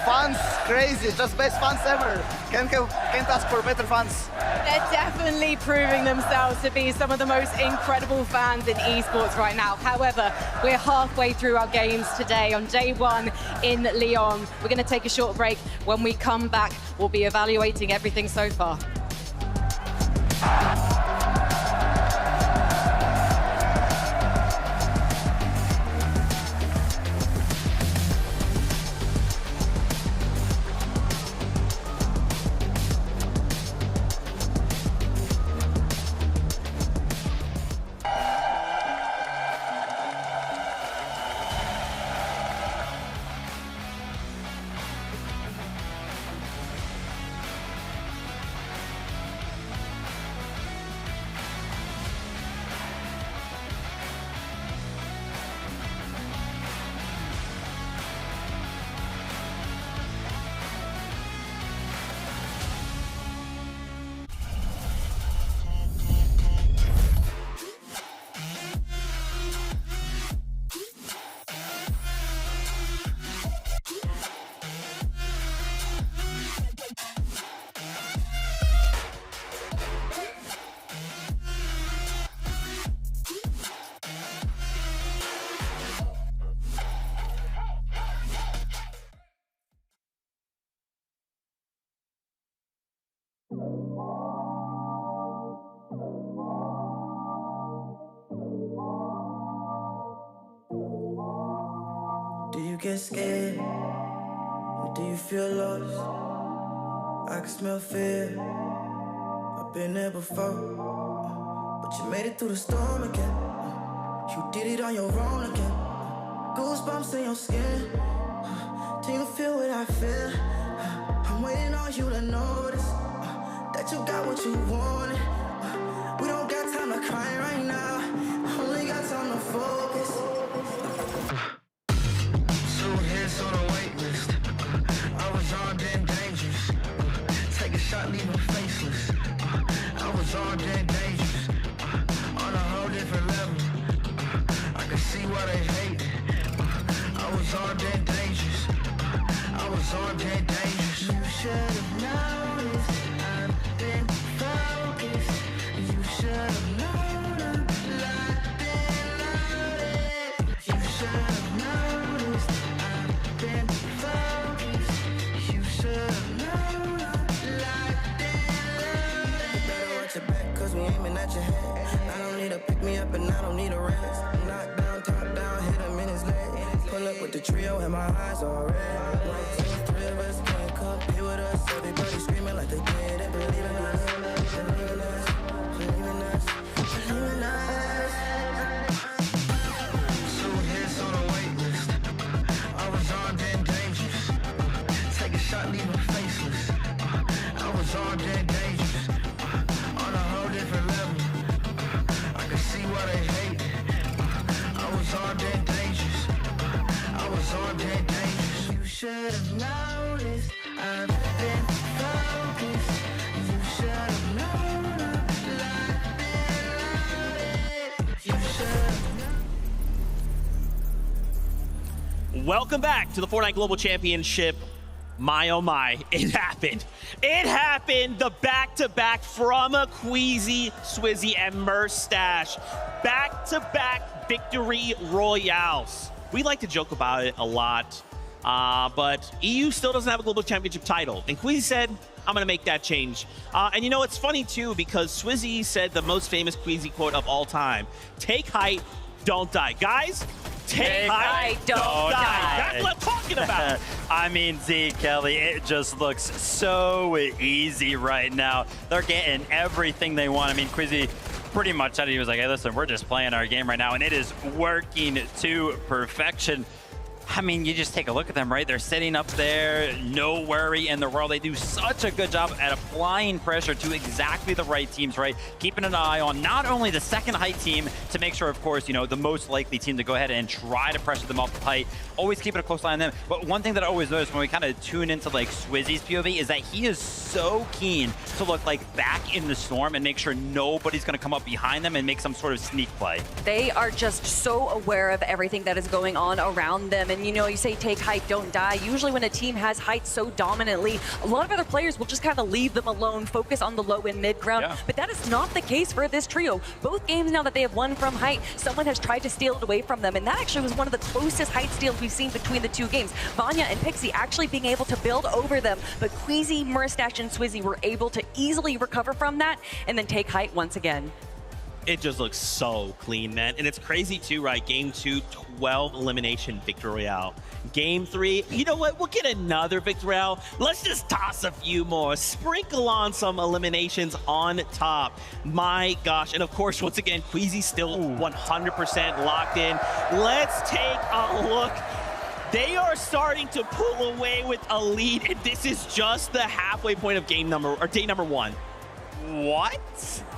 fans, crazy, just best fans ever. Can't ask for better fans. They're definitely proving themselves to be some of the most incredible fans in esports right now. However, we're halfway through our games today on day 1 in Lyon. We're going to take a short break. When we come back, we'll be evaluating everything so far. Do you get scared? Do you feel lost? I can smell fear. I've been there before, but you made it through the storm again. You did it on your own again. Goosebumps in your skin. Do you feel what I feel? I'm waiting on you to notice that you got what you wanted. We don't got time to cry right now. Only got time to focus. 2 hits on a wait list. I was armed and dangerous. Take a shot, leave him faceless. I was armed and dangerous. On a whole different level. I can see why they hate it. I was armed and dangerous. I was armed and dangerous. You should have noticed. I've been focused. You should have known I'm locked and loaded. You should have noticed. I've been focused. You should have known I'm locked and loaded. Better watch your back, cause we aiming at your head. I don't need to pick me up and I don't need a rest. Knock down, top down, hit him in his leg. Pull up with the trio and my eyes all red. Like 2, 3 of us can't compete with us. Everybody screaming like they did and believe in us. Believe in us, believe in us, believe in us. 2 hits on a wait list. I was armed and dangerous. Take a shot, leave him faceless. I was armed and dangerous. On a whole different level. I can see why they hate it. I was armed and dangerous. I was armed and dangerous. You should have noticed. I've been focused. You should have known I'm locked and loaded. You should have known. Welcome back to the Fortnite Global Championship. My oh my, it happened. It happened, the back-to-back from Queasy, Swizzy, and Merstash. Back-to-back victory royales. We like to joke about it a lot, but EU still doesn't have a Global Championship title. And Queasy said, I'm gonna make that change. And you know, it's funny too, because Swizzy said the most famous Queasy quote of all time, take height, don't die. Guys, take height, don't die. That's what I'm talking about. I mean, Z, Kelly, it just looks so easy right now. They're getting everything they want. I mean, Queasy pretty much said, he was like, hey, listen, we're just playing our game right now, and it is working to perfection. I mean, you just take a look at them, right? They're sitting up there, no worry in the world. They do such a good job at applying pressure to exactly the right teams, right? Keeping an eye on not only the second height team to make sure, of course, you know, the most likely team to go ahead and try to pressure them off the height, always keeping a close eye on them. But one thing that I always notice when we kind of tune into like Swizzy's POV is that he is so keen to look like back in the storm and make sure nobody's going to come up behind them and make some sort of sneak play. They are just so aware of everything that is going on around them. And you know, you say take height, don't die. Usually when a team has height so dominantly, a lot of other players will just kind of leave them alone, focus on the low and mid ground. Yeah. But that is not the case for this trio. Both games now that they have won from height, someone has tried to steal it away from them. And that actually was one of the closest height steals we've seen between the two games. Vanya and Pixie actually being able to build over them. But Queasy, Merstash, and Swizzy were able to easily recover from that and then take height once again. It just looks so clean, man. And it's crazy too, right? Game 2, 12 elimination victory royale. Game 3, you know what? We'll get another victory royale. Let's just toss a few more. Sprinkle on some eliminations on top. My gosh. And of course, once again, Queasy still 100% locked in. Let's take a look. They are starting to pull away with a lead, and this is just the halfway point of day number 1. What?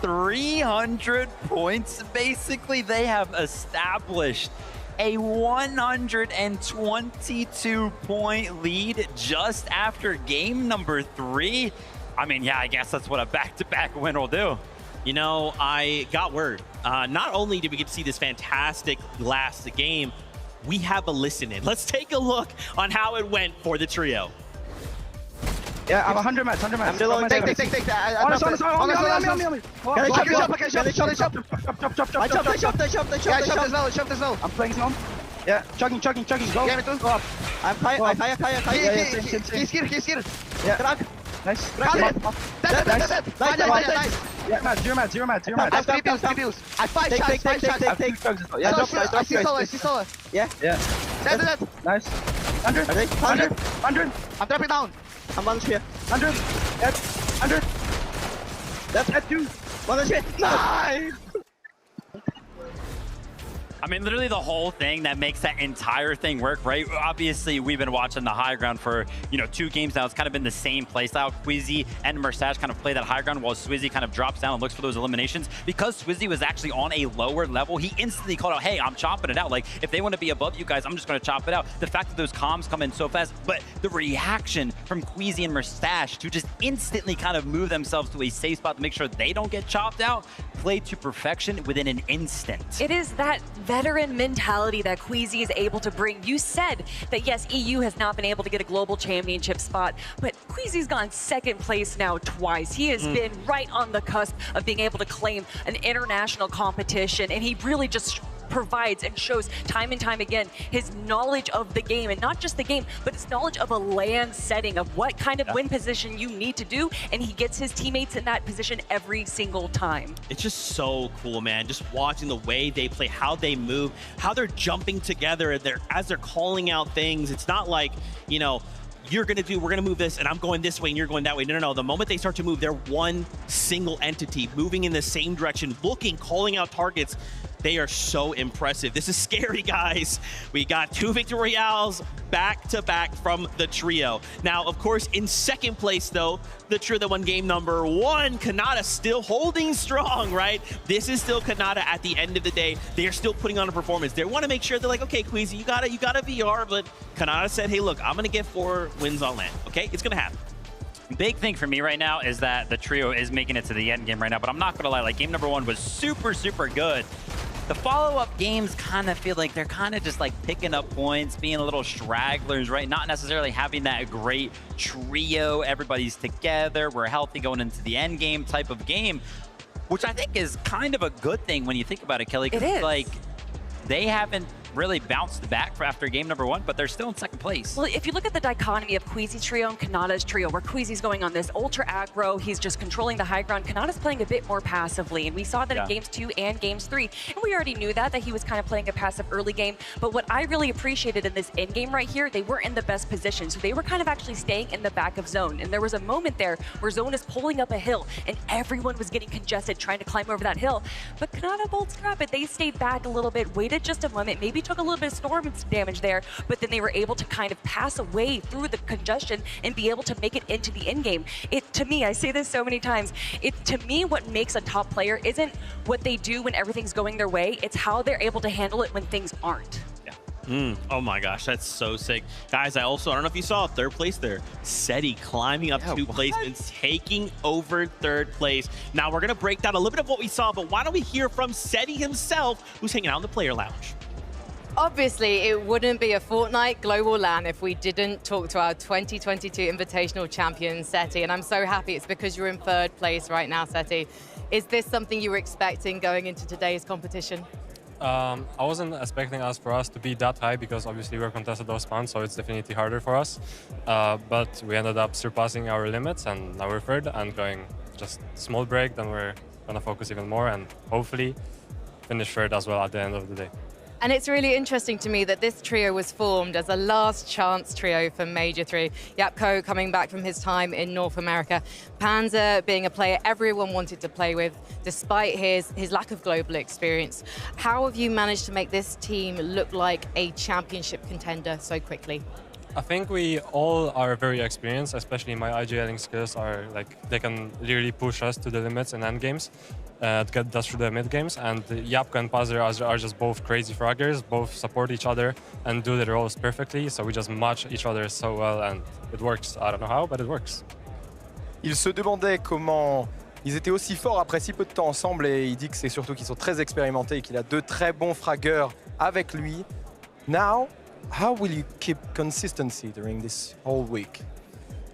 300 points, basically? They have established a 122-point lead just after game number 3. I mean, yeah, I guess that's what a back-to-back win will do. You know, I got word. Not only did we get to see this fantastic last game, we have a listen in. Let's take a look on how it went for the trio. Yeah, I'm 100 mats. I'm still on. Take. On me. Shove this low. I'm playing zone. Yeah, chugging. Go. Go up. I'm high. He's here. Yeah. Nice. Dead. Nice. Yeah, mad. Zero mad. I have 3 pills. I have 5 shots. Take. Yeah, drop. I see solo. Yeah. Dead. Nice. 100. I'm dropping down. I'm 100. 100. Yes. 100. That's 2. 100. Nice. I mean, literally the whole thing that makes that entire thing work, right? Obviously, we've been watching the high ground for, 2 games now. It's kind of been the same playstyle. Quizzy and Merstash kind of play that high ground while Swizzy kind of drops down and looks for those eliminations. Because Swizzy was actually on a lower level, he instantly called out, hey, I'm chopping it out. Like, if they want to be above you guys, I'm just going to chop it out. The fact that those comms come in so fast, but the reaction from Quizzy and Merstash to just instantly kind of move themselves to a safe spot to make sure they don't get chopped out, played to perfection within an instant. It is that veteran mentality that Quizzy is able to bring. You said that yes, EU has not been able to get a global championship spot, but Quizzy's gone 2nd place now twice. He has been right on the cusp of being able to claim an international competition, and he really just provides and shows time and time again his knowledge of the game, and not just the game, but his knowledge of a LAN setting, of what kind of win position you need to do, and he gets his teammates in that position every single time. It's just so cool, man. Just watching the way they play, how they move, how they're jumping together, and as they're calling out things. It's not like, we're gonna move this and I'm going this way and you're going that way. No. The moment they start to move, they're one single entity moving in the same direction, looking, calling out targets. They are so impressive. This is scary, guys. We got 2 victory royales back-to-back from the trio. Now, of course, in 2nd place, though, the trio that won game number 1, Kanata still holding strong, right? This is still Kanata at the end of the day. They are still putting on a performance. They want to make sure they're like, okay, Queasy, you got a VR, but Kanata said, hey, look, I'm going to get 4 wins on land, okay? It's going to happen. Big thing for me right now is that the trio is making it to the end game right now, but I'm not going to lie, like game number 1 was super, super good. The follow-up games kind of feel like they're kind of just like picking up points, being a little stragglers, right? Not necessarily having that great trio, everybody's together, we're healthy going into the end game type of game, which I think is kind of a good thing when you think about it, Kelly. It is. Like, they haven't really bounced back after game number 1, but they're still in 2nd place. Well, if you look at the dichotomy of Quizzy's trio and Kanata's trio, where Quizzy's going on this ultra aggro, he's just controlling the high ground, Kanata's playing a bit more passively, and we saw that in games 2 and games 3, and we already knew that he was kind of playing a passive early game, but what I really appreciated in this end game right here, they weren't in the best position, so they were kind of actually staying in the back of zone, and there was a moment there where zone is pulling up a hill, and everyone was getting congested trying to climb over that hill, but Kanata bold scrap it. They stayed back a little bit, waited just a moment, maybe took a little bit of storm damage there, but then they were able to kind of pass away through the congestion and be able to make it into the end game. To me, I say this so many times, to me what makes a top player isn't what they do when everything's going their way, it's how they're able to handle it when things aren't. Oh my gosh, that's so sick. Guys, I don't know if you saw 3rd place there. Seti climbing up 2 placements, taking over 3rd place. Now we're gonna break down a little bit of what we saw, but why don't we hear from Seti himself, who's hanging out in the player lounge. Obviously, it wouldn't be a Fortnite Global LAN if we didn't talk to our 2022 Invitational champion, Seti, and I'm so happy it's because you're in 3rd place right now, Seti. Is this something you were expecting going into today's competition? I wasn't expecting for us to be that high because obviously we're contested those spawns, so it's definitely harder for us. But we ended up surpassing our limits, and now we're 3rd and going just small break, then we're gonna focus even more and hopefully finish 3rd as well at the end of the day. And it's really interesting to me that this trio was formed as a last chance trio for Major 3. Yapko coming back from his time in North America. Panzer being a player everyone wanted to play with, despite his lack of global experience. How have you managed to make this team look like a championship contender so quickly? I think we all are very experienced, especially my IGLing skills are like, they can really push us to the limits in end games. To get us through the mid games, and Yapko and Panzer are just both crazy fraggers, both support each other and do their roles perfectly, so we just match each other so well and it works. I don't know how, but it works. Ils se demandaient comment ils étaient aussi forts après si peu de temps ensemble, et il dit que c'est surtout qu'ils sont très expérimentés et qu'il a 2 très bons fraggeurs avec lui. Now, how will you keep consistency during this whole week?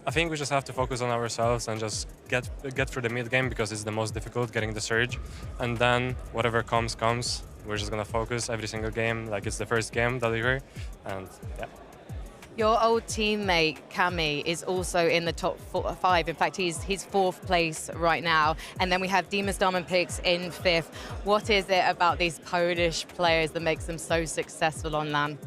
I think we just have to focus on ourselves and just get through the mid game because it's the most difficult, getting the surge. And then whatever comes. We're just gonna focus every single game like it's the first game that we're here. And yeah. Your old teammate, Cami, is also in the top 5. In fact, he's 4th place right now. And then we have Dimas Diamond Pix in 5th. What is it about these Polish players that makes them so successful on LAN?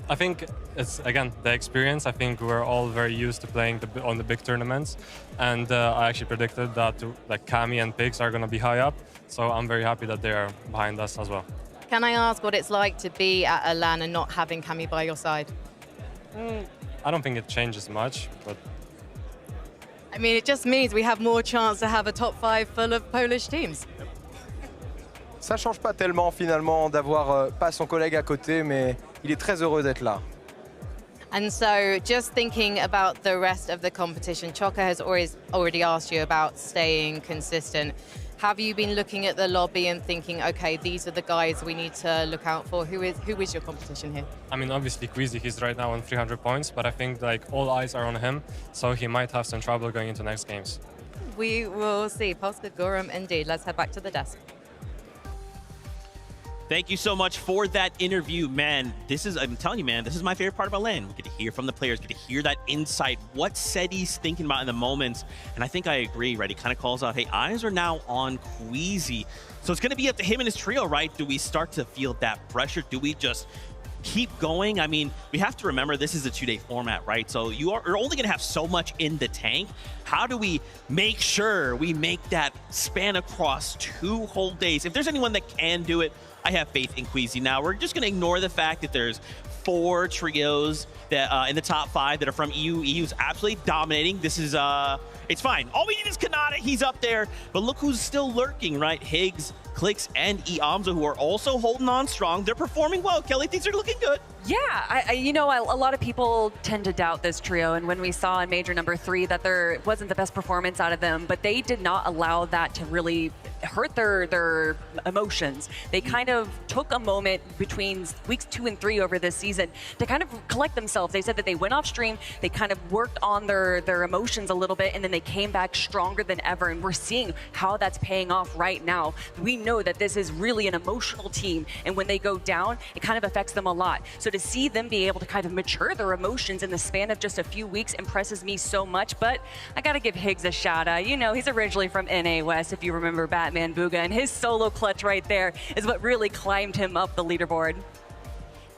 I think it's, again, the experience. I think we're all very used to playing on the big tournaments. And I actually predicted that like Cami and Pix are going to be high up. So I'm very happy that they are behind us as well. Can I ask what it's like to be at a LAN and not having Cami by your side? I don't think it changes much, but... I mean, it just means we have more chance to have a top 5 full of Polish teams. Ça change pas tellement finalement d'avoir pas son collègue à côté, mais il est très heureux d'être là. And so, just thinking about the rest of the competition, Choka has already asked you about staying consistent. Have you been looking at the lobby and thinking, okay, these are the guys we need to look out for? Who is your competition here? I mean, obviously, Queasy, he's right now on 300 points, but I think like all eyes are on him, so he might have some trouble going into next games. We will see. Polska Gorum, indeed. Let's head back to the desk. Thank you so much for that interview, man. I'm telling you, man, this is my favorite part about LAN. We get to hear from the players, get to hear that insight, what Seti's thinking about in the moments. And I think I agree, right? He kind of calls out, hey, eyes are now on Queasy. So it's going to be up to him and his trio, right? Do we start to feel that pressure? Do we just keep going? I mean, we have to remember this is a 2-day format, right? So you're only going to have so much in the tank. How do we make sure we make that span across 2 whole days? If there's anyone that can do it, I have faith in Queasy. Now, we're just going to ignore the fact that there's 4 trios that in the top 5 that are from EU. EU's absolutely dominating. This is, it's fine. All we need is Kanata. He's up there. But look who's still lurking, right? Higgs, Clicks, and EAMZO, who are also holding on strong. They're performing well. Kelly, things are looking good. Yeah, you know, a lot of people tend to doubt this trio, and when we saw in Major number 3 that there wasn't the best performance out of them, but they did not allow that to really hurt their emotions. They kind of took a moment between weeks 2 and 3 over this season to kind of collect themselves. They said that they went off stream, they kind of worked on their emotions a little bit, and then they came back stronger than ever, and we're seeing how that's paying off right now. We know that this is really an emotional team, and when they go down, it kind of affects them a lot. So to see them be able to kind of mature their emotions in the span of just a few weeks impresses me so much, but I gotta give Higgs a shout out. You know, he's originally from NA West, if you remember Batman Booga, and his solo clutch right there is what really climbed him up the leaderboard.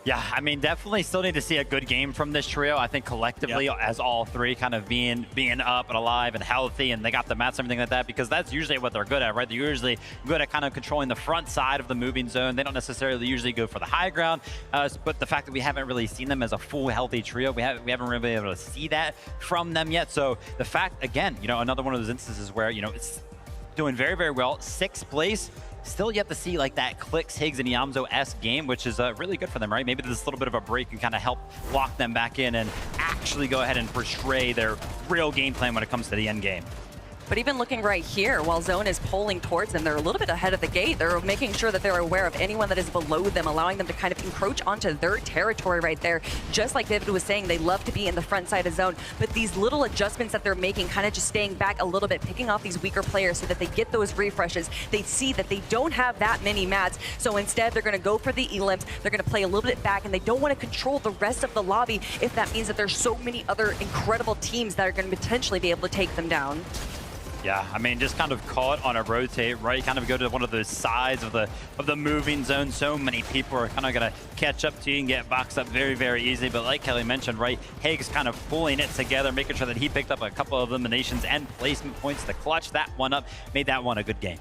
Yeah, I mean, definitely still need to see a good game from this trio. I think collectively, as all 3 kind of being up and alive and healthy, and they got the mats and everything like that, because that's usually what they're good at, right? They're usually good at kind of controlling the front side of the moving zone. They don't necessarily usually go for the high ground, but the fact that we haven't really seen them as a full healthy trio, we haven't really been able to see that from them yet. So the fact, again, you know, another one of those instances where, you know, it's doing very, very well, 6th place. Still yet to see like that Clicks, Higgs, and EAMZO-esque game, which is really good for them, right? Maybe this little bit of a break can kind of help lock them back in and actually go ahead and portray their real game plan when it comes to the end game. But even looking right here, while Zone is pulling towards them, they're a little bit ahead of the gate. They're making sure that they're aware of anyone that is below them, allowing them to kind of encroach onto their territory right there. Just like David was saying, they love to be in the front side of Zone, but these little adjustments that they're making, kind of just staying back a little bit, picking off these weaker players so that they get those refreshes. They see that they don't have that many mats, so instead they're going to go for the Elims. They're going to play a little bit back, and they don't want to control the rest of the lobby if that means that there's so many other incredible teams that are going to potentially be able to take them down. Yeah, I mean, just kind of caught on a rotate, right? Kind of go to one of those sides of the moving zone. So many people are kind of going to catch up to you and get boxed up very, very easily. But like Kelly mentioned, right, Higgs kind of pulling it together, making sure that he picked up a couple of eliminations and placement points to clutch that one up, made that one a good game.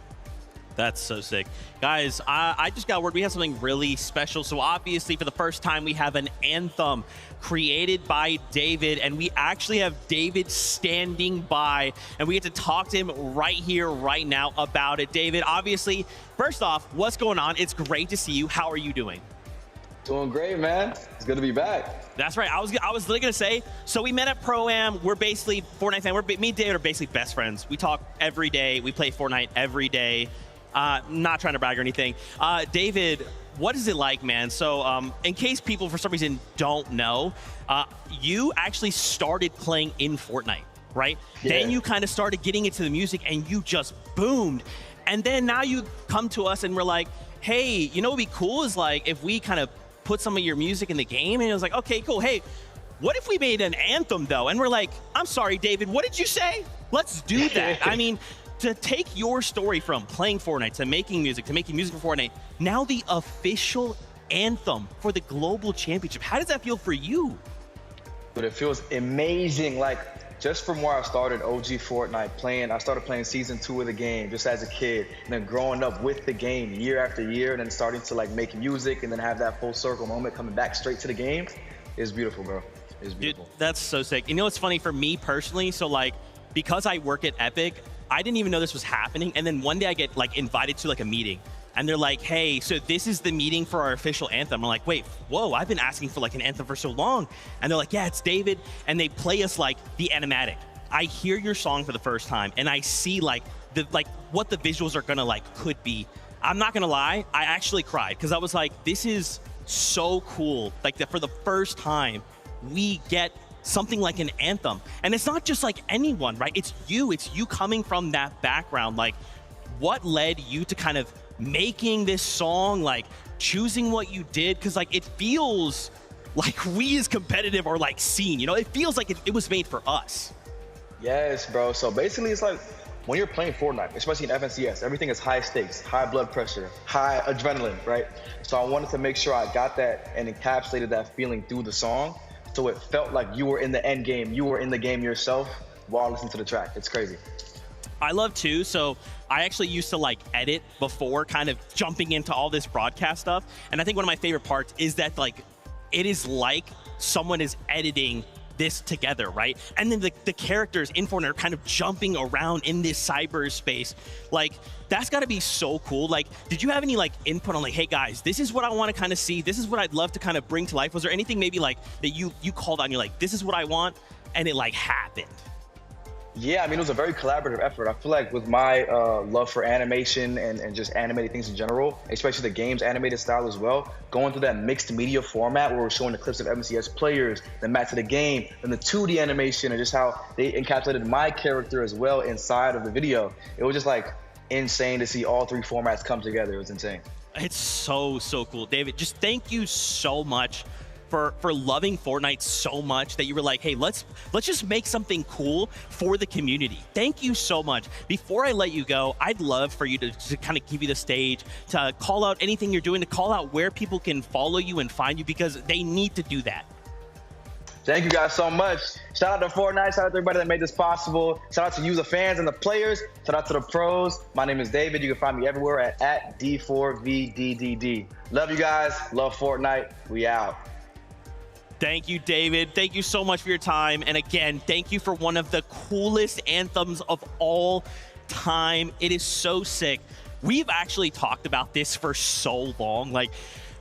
That's so sick. Guys, I just got word we have something really special. So obviously, for the first time, we have an anthem created by David, and we actually have David standing by, and we get to talk to him right here, right now about it. David, obviously, first off, what's going on? It's great to see you. How are you doing? Doing great, man. It's good to be back. That's right. I was literally gonna say. So we met at Pro-Am. We're basically Fortnite fans. Me and David are basically best friends. We talk every day. We play Fortnite every day. Not trying to brag or anything. David, what is it like, man? So in case people for some reason don't know, you actually started playing in Fortnite, right? Yeah. Then you kind of started getting into the music and you just boomed. And then now you come to us and we're like, hey, you know what would be cool is like if we kind of put some of your music in the game. And it was like, okay, cool. Hey, What if we made an anthem, though? And we're like, I'm sorry, David, what did you say? Let's do that. I mean, to take your story from playing Fortnite to making music for Fortnite, now the official anthem for the Global Championship. How does that feel for you? But it feels amazing. Like, just from where I started OG Fortnite I started playing season 2 of the game just as a kid, and then growing up with the game year after year, and then starting to like make music and then have that full circle moment coming back straight to the game is beautiful, bro. It's beautiful. Dude, that's so sick. You know what's funny for me personally? So like, because I work at Epic, I didn't even know this was happening. And then one day I get like invited to like a meeting, and they're like, hey, so this is the meeting for our official anthem. I'm like, wait, whoa, I've been asking for like an anthem for so long. And they're like, yeah, it's David. And they play us like the animatic. I hear your song for the first time, and I see like what the visuals are gonna like could be. I'm not gonna lie, I actually cried because I was like, this is so cool. Like that for the first time, we get something like an anthem. And it's not just like anyone, right? It's you coming from that background. Like, what led you to kind of making this song, like choosing what you did? Because like it feels like we as competitive are like seen, you know? It feels like it was made for us. Yes, bro. So basically it's like when you're playing Fortnite, especially in FNCS, everything is high stakes, high blood pressure, high adrenaline, right? So I wanted to make sure I got that and encapsulated that feeling through the song, so it felt like you were in the end game, you were in the game yourself while listening to the track. It's crazy. I love too, so I actually used to like edit before kind of jumping into all this broadcast stuff. And I think one of my favorite parts is that like, it is like someone is editing this together, right? And then the characters in Fortnite are kind of jumping around in this cyberspace. Like, that's gotta be so cool. Like, did you have any like input on like, hey guys, this is what I wanna kind of see, this is what I'd love to kind of bring to life? Was there anything maybe like that you called on, you're like, this is what I want, and it like happened? Yeah, I mean, it was a very collaborative effort. I feel like with my love for animation and just animated things in general, especially the game's animated style as well, going through that mixed media format where we're showing the clips of MCS players, then back to the game, and the 2D animation, and just how they encapsulated my character as well inside of the video. It was just like insane to see all 3 formats come together. It was insane. It's so cool. David, just thank you so much for loving Fortnite so much that you were like, hey, let's just make something cool for the community. Thank you so much. Before I let you go, I'd love for you to kind of give you the stage, to call out anything you're doing, to call out where people can follow you and find you, because they need to do that. Thank you guys so much. Shout out to Fortnite. Shout out to everybody that made this possible. Shout out to you, the fans and the players. Shout out to the pros. My name is David. You can find me everywhere at D4VDDD. Love you guys. Love Fortnite. We out. Thank you, David. Thank you so much for your time. And again, thank you for one of the coolest anthems of all time. It is so sick. We've actually talked about this for so long. Like,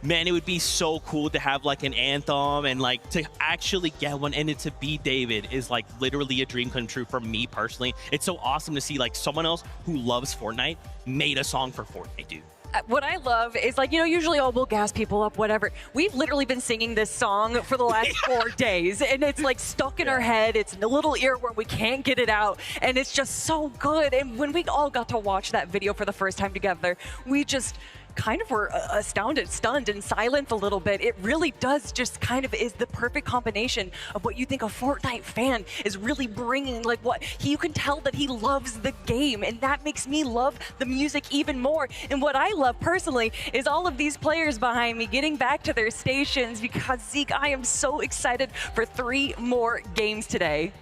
man, it would be so cool to have like an anthem, and like to actually get one, and it to be David is like literally a dream come true for me personally. It's so awesome to see like someone else who loves Fortnite made a song for Fortnite, dude. What I love is, like, you know, usually, oh, we'll gas people up, whatever. We've literally been singing this song for the last 4 days, and it's like stuck in our head. It's in a little earworm. We can't get it out, and it's just so good. And when we all got to watch that video for the first time together, we just kind of were astounded, stunned, and silent a little bit. It really does just kind of is the perfect combination of what you think a Fortnite fan is really bringing. Like, what you can tell that he loves the game, and that makes me love the music even more. And what I love personally is all of these players behind me getting back to their stations, because Zeke, I am so excited for 3 more games today.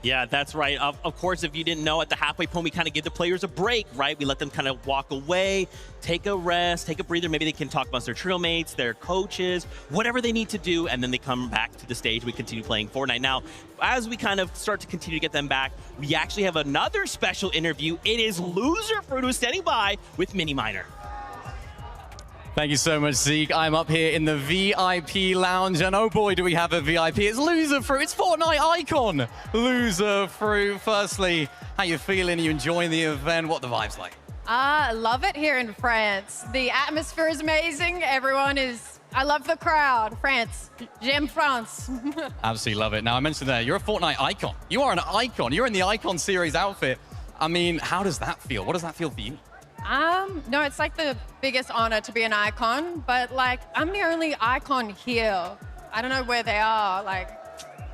Yeah, that's right. Of course, if you didn't know, at the halfway point, we kind of give the players a break, right? We let them kind of walk away, take a rest, take a breather. Maybe they can talk about their trio mates, their coaches, whatever they need to do, and then they come back to the stage. We continue playing Fortnite. Now, as we kind of start to continue to get them back, we actually have another special interview. It is Loser Fruit who's standing by with Mini Miner. Thank you so much, Zeke. I'm up here in the VIP lounge, and oh boy, do we have a VIP. It's Loser Fruit, it's Fortnite icon. Loser Fruit, firstly, how you feeling? Are you enjoying the event? What are the vibes like? I love it here in France. The atmosphere is amazing. Everyone is, I love the crowd. France, j'aime France. Absolutely love it. Now, I mentioned there, you're a Fortnite icon. You are an icon. You're in the Icon series outfit. I mean, how does that feel? What does that feel for you? No, it's like the biggest honor to be an icon, but like, I'm the only icon here. I don't know where they are. Like,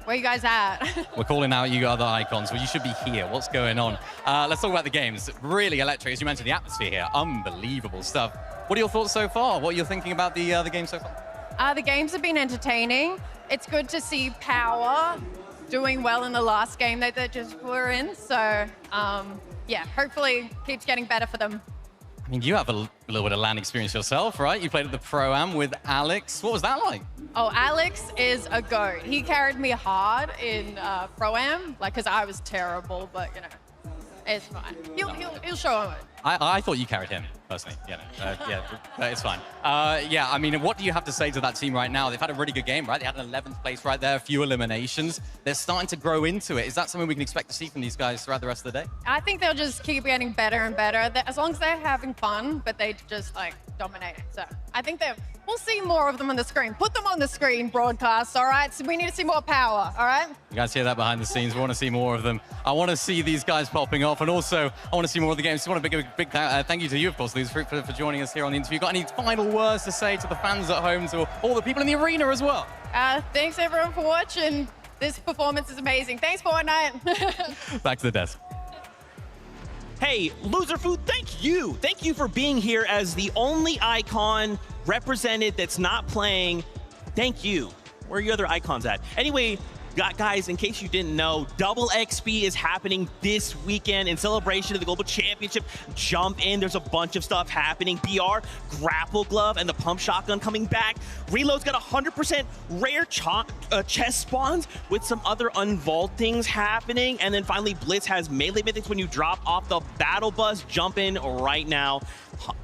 Where you guys at? We're calling out you other icons. Well, you should be here. What's going on? Let's talk about the games. Really electric, as you mentioned, the atmosphere here. Unbelievable stuff. What are your thoughts so far? What are you thinking about the game so far? The games have been entertaining. It's good to see Power doing well in the last game that they just were in. So, yeah, hopefully keeps getting better for them. I mean, you have a little bit of LAN experience yourself, right? You played at the Pro-Am with Alex. What was that like? Oh, Alex is a goat. He carried me hard in Pro-Am, like, because I was terrible, but, you know, it's fine. He'll show him it. I thought you carried him, personally. Yeah, it's fine. Yeah, I mean, what do you have to say to that team right now? They've had a really good game, right? They had an 11th place right there, a few eliminations. They're starting to grow into it. Is that something we can expect to see from these guys throughout the rest of the day? I think they'll just keep getting better and better, as long as they're having fun, but they just, like, dominate. So I think we'll see more of them on the screen. Put them on the screen, broadcast, all right? So we need to see more Power, all right? You guys hear that behind the scenes. We want to see more of them. I want to see these guys popping off, and also I want to see more of the games. I want to give a big thank you to you, of course, Luz, for joining us here on the interview. Got any final words to say to the fans at home, to all the people in the arena as well? Thanks, everyone, for watching. This performance is amazing. Thanks, Fortnite. Back to the desk. Hey, Loser Food, thank you. Thank you for being here as the only icon represented that's not playing. Thank you. Where are your other icons at? Anyway, guys, in case you didn't know, Double XP is happening this weekend in celebration of the Global Championship. Jump in, there's a bunch of stuff happening. BR, Grapple Glove, and the Pump Shotgun coming back. Reload's got 100% rare chest spawns with some other unvaultings happening. And then finally, Blitz has melee mythics when you drop off the Battle Bus. Jump in right now.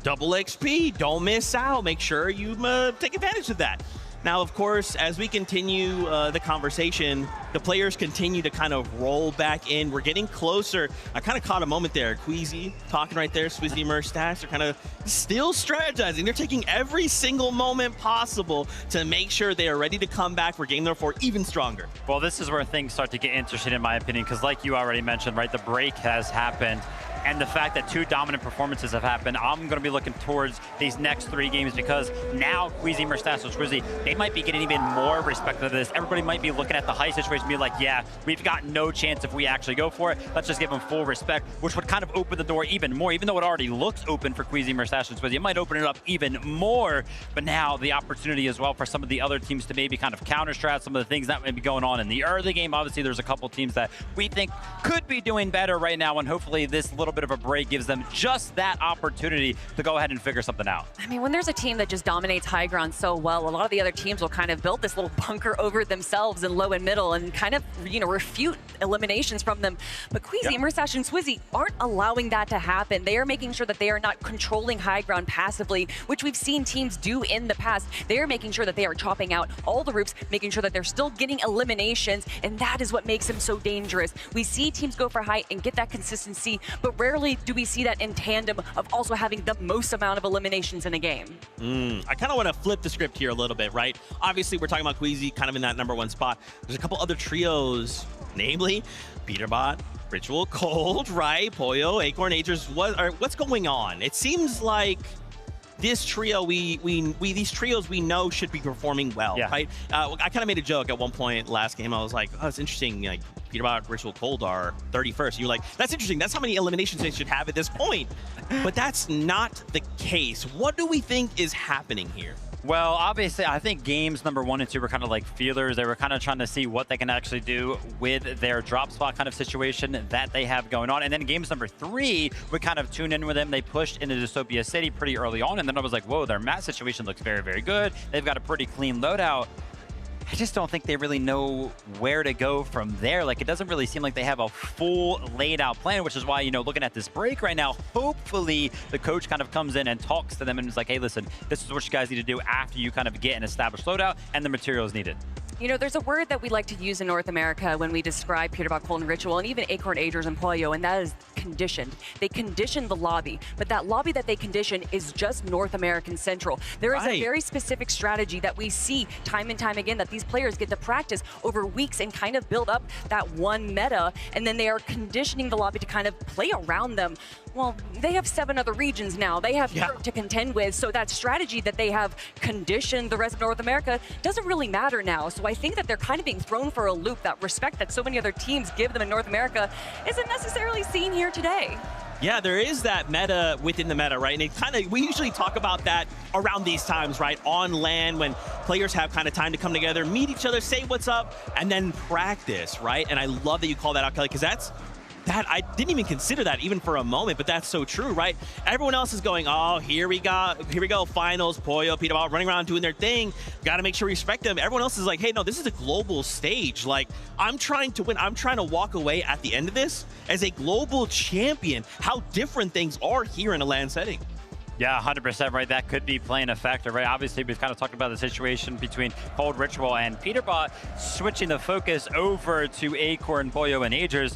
Double XP, don't miss out. Make sure you take advantage of that. Now, of course, as we continue the conversation, the players continue to kind of roll back in. We're getting closer. I kind of caught a moment there. Queasy talking right there. Swizzy Merstash are kind of still strategizing. They're taking every single moment possible to make sure they are ready to come back for game number 4 even stronger. Well, this is where things start to get interesting, in my opinion, because like you already mentioned, right, the break has happened. And the fact that 2 dominant performances have happened, I'm going to be looking towards these next 3 games because now Queasy, Merstash, and Swizzy, they might be getting even more respect for this. Everybody might be looking at the high situation and be like, yeah, we've got no chance if we actually go for it. Let's just give them full respect, which would kind of open the door even more. Even though it already looks open for Queasy, Merstash, and Swizzy, it might open it up even more. But now the opportunity as well for some of the other teams to maybe kind of counter-strat some of the things that may be going on in the early game. Obviously, there's a couple teams that we think could be doing better right now, and hopefully this little bit of a break gives them just that opportunity to go ahead and figure something out. I mean, when there's a team that just dominates high ground so well, a lot of the other teams will kind of build this little bunker over themselves in low and middle and kind of, you know, refute eliminations from them. But Queasy, Merstash, and Swizzy aren't allowing that to happen. They are making sure that they are not controlling high ground passively, which we've seen teams do in the past. They are making sure that they are chopping out all the roofs, making sure that they're still getting eliminations, and that is what makes them so dangerous. We see teams go for height and get that consistency, but rarely do we see that in tandem of also having the most amount of eliminations in a game. I kind of want to flip the script here a little bit, right? Obviously, we're talking about Queasy kind of in that #1 spot. There's a couple other trios, namely Peterbot, Ritual Cold, right? Pollo, Acorn, Agers. What's going on? It seems like this trio, these trios we know should be performing well, right? I kind of made a joke at one point last game. I was like, oh, it's interesting, like Peterbot, Ritual Cold are 31st. You're like, that's interesting. That's how many eliminations they should have at this point. But that's not the case. What do we think is happening here? Well, obviously, I think games #1 and 2 were kind of like feelers. They were kind of trying to see what they can actually do with their drop spot kind of situation that they have going on. And then games #3, we kind of tuned in with them. They pushed into Dystopia City pretty early on. And then I was like, whoa, their map situation looks very, very good. They've got a pretty clean loadout. I just don't think they really know where to go from there. Like, it doesn't really seem like they have a full laid out plan, which is why, you know, looking at this break right now, hopefully the coach kind of comes in and talks to them and is like, hey, listen, this is what you guys need to do after you kind of get an established loadout and the materials needed. You know, there's a word that we like to use in North America when we describe Peterbot, Cold, and Ritual, and even Acorn, Agers, and Pollo, and that is conditioned. They conditioned the lobby, but that lobby that they condition is just North American Central. There is a very specific strategy that we see time and time again that these players get to practice over weeks and kind of build up that one meta, and then they are conditioning the lobby to kind of play around them. Well, they have 7 other regions now. They have Europe to contend with, so that strategy that they have conditioned the rest of North America doesn't really matter now. So I think that they're kind of being thrown for a loop. That respect that so many other teams give them in North America isn't necessarily seen here today. Yeah, there is that meta within the meta, right? And it kind of, we usually talk about that around these times, right? On LAN, when players have kind of time to come together, meet each other, say what's up, and then practice, right? And I love that you call that out, Kelly, because that I didn't even consider that even for a moment, but that's so true, right? Everyone else is going, oh, here we go, finals, Poyo, Peter Ball running around doing their thing. Got to make sure we respect them. Everyone else is like, hey, no, this is a global stage. Like, I'm trying to win. I'm trying to walk away at the end of this as a global champion. How different things are here in a LAN setting. Yeah, 100% right. That could be playing a factor, right? Obviously, we've kind of talked about the situation between Cold Ritual and Peterbot switching the focus over to Acorn, Poyo, and EDGE.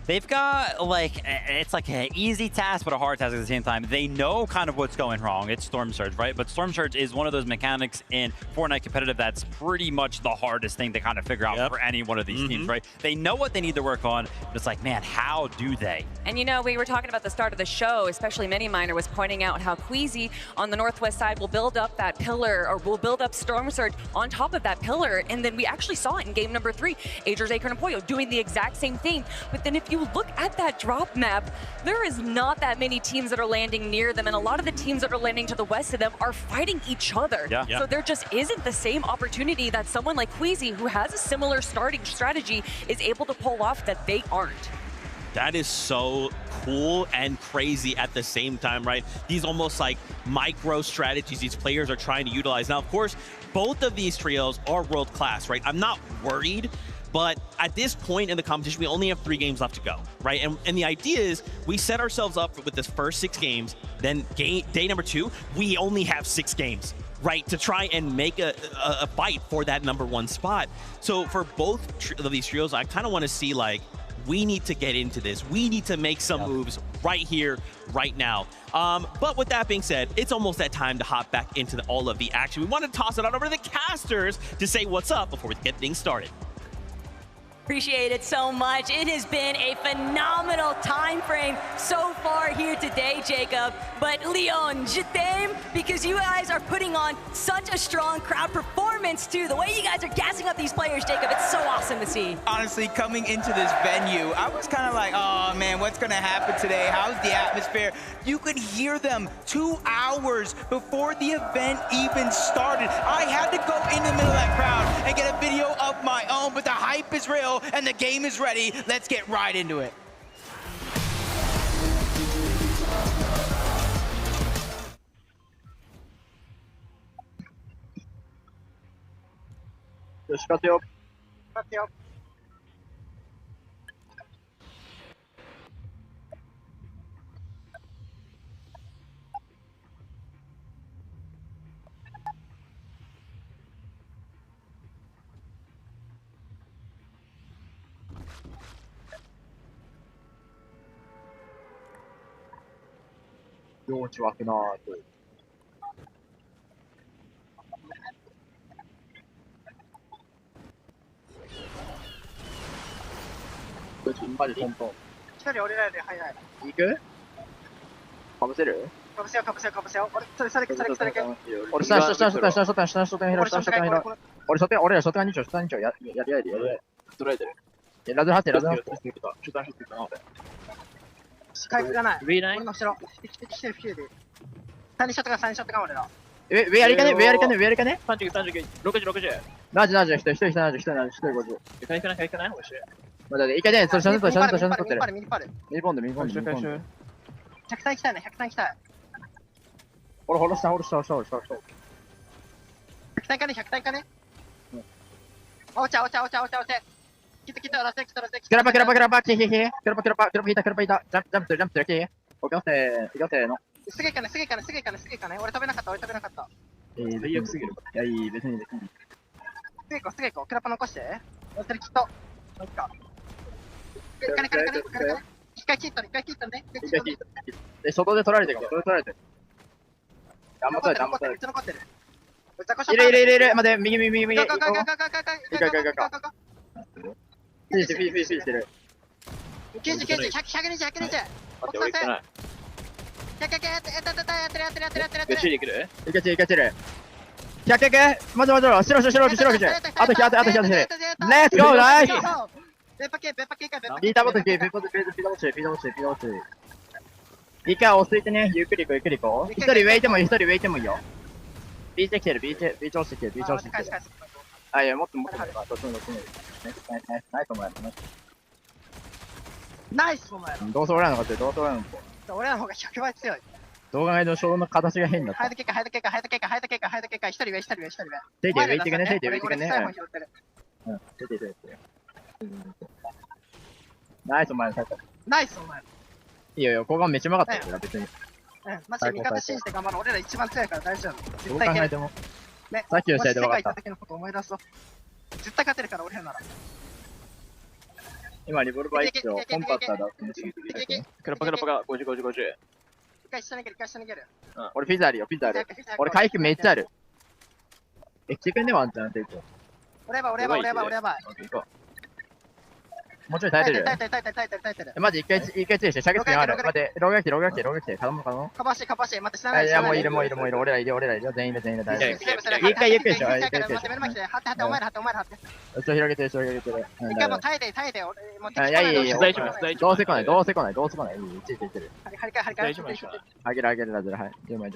They've got, like, it's like an easy task, but a hard task at the same time. They know kind of what's going wrong. It's Storm Surge, right? But Storm Surge is one of those mechanics in Fortnite competitive that's pretty much the hardest thing to kind of figure out for any one of these teams, right? They know what they need to work on, but it's like, man, how do they? And you know, we were talking about the start of the show, especially Mini Miner was pointing out how Queasy on the northwest side will build up that pillar, or will build up Storm Surge on top of that pillar. And then we actually saw it in game number 3, EDGE, Acorn, and Poyo doing the exact same thing. But then if you look at that drop map, there is not that many teams that are landing near them, and a lot of the teams that are landing to the west of them are fighting each other. So there just isn't the same opportunity that someone like Queasy, who has a similar starting strategy, is able to pull off that they aren't. That is so cool and crazy at the same time, right? These almost like micro strategies these players are trying to utilize. Now, of course, both of these trios are world class, right? I'm not worried, but at this point in the competition, we only have 3 games left to go, right? And the idea is we set ourselves up with this first 6 games, then day number 2, we only have 6 games, right? To try and make a fight for that #1 spot. So for both of these trios, I kind of want to see, like, we need to get into this. We need to make some moves right here, right now. But with that being said, it's almost that time to hop back into all of the action. We want to toss it out over to the casters to say what's up before we get things started. Appreciate it so much. It has been a phenomenal time frame so far here today, Jacob. But Leon, je t'aime, because you guys are putting on such a strong crowd performance too. The way you guys are gassing up these players, Jacob, it's so awesome to see. Honestly, coming into this venue, I was kind of like, oh man, what's gonna happen today? How's the atmosphere? You could hear them 2 hours before the event even started. I had to go in the middle of that crowd and get a video of my own, but the hype is real and the game is ready. Let's get right into it. Don't you walking on?マジトントン。一人降りられる早い。行く？かぶせる？かぶせようかぶせようかぶせよう。俺それけ。俺下拾って俺ら初手が2丁やり合いでストライドで。ラズハって回復がない。俺の後ろ。来てる。3ショットが俺ら。上やりかね39、60。ナジ、1人50。回復ない欲しい。まだいけねえ、それシャン取ってる。ミニパル。ミニポンド。100単行きたい。俺、下ろした。100単かね。落ち。来た、ラセ。キラパ、キラパ、引いた。ジャンプだけ。オッケーの。すげえかね。俺飛べなかった。最悪すぎる。いや、いい、別に。すげえこ。キラパ残して。それきっと。なんか。金。一回切ったね。で、外で取られてる。外で取られてる。頑張ってる。残ってる。いる。待って、右。いか。フィニッシュしてる。90、120。待って、追いつかない。やってる。後ろに来る？いけちる。待って、白。あと1。レッツゴー、ナイス。ベッパ系ビータボトル、ピーダ落ち。いいか、落ち着いてね。ゆっくり行こう。一人ウェイてもいいよ。ビーチ来てる。ビーチ落ちてきてる。あ、いや、もっと。どっちも。ナイスお前。ナイスお前。どうせ俺らの勝ち。俺らの方が100倍強い。動画のショーの形が変だった。ハイド結果。一人上。手でウェイティングね。ナイスお前。いいよ、ここがめっちゃうまかったよ、別に。マジで味方信じて頑張ろう。俺ら一番強いから大丈夫。どう考えても。さっきの試合で分かった。世界行った時のこと思い出そう。絶対勝てるから、俺らなら。今、リボルバー1丁、コンパクターだ。クラパが50。一回下に逃げる。俺ピザあるよ。俺回復めっちゃある。来てくんね、ワンチャン、テイク。俺やばい。もうちょい耐えてる。耐えてる。マジ一回注意して、射撃点ある。待って、ローが来て、可能カバシ。待って、下ない。いや、もういる。俺らいるよ。全員で大丈夫。一回ゆっくりしよう。待って、お前ら張って。後ろ広げてる。一回もう耐えて、俺、もう敵いや、いい。どうせ来ない。いい、ついてる。張り。あげる、はい。10枚。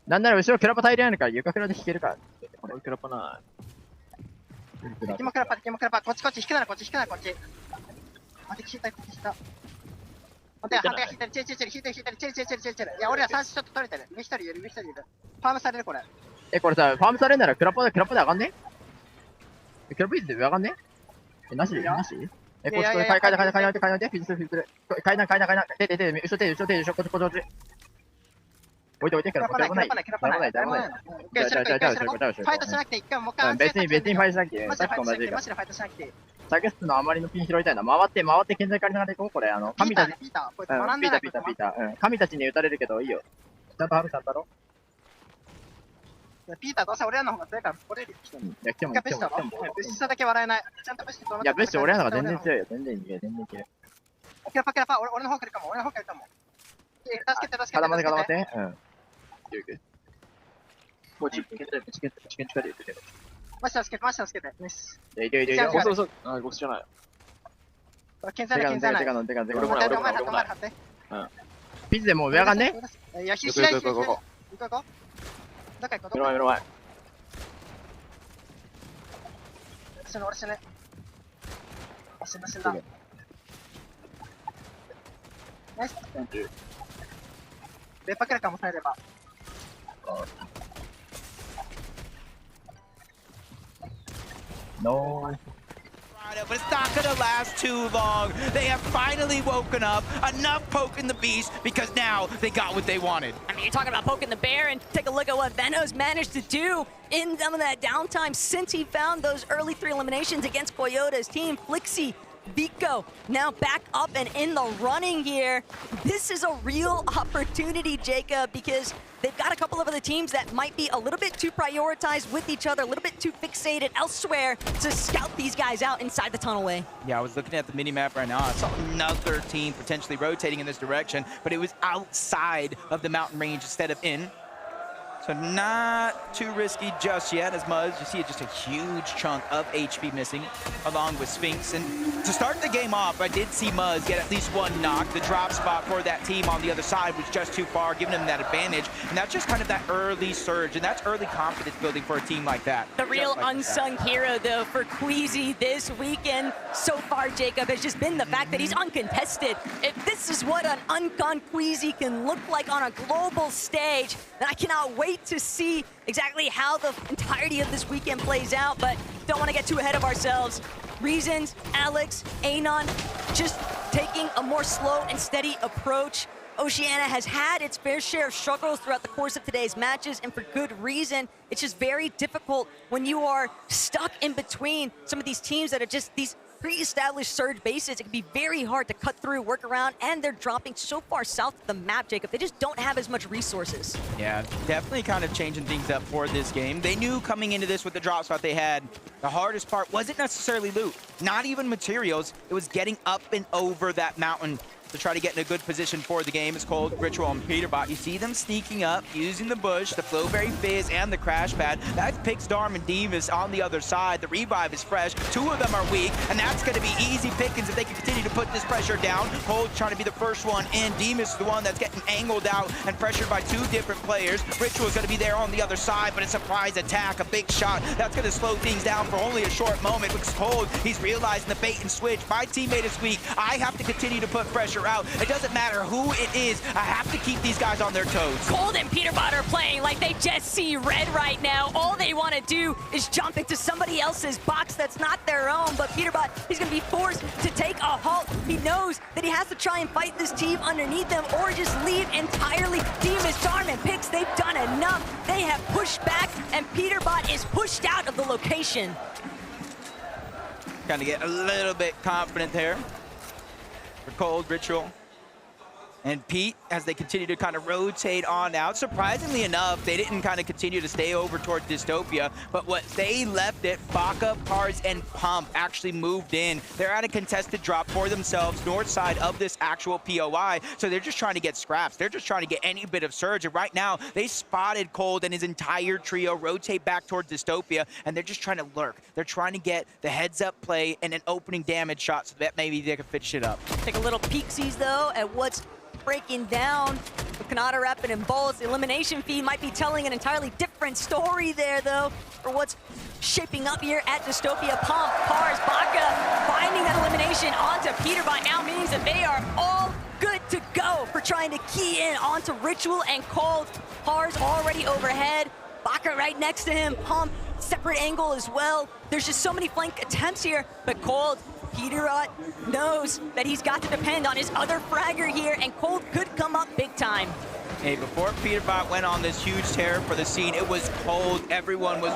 なんなら後ろクラパ大量あるから床クラで引けるから。俺クラパない。敵もクラパ。こっち引くならこっち。あ、敵引いた。待って、引いてる。いや、俺ら3ショット取れてる。上一人いる。ファームされる、これ。これさ、ファームされるならクラパで上がんね？クラパイズで上がんね？なしこっち階段、フィズル。階段、手、後ろ、こっち。置いて、クラパない。ファイトしなくていい。もう一回別にファイトしなくていい。さっきと同じか。マジでファイトしなくていい。サゲスのあまりのピン拾いたいな。回って建材借りながら行こう。これ、神たち。ピーター。神たちに撃たれるけどいいよ。ちゃんとハルちゃんだろ。ピーターどうせ俺らの方が強いから来れるよ。いや、来ても。ブッシュだけ笑えない。ちゃんとブッシュ。いや、ブッシュ俺らの方が全然強いよ。全然いける。クラパ。俺の方来るかも。助けて。固まって。もうチキン近で言ってる。マジ助けて。ナイス。いる。そう。あ、ゴスじゃない。健在ない。お前張って。ピズでもう上上がんね？いや、行こう。どこ行こう。目の前。死ぬ。死んだ。ナイス。ベッパクラカもさえれば。No. But it's not going to last too long. They have finally woken up. Enough poking the beast because now they got what they wanted. I mean, you're talking about poking the bear, and take a look at what Venos managed to do in some of that downtime since he found those early 3 eliminations against Coyota's team. Flixie, Vico now back up and in the running here. This is a real opportunity, Jacob, because they've got a couple of other teams that might be a little bit too prioritized with each other, a little bit too fixated elsewhere to scout these guys out inside the tunnelway. Yeah, I was looking at the mini-map right now. I saw another team potentially rotating in this direction, but it was outside of the mountain range instead of in. So not too risky just yet, as Muzz, you see just a huge chunk of HP missing, along with Sphinx. And to start the game off, I did see Muzz get at least 1 knock. The drop spot for that team on the other side was just too far, giving him that advantage. And that's just kind of that early surge, and that's early confidence building for a team like that. The real unsung hero, though, for Queasy this weekend so far, Jacob, has just been the fact that he's uncontested. If this is what an uncon Queasy can look like on a global stage, then I cannot wait to see exactly how the entirety of this weekend plays out, but don't want to get too ahead of ourselves. Reasons, Alex, Anon, just taking a more slow and steady approach. Oceania has had its fair share of struggles throughout the course of today's matches, and for good reason. It's just very difficult when you are stuck in between some of these teams that are just these pre-established surge bases, it can be very hard to cut through, work around, and they're dropping so far south of the map, Jacob. They just don't have as much resources. Yeah, definitely kind of changing things up for this game. They knew coming into this with the drop spot they had, the hardest part wasn't necessarily loot, not even materials. It was getting up and over that mountain to try to get in a good position for the game. It's called Ritual and Peterbot. You see them sneaking up, using the bush, the Flowberry Fizz, and the Crash Pad. That's Pixdarm and Demas on the other side. The revive is fresh. Two of them are weak, and that's going to be easy pickings if they can continue to put this pressure down. Cold's trying to be the first one in. Demas is the one that's getting angled out and pressured by two different players. Ritual is going to be there on the other side, but a surprise attack, a big shot. That's going to slow things down for only a short moment. Because Cold, he's realizing the bait and switch. My teammate is weak. I have to continue to put pressure out. It doesn't matter who it is. I have to keep these guys on their toes. Cold and Peterbot are playing like they just see red right now. All they want to do is jump into somebody else's box that's not their own. But Peterbot, he's going to be forced to take a halt. He knows that he has to try and fight this team underneath them or just leave entirely. Demas, Darm, and Pix, they've done enough. They have pushed back, and Peterbot is pushed out of the location. Kind of get a little bit confident there for Cold, Ritual, and Pete as they continue to kind of rotate on out. Surprisingly enough, they didn't kind of continue to stay over towards Dystopia, but what they left it, Baka, Pars, and Pump actually moved in. They're at a contested drop for themselves, north side of this actual POI, so they're just trying to get scraps. They're just trying to get any bit of surge, and right now, they spotted Cold and his entire trio rotate back towards Dystopia, and they're just trying to lurk. They're trying to get the heads-up play and an opening damage shot so that maybe they can finish it up. Take a little peeksies, though, at what's breaking down with Kanata, Rapid, and Bolts. The elimination feed might be telling an entirely different story there, though, for what's shaping up here at Dystopia. Pump, Pars, Baka finding that elimination onto Peterbot now means that they are all good to go for trying to key in onto Ritual and Cold. Pars already overhead, Baka right next to him, Pump, separate angle as well. There's just so many flank attempts here, but Cold, Peterbot knows that he's got to depend on his other fragger here, and Cold could come up big time. Hey, before Peterbot went on this huge tear for the scene, it was Cold everyone was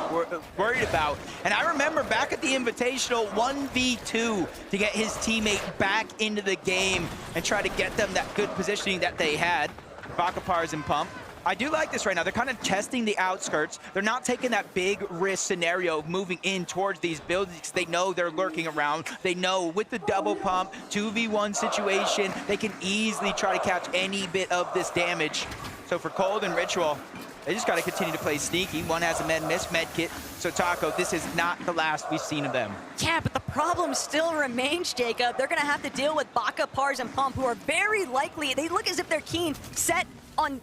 worried about. And I remember back at the Invitational 1v2 to get his teammate back into the game and try to get them that good positioning that they had. Baka, Pars, and Pump. I do like this right now. They're kind of testing the outskirts. They're not taking that big risk scenario of moving in towards these buildings. They know they're lurking around. They know with the double pump, 2v1 situation, they can easily try to catch any bit of this damage. So for Cold and Ritual, they just got to continue to play sneaky. One has a med kit. So Taco, this is not the last we've seen of them. Yeah, but the problem still remains, Jacob. They're going to have to deal with Baka, Pars, and Pump, who are very likely, they look as if they're keen, set on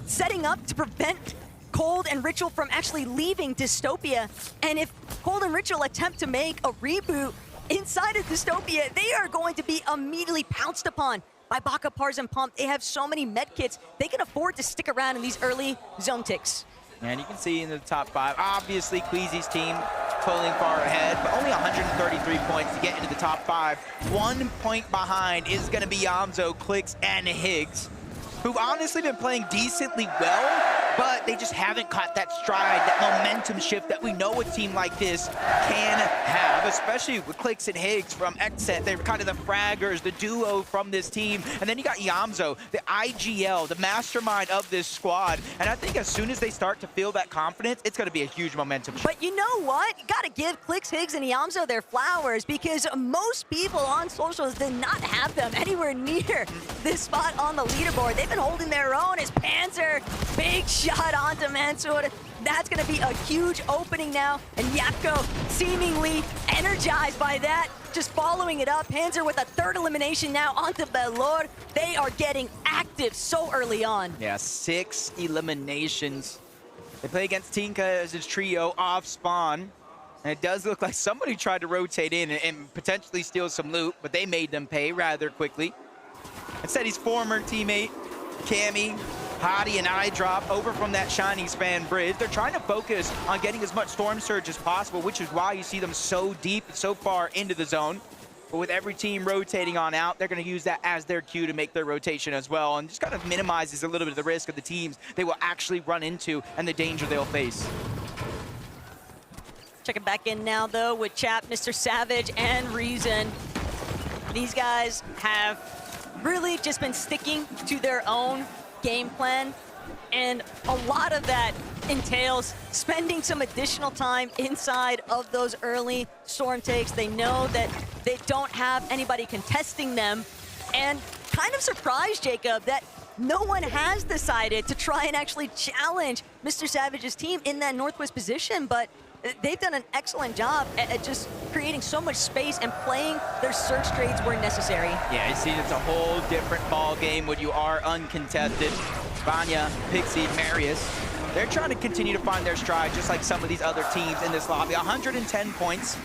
setting up to prevent Cold and Ritual from actually leaving Dystopia. And if Cold and Ritual attempt to make a reboot inside of Dystopia, they are going to be immediately pounced upon by Baka, Pars, and Pump. They have so many medkits, they can afford to stick around in these early zone ticks. And you can see in the top 5, obviously Queasy's team pulling far ahead, but only 133 points to get into the top 5. 1 point behind is going to be Yamzo, Clicks, and Higgs, who've honestly been playing decently well, but they just haven't caught that stride, that momentum shift that we know a team like this can have, especially with Clicks and Higgs from Xset. They're kind of the fraggers, the duo from this team. And then you got Yamzo, the IGL, the mastermind of this squad. And I think as soon as they start to feel that confidence, it's going to be a huge momentum shift. But you know what? You got to give Clicks, Higgs, and Yamzo their flowers, because most people on socials did not have them anywhere near this spot on the leaderboard. They've been holding their own as Panzer, big shot onto Mansour. That's going to be a huge opening now, and Yapko seemingly energized by that, just following it up. Panzer with a third elimination now onto Belor. They are getting active so early on. Yeah, 6 eliminations. They play against Tinka as his trio off spawn. And it does look like somebody tried to rotate in and potentially steal some loot, but they made them pay rather quickly. Instead, his former teammate, Cammy, Hottie, and iDrop over from that Shining Span bridge. They're trying to focus on getting as much Storm Surge as possible, which is why you see them so deep and so far into the zone. But with every team rotating on out, they're going to use that as their cue to make their rotation as well, and just kind of minimizes a little bit of the risk of the teams they will actually run into and the danger they'll face. Checking back in now, though, with Chap, Mr. Savage, and Reason. These guys have really just been sticking to their own game plan, and a lot of that entails spending some additional time inside of those early storm takes. They know that they don't have anybody contesting them, and kind of surprised, Jacob, that no one has decided to try and actually challenge Mr. Savage's team in that northwest position, but they've done an excellent job at just creating so much space and playing their search trades where necessary. Yeah, you see it's a whole different ball game when you are uncontested. Vanya, Pixie, Marius, they're trying to continue to find their stride just like some of these other teams in this lobby. 110 points,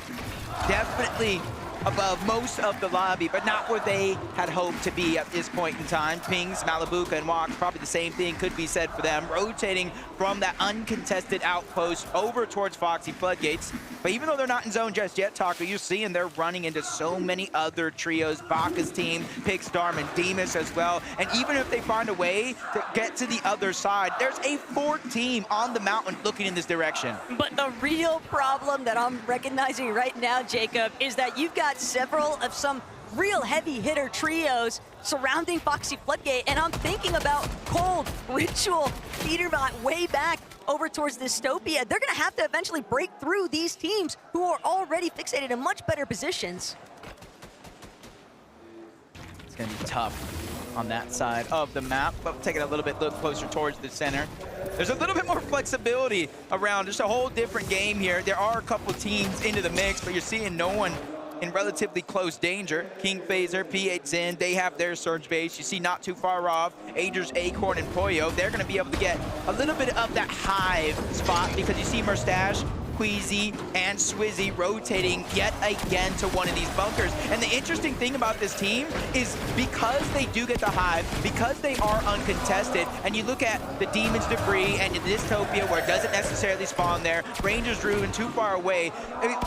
definitely above most of the lobby, but not where they had hoped to be at this point in time. Pings, Malibuca, and Walk, probably the same thing could be said for them, rotating from that uncontested outpost over towards Foxy Floodgates. But even though they're not in zone just yet, Taco, you're seeing they're running into so many other trios. Baka's team, Pixstorm, and Demus as well. And even if they find a way to get to the other side, there's a 4th team on the mountain looking in this direction. But the real problem that I'm recognizing right now, Jacob, is that you've got several of some real heavy hitter trios surrounding Foxy Floodgate, and I'm thinking about Cold, Ritual, Peterbot way back over towards Dystopia. They're gonna have to eventually break through these teams who are already fixated in much better positions. It's gonna be tough on that side of the map, but taking a little bit look closer towards the center. There's a little bit more flexibility around, just a whole different game here. There are a couple teams into the mix, but you're seeing no one in relatively close danger. King Phaser, P8 Zin, they have their surge base. You see not too far off, Ager's Acorn and Poyo. They're gonna be able to get a little bit of that hive spot because you see Mustache, Queasy, and Swizzy rotating yet again to one of these bunkers. And the interesting thing about this team is because they do get the hive, because they are uncontested, and you look at the Demon's Debris and Dystopia where it doesn't necessarily spawn there, Ranger's Ruin too far away.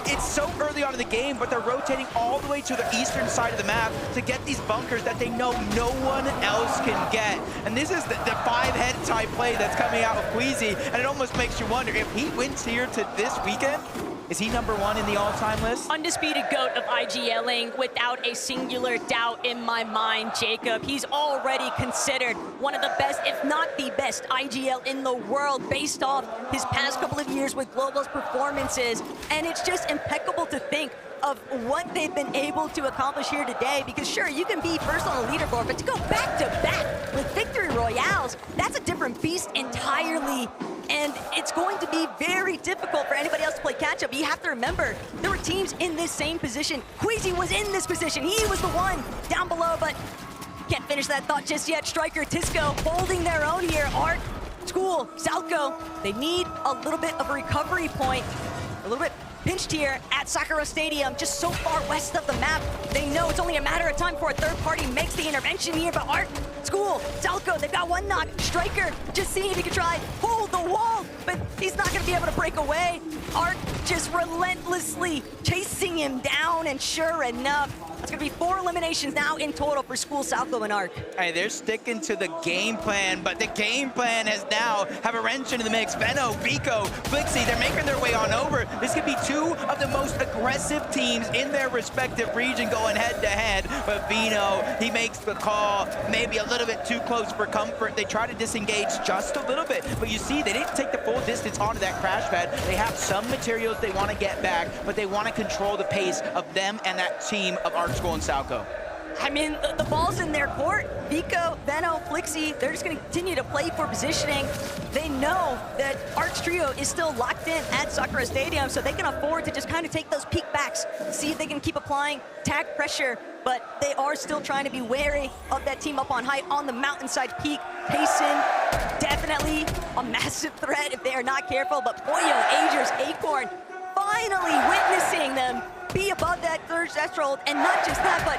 It's so early on in the game, but they're rotating all the way to the eastern side of the map to get these bunkers that they know no one else can get. And this is the 5-head type play that's coming out of Queasy, and it almost makes you wonder if he wins here to this weekend, is he #1 in the all-time list? Undisputed GOAT of IGLing without a singular doubt in my mind, Jacob. He's already considered one of the best, if not the best, IGL in the world based off his past couple of years with Global's performances. And it's just impeccable to think of what they've been able to accomplish here today, because sure, you can be first on the leaderboard, but to go back-to-back with victory royales, that's a different beast entirely. And it's going to be very difficult for anybody else to play catch-up. You have to remember, there were teams in this same position. Queasy was in this position. He was the one down below, but can't finish that thought just yet. Striker, Tisco holding their own here. Art, School, Salco, they need a little bit of a recovery point, a little bit pinched here at Sakura Stadium, just so far west of the map. They know it's only a matter of time before a third party makes the intervention here, but Art, School, Salco, they've got one knock. Striker, just seeing if he can try hold the wall, but he's not gonna be able to break away. Art just relentlessly chasing him down, and sure enough, that's gonna be 4 eliminations now in total for School, Salco, and Arc. Hey, they're sticking to the game plan, but the game plan has now have a wrench into the mix. Veno, Vico, Flixie, they're making their way on over. This could be 2 of the most aggressive teams in their respective region going head-to-head, but Veno, he makes the call, maybe a little bit too close for comfort. They try to disengage just a little bit, but you see, they didn't take the full distance onto that crash pad. They have some materials they want to get back, but they want to control the pace of them and that team of Art, School, and Salco. I mean, the ball's in their court. Vico, Veno, Flixie, they're just going to continue to play for positioning. They know that Arc's trio is still locked in at Sakura Stadium, so they can afford to just kind of take those peek backs, see if they can keep applying tag pressure, but they are still trying to be wary of that team up on high on the mountainside peak. Payson, definitely a massive threat if they are not careful, but Poyo, Agers, Acorn, finally witnessing them be above that third threshold, and not just that, but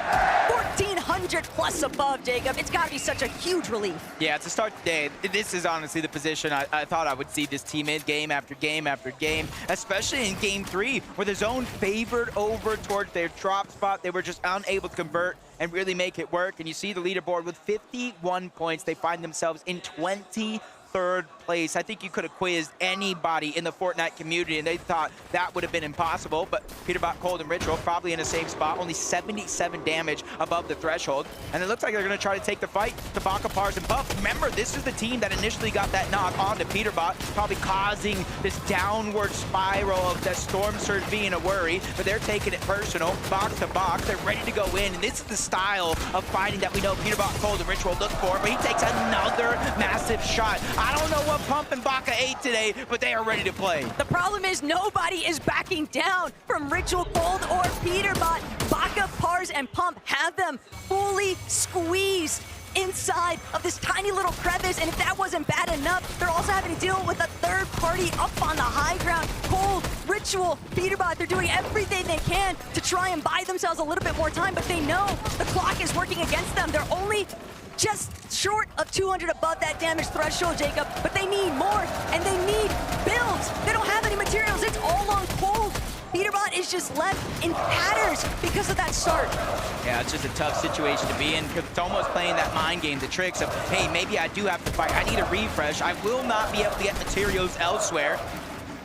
1,400 plus above, Jacob. It's got to be such a huge relief. Yeah, to start the day, this is honestly the position I thought I would see this team in game after game after game, especially in game 3, where the zone favored over towards their drop spot. They were just unable to convert and really make it work. And you see the leaderboard with 51 points. They find themselves in 23rd place. I think you could have quizzed anybody in the Fortnite community, and they thought that would have been impossible. But Peterbot, Cold, and Ritual probably in the same spot, only 77 damage above the threshold. And it looks like they're going to try to take the fight to Baka, Pars, and Puff. Remember, this is the team that initially got that knock onto Peterbot, probably causing this downward spiral of the Storm Surge being a worry, but they're taking it personal, box to box. They're ready to go in, and this is the style of fighting that we know Peterbot, Cold, and Ritual look for, but he takes another massive shot. I don't know what Pump and Baka ate today, but they are ready to play. The problem is nobody is backing down from Ritual, Cold, or Peterbot. Baka, Pars, and Pump have them fully squeezed inside of this tiny little crevice, and if that wasn't bad enough, they're also having to deal with a third party up on the high ground. Cold, Ritual, Peterbot, they're doing everything they can to try and buy themselves a little bit more time, but they know the clock is working against them. They're only just short of 200 above that damage threshold, Jacob, but they need more, and they need builds. They don't have any materials. It's all on Cold. Peterbot is just left in tatters because of that start. Yeah, it's just a tough situation to be in, because it's almost playing that mind game, the tricks of, hey, maybe I do have to fight. I need a refresh. I will not be able to get materials elsewhere.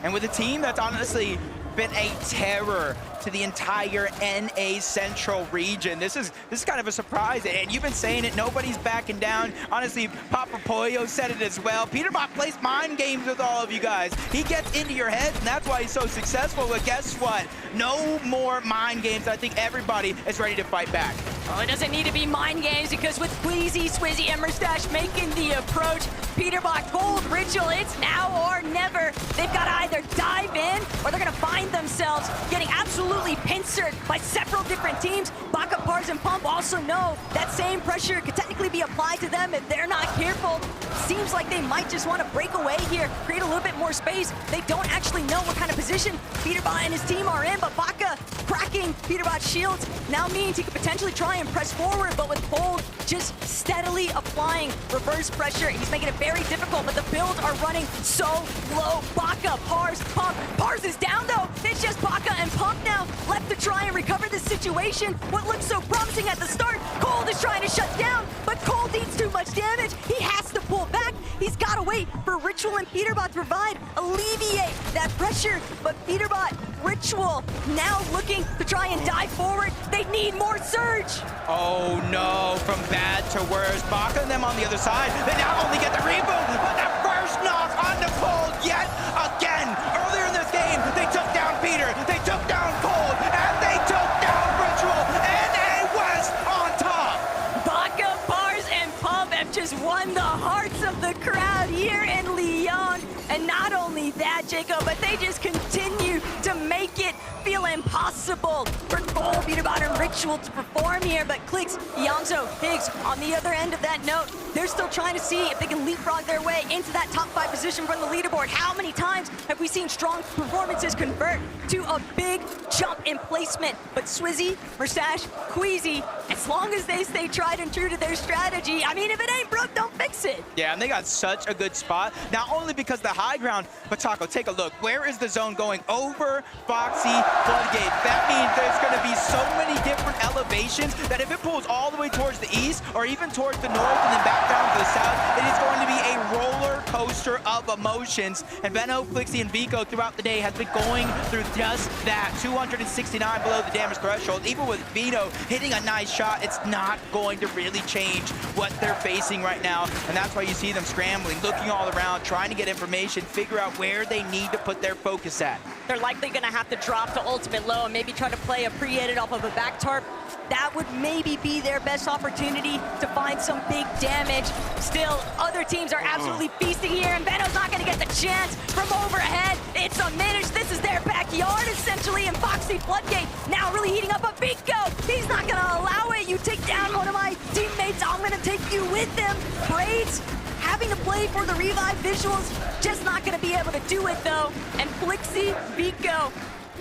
And with a team that's honestly been a terror to the entire NA Central region, this is kind of a surprise, and you've been saying it, nobody's backing down. Honestly, Papa Pollo said it as well. Peterbot plays mind games with all of you guys. He gets into your head, and that's why he's so successful, but guess what? No more mind games. I think everybody is ready to fight back. Well, it doesn't need to be mind games, because with Queasy, Swizzy, and Mustache making the approach, Peterbot, Cold, Ritual, it's now or never. They've got to either dive in, or they're going to find themselves getting absolutely pincered by several different teams. Baka, Pars, and Pump also know that same pressure could technically be applied to them if they're not careful. Seems like they might just want to break away here, create a little bit more space. They don't actually know what kind of position Peterbot and his team are in, but Baka cracking Peterbot's shields now means he could potentially try and press forward, but with Cold just steadily applying reverse pressure, he's making it very difficult, but the builds are running so low. Baka, Pars, Pump. Pars is down though. It's just Baka and Pump now left to try and recover this situation. What looked so promising at the start, Cold is trying to shut down, but Cold needs too much damage. He has to pull back. He's got to wait for Ritual and Peterbot to provide, alleviate that pressure, but Peterbot, Ritual now looking to try and dive forward. They need more surge. Oh no, from bad to worse. Baka and them on the other side. They not only get the reboot, but the first knock on the Cold yet again. Earlier in this game, they took down Peter, they took down Cold, and they took down Ritual, and a West on top. Baka, Pars, and Pump have just won the hearts of the crowd here in Lyon. And not only that, Jacob, but they just continue to make it feel impossible for Cold, Peterbot, and Ritual to perform here. But Clicks, Yamzo, Higgs, on the other end of that note, they're still trying to see if they can leapfrog their way into that top 5 position from the leaderboard. How many times have we seen strong performances convert to a big jump in placement? But Swizzy, Mustache, Queasy, as long as they stay tried and true to their strategy, I mean, if it ain't broke, don't fix it. Yeah, and they got such a good spot, not only because the high ground, but Taco, take a look. Where is the zone going? Over Foxy Floodgate. That means there's going to be so many different elevations that if it pulls all the way towards the east, or even towards the north and then back down to the south, it is going to be a roller coaster of emotions. And Veno, Flixie, and Vico throughout the day has been going through just that. 269 below the damage threshold. Even with Vito hitting a nice shot, it's not going to really change what they're facing right now. And that's why you see them scrambling, looking all around, trying to get information, figure out where they need to put their focus at. They're likely going to have to drop to ultimate low and maybe try to play a pre-edit off of a back tarp. That would maybe be their best opportunity to find some big damage. Still, other teams are absolutely feasting here, and Veno's not going to get the chance from overhead. It's a Minish. This is their backyard, essentially, and Foxy Floodgate now really heating up a Vico. He's not going to allow it. You take down one of my teammates, I'm going to take you with them. Braids having to play for the revive visuals, just not going to be able to do it, though. And Flixie, Vico,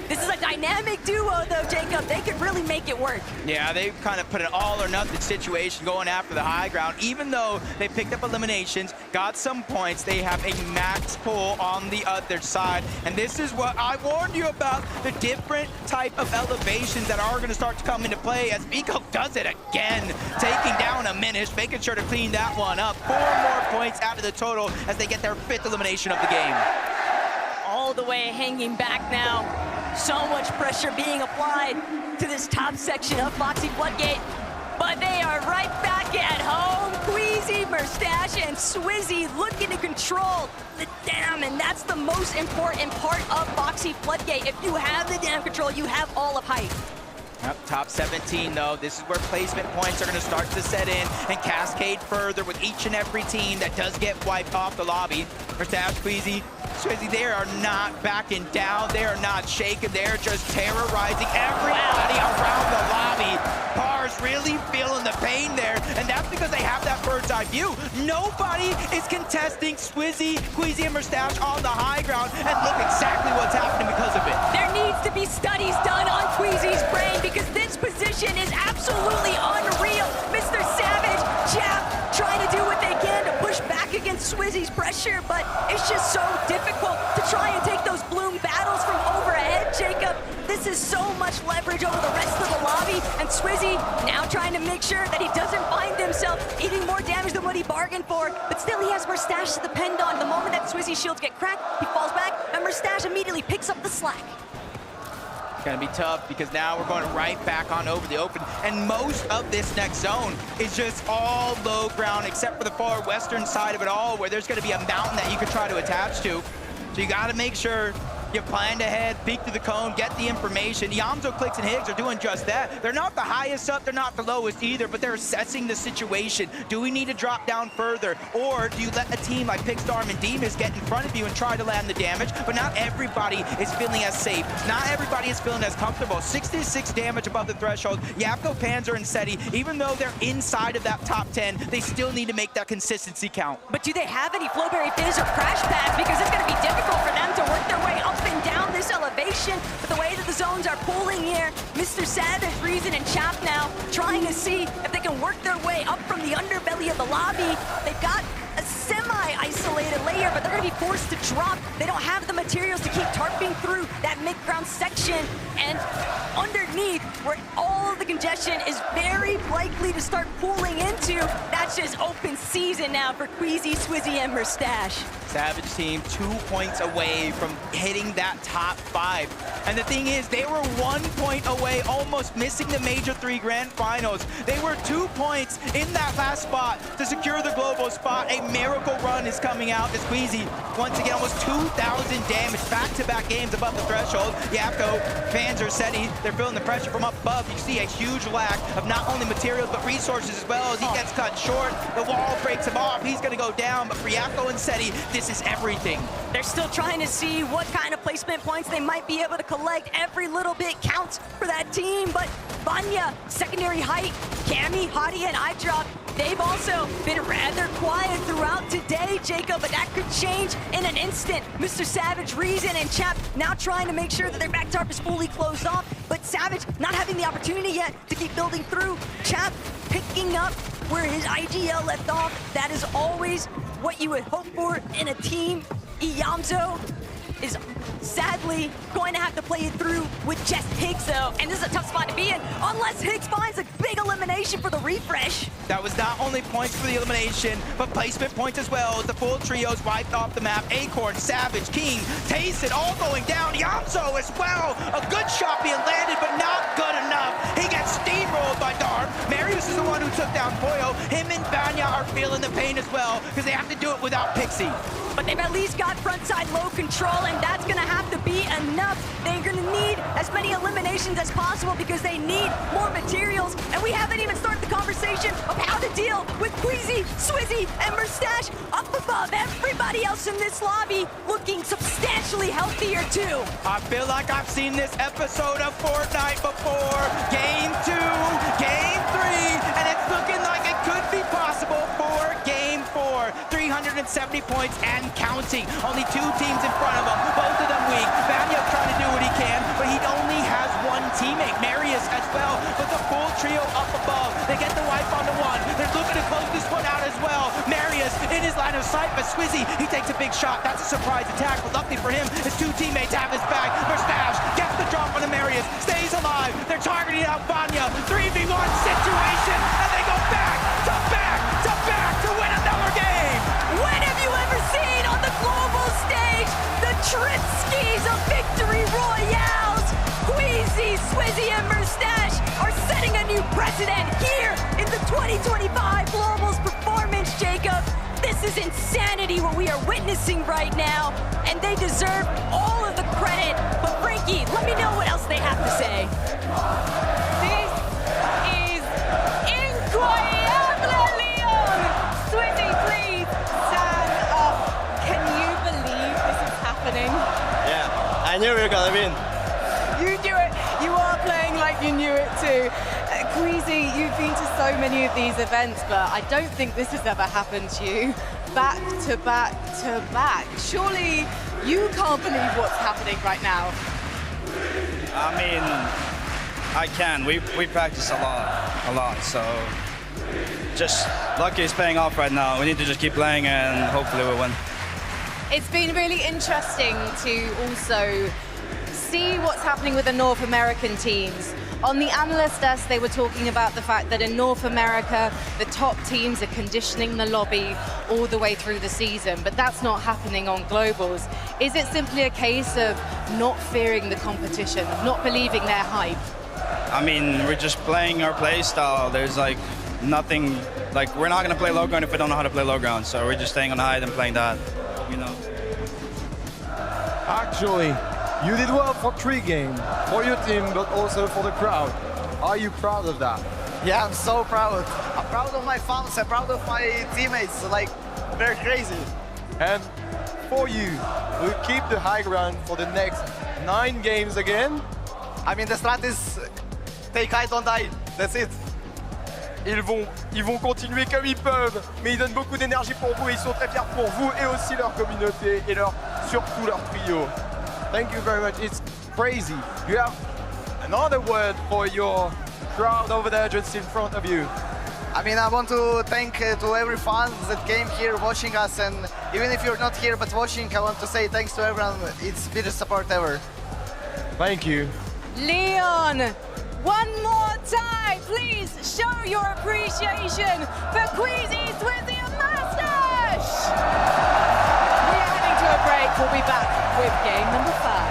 This is a dynamic duo, though, Jacob. They could really make it work. Yeah, they've kind of put an all-or-nothing situation going after the high ground. Even though they picked up eliminations, got some points, they have a max pull on the other side. And this is what I warned you about, the different type of elevations that are going to start to come into play as Vico does it again, taking down a Minish, making sure to clean that one up. 4 more points out of the total as they get their 5th elimination of the game. All the way hanging back now. So much pressure being applied to this top section of Foxy Floodgate. But they are right back at home. Queasy, Merstache, and Swizzy looking to control the dam, and that's the most important part of Foxy Floodgate. If you have the dam control, you have all of height. Yep, top 17 though, this is where placement points are going to start to set in and cascade further with each and every team that does get wiped off the lobby. Merstache, Queasy, Swizzy, they are not backing down, they are not shaking, they're just terrorizing everybody around the lobby. Pars really feeling the pain there, and that's because they have that bird's eye view. Nobody is contesting Swizzy, Queasy, and Merstache on the high ground, and look exactly what's happening because of it. There needs to be studies done on Queasy's brain because this position is absolutely unreal. Mr. Savage, Jap, trying to do what they can to push back against Swizzy's pressure, but it's just so difficult to try and take those bloom battles from overhead, Jacob. This is so much leverage over the rest of the lobby, and Swizzy now trying to make sure that he doesn't find himself eating more damage than what he bargained for, but still he has Merstache to depend on. The moment that Swizzy's shields get cracked, he falls back, and Merstache immediately picks up the slack. Gonna be tough because now we're going right back on over the open, and most of this next zone is just all low ground except for the far western side of it all, where there's going to be a mountain that you can try to attach to. So you got to make sure you planned ahead, peek through the cone, get the information. Yamzo, Clicks, and Higgs are doing just that. They're not the highest up, they're not the lowest either, but they're assessing the situation. Do we need to drop down further? Or do you let a team like Pickstorm and Demas get in front of you and try to land the damage? But not everybody is feeling as safe. Not everybody is feeling as comfortable. 66 damage above the threshold. Yapko, Panzer, and Seti, even though they're inside of that top 10, they still need to make that consistency count. But do they have any Flowberry Fizz or Crash Pads? Because it's going to be difficult for them to work their way up and down this elevation. But the way that the zones are pulling here, Mr. Savage, Reason, and Chap now trying to see if they can work their way up from the underbelly of the lobby. They've got a semi-isolated layer, but they're going to be forced to drop. They don't have the materials to keep tarping through that mid-ground section. And underneath, where all of the congestion is very likely to start pooling into, that's just open season now for Queasy, Swizzy, and Merstache. Savage team 2 points away from hitting that top 5. And the thing is, they were 1 point away, almost missing the Major 3 Grand Finals. They were 2 points in that last spot to secure the global spot. A miracle run is coming out as Queasy, once again, almost 2,000 damage, back-to-back games above the threshold. Yapko, Panzer, Seti, they're feeling the pressure from up above. You see a huge lack of not only materials, but resources as well as he gets cut short. The wall breaks him off. He's going to go down, but for Yapko and Seti, this is everything. They're still trying to see what kind of placement points they might be able to collect. Every little bit counts for that team, but Vanya, secondary height, Cammy, Hottie, and iDrop, they've also been rather quiet throughout today, Jacob, but that could change in an instant. Mr. Savage, Reason, and Chap now trying to make sure that their back tarp is fully closed off, but Savage not having the opportunity yet to keep building through. Chap picking up where his IGL left off. That is always what you would hope for in a team. Yamzo is sadly going to have to play it through with just Higgs, though. And this is a tough spot to be in, unless Higgs finds a big elimination for the refresh. That was not only points for the elimination, but placement points as well. The full trio's wiped off the map. Acorn, Savage, King, Tayson all going down. Yamzo as well. A good shot being landed, but not good enough. He gets steamrolled by Darm. Marius is the one who took down Poyo. Him and Vanya are feeling the pain as well, because they have to do it without Pixie. But they've at least got frontside low control, and that's going to have to be enough. They're going to need as many eliminations as possible because they need more materials. And we haven't even started the conversation of how to deal with Queasy, Swizzy, and Merstache up above. Everybody else in this lobby looking substantially healthier too. I feel like I've seen this episode of Fortnite before. Game 2, Game 3, and it's looking like it could be possible for Game 4. 370 points and counting. Only 2 teams in front of him, both of them weak. Vanya trying to do what he can, but he only has 1 teammate, Marius as well, but the full trio up above. They get the wipe onto 1. They're looking to close this one out as well. Marius in his line of sight, but Swizzy, he takes a big shot. That's a surprise attack, but luckily for him, his 2 teammates have his back. Mustache gets the drop on the Marius, stays alive. They're targeting out Vanya. 3v1 situation, and they go back to win another game. When have you ever seen on the global stage the Tripskis of victory royales? Queasy, Swizzy, and Mustache are setting a new precedent here in the 2025 Globals performance, Jacob. This is insanity what we are witnessing right now, and they deserve all of the credit. But Frankie, let me know what else they have to say. This is incroyable, Leon! Swizzy, please stand up. Can you believe this is happening? Yeah, I knew we were gonna win. You knew it. You are playing like you knew it too. Queasy, you've been to so many of these events, but I don't think this has ever happened to you. Back to back to back. Surely you can't believe what's happening right now. I mean, I can. We practice a lot. So just lucky it's paying off right now. We need to just keep playing and hopefully we'll win. It's been really interesting to also see what's happening with the North American teams. On the analyst desk, they were talking about the fact that in North America, the top teams are conditioning the lobby all the way through the season, but that's not happening on Globals. Is it simply a case of not fearing the competition, of not believing their hype? I mean, we're just playing our play style. There's like nothing, like we're not gonna play low ground if we don't know how to play low ground, so we're just staying on high and playing that, you know. Actually, you did well for 3 games, for your team, but also for the crowd. Are you proud of that? Yeah, I'm so proud. I'm proud of my fans, I'm proud of my teammates, like, they're crazy. And for you, will you keep the high ground for the next 9 games again? I mean, the strat is take high, don't die. That's it. Ils vont continuer comme ils peuvent, mais ils donnent beaucoup d'énergie pour vous et ils sont très fiers pour vous et aussi leur communauté et surtout leur trio. Thank you very much. It's crazy. You have another word for your crowd over there just in front of you. I mean, I want to thank to every fan that came here watching us, and even if you're not here but watching, I want to say thanks to everyone. It's the biggest support ever. Thank you. Leon, one more time, please show your appreciation for Queasy, Swizzy, and Mustache. We are heading to a break. We'll be back with game number 5.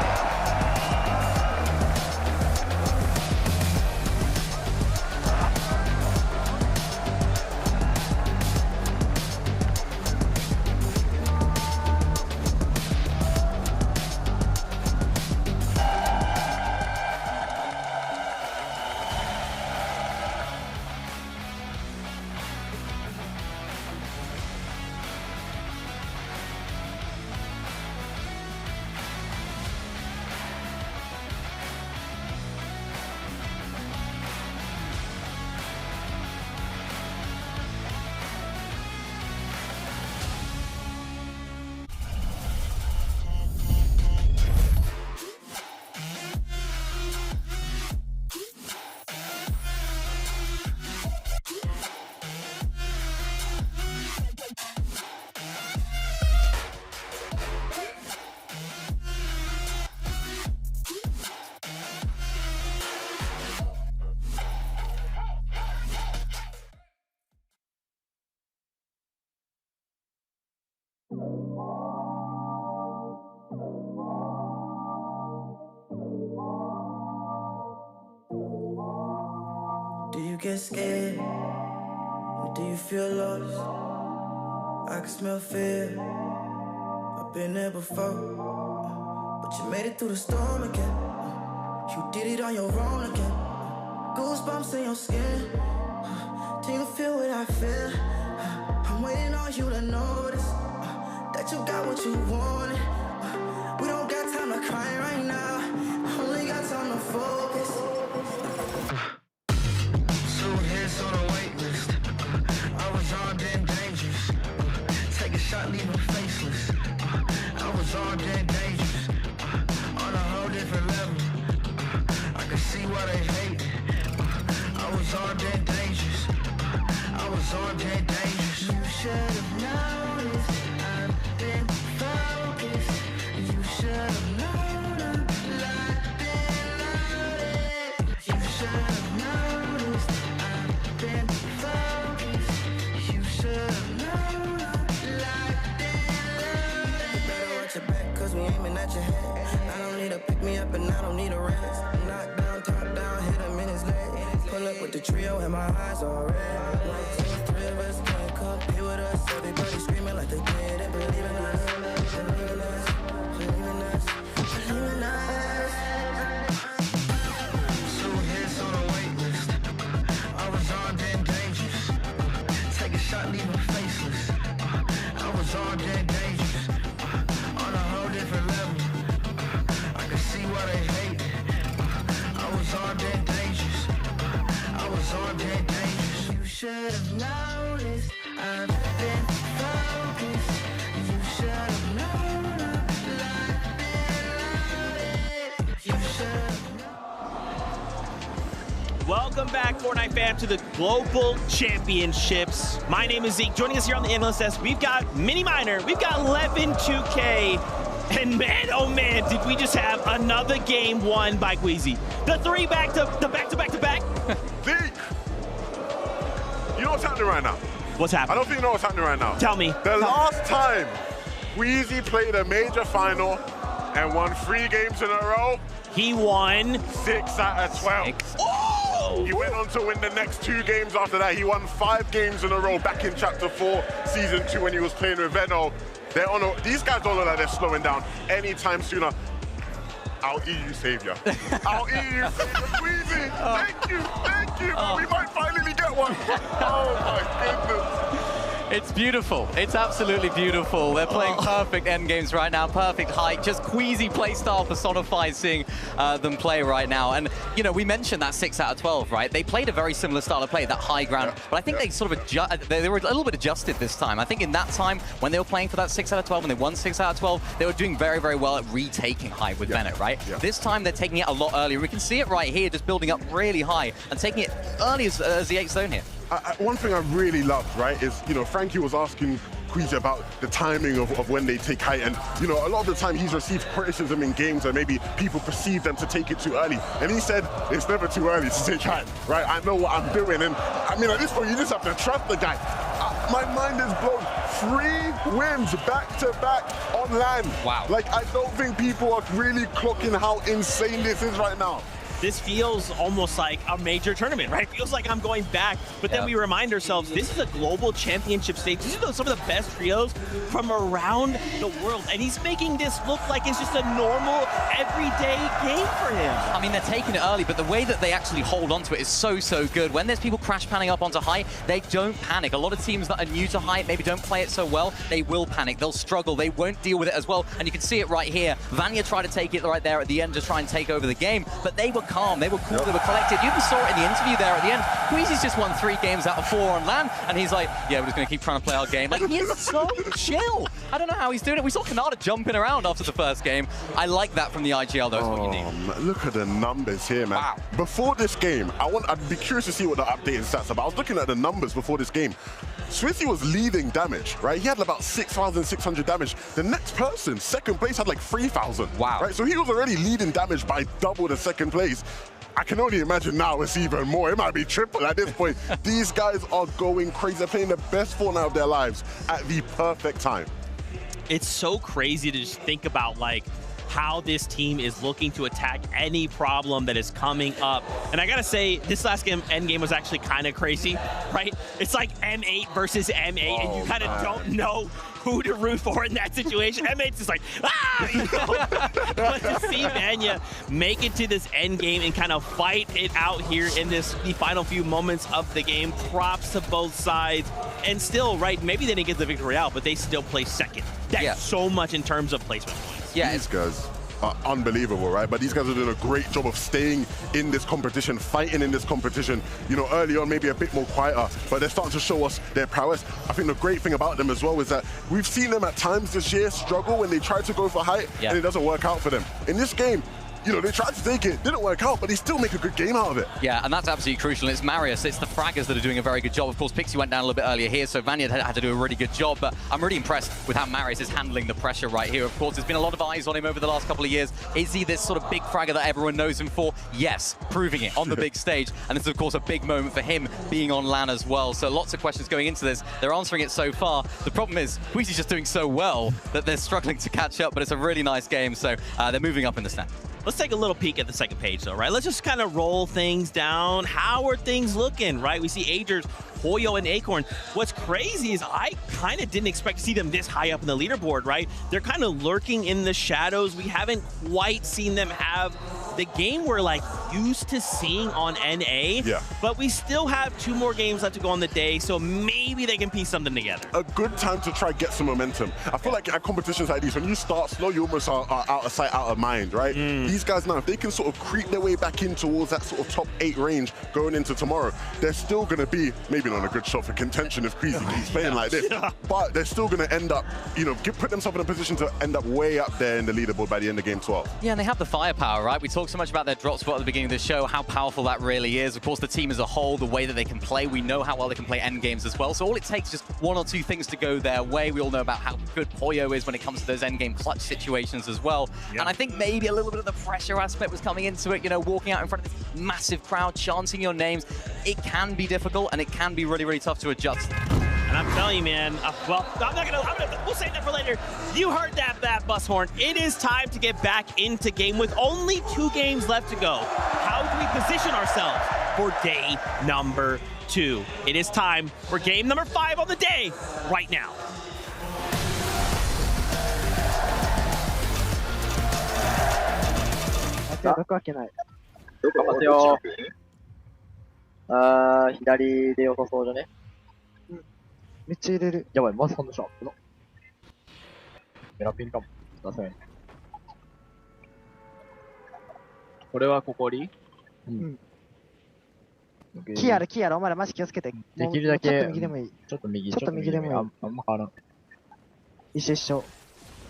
Do you get scared? Do you feel lost? I can smell fear. I've been there before, but you made it through the storm again. You did it on your own again. Goosebumps in your skin. Do you feel what I feel? I'm waiting on you to notice that you got what you wanted. We don't got time to cry right now. Only got time to focus. 2 hits on a wait list. I was armed and dangerous. shot, leave them faceless. I was all dead dangerous, on a whole different level. I can see why they hate. I was all dead dangerous. I was all dead dangerous. You should have noticed. I've been focused. You should have known I'm locked and loaded. You should have noticed. I've been focused. You should have known I'm locked and loaded. Better watch your back, cause we aiming at your head. I don't need to pick me up and I don't need a rest. Knock down, top down, hit him in his leg. Pull up with the trio and my eyes all red. Like two, three of us can't compete with us. Everybody screaming like they did and believe in us. Believe in us, believe in us, believe in us. 2 hits on a wait list. I was all dead dangerous. Take a shot, leave them faceless. I was all dead dangerous. On a whole different level. I can see why they hate. I was all dead dangerous. I was all dead dangerous. You should have noticed. I've been focused. You should have known I'm locked and loaded. You should have known. Welcome back, Fortnite fam, to the Global Championships. My name is Zeke. Joining us here on the analyst desk, we've got Mini Miner, we've got 11-2K, and man, oh man, did we just have another game won by Queasy. The three back to back. Zeke, you know what's happening right now? What's happening? I don't think you know what's happening right now. Tell me. The last time Queasy played a major final and won 3 games in a row, he won 6 out of 12. Oh! He went on to win the next 2 games after that. He won 5 games in a row back in Chapter 4, Season 2 when he was playing with Veno. These guys don't look like they're slowing down anytime sooner. Our EU savior. Our EU savior, Queasy. Thank you. We might finally get one. Oh my goodness. It's beautiful. It's absolutely beautiful. They're playing perfect end games right now, perfect height. Just Queasy playstyle personified seeing them play right now. And, you know, we mentioned that 6 out of 12, right? They played a very similar style of play, that high ground. But I think they sort of they were a little bit adjusted this time. I think in that time, when they were playing for that 6 out of 12 and they won 6 out of 12, they were doing very, very well at retaking height with Bennett, right? Yeah. This time, they're taking it a lot earlier. We can see it right here, just building up really high and taking it early as the 8th zone here. One thing I really loved, right, is, you know, Frankie was asking Queasy about the timing of when they take height. And, you know, a lot of the time he's received criticism in games and maybe people perceive them to take it too early. And he said, it's never too early to take height, right? I know what I'm doing. And, I mean, at this point, you just have to trust the guy. My mind is blown. 3 wins back-to-back on land. Wow. Like, I don't think people are really clocking how insane this is right now. This feels almost like a major tournament, right? It feels like I'm going back, but then we remind ourselves, this is a global championship stage. These are some of the best trios from around the world, and he's making this look like it's just a normal, everyday game for him. I mean, they're taking it early, but the way that they actually hold onto it is so, so good. When there's people crash panning up onto height, they don't panic. A lot of teams that are new to height, maybe don't play it so well, they will panic. They'll struggle. They won't deal with it as well, and you can see it right here. Vanya tried to take it right there at the end to try and take over the game, but they were calm, they were cool, they were collected. You even saw it in the interview there at the end. Queasy's just won 3 games out of 4 on land, and he's like, yeah, we're just going to keep trying to play our game. Like, he's so chill. I don't know how he's doing it. We saw Kanada jumping around after the first game. I like that from the IGL, though, is what you need. Look at the numbers here, man. Wow. Before this game, I'd be curious to see what the updated stats are, but I was looking at the numbers before this game. Swizzy was leading damage, right? He had about 6,600 damage. The next person, second place, had like 3,000. Wow. Right? So he was already leading damage by double the second place. I can only imagine now it's even more. It might be triple at this point. These guys are going crazy. They're playing the best Fortnite of their lives at the perfect time. It's so crazy to just think about, like, how this team is looking to attack any problem that is coming up. And I gotta say, this last game, end game, was actually kind of crazy, right? It's like M8 versus M8, and you kind of don't know who to root for in that situation. M8's just like, ah! You know? But to see Vanya make it to this end game and kind of fight it out here in the final few moments of the game, props to both sides. And still, right, maybe they didn't get the victory royale, but they still play second. That's so much in terms of placement points. Yeah, these guys, are unbelievable, right? But these guys are doing a great job of staying in this competition, fighting in this competition. You know, early on maybe a bit more quieter, but they're starting to show us their prowess. I think the great thing about them as well is that we've seen them at times this year struggle when they try to go for height and it doesn't work out for them. In this game, you know, they tried to take it, didn't work out, but they still make a good game out of it. Yeah, and that's absolutely crucial. It's Marius, it's the fraggers that are doing a very good job. Of course, Pixie went down a little bit earlier here, so Vanya had to do a really good job, but I'm really impressed with how Marius is handling the pressure right here. Of course, there's been a lot of eyes on him over the last couple of years. Is he this sort of big fragger that everyone knows him for? Yes, proving it on the big stage. And this is, of course, a big moment for him being on LAN as well. So lots of questions going into this. They're answering it so far. The problem is, Queasy's just doing so well that they're struggling to catch up, but it's a really nice game, so they're moving up in the stand. Let's take a little peek at the second page, though, right? Let's just kind of roll things down. How are things looking, right? We see Agers, Hoyo, and Acorn. What's crazy is I kind of didn't expect to see them this high up in the leaderboard, right? They're kind of lurking in the shadows. We haven't quite seen them have the game we're like used to seeing on NA, but we still have 2 more games left to go on the day, so maybe they can piece something together. A good time to try get some momentum. I feel like at competitions like these, when you start slow, you almost are out of sight, out of mind, right? These guys now, if they can sort of creep their way back in towards that sort of top 8 range going into tomorrow, they're still going to be, maybe not a good shot for contention if Queasy keeps playing like this, but they're still going to end up, you know, put themselves in a position to end up way up there in the leaderboard by the end of game 12. Yeah, and they have the firepower, right? We talked so much about their drop spot at the beginning of the show, how powerful that really is. Of course, the team as a whole, the way that they can play, we know how well they can play end games as well. So all it takes is just 1 or 2 things to go their way. We all know about how good Hoyo is when it comes to those end game clutch situations as well. And I think maybe a little bit of the pressure aspect was coming into it, you know, walking out in front of this massive crowd, chanting your names. It can be difficult and it can be really, really tough to adjust. And I'm telling you, man, well, we'll save that for later. You heard that bus horn. It is time to get back into game with only 2 games left to go. How do we position ourselves for day number 2? It is time for game number 5 on the day right now. Okay, 左で良さそうじゃね。めっちゃ入れる。やばい、まさかのショット。メラピンかも。さすがに。これはここに？キーある、お前らマジ気をつけて。できるだけ、ちょっと右でもいい。ちょっと右でもいい。あんま変わらん。一緒。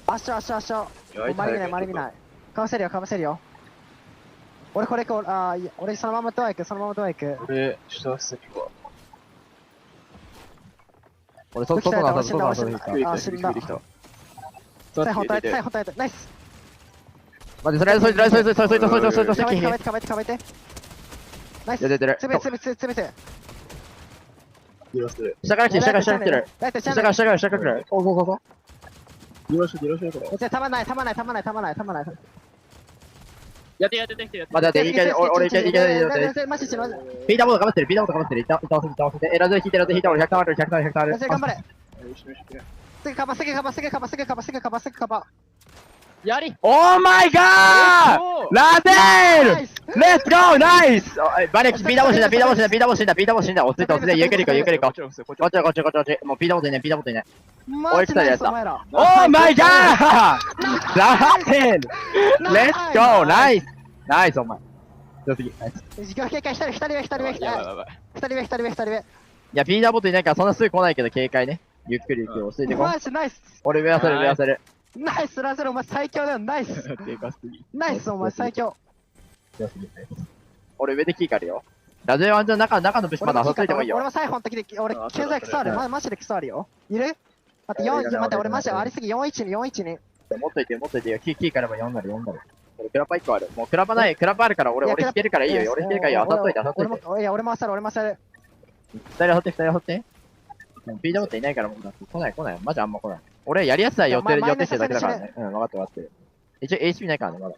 圧勝。周り見ない。かわせるよ。俺そのままドア行く。俺、下すぎは。俺、外が死んだ。死んだ。最後耐えて。ナイス。待って、それ、壁て。ナイス。詰め。下から来てる。下から来る。そう。よろしくこれ。たまない。やって。待って、俺いけ。ピーターボードかぶってる。板合わせて。ラズ引いて、俺100ターンある。頑張れ。すぐカバ。やり。Oh my god! ラゼール Let's go! Nice! バレックス、ピーターボー死んだ。落ち着いて、ゆっくり行こう。こっち。もうピーターボードいない。俺来たやつだ。Oh my god! ラゼール Let's go! Nice! ナイス、お前。強すぎ。ナイス。時間警戒2人上。2人上。いや、ピーターボードいないからそんなすぐ来ないけど、警戒ね。ゆっくり落ち着いてこう。ナイス。俺上焦る。ナイス、ラゼル、お前最強だよ。ナイス。ナイス、お前最強。強すぎ。俺上でキーカるよ。ラゼルワンじゃ中のブッシュまだ遊びてもいいよ。俺も最後の時で、俺、経済クソある。マジでクソあるよ。いる？待って、俺マジありすぎ。412。持っといてよ。キーからば4なる。俺クラパ1個ある。もうクラパあるから俺引けるからいいよ。当たっといて。いや、俺も焦る。2人掘って。ピーターボットいないからもう来ない。マジあんま来ない。俺やりやすさ予定してるだけだからね。分かってる。一応 HP ないからね、まだ。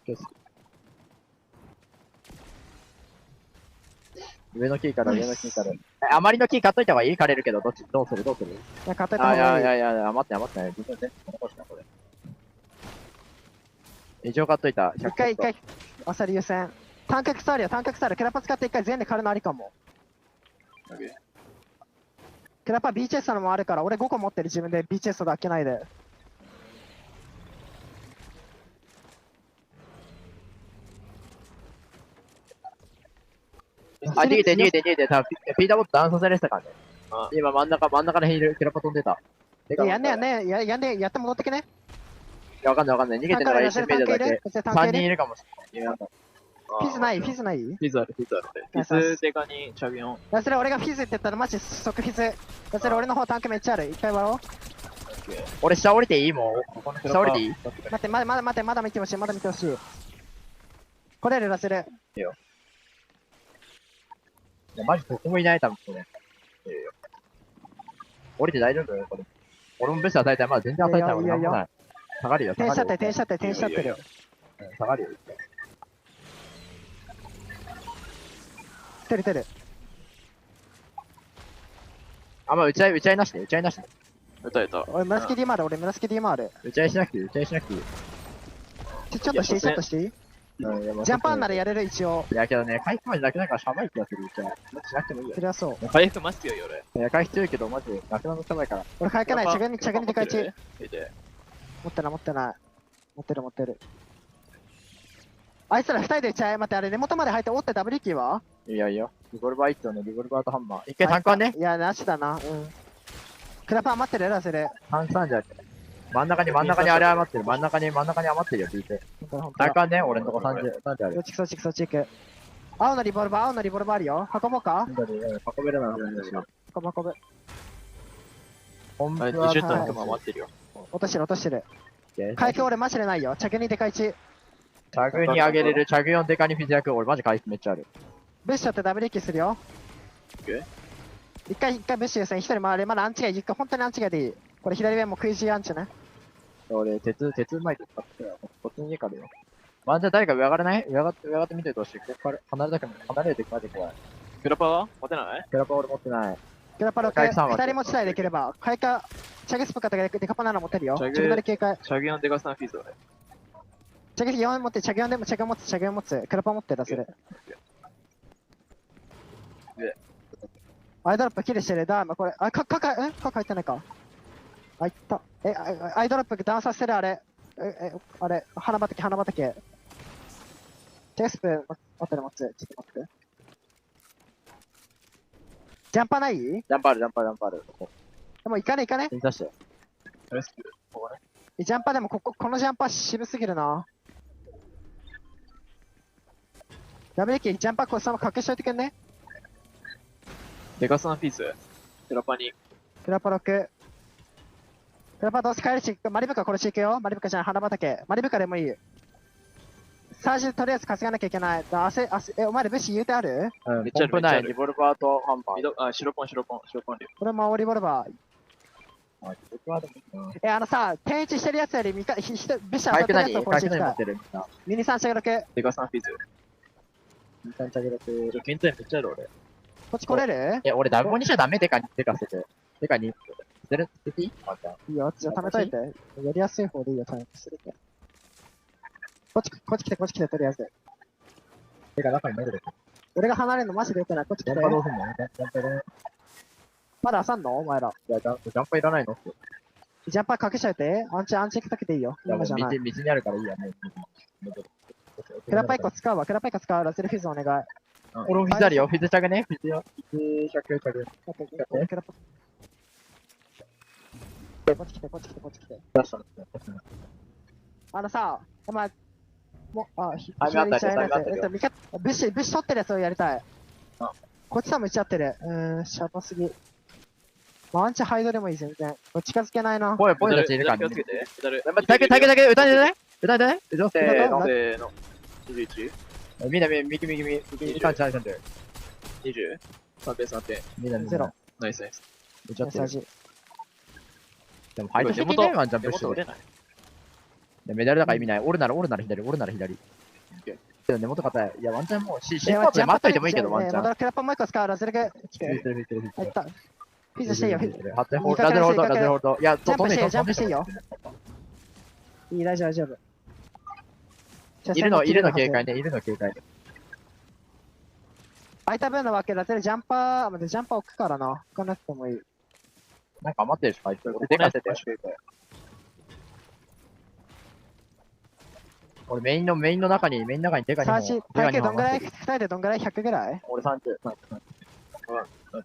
上のキーから。あまりのキー買っといた方がいい？借れるけど、どうする？いや、買っといた方がいい。いや、余ってない。一応買っといた。一回、アサリ優先。タンククあるよ。クラパ使って一回全で狩るのありかも。クラパビーチェストのもあるから、俺5個持ってる自分でビーチェストで開けないで。あ、逃げて、多分ピーターボットダウンさせられてたからね。今真ん中の辺にいる、キラパ飛んでた。やんね、やって戻ってけね。いや、わかんない。逃げてるのが一瞬見えただけ。3人いるかもしれない。フィズない？フィズある。フィズデカにチャビオン。それ俺がフィズって言ったらマジ即フィズ。それ俺の方タンクめっちゃある。一回割ろう。俺下降りていい？もう下降りていい？待って、まだ見てほしい。来れるラセル。いいよ。いや、マジどこもいない、多分これ。降りて大丈夫よ、これ。俺もベスト与えたい。まだ全然与えたい。俺なんもない。下がるよ、転しちゃってる。下がるよ。てる。あ、まあ、打ち合いなしで。打たれた。俺、紫 D もある。打ち合いしなくていい。ちょっとしていい？ジャンパーならやれる、一応。いやけどね、回復までなくなるからしゃばい気がする。もっとしなくてもいいよ。そりゃそう。回復マジ強いよ、俺。いや、回復強いけど、マジでなくなるのしゃばいから。俺回復ない。着ぐにでかいち。持ってない。持ってる。あいつら2人で打ち合い。待って、あれ根元まで入って折ってダブルキーは？いや、リボルバー1丁ね、リボルバーとハンマー。一回3冠ね。いや、なしだな。クラパー余ってるラセル。3じゃ真ん中にあれ余ってる。真ん中に余ってるよ、聞いて。3冠ね、俺のとこ30ある。そっち行く。青のリボルバーあるよ。運ぼうか？運べるなら運ぶ。本部は20トンとか余ってるよ。落としてる。回復俺マジでないよ。着にでかいち。着に上げれる。着4デカにフィズ役。俺マジ回復めっちゃある。ブッシュってダブルキーするよ。一回ブッシュですね。一人回れ。まだアンチがいい。本当にアンチがでいい。これ左上もクイジーアンチね。俺、鉄うまいと使ってよ。こっちに家からよ。ワンチャン誰か上上がらない？上がってみてどうして。ここから離れてマジ怖い。クラパは持てない？クラパ俺持ってない。クラパ6、2人持ちたいできれば。開花、チャゲスプカとかデカパなら持てるよ。チャゲなり警戒。チャゲ4デカ3フィズ俺。チャゲ4持って、チャゲ4でもチャゲ持つ。クラパ持って出せる。アイドロップキルしてる。ダーマ、これ、カ入ってないか。あ、いった。アイドロップダウンさせる、あれ。あれ、花畑。チェスプ、持ってる。ちょっと待って。ジャンパーない？ジャンパーある。でも行かね。出して。ジャンパーでもこのジャンパー渋すぎるな。ダメキジャンパーそのまま隠しといてくんね。デカ3フィズ。クラパ6。クラパどうせ帰るし、マリブカ殺し行くよ。マリブカじゃない、花畑。マリブカでもいい。サージとりあえず稼がなきゃいけない。お前ら武士言うてある？めっちゃポンプない。リボルバーとハンマー。白ポン。これもリボルバー。天一してるやつより武士当たってるやつを殺していきたい。ミニ3チャゲ6。デカ3フィズ。ミニ3チャゲ6。ケントめっちゃある俺。こっち来れる？俺ダブコにしちゃダメ。デカ捨てて。デカに。捨てていい？いいよ、じゃあ貯めといて。やりやすい方でいいよ、貯めするって。こっち来て、とりあえず。デカ中に入る。俺が離れるのマジでよくない。こっち来て。まだ遊んのお前ら。いや、ジャンパーいらないのって。ジャンパー隠しといて。アンチェックかけていいよ。今じゃない。道にあるからいいや。クラパ1個使うわ。ラセルフィズお願い。俺もフィズあるよ。フィズチャグね。フィズよ。フィズ100チャグ。こっち来て。お前、もう、左行っちゃいますよ。ブッシュ取ってるやつをやりたい。こっちさも打ち合ってる。シャバすぎ。ワンチャハイドでもいい全然。近づけないな。ポイたちいるからね。だけ、歌えないせーの。21。みんな、右。20。3点。みんな、ゼロ。ナイス。打ち合ってる。でも、ハイドしてきねワンチャンプッシュ。メダルだから意味ない。俺なら左。けど根元硬い。いや、ワンチャンもう、シーパーで待っといてもいいけど、ワンチャン。クラッパーもう一個使う。ラゼルが来て。入った。フィズしていいよ。ラゼルホールド。いや、ジャンプしていいよ。いい、大丈夫。いるの警戒ね。空いた分のわけラゼルジャンパー置くからな。置かなくてもいい。なんか余ってるし、俺でかせて。俺メインの中にデカにサージ、体型どんぐらい？2人でどんぐらい？100ぐらい？俺30。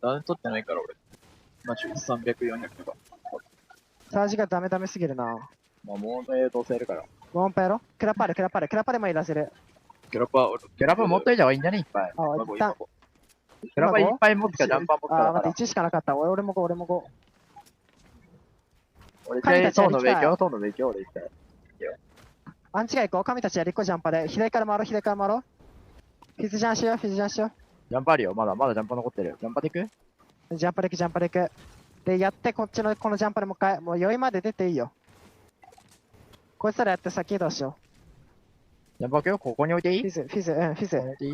ダウン取ってないから俺。マジ300、400とか。サージがダメすぎるな。まあ、モードどうせやるから。モンパやろ？クラパーレもいらせる。キャラパー持っといた方がいいんじゃねいっぱい。一旦。キャラパーいっぱい持ってかジャンパー持ってか。待って1しかなかった。俺も5。俺塔の上行俺行きたい。アンチが行こう。神たちやりっこジャンパーで。左から回ろう。フィズジャンしよう。ジャンパーあるよ。まだジャンパー残ってる。ジャンパーで行く？ジャンパーで行く。で、やって、このジャンパーでもう一回。もう余韻まで出ていいよ。こいつらやって先移動しよう。ジャンパー行くよ。ここに置いていい？フィズ。い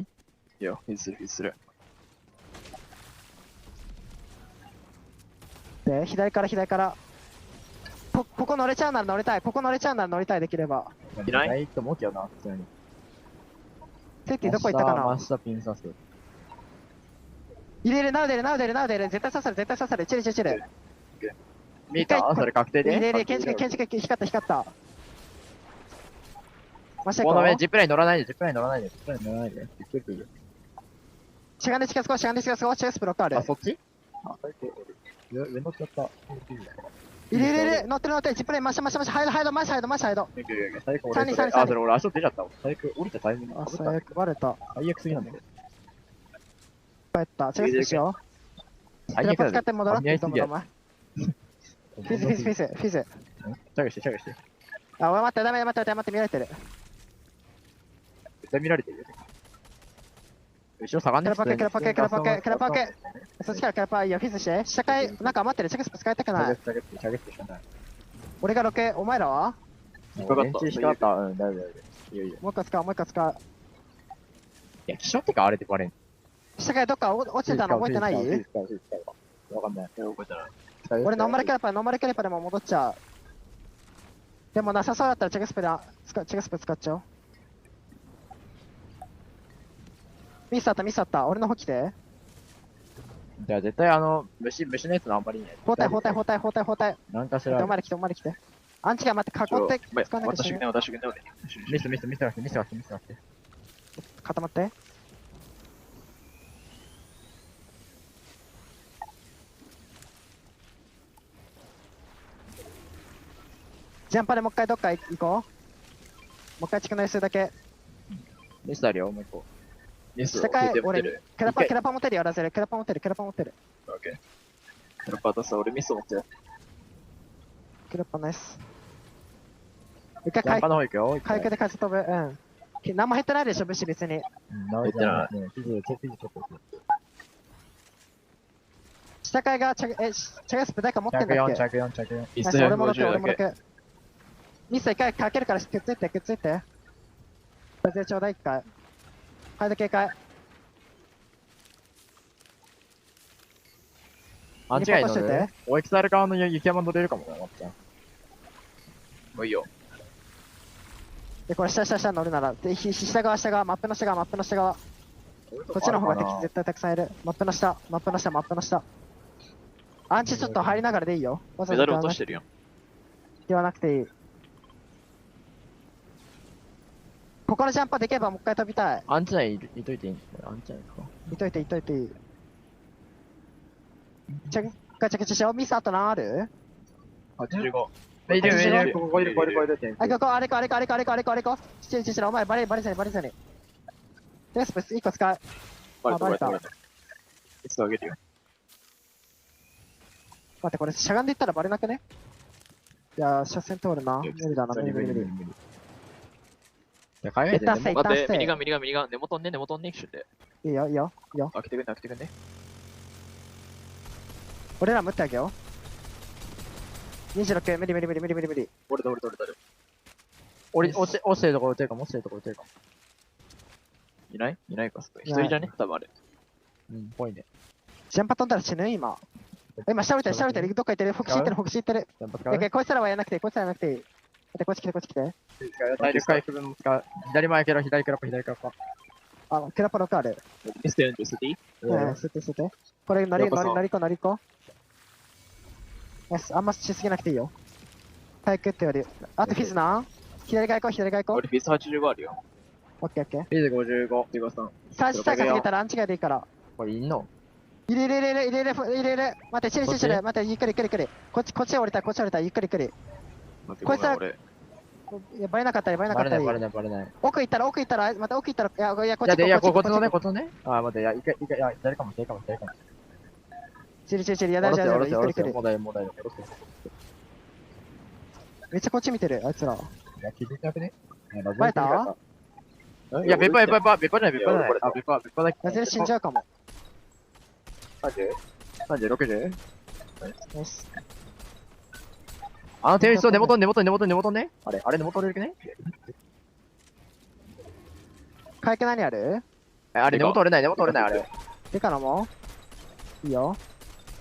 いよ、フィズする。で、左から。ここ乗れちゃうなら乗りたい、できれば。いないと思うけどな、普通に。セッティどこ行ったかな？マスターピン刺す。入れる、ナウ出る。絶対刺さる。チル。見た？それ確定で？入れ、建築光った。この上、ジップライン乗らないで。しゃがんで近づこう。チェスプロックある。あ、そっち？上乗っちゃった。入れ、乗ってる、ジップライン、マシハイド。あ、それ俺足音出ちゃった。最悪、降りたタイミング。最悪、バレた。最悪すぎなんだけど。帰った。チェスプしよう。最悪だね。使って戻ろうって言うと思う。フィズ。チャグして。あ、待って、見られてる。絶対見られてるよ。後ろ下がんねクラパケ。そっちからクラパーいいよ、フィズして。下階、なんか余ってる。チャグスプ使いたくない。俺が6、お前らは？引っかかった。大丈夫。もう一回使う。いや、気象ってかあれでバレん。下階どっか落ちてたの覚えてない？わかんない。俺ノーマルキャラパーでも戻っちゃう。でもなさそうだったらチェグスプ使っちゃおう。ミスあった。俺の方来て。じゃあ絶対虫のやつのあんまりいいね。包帯。なんかしら。お前ら来て。アンチが待って囲って使わなきゃしない。私ミス。固まって。ジャンパーでもう一回どっか行こう。もう一回地区の S だけ。ミスあるよ、もう一個。下階、俺、クラパ持ってるよ、ラゼル。クラパ持ってる。オッケー。クラパ出す、俺ミス持ってる。クラパナイス。ジャンパーの方行くよ。回復で風飛ぶ。うん。何も減ってないでしょ、武士別に。減ってない。下階がチャガスプ誰か持ってんだっけ？着4。俺も6。ミス一回かけるからくっついて。風ちょうだい一回。ハイド警戒。間違い乗る？おエクサル側の雪山乗れるかもな、まっちゃん。もういいよ。で、これ下乗るなら、で、下側、マップの下側。こっちの方が敵絶対たくさんいる。マップの下。アンチちょっと入りながらでいいよ。メダル落としてるよ。言わなくていい。ここのジャンパーできればもう一回飛びたい。アンチ内いといていいんアンチ内か。いといていい。ガチャしよう。ミスあと何ある？ 85。いる。ここいる。あ、ここ、あれこ。お前バレずに。デスプ1個使う。バレた。いつあげるよ。待って、これしゃがんでいったらバレなくね？いやー、車線通るな。無理だな、無理。いや、海外でね。待って、ミニガン。根元ね、一瞬で。いいよ。開けてくんね。俺らも打ってあげよう。26、無理。俺だ。落ちてるところ打てるかも。いないか、一人じゃね多分あれ。ぽいね。ジャンパ飛んだら死ぬ今。今、下降りてる。どっか行ってる。北進行ってる。こいつらはやらなくていい。待って、こっち来て。体力回復分も使う。左前左クラパ。あ、クラパ6ある。ミステンジ捨ていい？捨て。これ、乗りこ。よし、あんましすぎなくていいよ。回復ってより。あとフィズな。左側行こう、左側行こう。俺フィス85あるよ。オッケーオッケー。フィズ55。55、サーチさえかけたらアンチがでいいから。これいんの入れる。待って、チリ。待って、ゆっくり。こっち降りた、ゆっくり。こいつは、いや、バレなかったり。バレない。奥行ったら、また奥行ったら、いや、こっち。いや、こっちのね。あ、待って、いや、左かも。チリ、やだ、ゆっくり。もう大丈夫。めっちゃこっち見てる、あいつら。いや、気づいてなくねバレた？いや、別班じゃない。あ、別班だけ。ラゼル死んじゃうかも。30、60？あのテニスと根元ね。あれ根元折れるね？回復何ある？あれ根元折れない、あれ。でかのもいいよ。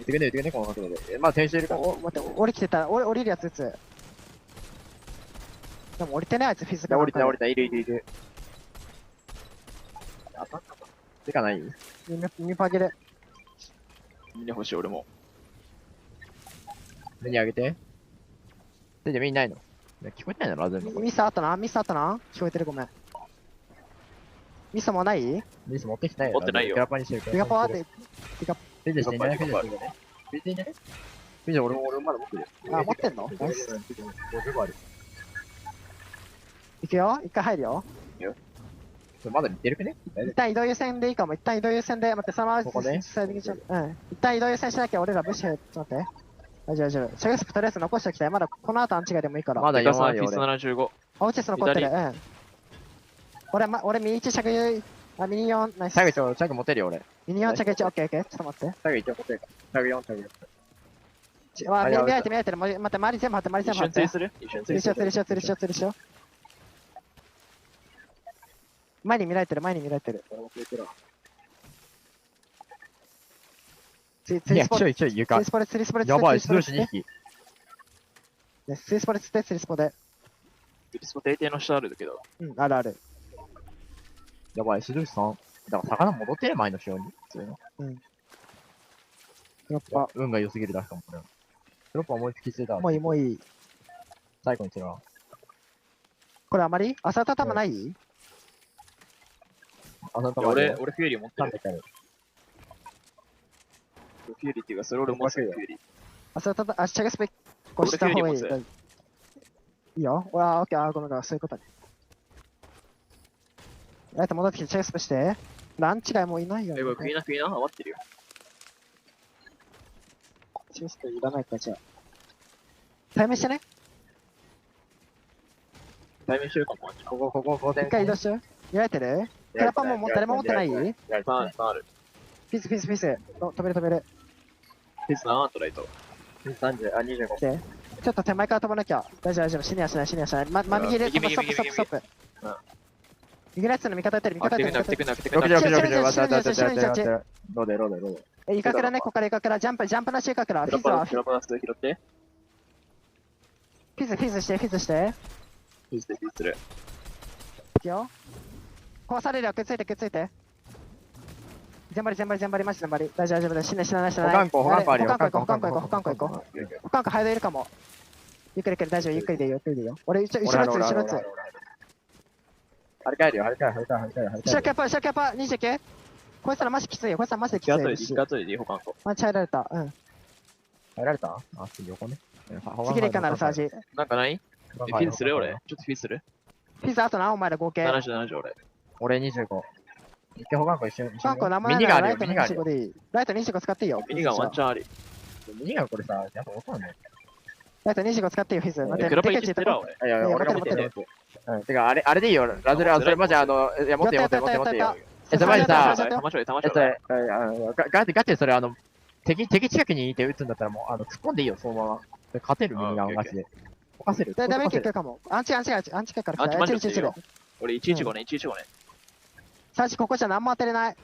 言ってくね、この角度で。まあ、テニスいるか。待って、降りてたら、降りるやつ撃つ。でも降りてね、あいつフィズから。降りた、いる。当たったか。でかない？耳パゲる。胸欲しい、俺も。目に上げて。で、目にないの？聞こえてないのラズム。ミスあったな。聞こえてる、ごめん。ミスもない？ミス持ってきてないよ。持ってないよ。テガパにしてるから。テガパーって、テガフィズしてんじゃない？フィズ俺まだ持ってるよ。あ、持ってんの？ナイス。50ある。いくよ、一回入るよ。まだ似てるくね？一旦移動優先でいいかも。一旦移動優先で、待って、そのまま、ここね。一旦移動優先しなきゃ俺らブッシュ、ちょっと待って。大丈夫。シャグスプとりあえず残しておきたい。まだこの後アンチがでもいいから。まだ4あるよ。フィス75。あ、落ちて残ってる。俺ミニ1シャグユあ、ミニ4、ナイス。シャグ持てるよ、俺。ミニ4シャグ1、オッケー。ちょっと待って。シャグ1持てるから。シャグ4。わ、見られてる。待って、周り全部張って。一緒に釣りする？釣りしよう。前に見られてる。いや、ちょい、床。釣りスポで。やばい、スルーし2匹。釣りスポで釣って、釣りスポで。釣りスポ定点の下あるけど。ある。やばい、スルー3。だから魚戻ってる前の潮に。普通の。やっぱ。運が良すぎるだけかも、これは。ドロップは思いつきついた。もういい。最後に釣るわ。これあまり朝たたまない？俺フューリー持ってる。フューリーっていうか、それ俺持ってるフューリー。朝たた、シャグスペこうした方がいい。いいよ。オッケー、ごめん、そういうことね。戻ってきて、チェスプして。ランチがもういないよ、ね。クイーナ余ってるよ。チェスプいらないか、じゃあ。対面してね。対面してるかも。ここで。一回移動しよう。見られてる？キャラパンも誰も持ってない？パンある。ピース。止める。ピース何アントライト？ピース30、あ、25。ちょっと手前から飛ばなきゃ。大丈夫。死にはしない。右で、ストップ。右のやつの味方やってる。来てくんな。ローデ。イカクラね、ここからイカクラ。ジャンプなしイカクラ。フィズは。拾って。フィズして。フィズする。いくよ。壊されるよ、くっついて。全張り、マジ全張り。大丈夫だ。死なない。保管庫あるよ。保管庫行こう。保管庫ハイドいるかも。ゆっくり、大丈夫、ゆっくりでいいよ。俺、後ろ打つ。あれ帰るよ。後ろキャパ、29。こいつらマジきついよ。一回後でいい、保管庫。マジ入られた。入られた？あ、次横ね。次でいかなるサージ。なんかない？フィズする俺。ちょっとフィズする？フィズあとな、お前ら合計。70俺。俺25。一回保管庫一緒に。保管庫名前ミニガンあるよ、ミニガン。ライト25使っていいよ。ミニガンワンチャンあり。ミニガンこれさ、やっぱ音なんだよ。ライト25使っていいよ、フィズ。待って、グラパ知ってるわ、俺。いや、俺持ってる。てか、あれでいいよ。ラズル、それマジいや、持ってよ。マジさ、ガチでそれ、敵近くにいて撃つんだったらもう、突っ込んでいいよ、そのまま。勝てる、ミニガン、マジで。任せる。ダメージかも。アンチから来た。俺115ね。サーチここじゃ何も当てれない。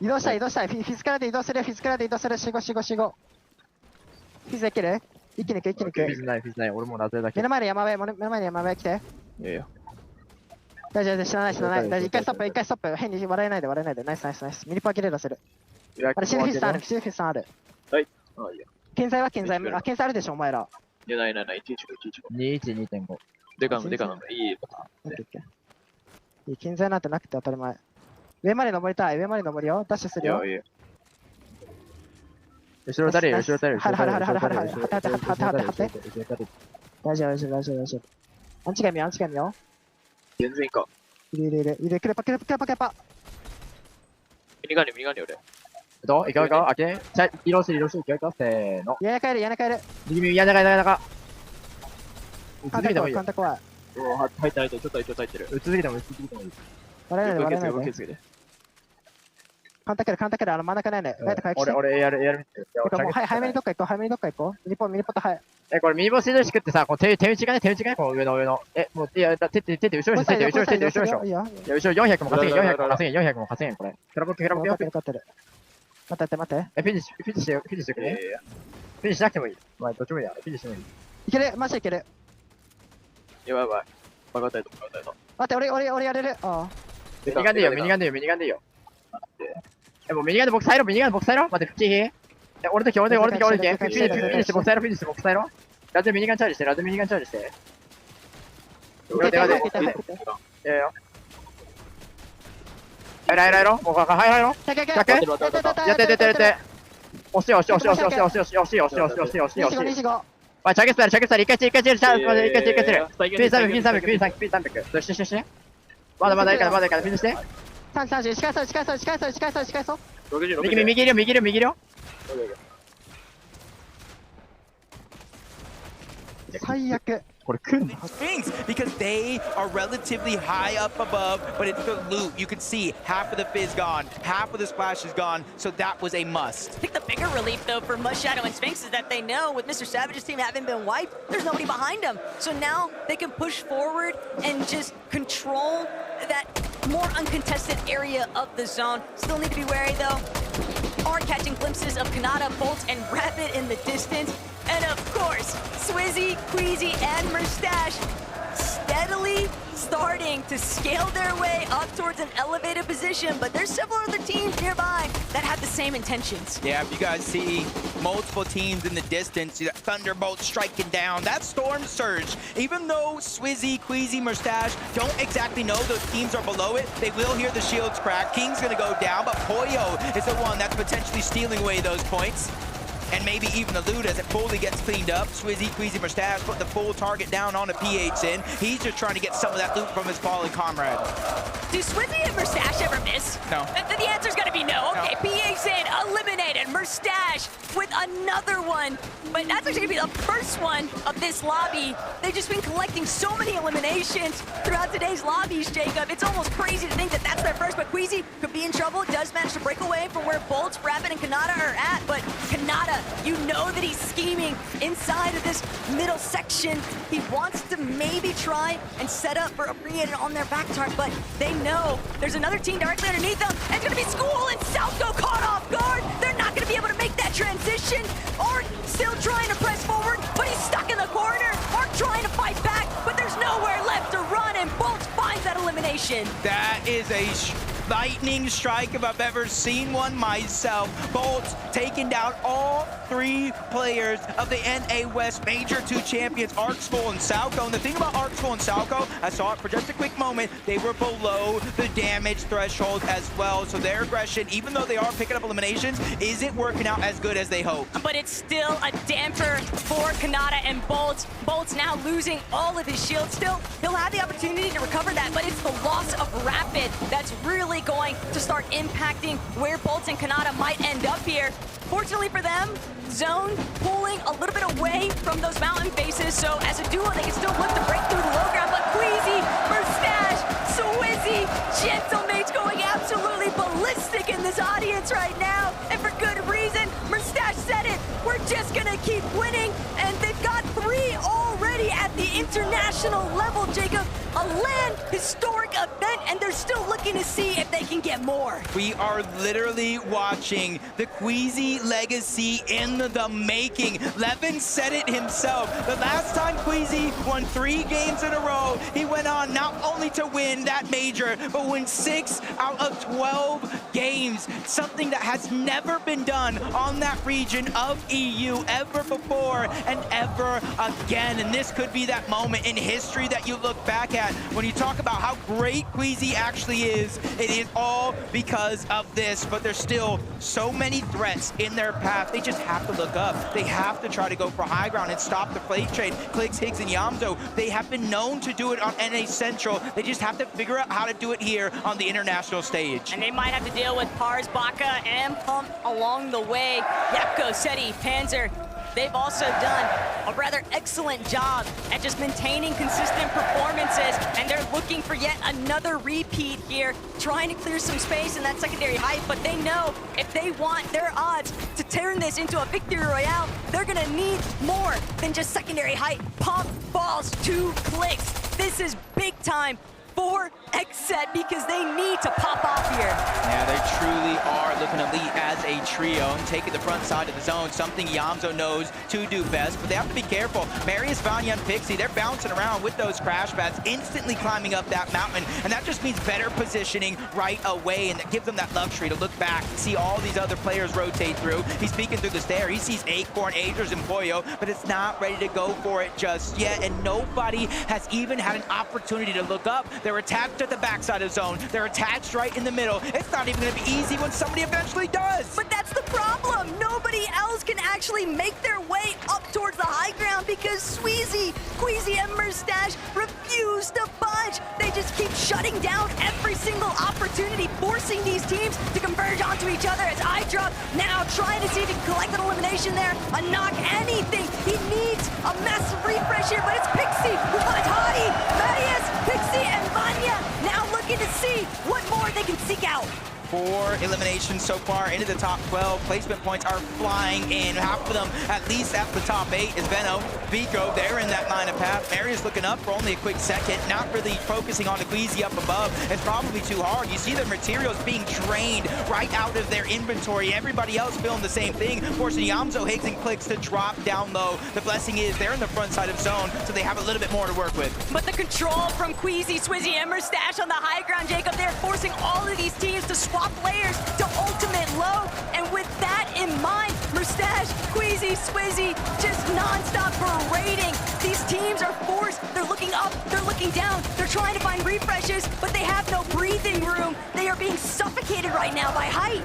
移動したい。フィズからで移動する。45。フィズいける？一気に行く。フィズない。俺もラズルだけ。目の前に山辺来て。いやいや。大丈夫、知らない。一回ストップ。変に笑えないで。ナイス。ミニパーキレードする。あれ、シルフィスさんある。はい。建材あるでしょ、お前ら。いや、ない。115。21、2.5。でかの、でかの。いい。いい、金材なんてなくて当たり前。上まで登りたい、上まで登るよ。ダッシュするよ。後ろ誰よ、後ろ誰よ。はるはるはるはるはるはる。はてはてはてはてはてはて。大丈夫、大丈夫、大丈夫、大丈夫。アンチが見よ、アンチが見よ。全然いいか。いるいるいる。いる、クレパクレパクレパクレパ。ミニガンミニガン俺。どう？いかが開け？移動して移動して、いかがせーの。屋根帰る、屋根帰る。右右、屋根帰る、屋根帰る。カンタ怖い、カンタ怖い。入って入って、ちょっと入ってる。打ちすぎても打ちすぎてもいい。割れないで、割れないで。カンタ来る、カンタ来る、真ん中ないね。ライト回復して。俺やる。早めにどっか行こう、早めにどっか行こう。ミニポット早い。これミニポシドシクってさ、こう手打ちがね、この上の。もう、いや、手、後ろして、後ろして、後ろして。いや、後ろ400も稼げ、400も稼げ、これ。キャラボック、キャラボック。分かってる。待って。フィニッシュくね。フィニッシュしなくてもいい。まあ、どっちもいいや。フィニッシュもいい。いける、マジでいける。やばい。バカタイト。待って、俺やれる。ああ。ミニガンでいいよ、ミニガンでいいよ。もうミニガンで僕サイロ、待って、フチヒ。俺とき。フィニッシュ僕サイロ。ラズミニガンチャージして。やろ。もう入ろ。やって。押して。おい、チャゲスタル、一回チェル、クイーン300。して。まだいいから、フィニッシュして。30、近いそう。右いるよ。最悪。これ来んの Things because they are relatively high up above, but it's the loot. You can see half of the fizz gone, half of the splash is gone, so that was a must. I think the bigger relief, though, for Shadow and Sphinx is that they know with Mr. Savage's team having been wiped, there's nobody behind them. So now they can push forward and just control that more uncontested area of the zone. Still need to be wary, though. Are catching glimpses of Kanata, Bolt, and Rapid in the distance. And of course, Swizzy, Queasy, and Mustache steadily starting to scale their way up towards an elevated position, but there's several other teams nearby that have the same intentions. Yeah, if you guys see multiple teams in the distance, that Thunderbolt striking down, that Storm Surge, even though Swizzy, Queasy, Mustache don't exactly know those teams are below it, they will hear the shields crack. King's gonna go down, but Poyo is the one that's potentially stealing away those points. And maybe even the loot as it fully gets cleaned up. Swizzy, Queasy, Mustache put the full target down on a PH in. He's just trying to get some of that loot from his fallen comrade. Do Swizzy and Mustache ever miss? No. The answer's gonna be no. Okay, no. PH in, eliminated. Mustache with another one. But that's actually gonna be the first one of this lobby. They've just been collecting so many eliminations throughout today's lobbies, Jacob. It's almost crazy to think that that's their first, but Queasy could be in trouble. Does manage to break away from where Bolt, Rapid, and Kanata are at, but Kanata, you know that he's scheming inside of this middle section. He wants to maybe try and set up for a pre-edit on their back target, but they know there's another team directly underneath them. And it's gonna be School and Southgo caught off guard. They're not gonna be able to make that transition. Ark still trying to press forward, but he's stuck in the corner. Ark trying to fight back, but there's nowhere left to run, and Bolt finds that elimination. That is a lightning strike if I've ever seen one myself. Bolt taking down all 3 players of the NA West Major 2 champions, Arksful and Salco. And the thing about Arksful and Salco, I saw it for just a quick moment, they were below the damage threshold as well. So their aggression, even though they are picking up eliminations, isn't working out as good as they hoped. But it's still a damper for Kanata and Bolt. Bolt's now losing all of his shields. Still, he'll have the opportunity to recover that, but it's the loss of Rapid that's really going to start impacting where Bolt and Kanata might end up here. Fortunately for them, Zone pulling a little bit away from those mountain faces, so as a duo, they can still look to break through the low ground, but Queasy, Mustache, Swizzy, Gentlemate's going absolutely ballistic in this audience right now, and for good reason. Mustache said it, we're just gonna keep winning, and they've got 3 already at the international level, Jacob. A land historic event, and they're still looking to see if they can get more. We are literally watching the Queasy legacy in the making. Levin said it himself. The last time Queasy won 3 games in a row, he went on not only to win that major, but win 6 out of 12 games. Something that has never been done on that region of EU ever before and ever again. And this could be that moment in in history that you look back at. When you talk about how great Queasy actually is, it is all because of this, but there's still so many threats in their path. They just have to look up. They have to try to go for high ground and stop the plate trade. Clicks, Higgs, and Yamzo, they have been known to do it on NA Central. They just have to figure out how to do it here on the international stage. And they might have to deal with Pars, Baka, and Pump along the way. Yapko, Seti, Panzer, they've also done a rather excellent job at just maintaining consistent performances, and they're looking for yet another repeat here, trying to clear some space in that secondary height, but they know if they want their odds to turn this into a victory royale, they're gonna need more than just secondary height. Pump falls to Clicks. This is big time for XSET because they need to pop off here. Yeah, they truly are looking elite as a trio and taking the front side of the zone, something Yamzo knows to do best, but they have to be careful. Marius, Vanya, and Pixie, they're bouncing around with those crash pads, instantly climbing up that mountain, and that just means better positioning right away, and that gives them that luxury to look back, see all these other players rotate through. He's peeking through the stair. He sees Acorn, Aders, and Pollo, but it's not ready to go for it just yet, and nobody has even had an opportunity to look up. They're attached at the backside of the zone. They're attached right in the middle. It's not even going to be easy when somebody eventually does. But that's the problem. Nobody else can actually make their way up towards the high ground because Sweezy, Queasy, and Merstash refuse to budge. They just keep shutting down every single opportunity, forcing these teams to converge onto each other as iDrop now trying to see if he can collect an elimination there, a knock, anything. He needs a massive refresh here, but it's Pixie who finds Hottie, Marius, Pixie, and Vanya now looking to see what more they can seek out. 4 eliminations so far into the top 12. Placement points are flying in. Half of them at least at the top 8 is Veno, Vico, they're in that line of path. Marius looking up for only a quick second, not really focusing on the Queasy up above. It's probably too hard. You see the materials being drained right out of their inventory. Everybody else feeling the same thing, forcing Yamzo, Higgs, and Clicks to drop down low. The blessing is they're in the front side of zone, so they have a little bit more to work with. But the control from Queasy, Swizzy, and Merstash on the high ground, Jacob, they're forcing all of these teams to swap players to ultimate low, and with that in mind, Merstash, Queasy, Swizzy, just non-stop berating. These teams are forced, they're looking up, they're looking down, they're trying to find refreshes, but they have no breathing room. They are being suffocated right now by height.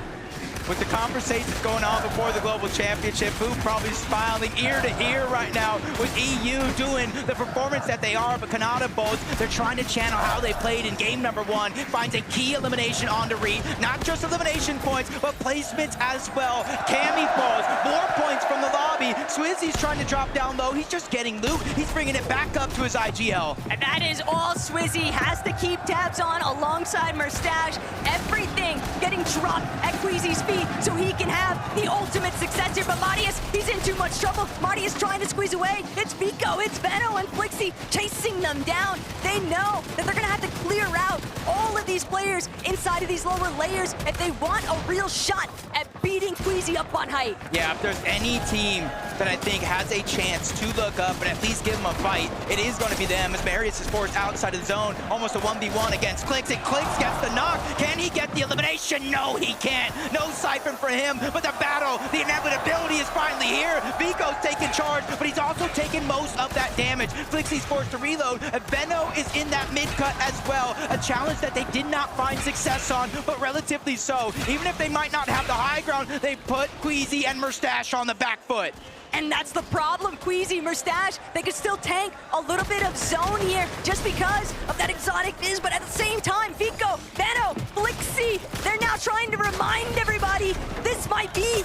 With the conversations going on before the Global Championship, Boom probably smiling ear to ear right now with EU doing the performance that they are, but Kanata Bolts, they're trying to channel how they played in game number 1, finds a key elimination on Re. Not just elimination points, but placements as well. Cammy falls, more points from the lobby. Swizzy's trying to drop down low, he's just getting loot. He's bringing it back up to his IGL. And that is all Swizzy has to keep tabs on alongside Merstash. Everything getting dropped at Queasy's feet so he can have the ultimate success here. But Marius, he's in too much trouble. Marius trying to squeeze away. It's Vico, it's Veno, and Flixie chasing them down. They know that they're going to have to clear out all of these players inside of these lower layers if they want a real shot at beating Queasy up on height. Yeah, if there's any team that I think has a chance to look up and at least give them a fight, it is going to be them, as Marius is forced outside of the zone, almost a 1v1 against Clicks, and Clicks gets the knock. Can he get the elimination? No, he can't. No siphon for him, but the battle, the inevitability is finally here. Vico's taking charge, but he's also taking most of that damage. Flixie's forced to reload. Veno is in that mid-cut as well, a challenge that they did not find success on, but relatively so. Even if they might not have the high ground, they put Queasy and Merstash on the back foot. And that's the problem, Queasy, Merstash, they could still tank a little bit of zone here just because of that exotic fizz, but at the same time, Vico, Veno, Flixie, they're now trying to remind everybody this might be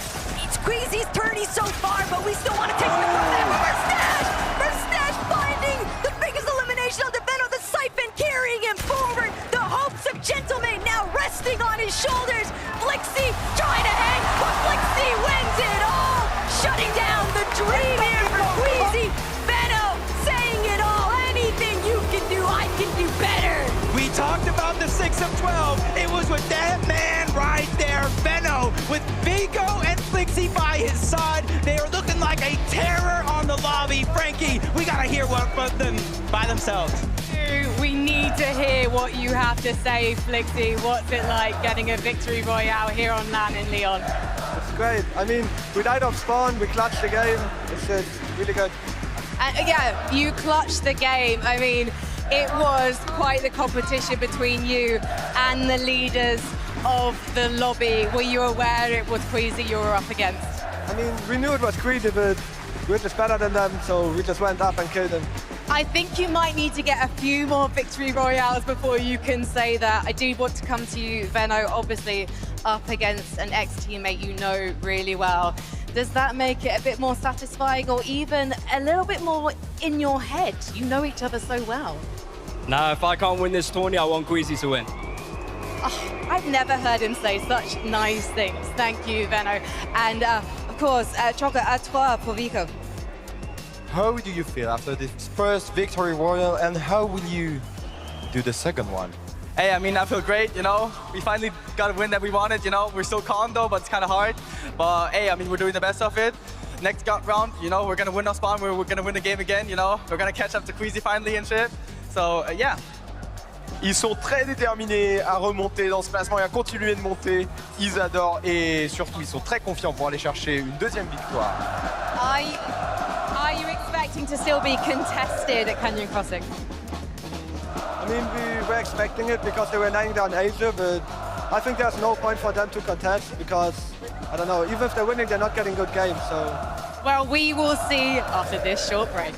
Queasy's tourney so far, but we still want to take the from them. Merstash finding the biggest elimination of the Veno, the siphon carrying him forward, the hopes of Gentleman now resting on his shoulders. Flixie trying to hang, but Flixie wins it all, shutting down the dream here for Queasy. Veno saying it all, anything you can do, I can do better. We talked about the 6 of 12. It was with that man right there, Veno, with Vico and Flixie by his side. They are looking like a terror on the lobby. Frankie, we gotta hear what from them by themselves. We need to hear what you have to say, Flixie. What's it like getting a victory royale here on LAN in Leon? It's great. I mean, we died off spawn, we clutched the game. It's really good. And yeah, you clutched the game. I mean, it was quite the competition between you and the leaders of the lobby. Were you aware it was Queasy you were up against? I mean, we knew it was Queasy, but we're just better than them, so we just went up and killed them. I think you might need to get a few more victory royales before you can say that. I do want to come to you, Venno, obviously up against an ex-teammate you know really well. Does that make it a bit more satisfying or even a little bit more in your head? You know each other so well. Nah, if I can't win this tourney, I want Queasy to win. Oh, I've never heard him say such nice things. Thank you, Venno. And of course, Choca, à toi pour Vico. How do you feel after this first victory royal, and how will you do the second one? Hey, I mean, I feel great, you know. We finally got a win that we wanted, you know. We're still calm though, but it's kind of hard. But hey, I mean, we're doing the best of it. Next round, you know, we're gonna win our spawn. We're gonna win the game again, you know. We're gonna catch up to Queasy finally and shit. So yeah. Ils sont très déterminés à remonter dans ce classement et à continuer de monter. Ils adorent et surtout, ils sont très confiants pour aller chercher une deuxième victoire. Are you expecting to still be contested at Canyon Crossing? I mean, we were expecting it because they were knocking down Asia, but I think there's no point for them to contest because, I don't know, even if they're winning, they're not getting good games, so. Well, we will see after this short break.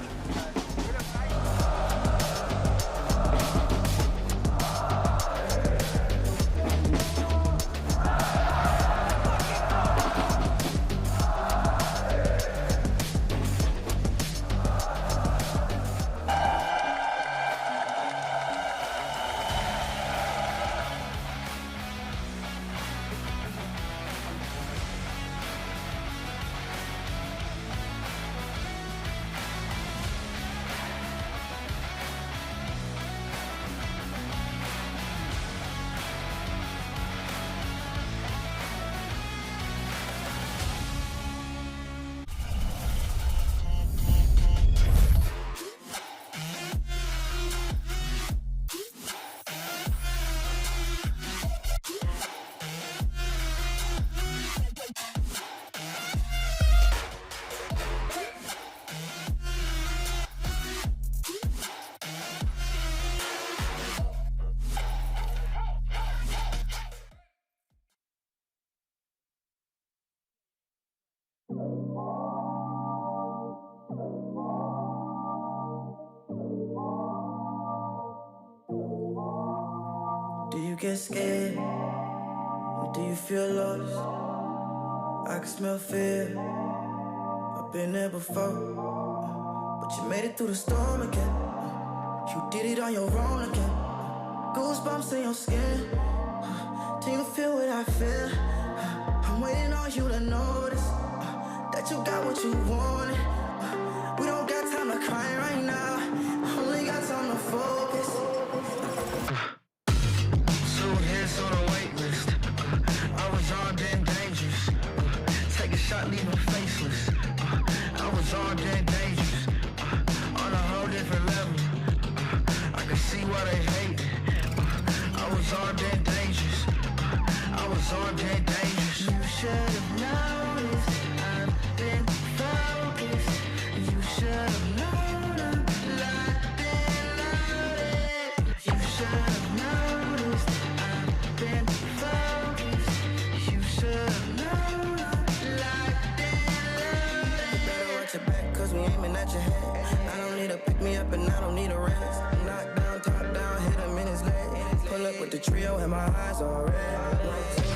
Do you get scared? Or do you feel lost? I can smell fear. I've been there before. But you made it through the storm again. You did it on your own again. Goosebumps in your skin. Do you feel what I feel? I'm waiting on you to notice that you got what you wanted. We don't got time to cry right now. Only got time to focus. On a wait list, I was armed and dangerous. Take a shot, leave them faceless. I was armed and dangerous. On a whole different level. I can see why they hate. I was armed and dangerous. I was armed and dangerous. You should have noticed. I've been focused. You should have known I'm locked and loaded. You should have noticed. Been focused. You should have known locked and loaded. You better watch your back, cause we aiming at your head. I don't need to pick me up and I don't need a rest. Knock down, top down, hit him in his leg. Pull up with the trio and my eyes all red. 1,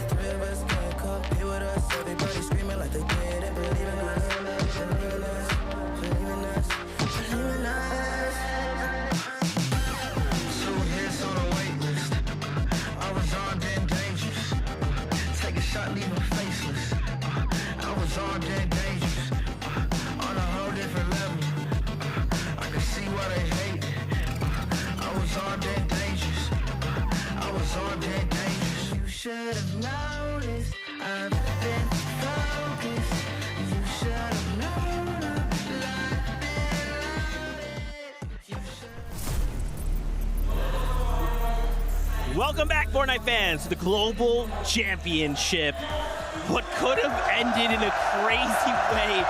2, 3 of us can't compete with us. Everybody screaming like they did and believe in us. Believe in us, believe in us, believe in us. 2 hits on a wait list. I was armed and dangerous. Take a shot, leave them faceless. I was armed and dangerous. On a whole different level. I can see why they hate. I was armed and dangerous. I was armed and dangerous. You should have noticed. I've been focused. You should have known I'm locked and loaded. Welcome back, Fortnite fans, to the Global Championship. What could have ended in a crazy way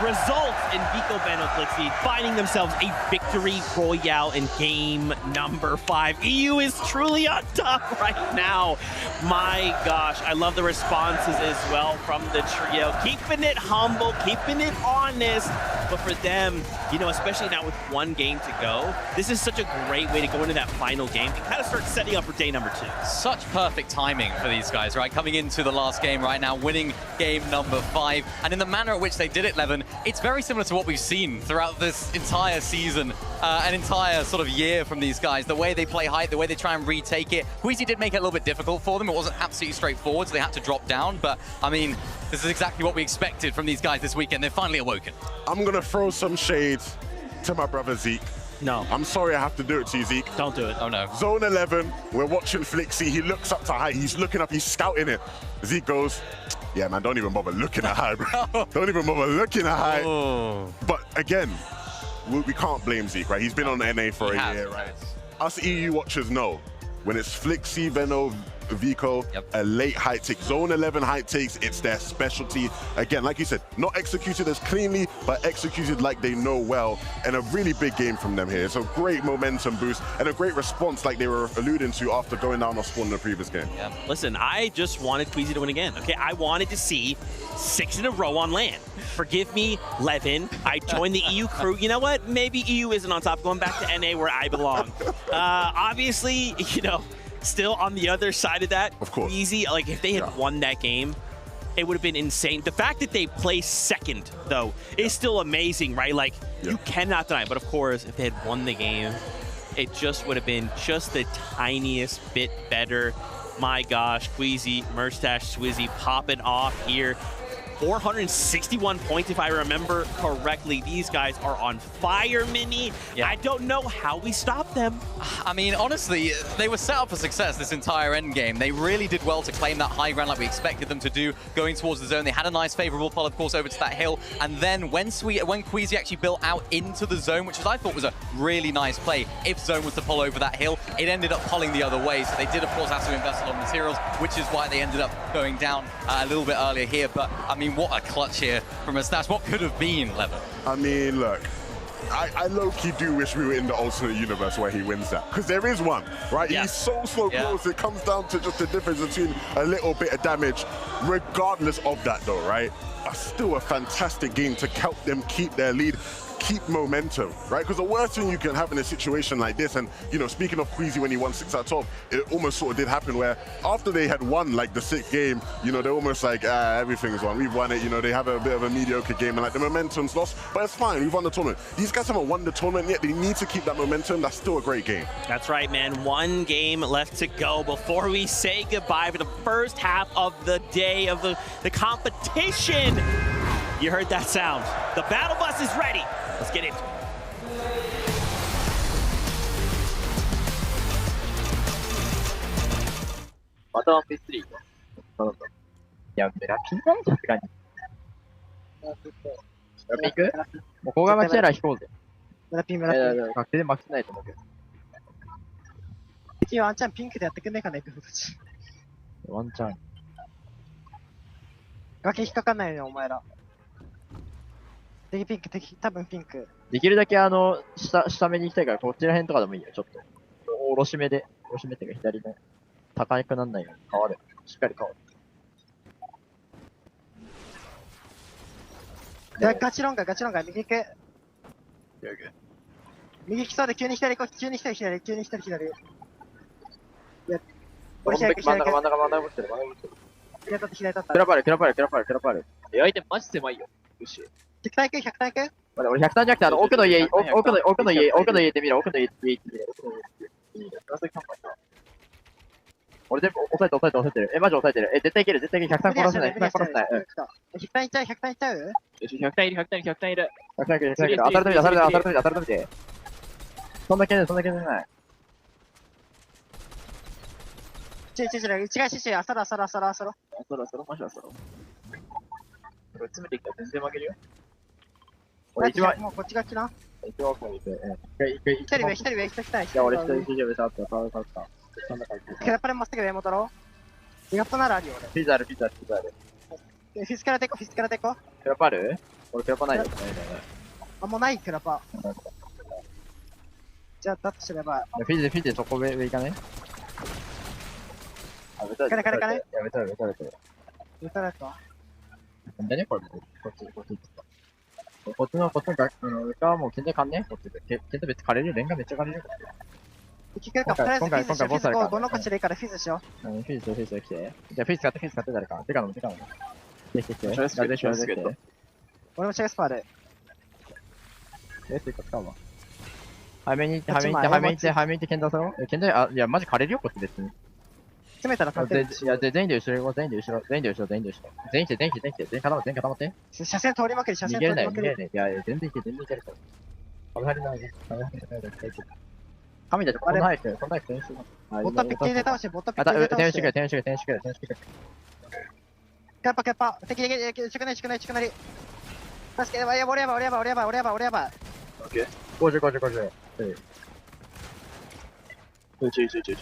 results in Vico Benoflixi finding themselves a victory royale in game number 5. EU is truly on top right now. My gosh, I love the responses as well from the trio. Keeping it humble, keeping it honest. But for them, you know, especially now with one game to go, this is such a great way to go into that final game and kind of start setting up for day number 2. Such perfect timing for these guys, right? Coming into the last game right now, winning game number 5. And in the manner at which they did it, Levin, it's very similar to what we've seen throughout this entire season, an entire sort of year from these guys. The way they play height, the way they try and retake it. Queasy did make it a little bit difficult for them. It wasn't absolutely straightforward, so they had to drop down. But, I mean, this is exactly what we expected from these guys this weekend. They're finally awoken. I'm going to throw some shade to my brother Zeke. No. I'm sorry I have to do it to you, Zeke. Don't do it. Oh, no. Zone 11, we're watching Flixi. He looks up to height. He's looking up. He's scouting it. Zeke goes, yeah, man, don't even bother looking at height, bro. Don't even bother looking at height. Oh. But again, we can't blame Zeke, right? He's been on NA for a year, right? Us EU watchers know when it's Flixi, Veno, Vico, a late height take. Zone 11 height takes, it's their specialty. Again, like you said, not executed as cleanly, but executed like they know well. And a really big game from them here. It's a great momentum boost and a great response like they were alluding to after going down on spawn in the previous game. Yeah. Listen, I just wanted Queasy to win again, okay? I wanted to see 6 in a row on land. Forgive me, Levin. I joined the EU crew. You know what? Maybe EU isn't on top. Going back to NA where I belong. Obviously, you know, still on the other side of that, of course, easy. Like if they had won that game, it would have been insane. The fact that they placed second, though, is still amazing, right? Like you cannot deny it. But of course, if they had won the game, it just would have been just the tiniest bit better. My gosh, Queasy, Merstash, Swizzy popping off here. 461 points, if I remember correctly. These guys are on fire, Mini. Yeah. I don't know how we stop them. I mean, honestly, they were set up for success this entire end game. They really did well to claim that high ground like we expected them to do, going towards the zone. They had a nice favorable pull, of course, over to that hill. And then when Queasy actually built out into the zone, which I thought was a really nice play, if zone was to pull over that hill, it ended up pulling the other way. So they did, of course, have to invest a lot of materials, which is why they ended up going down a little bit earlier here. But, I mean, what a clutch here from Merstash. What could have been, Levin? I mean, look, I low-key do wish we were in the alternate universe where he wins that. Because there is one, right? Yeah. He's so close. It comes down to just the difference between a little bit of damage. Regardless of that, though, right? Still a fantastic game to help them keep their lead, keep momentum, right? Because the worst thing you can have in a situation like this, and, you know, speaking of Queasy when he won 6 out of 12, it almost sort of did happen where after they had won, like, the 6th game, you know, they're almost like, everything's won. We've won it, you know, they have a bit of a mediocre game, and, like, the momentum's lost, but it's fine. We've won the tournament. These guys haven't won the tournament yet. They need to keep that momentum. That's still a great game. That's right, man. One game left to go before we say goodbye for the first half of the day of the competition. You heard that sound. The battle bus is ready. Let's get into it. またワンピース3か。頼んだ。いや、メラピンだね、さすがに。メラピン行く？もうここが待ちなら引こうぜ。メラピン。確定で負けてないと思うけど。敵はワンチャンピンクでやってくんねえかな、エクフたち。ワンチャン。崖引っかかんないよね、お前ら。敵ピンク、多分ピンク。できるだけ下目に行きたいから、こっちら辺とかでもいいよ、ちょっと。おろし目っていうか左の高くなんないように変わる。しっかり変わる。ガチロンガ、右行く。右行きそうで、急に左行こう、急に左。いや、俺左真ん中持ってる。左立って。クラパール。相手マジ狭いよ。よし。100体行く俺100体じゃなくて、奥の家行ってみろ。俺全部押さえてる。マジ押さえてる。絶対いける。100体殺せない。100体いっちゃうよし、100体いる。当たると見て。そんな気ない。内側シあさろ。マジあさろ。これ詰めてきたら全然負けるよ。俺一番。もうこっちが来な。一番奥にいて。一人上、行きたい。いや、俺一人上触った。ケラパレまっすぐ上戻ろう。リガットならあるよ、俺。ピザある。フィスからテコ。ケラパール俺クラパないよ。あ、もうないクラパ。じゃあ、だとすれば。フィジそこ上行かね。あ、ベタかね。やめたら。ベタだか。なんだねこれ。こっちの上はもう全然かんねこっちで。全然別に枯れるよ。レンガめっちゃ枯れるよ。聞けるか、とりあえずフィズしよう。フィズ5の口でいいからフィズしよう。フィズ来て。じゃあフィズ使って誰か。でかの。できて。俺もシェイスパーで。っていうか使うわ。早めに行って、剣出そう。剣出、あ、いや、マジ枯れるよ、こっち別に。詰めたら勝てる。いや、全員で後ろ、全員来て。全員固まって。車線通りまくり。逃げれない。いや、全然いける。壁張りないね。神だとこんな早く、ボットピッケで倒して、天使くれ。キャッパ。敵、ちくなり。助ければ、俺やばい。オッケー。50。ちょ。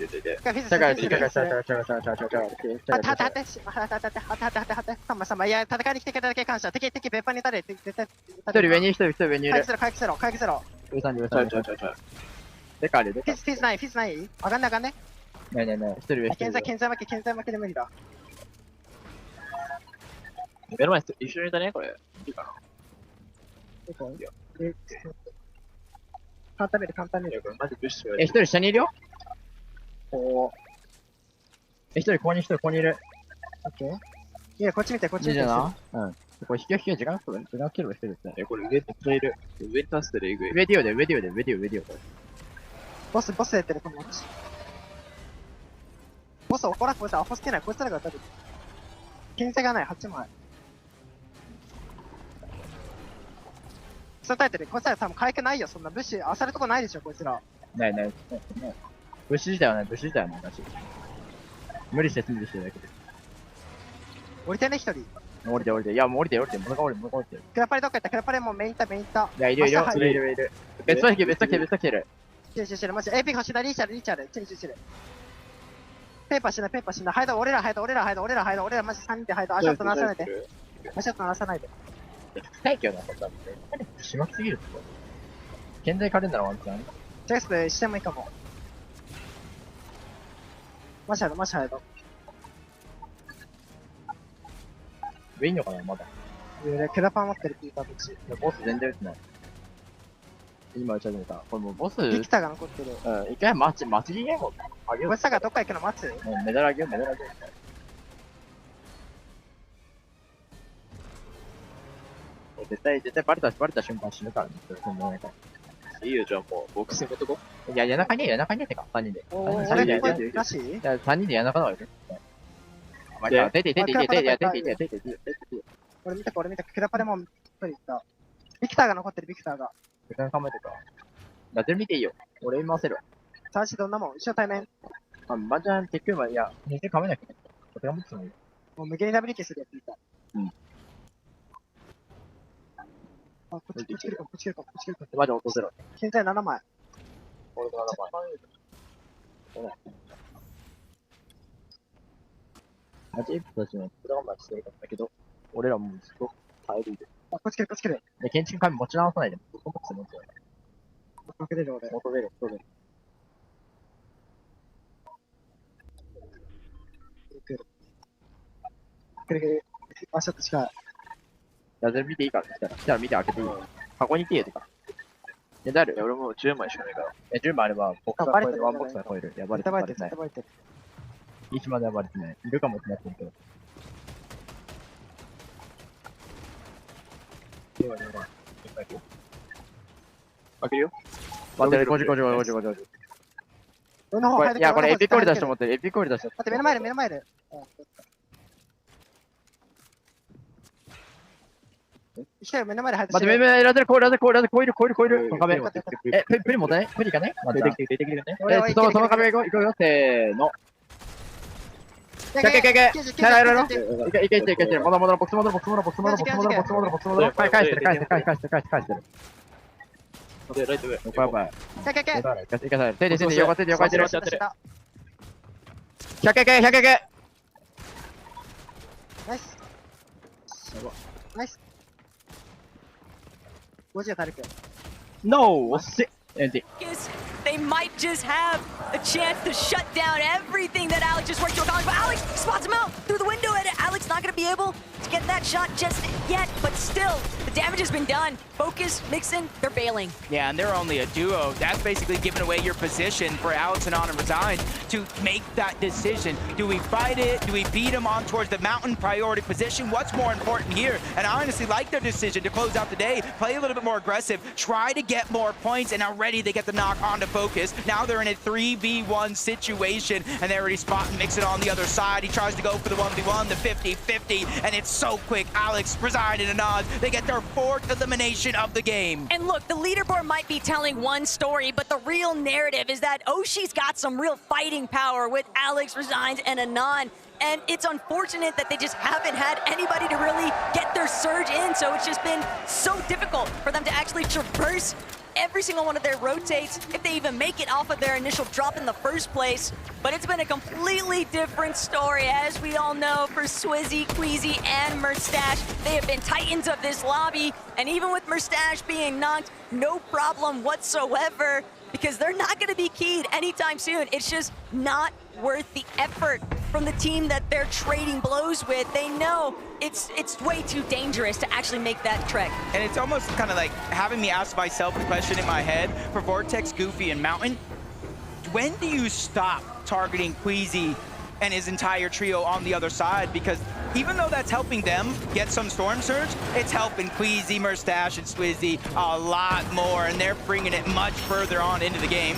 いや、戦いに来てくれただけ感謝。敵、ペッパーに立て。一人上にいる。回復せろ。でかある。フィズない。上がんね。ない。一人上。健在負けで無理だ。目の前一緒にいたね、これ。いいかな。簡単見る。マジブッシュ。一人下にいるよ。一人ここにいる。オッケー。いや、こっち見て。いいじゃな。うん。これ引き時間かけるわ、一人ですね。これ上めっちゃいる。上に立つてるえぐい。上ディオで。ボス出てる、このうち。ボス怒らこいつアホしてない。こいつらが当たる。牽制がない、8枚。そう耐えてる。こいつら多分回復ないよ。そんな武士、漁るとこないでしょ、こいつら。ない。武士自体はない。無理してるだけで。降りてね、一人。降りて。いや、もう降りて。物が降りて。クラパレどっか行った。クラパレもうメインタ。いや、いる。別の来てる。してる。マジ AP 欲しいな、リーチャル。ペーパーしない。ハイド、俺らマジ3人でハイド。足音鳴らさないで。深いけどな、これ多分。しまきすぎるってこと。健在カレンダーのワンチャン。チェストしてもいいかも。マジハイド。上いんのかな、まだ。クラパン持ってるピーターたち。ボス全然撃ってない。今撃ち始めた。これもうボス。ビクターが残ってる。一回待ち切れもあげよう。ボスがどっか行くの待つ？メダルあげよう。絶対バレた瞬間死ぬからね。いいよ、じゃあもう、ボックスに持ってこ。いや、谷中にってか、3人で。俺らしい？ 3人で谷中の方がいる。出て。俺見た。クラパレも一人いった。ビクターが残ってる、ビクターが。時間考えてるから。ラゼル見ていいよ。俺今せるわ。サーチどんなもん？一緒対面。マジャン結局はいや、全然構えなくて。これが持ってもいい。もう無限にダブリケするやついた。こっち来るか。マジ落とせろ。現在7枚。俺と7枚。マジエイプたちのプラマチしてるかったけど、俺らもずっと耐えるで。こっち来る。建築紙持ち直さないで、ボックス持ってる。隠れる俺。求める。来る。あ、ちょっと近い。ラゼル見ていいから、来たら見て開けていいよ。箱に行っていいよとか。いや、誰？俺もう10枚しかないから。10枚あれば、ボックスが超える、ワンボックスが超える。やばれてない。いつまでやばれてない。いるかもってなってるけど。開けるよ。待って、5。いや、これエピコール出して持ってる。待って、目の前で。目の前で入って。待って、ラゼル超える。壁。プリ持たない？プリかね？出てきてね。その壁行こうよ。せーの。キャいけ。戻る。ボックス戻る。返してる。で、ライト上。やばい。手で、横手で。100。ナイス。5時が足りる。No! 惜しい。They might just have a chance to shut down everything that Alex just worked to accomplish. But Alex spots him out through the window, and Alex not going to be able to get that shot just yet. But still, the damage has been done. Focus, Mixon, they're bailing. Yeah, and they're only a duo. That's basically giving away your position for Alex and Anna Resign to make that decision. Do we fight it? Do we beat him on towards the mountain priority position? What's more important here? And I honestly like their decision to close out the day, play a little bit more aggressive, try to get more points, and already they get the knock onto Focus. Now they're in a 3v1 situation, and they already spot and mix it on the other side. He tries to go for the 1v1, the 50-50, and it's so quick. Alex, Resign, and Anand, they get their 4th elimination of the game. And look, the leaderboard might be telling one story, but the real narrative is that Oshi's got some real fighting power with Alex, Resigns, and Anand. And it's unfortunate that they just haven't had anybody to really get their surge in, so it's just been so difficult for them to actually traverse every single one of their rotates, if they even make it off of their initial drop in the first place. But it's been a completely different story, as we all know, for Swizzy, Queasy, and Merstache. They have been titans of this lobby, and even with Merstache being knocked, no problem whatsoever, because they're not going to be keyed anytime soon. It's just not worth the effort from the team that they're trading blows with. They know it's way too dangerous to actually make that trek. And it's almost kind of like having me ask myself the question in my head for Vortex, Goofy, and Mountain. When do you stop targeting Queasy and his entire trio on the other side? Because even though that's helping them get some Storm Surge, it's helping Queasy, Merstache, and Swizzy a lot more, and they're bringing it much further on into the game.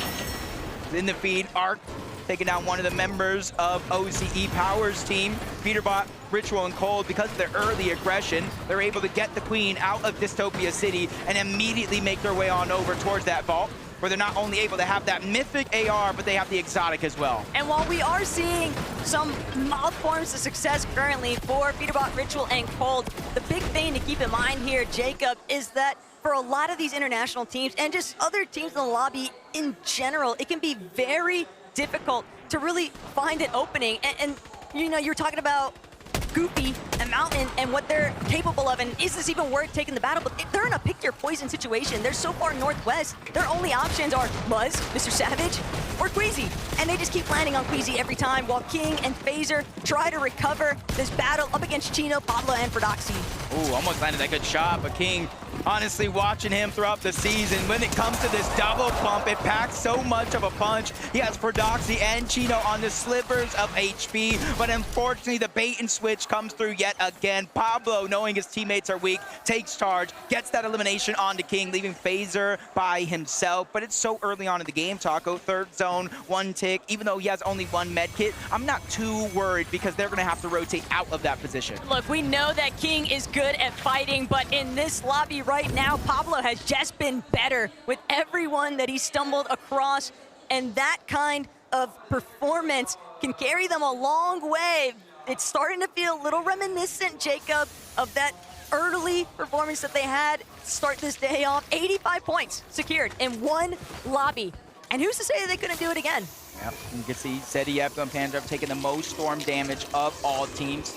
In the feed, Arc taking down one of the members of OCE Power's team. Peterbot, Ritual, and Cold, because of their early aggression, they're able to get the Queen out of Dystopia City and immediately make their way on over towards that vault, where they're not only able to have that mythic AR, but they have the exotic as well. And while we are seeing some mild forms of success currently for Peterbot, Ritual, and Cold, the big thing to keep in mind here, Jacob, is that for a lot of these international teams and just other teams in the lobby in general, it can be very difficult to really find an opening. And you know, you're talking about Goofy and Mountain and what they're capable of, and is this even worth taking the battle? But they're in a pick your poison situation. They're so far northwest, their only options are Muzz, Mr. Savage, or Queasy. And they just keep landing on Queasy every time, while King and Phaser try to recover this battle up against Chino, Pablo, and Prodoxy. Ooh, almost landed that good shot, but King, honestly, watching him throughout the season, when it comes to this double pump, it packs so much of a punch. He has Prodoxy and Chino on the slivers of HP, but unfortunately, the bait and switch comes through yet again. Pablo, knowing his teammates are weak, takes charge, gets that elimination onto King, leaving Phaser by himself. But it's so early on in the game, Taco. 3rd zone, 1 tick. Even though he has only 1 med kit, I'm not too worried because they're going to have to rotate out of that position. Look, we know that King is good at fighting, but in this lobby right now, Pablo has just been better with everyone that he stumbled across, and that kind of performance can carry them a long way. It's starting to feel a little reminiscent, Jacob, of that early performance that they had to start this day off. 85 points secured in 1 lobby. And who's to say that they couldn't do it again? Yep, you can see Seti, Epco, and Panzer have taken the most storm damage of all teams.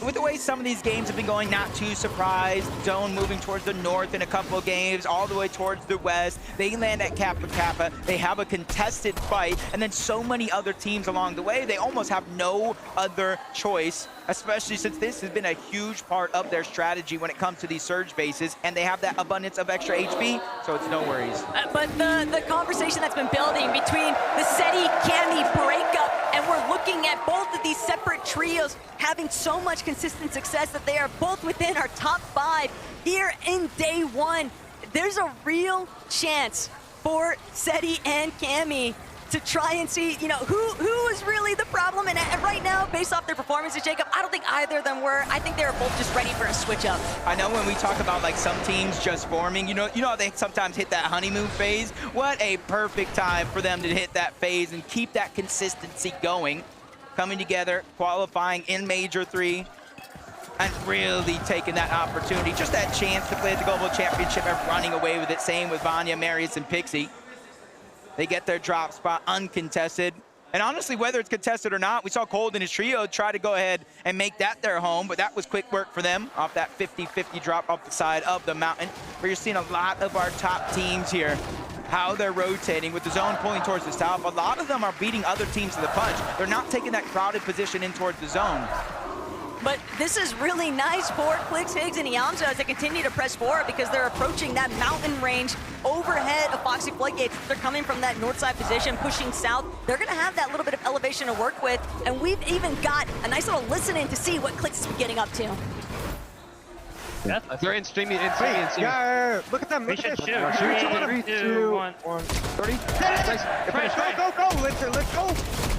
With the way some of these games have been going, not too surprised. Zone moving towards the north in a couple of games, all the way towards the west. They land at Kappa Kappa. They have a contested fight, and then so many other teams along the way, they almost have no other choice, especially since this has been a huge part of their strategy when it comes to these surge bases, and they have that abundance of extra HP, so it's no worries. But the conversation that's been building between the Seti-Cammy breakup, and we're looking at both of these separate trios having so much consistent success that they are both within our top 5 here in day 1. There's a real chance for Seti and Cammy to try and see, you know, who is really the problem. And right now, based off their performances, Jacob, I don't think either of them were. I think they were both just ready for a switch up. I know when we talk about like some teams just forming, you know how they sometimes hit that honeymoon phase? What a perfect time for them to hit that phase and keep that consistency going. Coming together, qualifying in Major 3, and really taking that opportunity, just that chance to play at the Global Championship and running away with it. Same with Vanya, Marius, and Pixie. They get their drop spot uncontested. And honestly, whether it's contested or not, we saw Cold and his trio try to go ahead and make that their home, but that was quick work for them off that 50-50 drop off the side of the mountain. where you're seeing a lot of our top teams here, how they're rotating with the zone pulling towards the south. A lot of them are beating other teams to the punch. They're not taking that crowded position in towards the zone. But this is really nice for Clix, Higgs, and Iamza as they continue to press forward because they're approaching that mountain range overhead of Foxy Floodgates. They're coming from that north side position, pushing south. They're going to have that little bit of elevation to work with, and we've even got a nice little listen-in to see what Clix is getting up to. They're in streaming. Yeah, look at them. Look at this. 3, 2, 1. 30. Go. Let's go.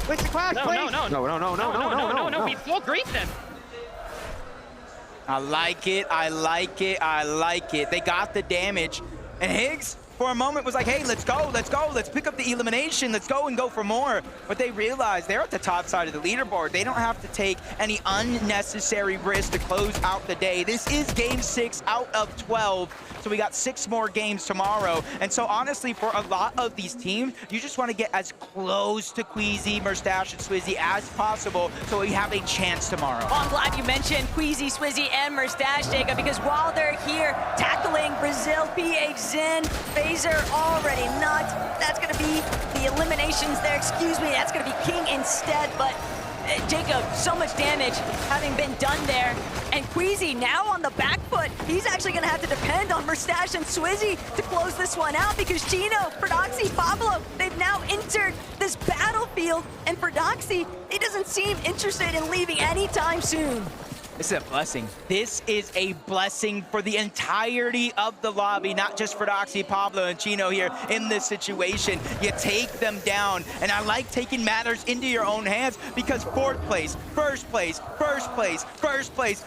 Let's crash, please. No. We full grease them. I like it. They got the damage. And Higgs, for a moment, was like, hey, let's go. Let's pick up the elimination. Let's go and go for more. But they realized they're at the top side of the leaderboard. They don't have to take any unnecessary risk to close out the day. This is game 6 out of 12. So we got 6 more games tomorrow. And so honestly, for a lot of these teams, you just want to get as close to Queasy, Murstache, and Swizzy as possible so we have a chance tomorrow. Well, I'm glad you mentioned Queasy, Swizzy, and Murstache, Jacob, because while they're here tackling Brazil, PH, Zen, Phaser already knocked. That's going to be the eliminations there. Excuse me, that's going to be King instead, but Jacob, so much damage having been done there. And Queasy now on the back foot. He's actually going to have to depend on Murstache and Swizzy to close this one out because Chino, Prodoxy, Pablo, they've now entered this battlefield. And Prodoxy, he doesn't seem interested in leaving anytime soon. This is a blessing. This is a blessing for the entirety of the lobby, not just for Doxy, Pablo, and Chino here in this situation. You take them down, and I like taking matters into your own hands because 4th place, first place,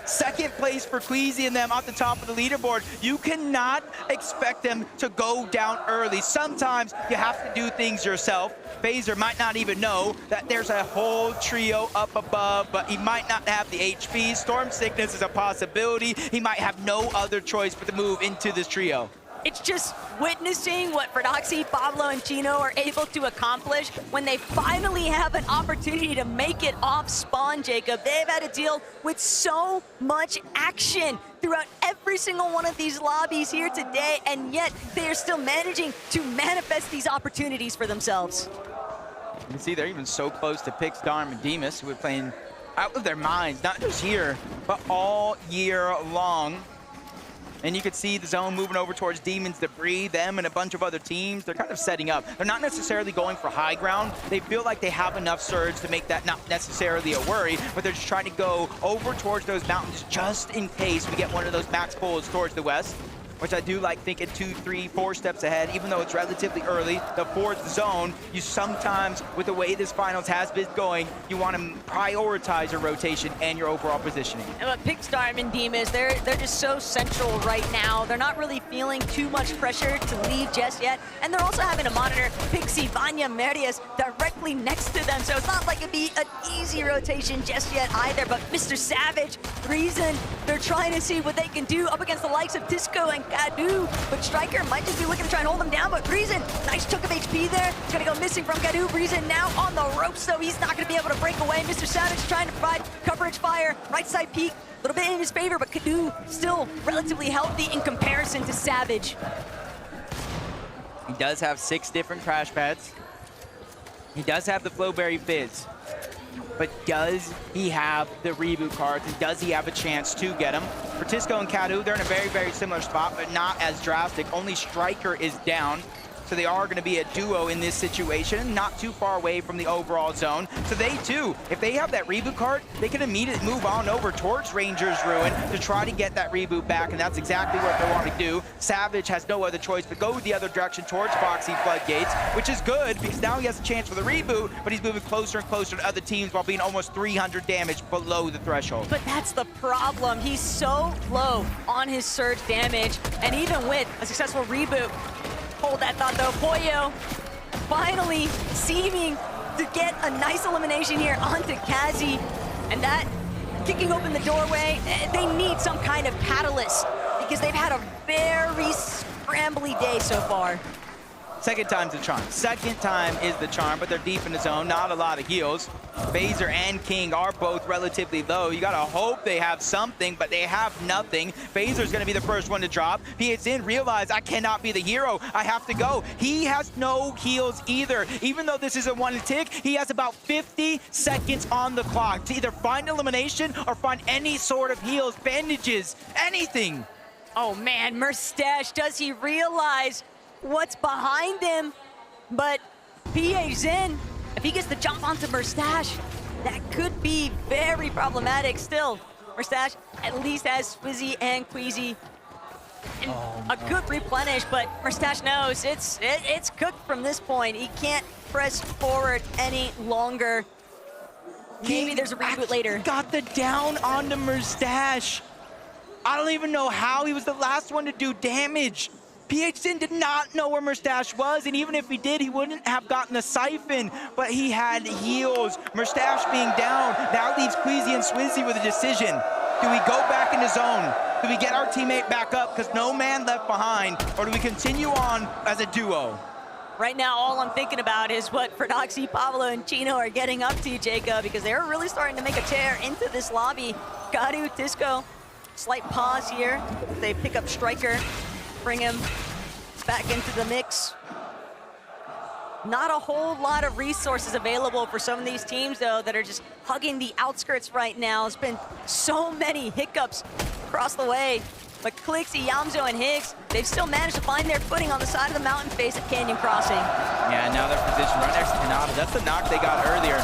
second place for Queasy and them at the top of the leaderboard. You cannot expect them to go down early. Sometimes you have to do things yourself. Phaser might not even know that there's a whole trio up above, but he might not have the HP. Storm Sickness is a possibility. He might have no other choice but to move into this trio. It's just witnessing what Prodoxy, Pablo, and Chino are able to accomplish when they finally have an opportunity to make it off spawn, Jacob. They've had to deal with so much action throughout every single one of these lobbies here today, and yet they are still managing to manifest these opportunities for themselves. You can see they're even so close to Pixdarm and Demus, who are playing out of their minds, not just here, but all year long. And you can see the zone moving over towards Demon's Debris, them and a bunch of other teams. They're kind of setting up. They're not necessarily going for high ground. They feel like they have enough surge to make that not necessarily a worry, but they're just trying to go over towards those mountains just in case we get one of those max pulls towards the west, which I do like thinking 2, 3, 4 steps ahead, even though it's relatively early. The 4th zone, you sometimes, with the way this finals has been going, you want to prioritize your rotation and your overall positioning. And Pixdarm and Demas, they're just so central right now. They're not really feeling too much pressure to leave just yet. And they're also having to monitor Pixie, Vanya, Marius directly next to them. So it's not like it'd be an easy rotation just yet either. But Mr. Savage, Reason, they're trying to see what they can do up against the likes of Disco and Gadu, but Striker might just be looking to try and hold him down, but Reason, nice chunk of HP there. It's gonna go missing from Gadu. Reason now on the ropes, though. He's not gonna be able to break away. Mr. Savage trying to provide coverage fire. Right side peek, a little bit in his favor, but Gadu still relatively healthy in comparison to Savage. He does have 6 different crash pads. He does have the Flowberry Fizz. But does he have the reboot cards, and does he have a chance to get them? For Tisco and Kadu, they're in a very, very similar spot, but not as drastic. Only Striker is down. So they are going to be a duo in this situation, not too far away from the overall zone. So they too, if they have that reboot card, they can immediately move on over towards Ranger's Ruin to try to get that reboot back, and that's exactly what they want to do. Savage has no other choice but go the other direction towards Foxy Floodgates, which is good because now he has a chance for the reboot, but he's moving closer and closer to other teams while being almost 300 damage below the threshold. But that's the problem. He's so low on his surge damage, and even with a successful reboot, hold that thought though, Pollo finally seeming to get a nice elimination here onto Kazi, and that kicking open the doorway. They need some kind of catalyst because they've had a very scrambly day so far. Second time's the charm. Second time is the charm, but they're deep in the zone. Not a lot of heals. Phaser and King are both relatively low. You gotta hope they have something, but they have nothing. Phaser's gonna be the first one to drop. PHN realized I cannot be the hero. I have to go. He has no heals either. Even though this is a one tick, he has about 50 seconds on the clock to either find elimination or find any sort of heals, bandages, anything. Oh man, Merstash, does he realize what's behind him? But PHN, if he gets the jump onto Merstash, that could be very problematic still. Merstash at least has Swizzy and Queasy. And a good replenish, but Merstash knows it's cooked from this point. He can't press forward any longer. Maybe there's a reboot later. Got the down onto Merstash. I don't even know how he was the last one to do damage. PHN did not know where Merstash was, and even if he did, he wouldn't have gotten the siphon, but he had heals. Merstash being down now leaves Queasy and Swizzy with a decision. Do we go back in the zone? Do we get our teammate back up because no man left behind, or do we continue on as a duo? Right now, all I'm thinking about is what Ferdoxy, Pablo, and Chino are getting up to, Jacob, because they're really starting to make a tear into this lobby. Garu, Tisco, slight pause here. They pick up Striker, bring him back into the mix. Not a whole lot of resources available for some of these teams, though, that are just hugging the outskirts right now. There's been so many hiccups across the way. But Clixie, Yamzo, and Higgs, they've still managed to find their footing on the side of the mountain face at Canyon Crossing. Yeah, now they're positioned right next to Kanata. That's the knock they got earlier,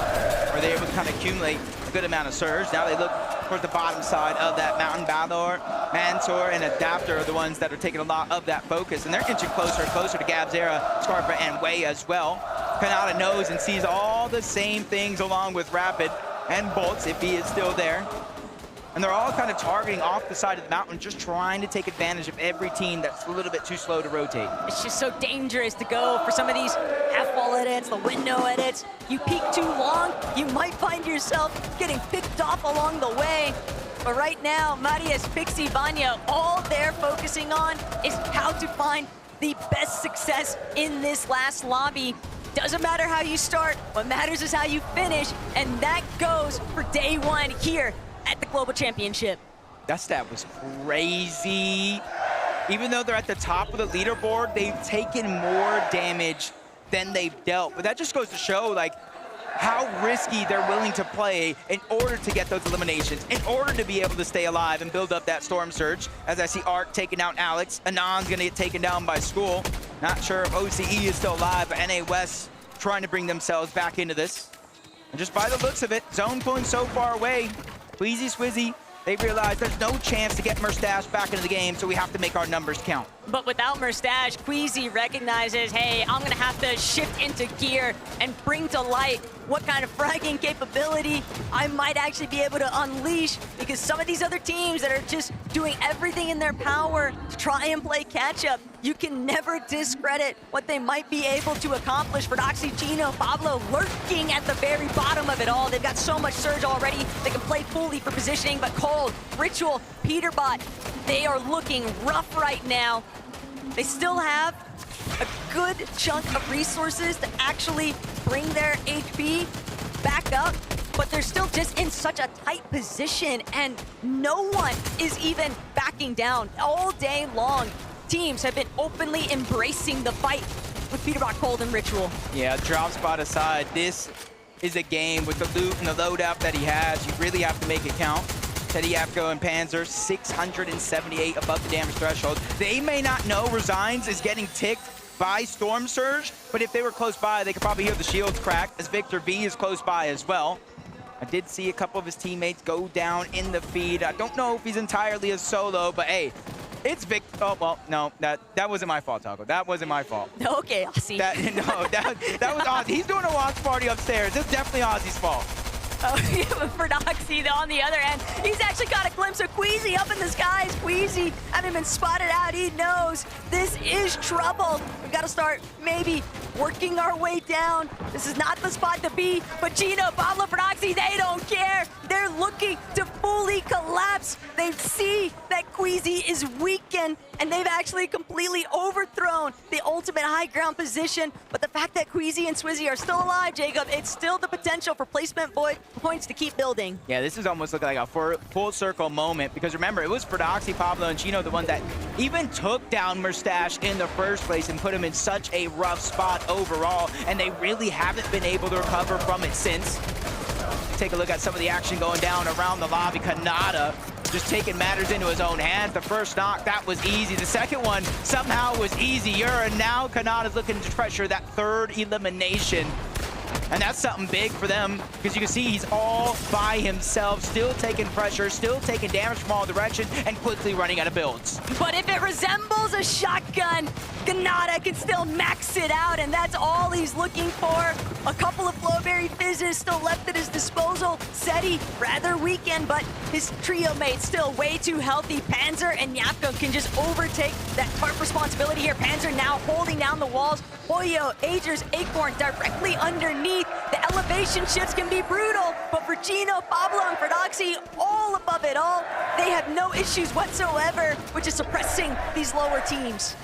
where they were able to kind of accumulate a good amount of surge. Now they look towards the bottom side of that mountain. Balor, Mansour, and Adapter are the ones that are taking a lot of that focus, and they're inching closer and closer to Gabzera, Scarpa, and Wei as well. Kanata knows and sees all the same things along with Rapid and Bolts, if he is still there. And they're all kind of targeting off the side of the mountain, just trying to take advantage of every team that's a little bit too slow to rotate. It's just so dangerous to go for some of these half-wall edits, the window edits. You peek too long, you might find yourself getting picked off along the way. But right now, Marius, Pixie, Vanya, all they're focusing on is how to find the best success in this last lobby. Doesn't matter how you start, what matters is how you finish, and that goes for day one here at the Global Championship. That stat was crazy. Even though they're at the top of the leaderboard, they've taken more damage than they've dealt. But that just goes to show, like, how risky they're willing to play in order to get those eliminations, in order to be able to stay alive and build up that Storm Surge. As I see Arc taking out Alex, Anon's gonna get taken down by School. Not sure if OCE is still alive, but NA West trying to bring themselves back into this. And just by the looks of it, zone pulling so far away, Queasy, Swizzy, they realize there's no chance to get Merstash back into the game, so we have to make our numbers count. But without Merstash, Queasy recognizes, hey, I'm gonna have to shift into gear and bring to light what kind of fragging capability I might actually be able to unleash, because some of these other teams that are just doing everything in their power to try and play catch-up, you can never discredit what they might be able to accomplish. For Doxy, Gino, Pablo lurking at the very bottom of it all. They've got so much surge already. They can play fully for positioning, but Cold, Ritual, Peterbot, they are looking rough right now. They still have a good chunk of resources to actually bring their HP back up, but they're still just in such a tight position, and no one is even backing down. All day long, teams have been openly embracing the fight with Peterbot, Cold, and Ritual. Yeah, drop spot aside, this is a game with the loot and the loadout that he has. You really have to make it count. Teddy Apko and Panzer, 678 above the damage threshold. They may not know Resigns is getting ticked by Storm Surge, but if they were close by, they could probably hear the shields crack, as Victor V is close by as well. I did see a couple of his teammates go down in the feed. I don't know if he's entirely a solo, but hey, it's Victor. Oh, well, no, that wasn't my fault, Taco. That wasn't my fault. Okay, Ozzy. That was Ozzy. He's doing a watch party upstairs. It's definitely Ozzy's fault. Oh, for Doxy, though, on the other end, he's actually got a glimpse of Queasy up in the skies. Queasy having been spotted out, he knows this is trouble. We've got to start maybe working our way down. This is not the spot to be, but Gino, Pablo, for Doxy, they don't care. They're looking to fully fully collapse. They see that Queasy is weakened, and they've actually completely overthrown the ultimate high ground position. But the fact that Queasy and Swizzy are still alive, Jacob, it's still the potential for placement points to keep building. Yeah, this is almost looking like a full circle moment, because remember, it was Frodoxy, Pablo, and Chino the one that even took down Mustache in the first place and put him in such a rough spot overall, and they really haven't been able to recover from it since. Take a look at some of the action going down around the lobby. Kanata just taking matters into his own hands. The first knock, that was easy. The second one somehow was easier, and now Kanata's looking to pressure that third elimination. And that's something big for them, because you can see he's all by himself, still taking pressure, still taking damage from all directions, and quickly running out of builds. But if it resembles a shotgun, Ganada can still max it out, and that's all he's looking for. A couple of Flowberry Fizzes still left at his disposal. Seti, rather weakened, but his trio mates still way too healthy. Panzer and Yapko can just overtake that part responsibility here. Panzer now holding down the walls. Hoyo, Agers, Acorn directly underneath. The elevation shifts can be brutal, but for Chino, Pablo, and Frodoxy, all above it all, they have no issues whatsoever, which is suppressing these lower teams.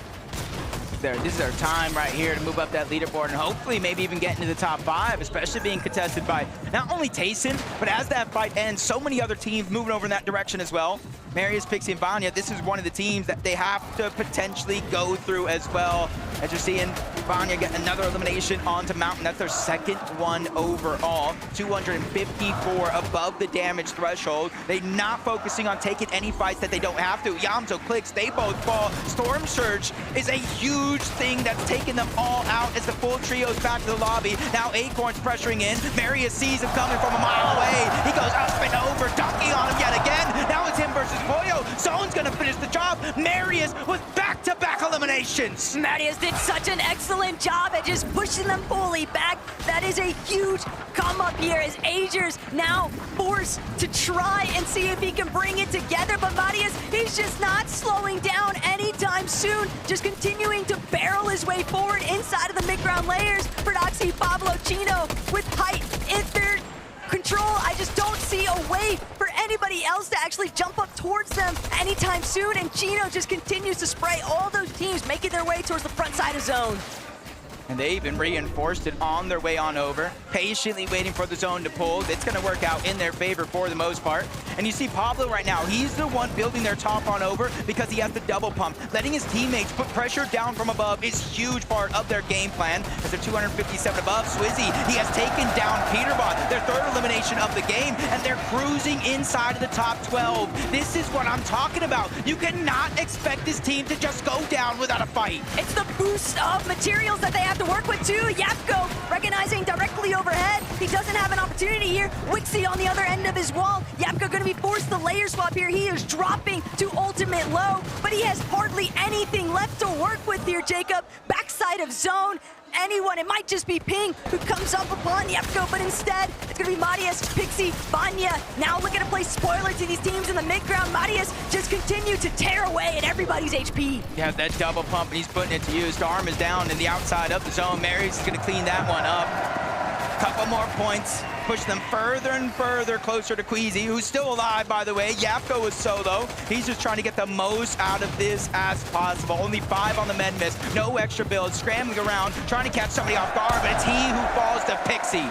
This is their time right here to move up that leaderboard and hopefully maybe even get into the top 5, especially being contested by not only Tayson, but as that fight ends, so many other teams moving over in that direction as well. Marius, Pixie, and Vanya, this is one of the teams that they have to potentially go through as well. As you're seeing Vanya get another elimination onto Mountain. That's their second one overall. 254 above the damage threshold. They're not focusing on taking any fights that they don't have to. Yamzo, Clicks, they both fall. Storm Surge is a huge thing that's taking them all out as the full trio's back to the lobby. Now Acorn's pressuring in. Marius sees him coming from a mile away. He goes up and over, dunking on him yet again. Now it's him versus Boyo. Zone's gonna finish the job. Marius with back-to-back eliminations. Marius did such an excellent job at just pushing them fully back. That is a huge come up here as Agers now forced to try and see if he can bring it together. But Marius, he's just not slowing down anytime soon. Just continuing to barrel his way forward inside of the mid-ground layers. Frodoxy, Pablo, Chino with height in their control. I just don't see a way for anybody else to actually jump up towards them anytime soon, and Chino just continues to spray all those teams making their way towards the front side of zone. And they even reinforced it on their way on over, patiently waiting for the zone to pull. It's going to work out in their favor for the most part. And you see Pablo right now, he's the one building their top on over because he has the double pump. Letting his teammates put pressure down from above is a huge part of their game plan. As they're 257 above, Swizzy, he has taken down Peterbot, their third elimination of the game, and they're cruising inside of the top 12. This is what I'm talking about. You cannot expect this team to just go down without a fight. It's the boost of materials that they have to work with too. Yapko recognizing directly overhead. He doesn't have an opportunity here. Wixie on the other end of his wall. Yapko going to be forced to layer swap here. He is dropping to ultimate low, but he has hardly anything left to work with here, Jacob. Backside of zone. Anyone, it might just be Ping who comes up upon Yapko, but instead it's gonna be Marius, Pixie, Vanya. Now looking to play spoiler to these teams in the mid-ground. Marius just continue to tear away at everybody's HP. Yeah, that double pump, and he's putting it to use. Storm is down in the outside of the zone. Marius is gonna clean that one up. Couple more points, push them further and further closer to Queasy, who's still alive, by the way. Yapko is solo. He's just trying to get the most out of this as possible. Only 5 on the med miss, no extra builds, scrambling around, trying to catch somebody off guard, but it's he who falls to Pixie.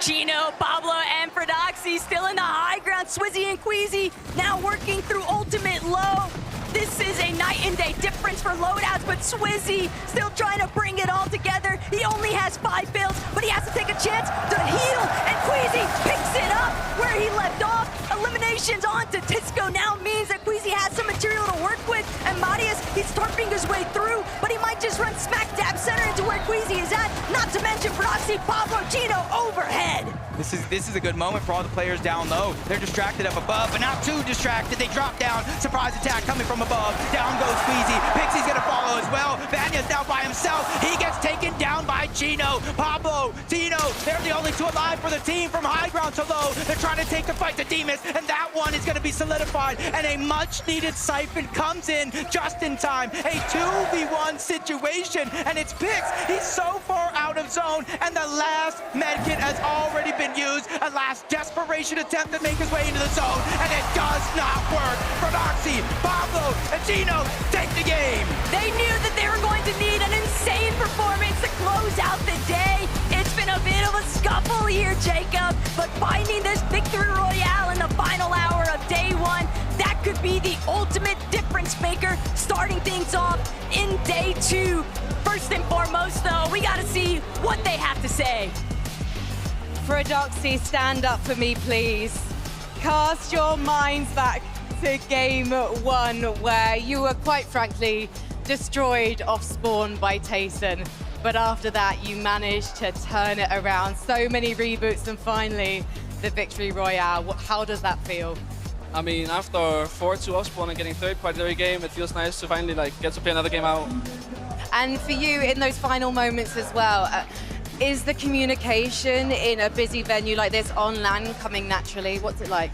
Chino, Pablo, and Frodoxy still in the high ground. Swizzy and Queasy now working through ultimate low. This is a night and day difference for loadouts, but Swizzy still trying to bring it all together. He only has 5 builds, but he has to take a chance to heal, and Queasy picks it up where he left off. Eliminations onto Tisco now means that Queasy has some material to work with, and Marius, he's tarping his way through, but he might just run smack dab center into where Queasy is at, not to mention Frodoxy, Pablo, Chino overhead. This is a good moment for all the players down low. They're distracted up above, but not too distracted. They drop down. Surprise attack coming from above. Down goes Queasy. Pixie's gonna follow as well. Vanya's now by himself. He gets taken down by Chino. Pablo, Tino, they're the only 2 alive for the team from high ground to low. They're trying to take the fight to Demas, and that one is gonna be solidified. And a much needed siphon comes in just in time. A 2v1 situation, and it's Pix. He's so far out of zone, and the last medkit has already been and use a last desperation attempt to make his way into the zone, and it does not work. Prodoxy, Pablo, and Gino take the game. They knew that they were going to need an insane performance to close out the day. It's been a bit of a scuffle here, Jacob, but finding this victory royale in the final hour of day one, that could be the ultimate difference maker, starting things off in day two. First and foremost, though, we gotta see what they have to say. Prodoxy, stand up for me, please. Cast your minds back to game one, where you were quite frankly destroyed off spawn by Tayson. But after that, you managed to turn it around. So many reboots and finally the victory royale. How does that feel? I mean, after 4-2 off spawn and getting third quite every game, it feels nice to finally get to play another game out. And for you in those final moments as well, is the communication in a busy venue like this on LAN coming naturally? What's it like?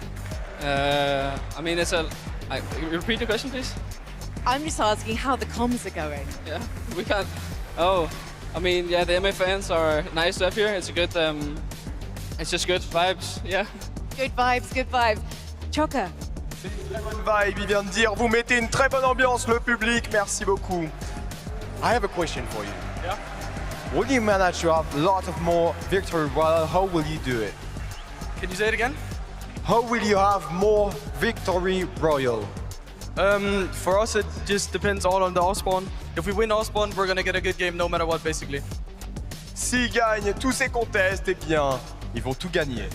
I mean, repeat the question, please? I'm just asking how the comms are going. Yeah, we can't. Oh, I mean, yeah, the MA fans are nice to have here. It's a good, it's just good vibes, yeah. Good vibes, good vibes. Choka. C'est une très bonne vibe, il vient de dire. Vous mettez une très bonne ambiance, le public. Merci beaucoup. I have a question for you. Yeah. Will you manage to have a lot of more victory royale? How will you do it? Can you say it again? How will you have more victory royale? For us, it just depends all on the off spawn. If we win off spawn, we're gonna get a good game no matter what, basically. S'ils gagnent tous ces contests, eh bien, ils vont tout gagner.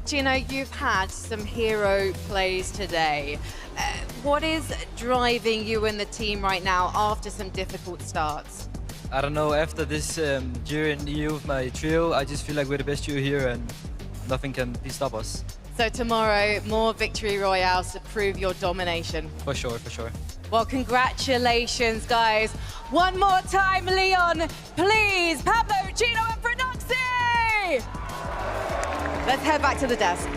Gino, you've had some hero plays today. What is driving you and the team right now after some difficult starts? I don't know, after this year in EU with my trio, I just feel like we're the best trio here and nothing can stop us. So tomorrow, more victory royales to prove your domination. For sure, for sure. Well, congratulations, guys. One more time, Leon, please. Pablo, Gino, and Prodoxy! Let's head back to the desk.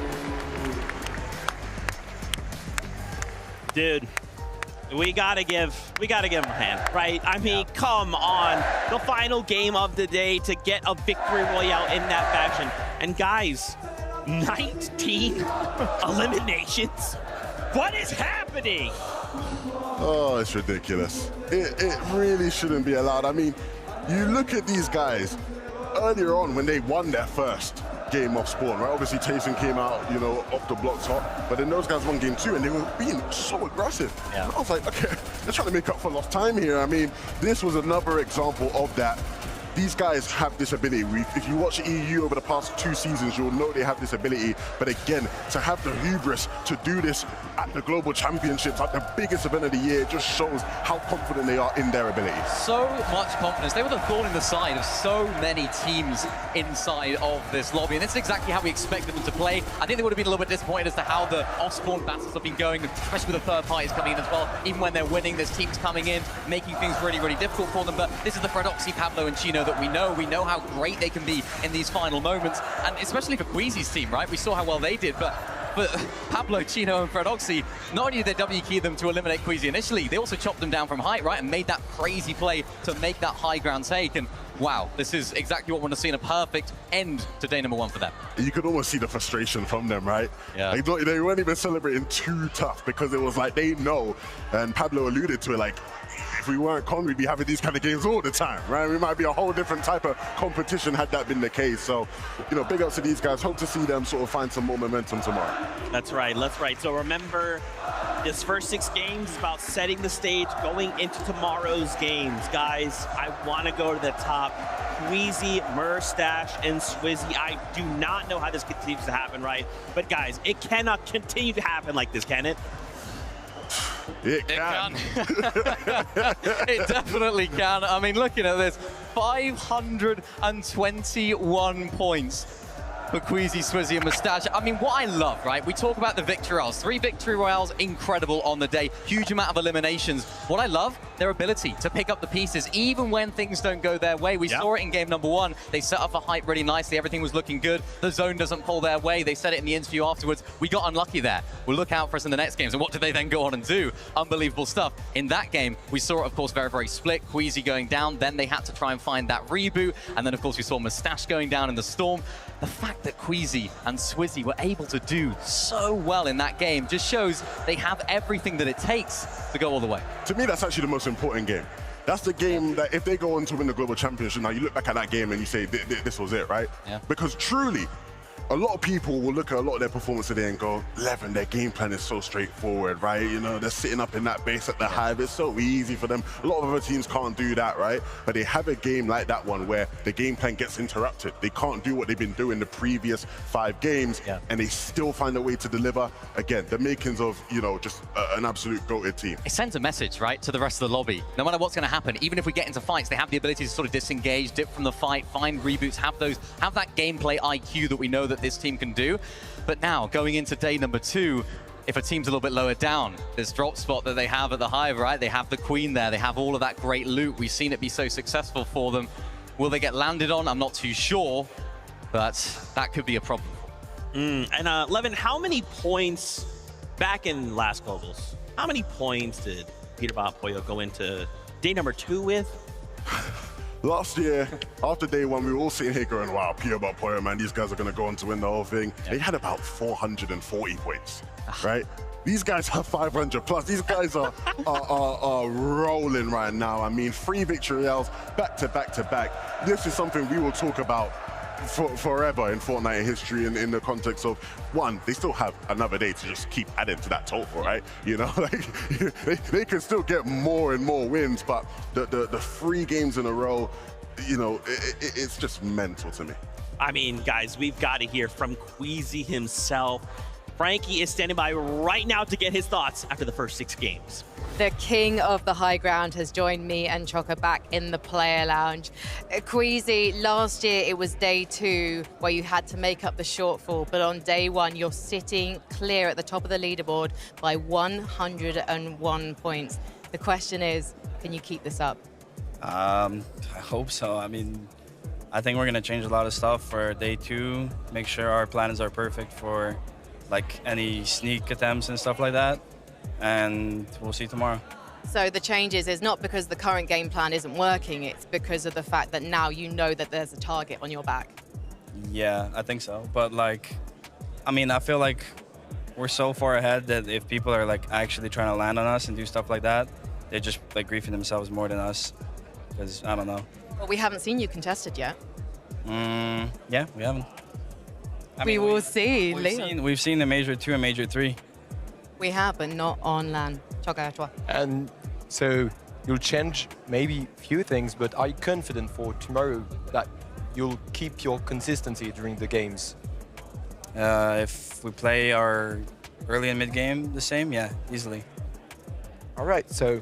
Dude, we gotta give him a hand, right? I mean, come on. The final game of the day to get a victory royale in that fashion. And guys, 19 eliminations? What is happening? Oh, it's ridiculous. It really shouldn't be allowed. I mean, you look at these guys earlier on when they won their first game off spawn, right? Obviously, Tayson came out, you know, off the blocks hot, but then those guys won game two and they were being so aggressive. Yeah. And I was like, okay, they're trying to make up for lost time here. I mean, this was another example of that. These guys have this ability. If you watch EU over the past 2 seasons, you'll know they have this ability. But again, to have the hubris to do this at the Global Championships, at the biggest event of the year, just shows how confident they are in their ability. So much confidence. They were the thorn in the side of so many teams inside of this lobby. And this is exactly how we expected them to play. I think they would have been a little bit disappointed as to how the off-spawn battles have been going, especially with the third parties coming in as well. Even when they're winning, there's teams coming in, making things really, really difficult for them. But this is the Prodoxy, Pablo, and Gino that we know. We know how great they can be in these final moments, and especially for Queasy's team, right? We saw how well they did, but Pablo, Gino, and Prodoxy, not only did they W-key them to eliminate Queasy initially, they also chopped them down from height, right? And made that crazy play to make that high ground take. And wow, this is exactly what we want to see in a perfect end to day number 1 for them. You could almost see the frustration from them, right? Yeah. Like, they weren't even celebrating too tough because it was like they know, and Pablo alluded to it, like, if we weren't Con, we'd be having these kind of games all the time, right? We might be a whole different type of competition had that been the case. So, you know, big ups to these guys. Hope to see them sort of find some more momentum tomorrow. That's right, that's right. So remember, this first 6 games is about setting the stage going into tomorrow's games. Guys, I want to go to the top. Queasy, Murstache, and Swizzy. I do not know how this continues to happen, right? But guys, it cannot continue to happen like this, can it? It can. It definitely can. I mean, looking at this, 521 points for Queasy, Swizzy, and Moustache. I mean, what I love, right? We talk about the victory royales. 3 victory royales, incredible on the day. Huge amount of eliminations. What I love their ability to pick up the pieces, even when things don't go their way. We saw it in game number 1. They set up a hype really nicely. Everything was looking good. The zone doesn't pull their way. They said it in the interview afterwards. We got unlucky there. We'll look out for us in the next games. And what did they then go on and do? Unbelievable stuff. In that game, we saw it, of course, very, very split. Queasy going down. Then they had to try and find that reboot. And then, of course, we saw Mustache going down in the Storm. The fact that Queasy and Swizzy were able to do so well in that game just shows they have everything that it takes to go all the way. To me, that's actually the most important game. That's the game that if they go on to win the Global Championship, now you look back at that game and you say, this was it, right? Yeah. Because truly, a lot of people will look at a lot of their performance today and go, Levin, their game plan is so straightforward, right? You know, they're sitting up in that base at the hive. It's so easy for them. A lot of other teams can't do that, right? But they have a game like that one where the game plan gets interrupted. They can't do what they've been doing the previous 5 games, and they still find a way to deliver. Again, the makings of, you know, just an absolute goated team. It sends a message, right, to the rest of the lobby. No matter what's going to happen, even if we get into fights, they have the ability to sort of disengage, dip from the fight, find reboots, have that gameplay IQ that we know that this team can do. But now, going into day number 2, if a team's a little bit lower down, this drop spot that they have at the Hive, right? They have the Queen there. They have all of that great loot. We've seen it be so successful for them. Will they get landed on? I'm not too sure, but that could be a problem. And Levin, how many points back in last Globals? How many points did Peter Bob Pollo go into day number 2 with? Last year, after day 1, we were all sitting here going, wow, Peter Bob Pollo, man, these guys are going to go on to win the whole thing. They had about 440 points, right? These guys have 500 plus. These guys are rolling right now. I mean, 3 victorials back to back to back. This is something we will talk about forever in Fortnite history, in the context of, 1, they still have another day to just keep adding to that total, right? You know, like they can still get more and more wins, but the 3 games in a row, you know, it's just mental to me. I mean, guys, we've got to hear from Queasy himself. Frankie is standing by right now to get his thoughts after the first 6 games. The king of the high ground has joined me and Choka back in the player lounge. Queasy, last year it was day 2 where you had to make up the shortfall, but on day 1 you're sitting clear at the top of the leaderboard by 101 points. The question is, can you keep this up? I hope so. I mean, I think we're gonna change a lot of stuff for day 2, make sure our plans are perfect for like any sneak attempts and stuff like that. And we'll see tomorrow. So the changes is not because the current game plan isn't working, it's because of the fact that now you know that there's a target on your back. Yeah, I think so. But like, I mean, I feel like we're so far ahead that if people are like actually trying to land on us and do stuff like that, they're just like griefing themselves more than us. Because I don't know. Well, we haven't seen you contested yet. Yeah, we haven't. We will see. We've seen the Major 2 and Major 3. We have, but not on LAN. And so you'll change maybe a few things, but are you confident for tomorrow that you'll keep your consistency during the games? If we play our early and mid game the same, yeah, easily. All right, so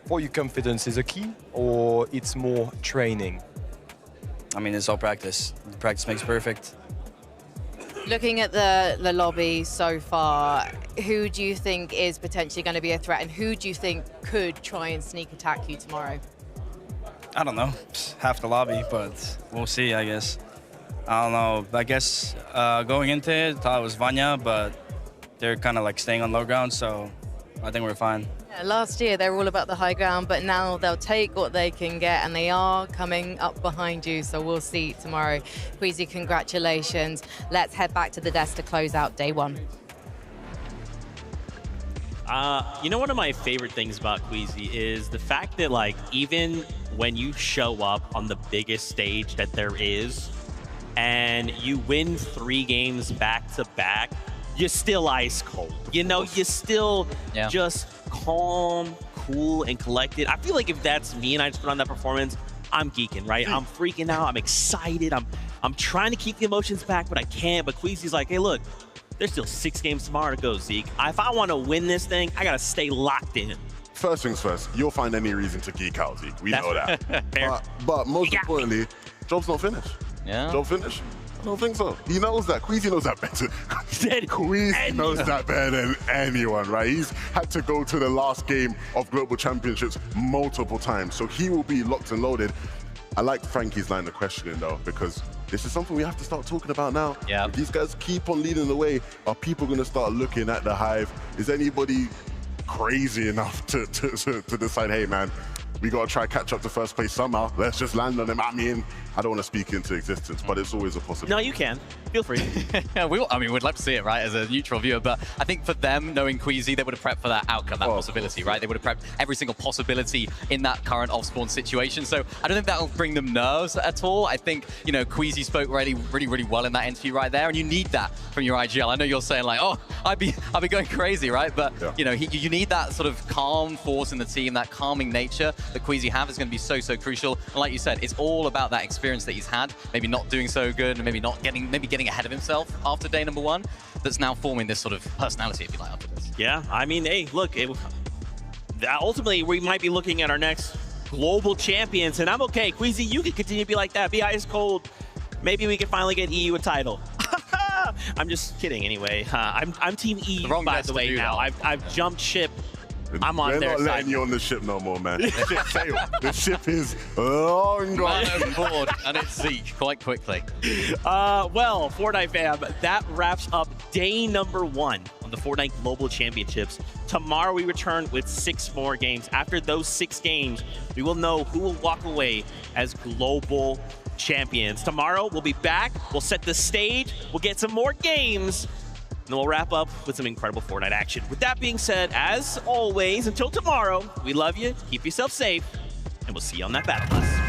for you, confidence is a key, or it's more training? I mean, it's all practice. Practice makes perfect. Looking at the lobby so far, who do you think is potentially going to be a threat, and who do you think could try and sneak attack you tomorrow? I don't know. Half the lobby, but we'll see, I guess. I don't know. I guess going into it, I thought it was Vanya, but they're kind of like staying on low ground, so I think we're fine. Yeah, last year, they were all about the high ground, but now they'll take what they can get, and they are coming up behind you, so we'll see tomorrow. Queasy, congratulations. Let's head back to the desk to close out day 1. You know, one of my favorite things about Queasy is the fact that, like, even when you show up on the biggest stage that there is, and you win 3 games back-to-back, you're still ice cold. You know, you're still just calm, cool, and collected. I feel like if that's me and I just put on that performance, I'm geeking, right? I'm freaking out. I'm excited. I'm trying to keep the emotions back, but I can't. But Queasy's like, hey, look, there's still 6 games tomorrow to go, Zeke. If I want to win this thing, I got to stay locked in. First things first, you'll find any reason to geek out, Zeke. We know that. But most importantly, job's not finished. Yeah. Job finished. I don't think so. He knows that. Queasy knows that better. Queasy knows that better than anyone, right? He's had to go to the last game of Global Championships multiple times, so he will be locked and loaded. I like Frankie's line of questioning, though, because this is something we have to start talking about now. Yeah. If these guys keep on leading the way, are people going to start looking at the Hive? Is anybody crazy enough to decide, hey, man, we got to try catch up to first place somehow. Let's just land on them. I mean, I don't want to speak into existence, but it's always a possibility. No, you can. Feel free. I mean, we'd love to see it, right, as a neutral viewer, but I think for them, knowing Queasy, they would have prepped for that outcome, that possibility, right? They would have prepped every single possibility in that current off-spawn situation. So I don't think that'll bring them nerves at all. I think, you know, Queasy spoke really well in that interview right there, and you need that from your IGL. I know you're saying like, oh, I'd be going crazy, right? But, you know, you need that sort of calm force in the team, that calming nature that Queasy have is going to be so crucial. And like you said, it's all about that experience that he's had, maybe not doing so good, and maybe getting ahead of himself after day number 1, that's now forming this sort of personality, if you like, after this. Yeah, I mean, hey, look, ultimately we might be looking at our next global champions, and I'm okay. Queasy, you can continue to be like that. Be ice cold. Maybe we can finally get EU a title. I'm just kidding anyway. I'm Team EU, by the way, now. I've jumped ship. I'm on their side. They're not letting you on the ship no more, man. The ship sailed. The ship is long gone. Man overboard, and it's Zeke quite quickly. Well, Fortnite fam, that wraps up day number 1 on the Fortnite Global Championships. Tomorrow we return with 6 more games. After those 6 games, we will know who will walk away as global champions. Tomorrow we'll be back. We'll set the stage. We'll get some more games. And we'll wrap up with some incredible Fortnite action. With that being said, as always, until tomorrow, we love you, keep yourself safe, and we'll see you on that battle bus.